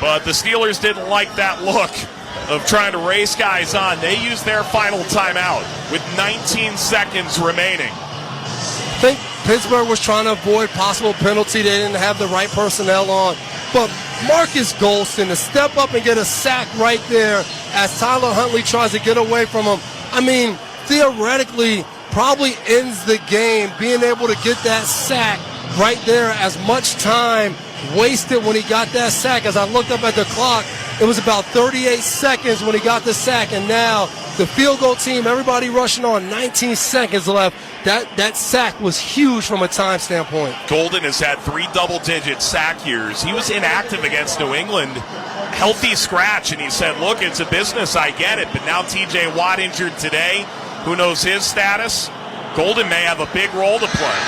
but the Steelers didn't like that look of trying to race guys on. They used their final timeout with 19 seconds remaining. I think Pittsburgh was trying to avoid possible penalty. They didn't have the right personnel on. But Marcus Golston to step up and get a sack right there as Tyler Huntley tries to get away from him. I mean, theoretically, probably ends the game being able to get that sack right there. As much time wasted when he got that sack. As I looked up at the clock, it was about 38 seconds when he got the sack, and now the field goal team, everybody rushing on, 19 seconds left. That sack was huge from a time standpoint. Golden has had 3 double-digit sack years. He was inactive against New England, healthy scratch, and he said, look, it's a business, I get it, but now TJ Watt injured today. Who knows his status? Golden may have a big role to play.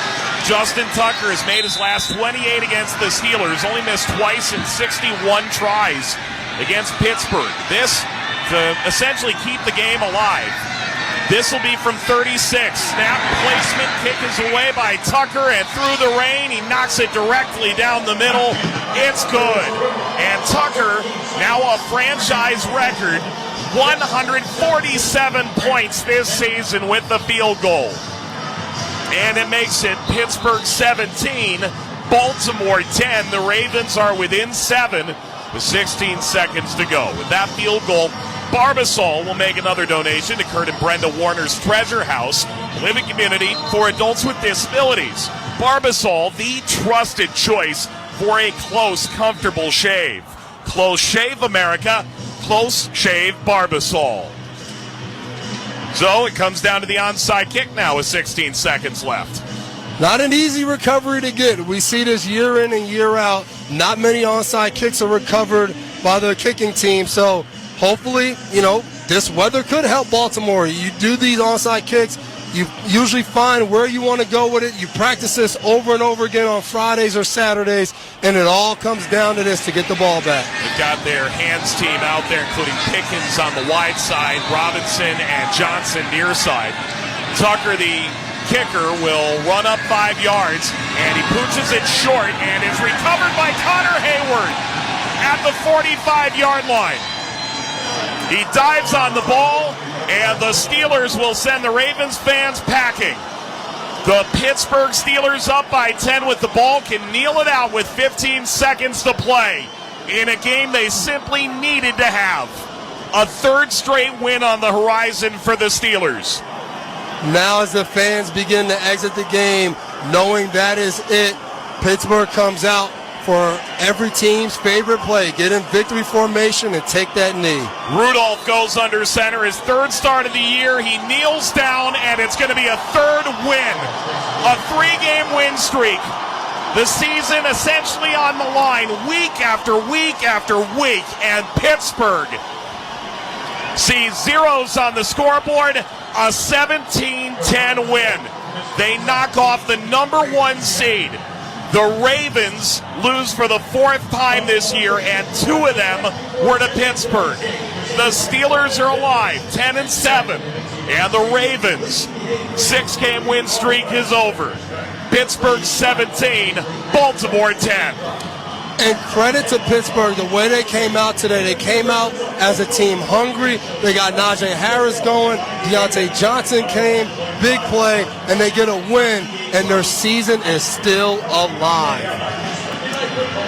Justin Tucker has made his last 28 against the Steelers, only missed twice in 61 tries against Pittsburgh. This to essentially keep the game alive. This will be from 36. Snap placement, kick is away by Tucker, and through the rain, he knocks it directly down the middle. It's good. And Tucker, now a franchise record, 147 points this season with the field goal. And it makes it Pittsburgh 17, Baltimore 10. The Ravens are within 7 with 16 seconds to go. With that field goal, Barbasol will make another donation to Kurt and Brenda Warner's Treasure House, living community for adults with disabilities. Barbasol, the trusted choice for a close, comfortable shave. Close Shave America, Close Shave Barbasol. So it comes down to the onside kick now with 16 seconds left. Not an easy recovery to get. We see this year in and year out. Not many onside kicks are recovered by the kicking team. So hopefully, this weather could help Baltimore. You do these onside kicks, you usually find where you want to go with it. You practice this over and over again on Fridays or Saturdays, and it all comes down to this to get the ball back. They've got their hands team out there, including Pickens on the wide side, Robinson and Johnson near side. Tucker, the kicker, will run up 5 yards, and he pooches it short, and is recovered by Connor Hayward at the 45-yard line. He dives on the ball, and the Steelers will send the Ravens fans packing. The Pittsburgh Steelers up by 10 with the ball can kneel it out with 15 seconds to play in a game they simply needed to have. A third straight win on the horizon for the Steelers. Now as the fans begin to exit the game, knowing that is it, Pittsburgh comes out for every team's favorite play. Get in victory formation and take that knee. Rudolph goes under center, his third start of the year. He kneels down, and it's going to be a third win. A 3-game win streak. The season essentially on the line week after week after week, and Pittsburgh sees zeros on the scoreboard, a 17-10 win. They knock off the number 1 seed. The Ravens lose for the 4th time this year, and 2 of them were to Pittsburgh. The Steelers are alive, 10-7, and the Ravens' 6-game win streak is over. Pittsburgh 17, Baltimore 10. And credit to Pittsburgh, the way they came out today. They came out as a team hungry. They got Najee Harris going. Deontay Johnson came, big play, and they get a win, and their season is still alive.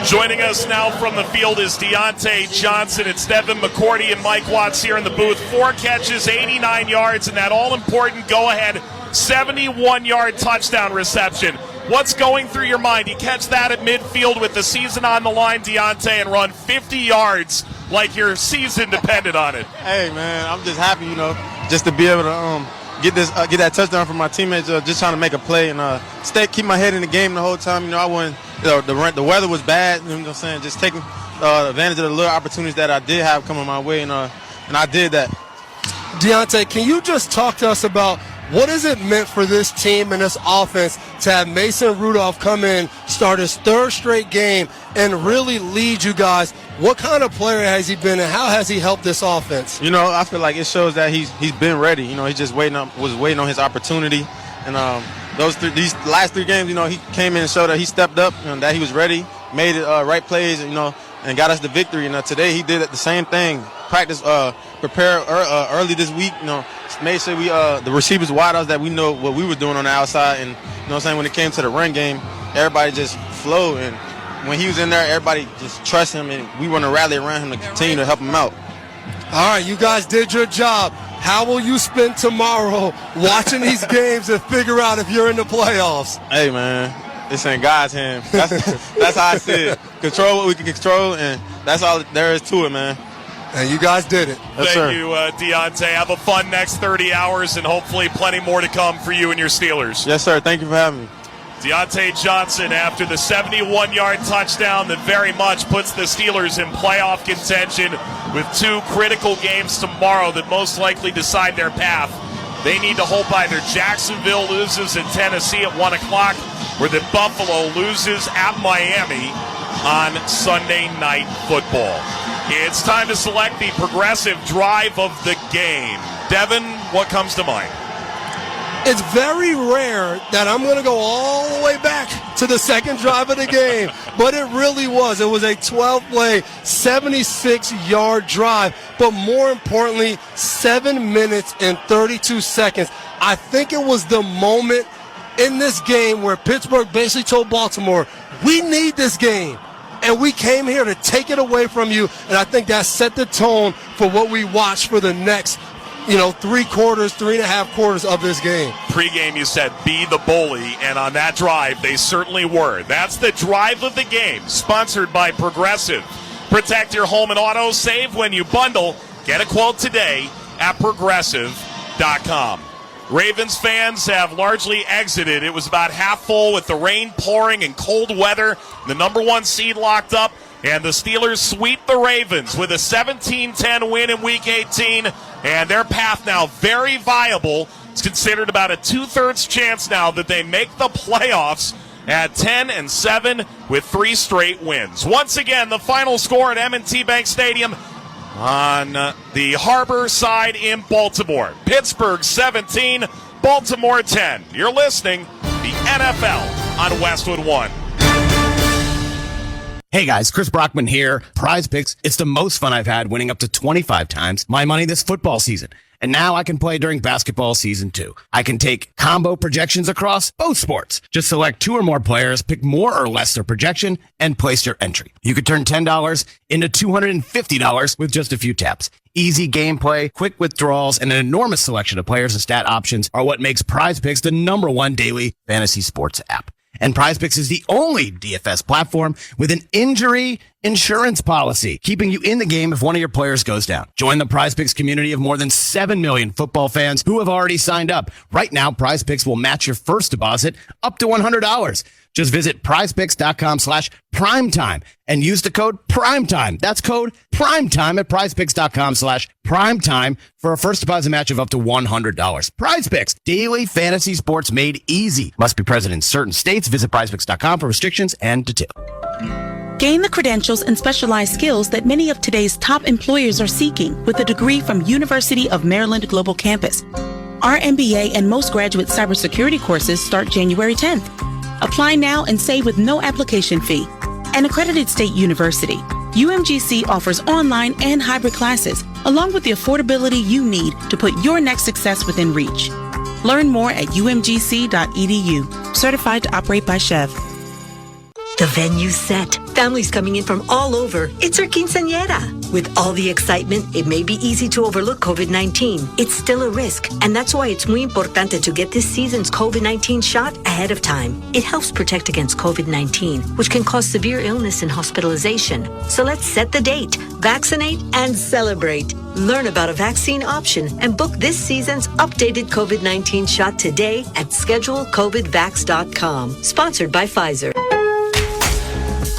Joining us now from the field is Deontay Johnson. It's Devin McCourty and Mike Watts here in the booth. 4 catches, 89 yards, and that all-important go-ahead 71-yard touchdown reception. What's going through your mind? You catch that at midfield with the season on the line, Deontay, and run 50 yards like your season depended on it. Hey, man, I'm just happy, just to be able to get that touchdown from my teammates, just trying to make a play and keep my head in the game the whole time. I wasn't, the weather was bad, you know what I'm saying, just taking advantage of the little opportunities that I did have coming my way, and I did that. Deontay, can you just talk to us about what has it meant for this team and this offense to have Mason Rudolph come in, start his third straight game, and really lead you guys? What kind of player has he been, and how has he helped this offense? I feel like it shows that he's been ready. He's just was waiting on his opportunity. And these last 3 games, he came in and showed that he stepped up and that he was ready, made it right plays, and got us the victory. And today he did the same thing. Practice, prepare early this week. Made sure we the receivers wide outs that we know what we were doing on the outside. And when it came to the run game, everybody just flowed. And when he was in there, everybody just trust him, and we want to rally around him to continue to help him out. All right, you guys did your job. How will you spend tomorrow watching these games and figure out if you're in the playoffs? Hey, man, it's in God's hands. That's how I see it. Control what we can control, and that's all there is to it, man. And you guys did it. Yes, Thank you, Deontay. Have a fun next 30 hours, and hopefully plenty more to come for you and your Steelers. Yes, sir. Thank you for having me. Deontay Johnson, after the 71-yard touchdown that very much puts the Steelers in playoff contention with 2 critical games tomorrow that most likely decide their path. They need to hope either Jacksonville loses at Tennessee at 1 o'clock or that Buffalo loses at Miami on Sunday Night Football. It's time to select the progressive drive of the game. Devin, what comes to mind? It's very rare that I'm going to go all the way back to the second drive of the game, but it really was. It was a 12-play, 76-yard drive, but more importantly, 7 minutes and 32 seconds. I think it was the moment in this game where Pittsburgh basically told Baltimore, we need this game, and we came here to take it away from you, and I think that set the tone for what we watched for the next 3 quarters, 3.5 quarters of this game. Pre-game, you said, be the bully, and on that drive, they certainly were. That's the drive of the game, sponsored by Progressive. Protect your home and auto. Save when you bundle. Get a quote today at Progressive.com. Ravens fans have largely exited. It was about half full with the rain pouring and cold weather. The number 1 seed locked up, and the Steelers sweep the Ravens with a 17-10 win in Week 18, and their path now very viable. It's considered about a 2/3 chance now that they make the playoffs at 10-7 with 3 straight wins. Once again, the final score at M&T Bank Stadium on the Harbor side in Baltimore. Pittsburgh 17, Baltimore 10. You're listening to the NFL on Westwood 1. Hey guys, Chris Brockman here. Prize Picks, it's the most fun I've had, winning up to 25 times my money this football season. And now I can play during basketball season too. I can take combo projections across both sports. Just select 2 or more players, pick more or less their projection, and place your entry. You could turn $10 into $250 with just a few taps. Easy gameplay, quick withdrawals, and an enormous selection of players and stat options are what makes Prize Picks the #1 daily fantasy sports app. And Prize Picks is the only DFS platform with an injury insurance policy, keeping you in the game if one of your players goes down. Join the Prize Picks community of more than 7 million football fans who have already signed up. Right now, Prize Picks will match your first deposit up to $100. Just visit prizepicks.com/primetime and use the code PRIMETIME. That's code PRIMETIME at prizepicks.com/primetime for a first deposit match of up to $100. Prize Picks, daily fantasy sports made easy. Must be present in certain states. Visit prizepicks.com for restrictions and details. Gain the credentials and specialized skills that many of today's top employers are seeking with a degree from University of Maryland Global Campus. Our MBA and most graduate cybersecurity courses start January 10th. Apply now and save with no application fee. An accredited state university, UMGC offers online and hybrid classes, along with the affordability you need to put your next success within reach. Learn more at umgc.edu. Certified to operate by Chev. The venue's set. Families coming in from all over. It's our quinceañera. With all the excitement, it may be easy to overlook COVID-19. It's still a risk, and that's why it's muy importante to get this season's COVID-19 shot ahead of time. It helps protect against COVID-19, which can cause severe illness and hospitalization. So let's set the date, vaccinate, and celebrate. Learn about a vaccine option and book this season's updated COVID-19 shot today at schedulecovidvax.com. Sponsored by Pfizer.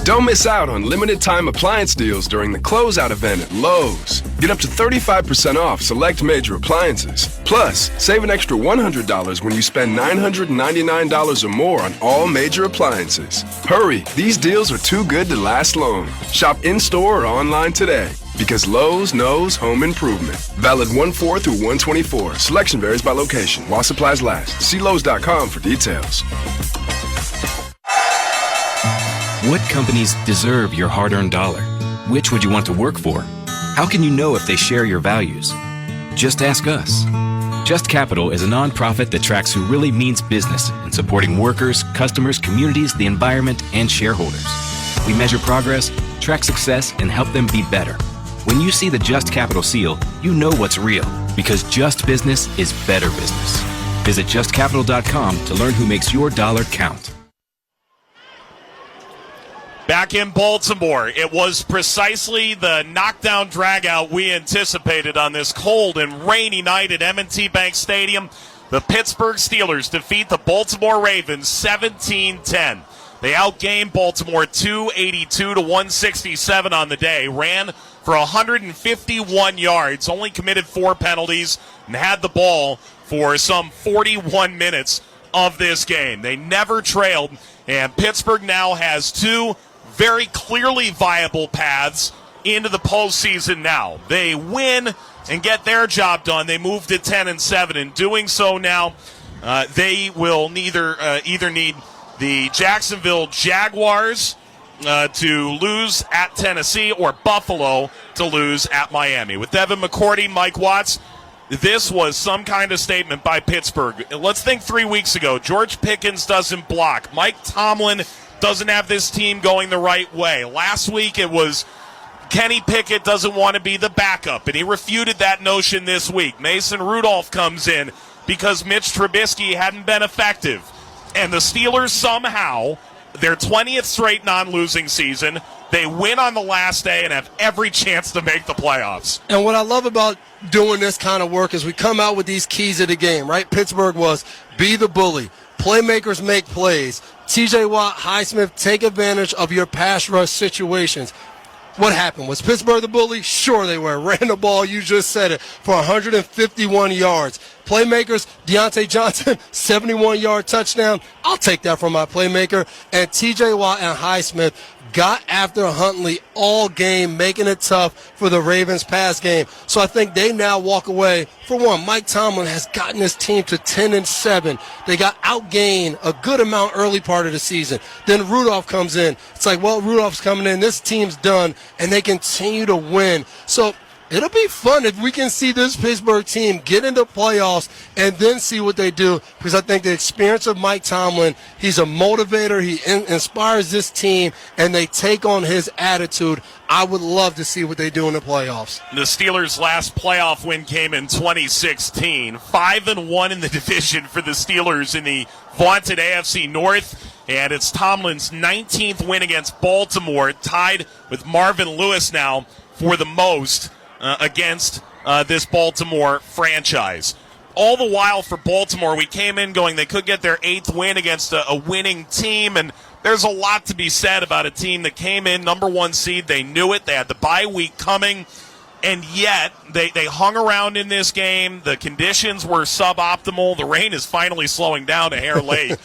Don't miss out on limited time appliance deals during the closeout event at Lowe's. Get up to 35% off select major appliances. Plus, save an extra $100 when you spend $999 or more on all major appliances. Hurry, these deals are too good to last long. Shop in-store or online today. Because Lowe's knows home improvement. Valid 1/4 through 1/24. Selection varies by location. While supplies last. See Lowe's.com for details. What companies deserve your hard-earned dollar? Which would you want to work for? How can you know if they share your values? Just ask us. Just Capital is a nonprofit that tracks who really means business in supporting workers, customers, communities, the environment, and shareholders. We measure progress, track success, and help them be better. When you see the Just Capital seal, you know what's real, because just business is better business. Visit justcapital.com to learn who makes your dollar count. Back in Baltimore, it was precisely the knockdown dragout we anticipated on this cold and rainy night at M&T Bank Stadium. The Pittsburgh Steelers defeat the Baltimore Ravens 17-10. They outgained Baltimore 282-167 on the day, ran for 151 yards, only committed 4 penalties, and had the ball for some 41 minutes of this game. They never trailed, and Pittsburgh now has 2 very clearly viable paths into the postseason now. They win and get their job done. They move to 10-7. In doing so now, they will either need the Jacksonville Jaguars to lose at Tennessee or Buffalo to lose at Miami. With Devin McCourty, Mike Watts, this was some kind of statement by Pittsburgh. Let's think 3 weeks ago. George Pickens doesn't block. Mike Tomlin doesn't have this team going the right way. Last week it was Kenny Pickett doesn't want to be the backup, and he refuted that notion this week. Mason Rudolph comes in because Mitch Trubisky hadn't been effective. And the Steelers somehow, their 20th straight non-losing season, they win on the last day and have every chance to make the playoffs. And what I love about doing this kind of work is we come out with these keys of the game, right? Pittsburgh was be the bully. Playmakers make plays. TJ Watt, Highsmith, take advantage of your pass rush situations. What happened? Was Pittsburgh the bully? Sure they were. Ran the ball, you just said it, for 151 yards. Playmakers, Deontay Johnson, 71-yard touchdown. I'll take that from my playmaker. And TJ Watt and Highsmith got after Huntley all game, making it tough for the Ravens pass game. So I think they now walk away. For one, Mike Tomlin has gotten his team to 10-7. They got outgained a good amount early part of the season. Then Rudolph comes in. It's like, well, Rudolph's coming in. This team's done, and they continue to win. So it'll be fun if we can see this Pittsburgh team get into playoffs and then see what they do, because I think the experience of Mike Tomlin, he's a motivator. He inspires this team, and they take on his attitude. I would love to see what they do in the playoffs. The Steelers' last playoff win came in 2016. 5-1 in the division for the Steelers in the vaunted AFC North. And it's Tomlin's 19th win against Baltimore, tied with Marvin Lewis now for the most against this Baltimore franchise. All the while for Baltimore, we came in going they could get their 8th win against a winning team, and there's a lot to be said about a team that came in number 1 seed. They knew it. They had the bye week coming, and yet they hung around in this game. The conditions were suboptimal. The rain is finally slowing down a hair late.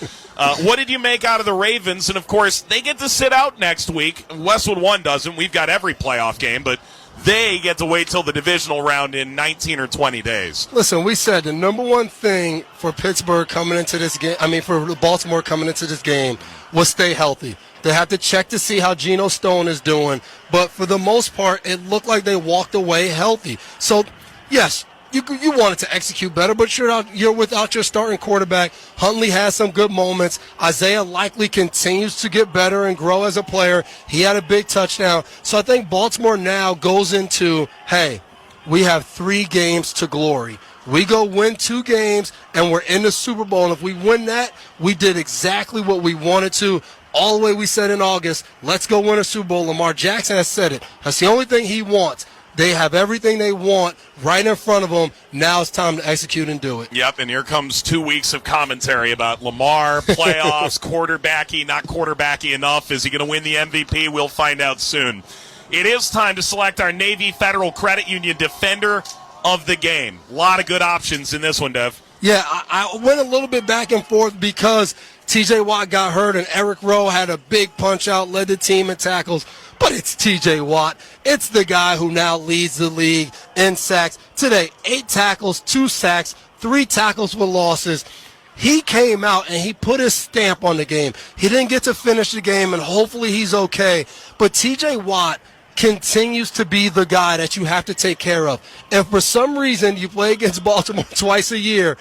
What did you make out of the Ravens? And, of course, they get to sit out next week. Westwood 1 doesn't. We've got every playoff game, but they get to wait till the divisional round in 19 or 20 days. Listen, we said the number one thing for Pittsburgh coming into this game, for Baltimore coming into this game, was stay healthy. They have to check to see how Geno Stone is doing. But for the most part, it looked like they walked away healthy. So, yes, you wanted to execute better, but you're without your starting quarterback. Huntley has some good moments. Isaiah likely continues to get better and grow as a player. He had a big touchdown. So I think Baltimore now goes into, hey, we have 3 games to glory. We go win 2 games, and we're in the Super Bowl. And if we win that, we did exactly what we wanted to. All the way we said in August, let's go win a Super Bowl. Lamar Jackson has said it. That's the only thing he wants. They have everything they want right in front of them. Now it's time to execute and do it. Yep, and here comes 2 weeks of commentary about Lamar, playoffs, quarterbacky, not quarterbacky enough. Is he going to win the MVP? We'll find out soon. It is time to select our Navy Federal Credit Union Defender of the Game. A lot of good options in this one, Dev. Yeah, I went a little bit back and forth because T.J. Watt got hurt and Eric Rowe had a big punch-out, led the team in tackles. But it's T.J. Watt. It's the guy who now leads the league in sacks. Today, 8 tackles, 2 sacks, 3 tackles with losses. He came out and he put his stamp on the game. He didn't get to finish the game, and hopefully he's okay. But T.J. Watt continues to be the guy that you have to take care of. And for some reason, you play against Baltimore twice a year.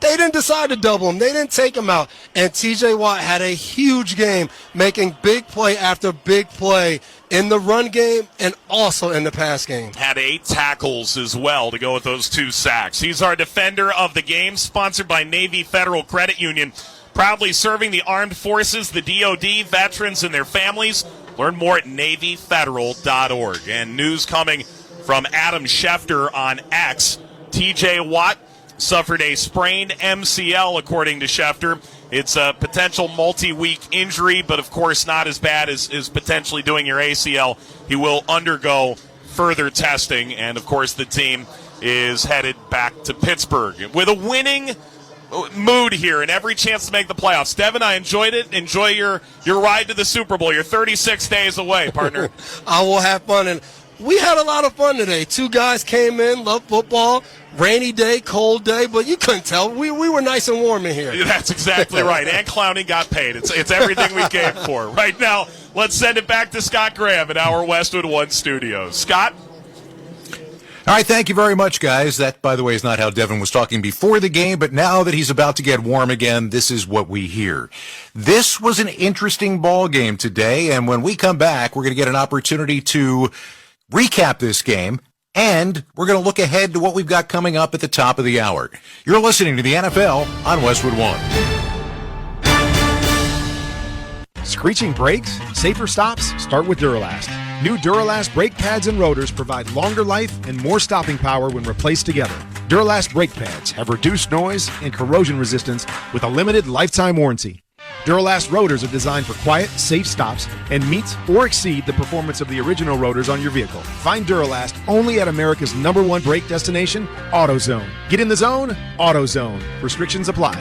They didn't decide to double him. They didn't take him out. And T.J. Watt had a huge game, making big play after big play in the run game and also in the pass game. Had 8 tackles as well to go with those 2 sacks. He's our Defender of the Game, sponsored by Navy Federal Credit Union, proudly serving the armed forces, the DoD, veterans, and their families. Learn more at NavyFederal.org. And news coming from Adam Schefter on X. T.J. Watt suffered a sprained MCL, according to Schefter. It's a potential multi-week injury, but of course not as bad as potentially doing your ACL. He will undergo further testing, and of course the team is headed back to Pittsburgh with a winning mood here and every chance to make the playoffs. Devin, I enjoyed it. Enjoy your ride to the Super Bowl. You're 36 days away, partner. I will have fun, and we had a lot of fun today. 2 guys came in, love football, rainy day, cold day, but you couldn't tell. We were nice and warm in here. That's exactly right. And Clowney got paid. It's everything we came for. Right now, let's send it back to Scott Graham in our Westwood One studios. Scott? All right, thank you very much, guys. That, by the way, is not how Devin was talking before the game, but now that he's about to get warm again, this is what we hear. This was an interesting ball game today, and when we come back, we're going to get an opportunity to recap this game, and we're going to look ahead to what we've got coming up at the top of the hour. You're listening to the NFL on Westwood One. Screeching brakes? Safer stops? Start with Duralast. New Duralast brake pads and rotors provide longer life and more stopping power when replaced together. Duralast brake pads have reduced noise and corrosion resistance with a limited lifetime warranty. Duralast rotors are designed for quiet, safe stops and meet or exceed the performance of the original rotors on your vehicle. Find Duralast only at America's #1 brake destination, AutoZone. Get in the zone, AutoZone. Restrictions apply.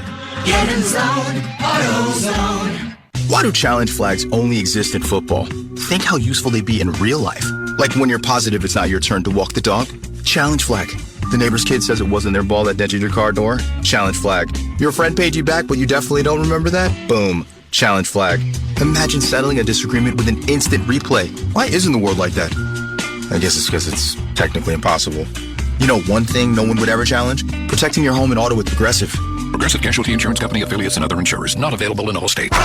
Get in zone, AutoZone. Why do challenge flags only exist in football? Think how useful they'd be in real life. Like when you're positive it's not your turn to walk the dog. Challenge flag. The neighbor's kid says it wasn't their ball that dented your car door. Challenge flag. Your friend paid you back, but you definitely don't remember that? Boom. Challenge flag. Imagine settling a disagreement with an instant replay. Why isn't the world like that? I guess it's because it's technically impossible. You know one thing no one would ever challenge? Protecting your home and auto with Progressive. Progressive Casualty Insurance Company, affiliates, and other insurers. Not available in all states.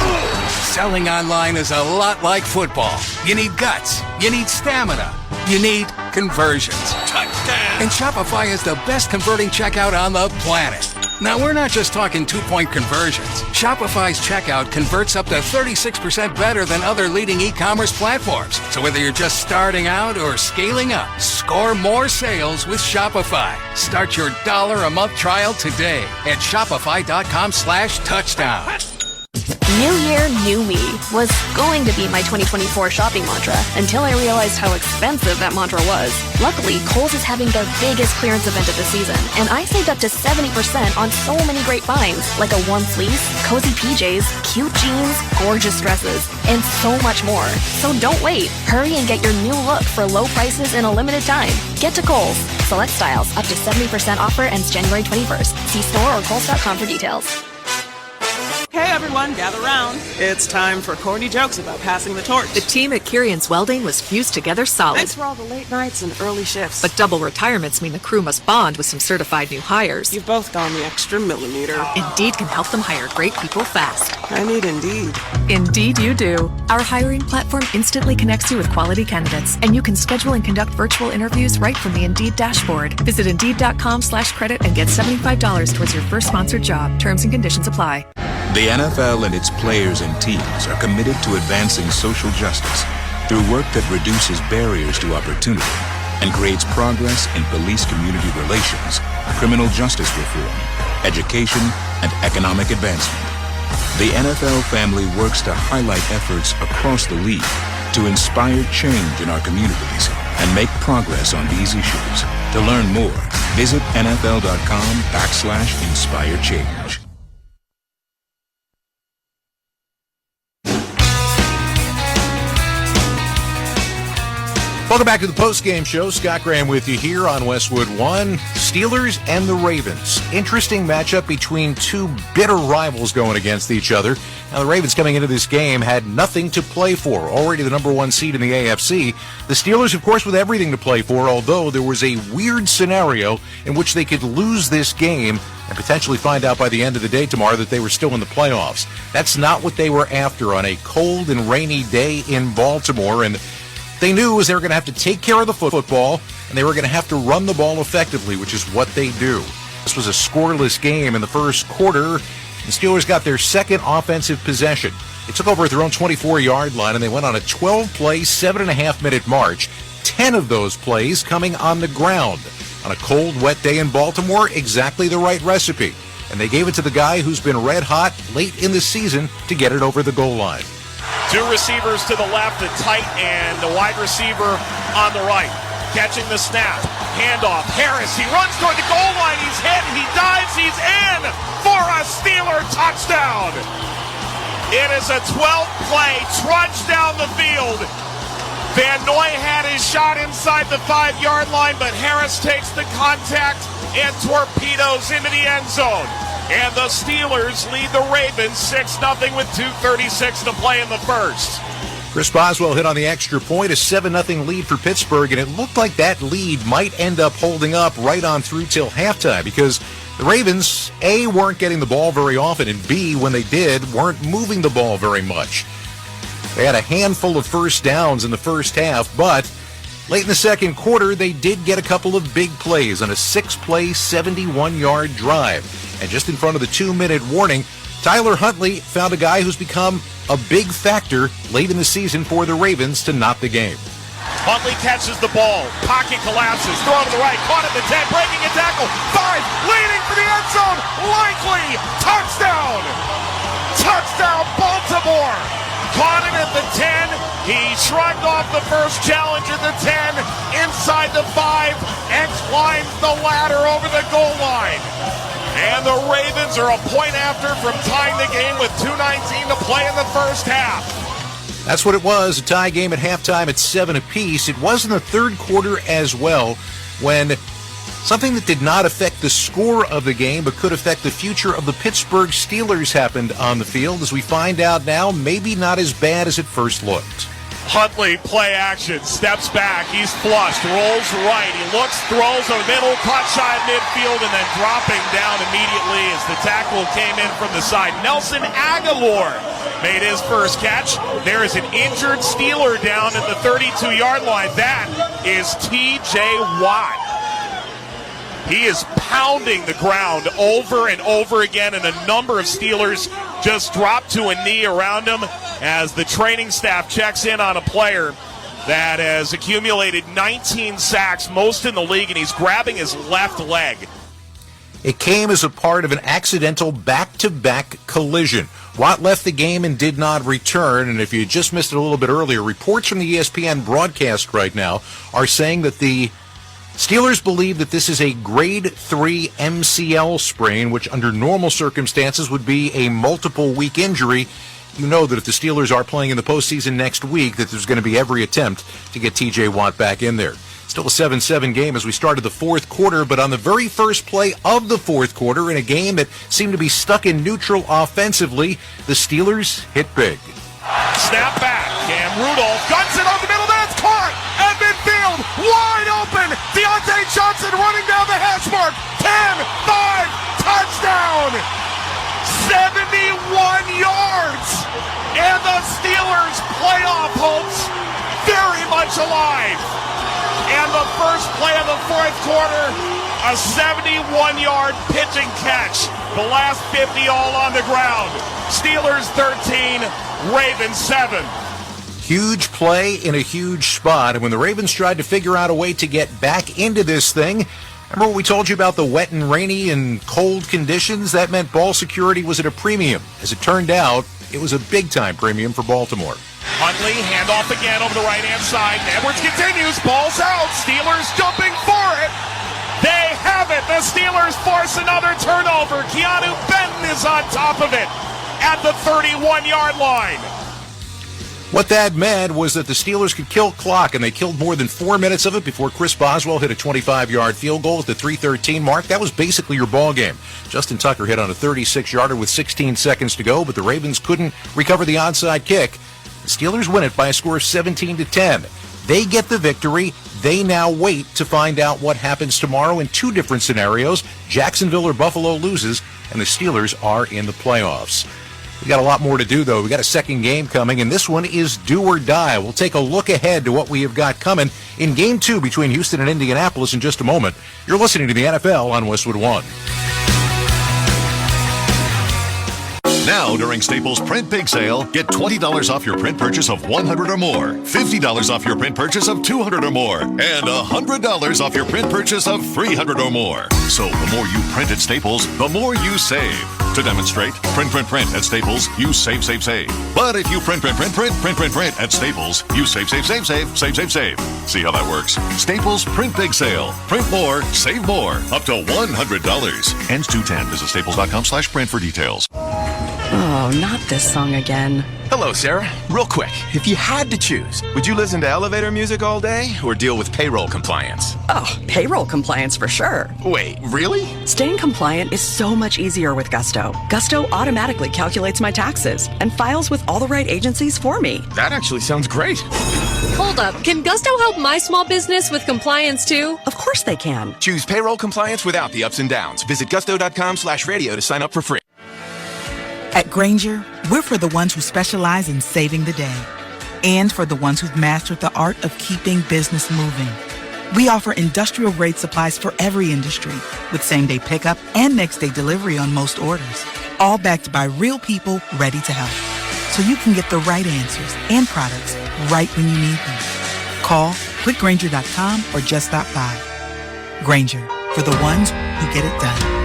Selling online is a lot like football. You need guts. You need stamina. You need conversions. Touchdown! And Shopify is the best converting checkout on the planet. Now, we're not just talking 2-point conversions. Shopify's checkout converts up to 36% better than other leading e-commerce platforms. So whether you're just starting out or scaling up, score more sales with Shopify. Start your $1 a month trial today at shopify.com/touchdown. New year, new me was going to be my 2024 shopping mantra until I realized how expensive that mantra was. Luckily, Kohl's is having their biggest clearance event of the season, and I saved up to 70% on so many great finds, like a warm fleece, cozy PJs, cute jeans, gorgeous dresses, and so much more. So don't wait. Hurry and get your new look for low prices in a limited time. Get to Kohl's. Select styles up to 70% offer ends January 21st. See store or Kohl's.com for details. Okay, everyone, gather round. It's time for corny jokes about passing the torch. The team at Kirian's Welding was fused together solid. Thanks for all the late nights and early shifts. But double retirements mean the crew must bond with some certified new hires. You've both gone the extra millimeter. Indeed can help them hire great people fast. I need Indeed. Indeed you do. Our hiring platform instantly connects you with quality candidates, and you can schedule and conduct virtual interviews right from the Indeed dashboard. Visit Indeed.com/credit and get $75 towards your first sponsored job. Terms and conditions apply. The NFL and its players and teams are committed to advancing social justice through work that reduces barriers to opportunity and creates progress in police-community relations, criminal justice reform, education, and economic advancement. The NFL family works to highlight efforts across the league to inspire change in our communities and make progress on these issues. To learn more, visit NFL.com/inspire-change. Welcome back to the post-game show. Scott Graham with you here on Westwood 1. Steelers and the Ravens. Interesting matchup between two bitter rivals going against each other. Now, the Ravens coming into this game had nothing to play for. Already the number one seed in the AFC. The Steelers, of course, with everything to play for, although there was a weird scenario in which they could lose this game and potentially find out by the end of the day tomorrow that they were still in the playoffs. That's not what they were after on a cold and rainy day in Baltimore, and they knew was they were going to have to take care of the football, and they were going to have to run the ball effectively, which is what they do. This was a scoreless game in the first quarter. The Steelers got their second offensive possession. They took over at their own 24-yard line, and they went on a 12-play, 7.5-minute march. 10 of those plays coming on the ground. On a cold, wet day in Baltimore, exactly the right recipe. And they gave it to the guy who's been red hot late in the season to get it over the goal line. Two receivers to the left, the tight and the wide receiver on the right. Catching the snap. Handoff. Harris, he runs toward the goal line. He's hit. He dives. He's in for a Steeler touchdown. It is a 12-play trudge down the field. Van Noy had his shot inside the 5-yard line, but Harris takes the contact and torpedoes into the end zone. And the Steelers lead the Ravens 6-0 with 2:36 to play in the first. Chris Boswell hit on the extra point, a 7-0 lead for Pittsburgh, and it looked like that lead might end up holding up right on through till halftime because the Ravens, A, weren't getting the ball very often, and B, when they did, weren't moving the ball very much. They had a handful of first downs in the first half, but late in the second quarter, they did get a couple of big plays on a 6-play, 71-yard drive. And just in front of the 2-minute warning, Tyler Huntley found a guy who's become a big factor late in the season for the Ravens to knot the game. Huntley catches the ball. Pocket collapses. Throw to the right. Caught at the 10. Breaking a tackle. 5. Leading for the end zone. Likely. Touchdown. Touchdown, Baltimore. Caught it at the 10. He shrugged off the first challenge at the 10. Inside the 5. And climbs the ladder over the goal line. And the Ravens are a point after from tying the game with 2:19 to play in the first half. That's what it was, a tie game at halftime at 7 apiece. It was in the third quarter as well when something that did not affect the score of the game but could affect the future of the Pittsburgh Steelers happened on the field. As we find out now, maybe not as bad as it first looked. Huntley, play action, steps back, he's flushed, rolls right, he looks, throws a middle, caught shy of midfield, and then dropping down immediately as the tackle came in from the side. Nelson Aguilar made his first catch. There is an injured Steeler down at the 32-yard line. That is T.J. Watt. He is pounding the ground over and over again, and a number of Steelers just drop to a knee around him as the training staff checks in on a player that has accumulated 19 sacks, most in the league, and he's grabbing his left leg. It came as a part of an accidental back-to-back collision. Watt left the game and did not return, and if you just missed it a little bit earlier, reports from the ESPN broadcast right now are saying that the Steelers believe that this is a grade 3 MCL sprain, which under normal circumstances would be a multiple-week injury. You know that if the Steelers are playing in the postseason next week, that there's going to be every attempt to get T.J. Watt back in there. Still a 7-7 game as we started the fourth quarter, but on the very first play of the fourth quarter in a game that seemed to be stuck in neutral offensively, the Steelers hit big. Snap back. Cam Rudolph guns it over the middle. That's caught at midfield. Wide open. Deontay Johnson running down the hash mark. 10-5. Touchdown. 71 yards. And the Steelers' playoff hopes very much alive. And the first play of the fourth quarter, a 71-yard pitching catch. The last 50 all on the ground. Steelers 13, Ravens 7. Huge play in a huge spot. And when the Ravens tried to figure out a way to get back into this thing, remember what we told you about the wet and rainy and cold conditions? That meant ball security was at a premium. As it turned out, it was a big-time premium for Baltimore. Huntley, handoff again over the right-hand side. Edwards continues. Ball's out. Steelers jumping for it. They have it. The Steelers force another turnover. Keanu Benton is on top of it at the 31-yard line. What that meant was that the Steelers could kill clock, and they killed more than 4 minutes of it before Chris Boswell hit a 25-yard field goal at the 3:13 mark. That was basically your ball game. Justin Tucker hit on a 36-yarder with 16 seconds to go, but the Ravens couldn't recover the onside kick. The Steelers win it by a score of 17-10. They get the victory. They now wait to find out what happens tomorrow in two different scenarios. Jacksonville or Buffalo loses, and the Steelers are in the playoffs. We got a lot more to do, though. We got a second game coming, and this one is do or die. We'll take a look ahead to what we have got coming in Game 2 between Houston and Indianapolis in just a moment. You're listening to the NFL on Westwood One. Now, during Staples Print Big Sale, get $20 off your print purchase of $100 or more, $50 off your print purchase of $200 or more, and $100 off your print purchase of $300 or more. So the more you print at Staples, the more you save. To demonstrate, print at Staples, you save. But if you print at Staples, you save. See how that works? Staples Print Big Sale. Print more, save more. Up to $100. Ends 2/10. Visit staples.com/print for details. Oh, not this song again. Hello, Sarah. Real quick, if you had to choose, would you listen to elevator music all day or deal with payroll compliance? Oh, payroll compliance for sure. Wait, really? Staying compliant is so much easier with Gusto. Gusto automatically calculates my taxes and files with all the right agencies for me. That actually sounds great. Hold up. Can Gusto help my small business with compliance too? Of course they can. Choose payroll compliance without the ups and downs. Visit gusto.com/radio to sign up for free. At Grainger, we're for the ones who specialize in saving the day and for the ones who've mastered the art of keeping business moving. We offer industrial-grade supplies for every industry with same-day pickup and next-day delivery on most orders, all backed by real people ready to help. So you can get the right answers and products right when you need them. Call quickgrainger.com or just stop by. Grainger, for the ones who get it done.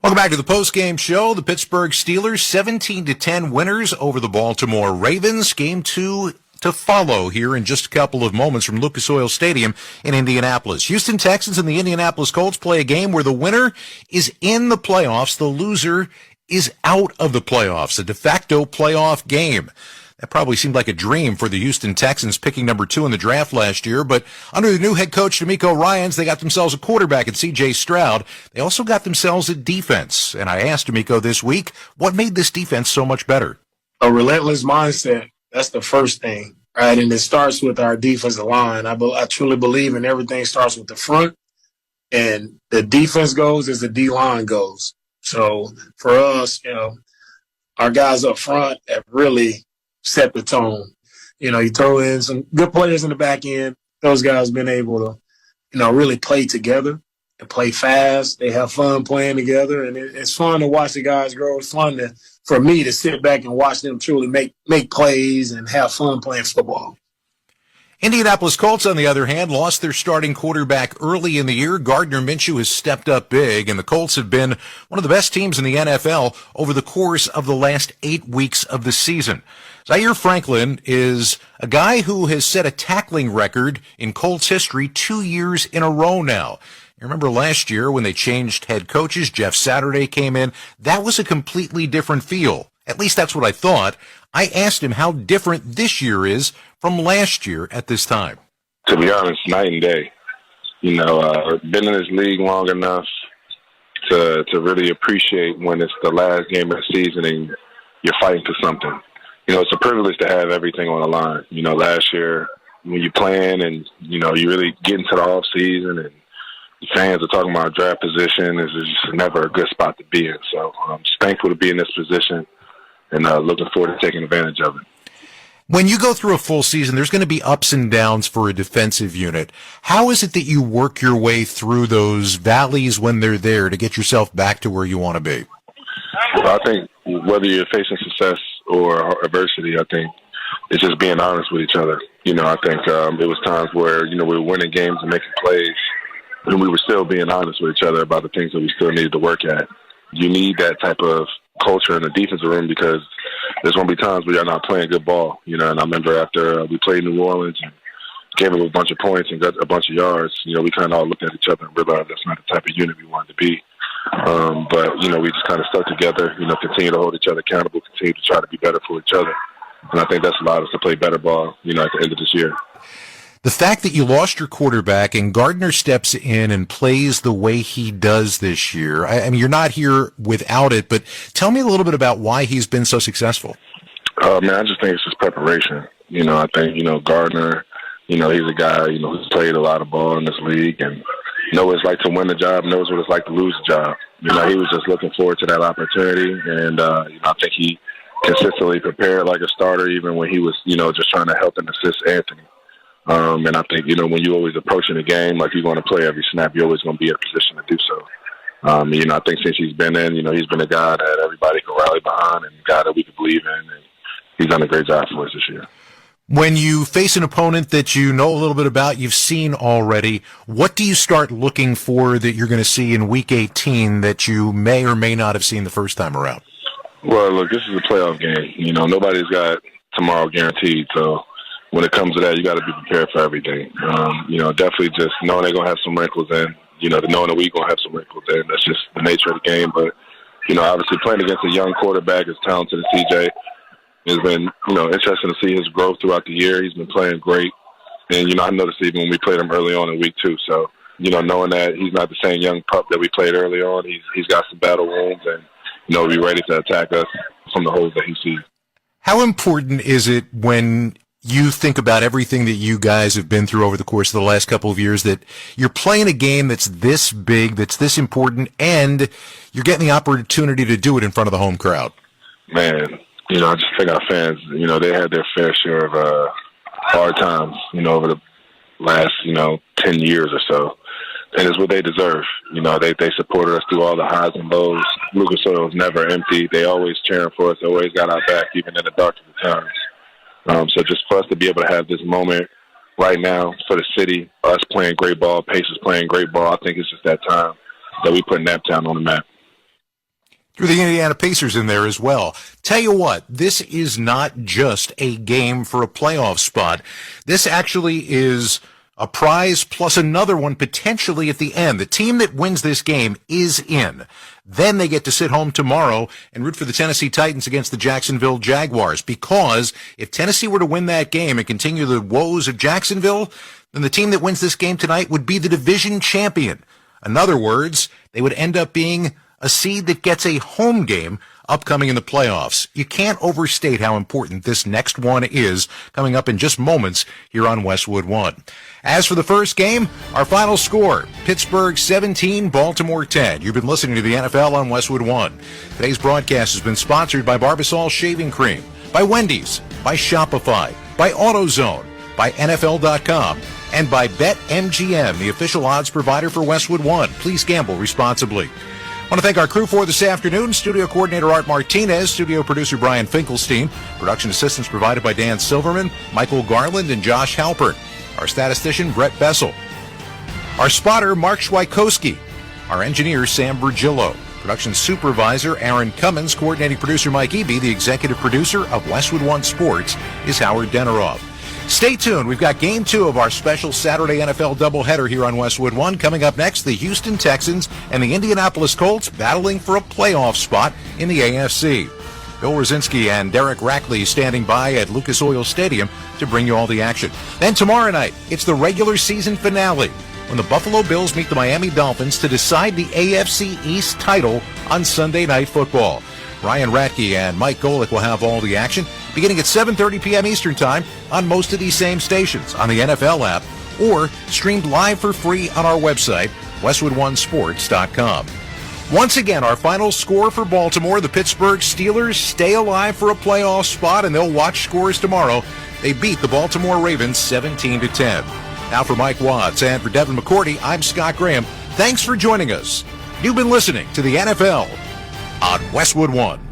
Welcome back to the post-game show. The Pittsburgh Steelers 17-10 winners over the Baltimore Ravens. Game 2 to follow here in just a couple of moments from Lucas Oil Stadium in Indianapolis. Houston Texans and the Indianapolis Colts play a game where the winner is in the playoffs. The loser is out of the playoffs, a de facto playoff game. That probably seemed like a dream for the Houston Texans picking number 2 in the draft last year, but under the new head coach, D'Amico Ryans, they got themselves a quarterback in C.J. Stroud. They also got themselves a defense, and I asked D'Amico this week, what made this defense so much better? A relentless mindset. That's the first thing, right? And it starts with our defensive line. I truly believe in everything starts with the front, and the defense goes as the D-line goes. So for us, our guys up front have really set the tone. You throw in some good players in the back end. Those guys have been able to, really play together and play fast. They have fun playing together, and it's fun to watch the guys grow. It's fun for me to sit back and watch them truly make plays and have fun playing football. Indianapolis Colts, on the other hand, lost their starting quarterback early in the year. Gardner Minshew has stepped up big, and the Colts have been one of the best teams in the NFL over the course of the last 8 weeks of the season. Zaire Franklin is a guy who has set a tackling record in Colts history 2 years in a row now. You remember last year when they changed head coaches, Jeff Saturday came in. That was a completely different feel. At least that's what I thought. I asked him how different this year is from last year at this time. To be honest, night and day. Been in this league long enough to really appreciate when it's the last game of the season and you're fighting for something. It's a privilege to have everything on the line. Last year when you plan and, you really get into the off season and the fans are talking about draft position, is just never a good spot to be in. So I'm just thankful to be in this position and looking forward to taking advantage of it. When you go through a full season, there's going to be ups and downs for a defensive unit. How is it that you work your way through those valleys when they're there to get yourself back to where you want to be? Well, I think whether you're facing success or adversity, I think it's just being honest with each other. I think it was times where, we were winning games and making plays, and we were still being honest with each other about the things that we still needed to work at. You need that type of culture in the defensive room because there's going to be times where you're not playing good ball, and I remember after we played New Orleans and gave up a bunch of points and got a bunch of yards, we kind of all looked at each other and realized that's not the type of unit we wanted to be. But we just kind of stuck together, continue to hold each other accountable, continue to try to be better for each other. And I think that's allowed us to play better ball, at the end of this year. The fact that you lost your quarterback and Gardner steps in and plays the way he does this year, I mean, you're not here without it, but tell me a little bit about why he's been so successful. I just think it's just preparation. I think, Gardner, he's a guy, who's played a lot of ball in this league and knows what it's like to win the job, knows what it's like to lose the job. He was just looking forward to that opportunity, and I think he consistently prepared like a starter even when he was, just trying to help and assist Anthony. And I think, when you always approaching a game like you're going to play every snap, you're always going to be in a position to do so. I think since he's been in, he's been a guy that everybody can rally behind and a guy that we can believe in, and he's done a great job for us this year. When you face an opponent that you know a little bit about, you've seen already, what do you start looking for that you're going to see in Week 18 that you may or may not have seen the first time around? Well, look, this is a playoff game. Nobody's got tomorrow guaranteed, so when it comes to that, you got to be prepared for everything. Definitely just knowing they're going to have some wrinkles in, knowing that we're going to have some wrinkles in. That's just the nature of the game. But, obviously playing against a young quarterback as talented as CJ has been, interesting to see his growth throughout the year. He's been playing great. And, I noticed even when we played him early on in week 2. So, knowing that he's not the same young pup that we played early on, he's got some battle wounds and, be ready to attack us from the holes that he sees. How important is it when you think about everything that you guys have been through over the course of the last couple of years that you're playing a game that's this big, that's this important, and you're getting the opportunity to do it in front of the home crowd? Man, I just think our fans, they had their fair share of hard times, over the last, 10 years or so. And it's what they deserve. They supported us through all the highs and lows. Lucas Oil was never empty. They always cheering for us. They always got our back, even in the darkest of times. So just for us to be able to have this moment right now for the city, us playing great ball, Pacers playing great ball, I think it's just that time that we put Naptown on the map. Through the Indiana Pacers in there as well. Tell you what, this is not just a game for a playoff spot. This actually is a prize plus another one potentially at the end. The team that wins this game is in. Then they get to sit home tomorrow and root for the Tennessee Titans against the Jacksonville Jaguars, because if Tennessee were to win that game and continue the woes of Jacksonville, then the team that wins this game tonight would be the division champion. In other words, they would end up being a seed that gets a home game upcoming in the playoffs. You can't overstate how important this next one is, coming up in just moments here on Westwood One. As for the first game, our final score, Pittsburgh 17, Baltimore 10. You've been listening to the NFL on Westwood One. Today's broadcast has been sponsored by Barbasol Shaving Cream, by Wendy's, by Shopify, by AutoZone, by NFL.com, and by BetMGM, the official odds provider for Westwood One. Please gamble responsibly. I want to thank our crew for this afternoon. Studio coordinator Art Martinez, studio producer Brian Finkelstein, production assistance provided by Dan Silverman, Michael Garland, and Josh Halpern. Our statistician, Brett Bessel. Our spotter, Mark Schweikowski. Our engineer, Sam Virgillo. Production supervisor, Aaron Cummins. Coordinating producer, Mike Eby. The executive producer of Westwood One Sports is Howard Deneroff. Stay tuned. We've got Game 2 of our special Saturday NFL doubleheader here on Westwood One. Coming up next, the Houston Texans and the Indianapolis Colts battling for a playoff spot in the AFC. Bill Rosinski and Derek Rackley standing by at Lucas Oil Stadium to bring you all the action. Then tomorrow night, it's the regular season finale when the Buffalo Bills meet the Miami Dolphins to decide the AFC East title on Sunday Night Football. Ryan Ratke and Mike Golick will have all the action beginning at 7:30 p.m. Eastern Time on most of these same stations on the NFL app or streamed live for free on our website, westwood1sports.com. Once again, our final score for Baltimore, the Pittsburgh Steelers stay alive for a playoff spot, and they'll watch scores tomorrow. They beat the Baltimore Ravens 17-10. Now for Mike Watts and for Devin McCourty, I'm Scott Graham. Thanks for joining us. You've been listening to the NFL on Westwood One.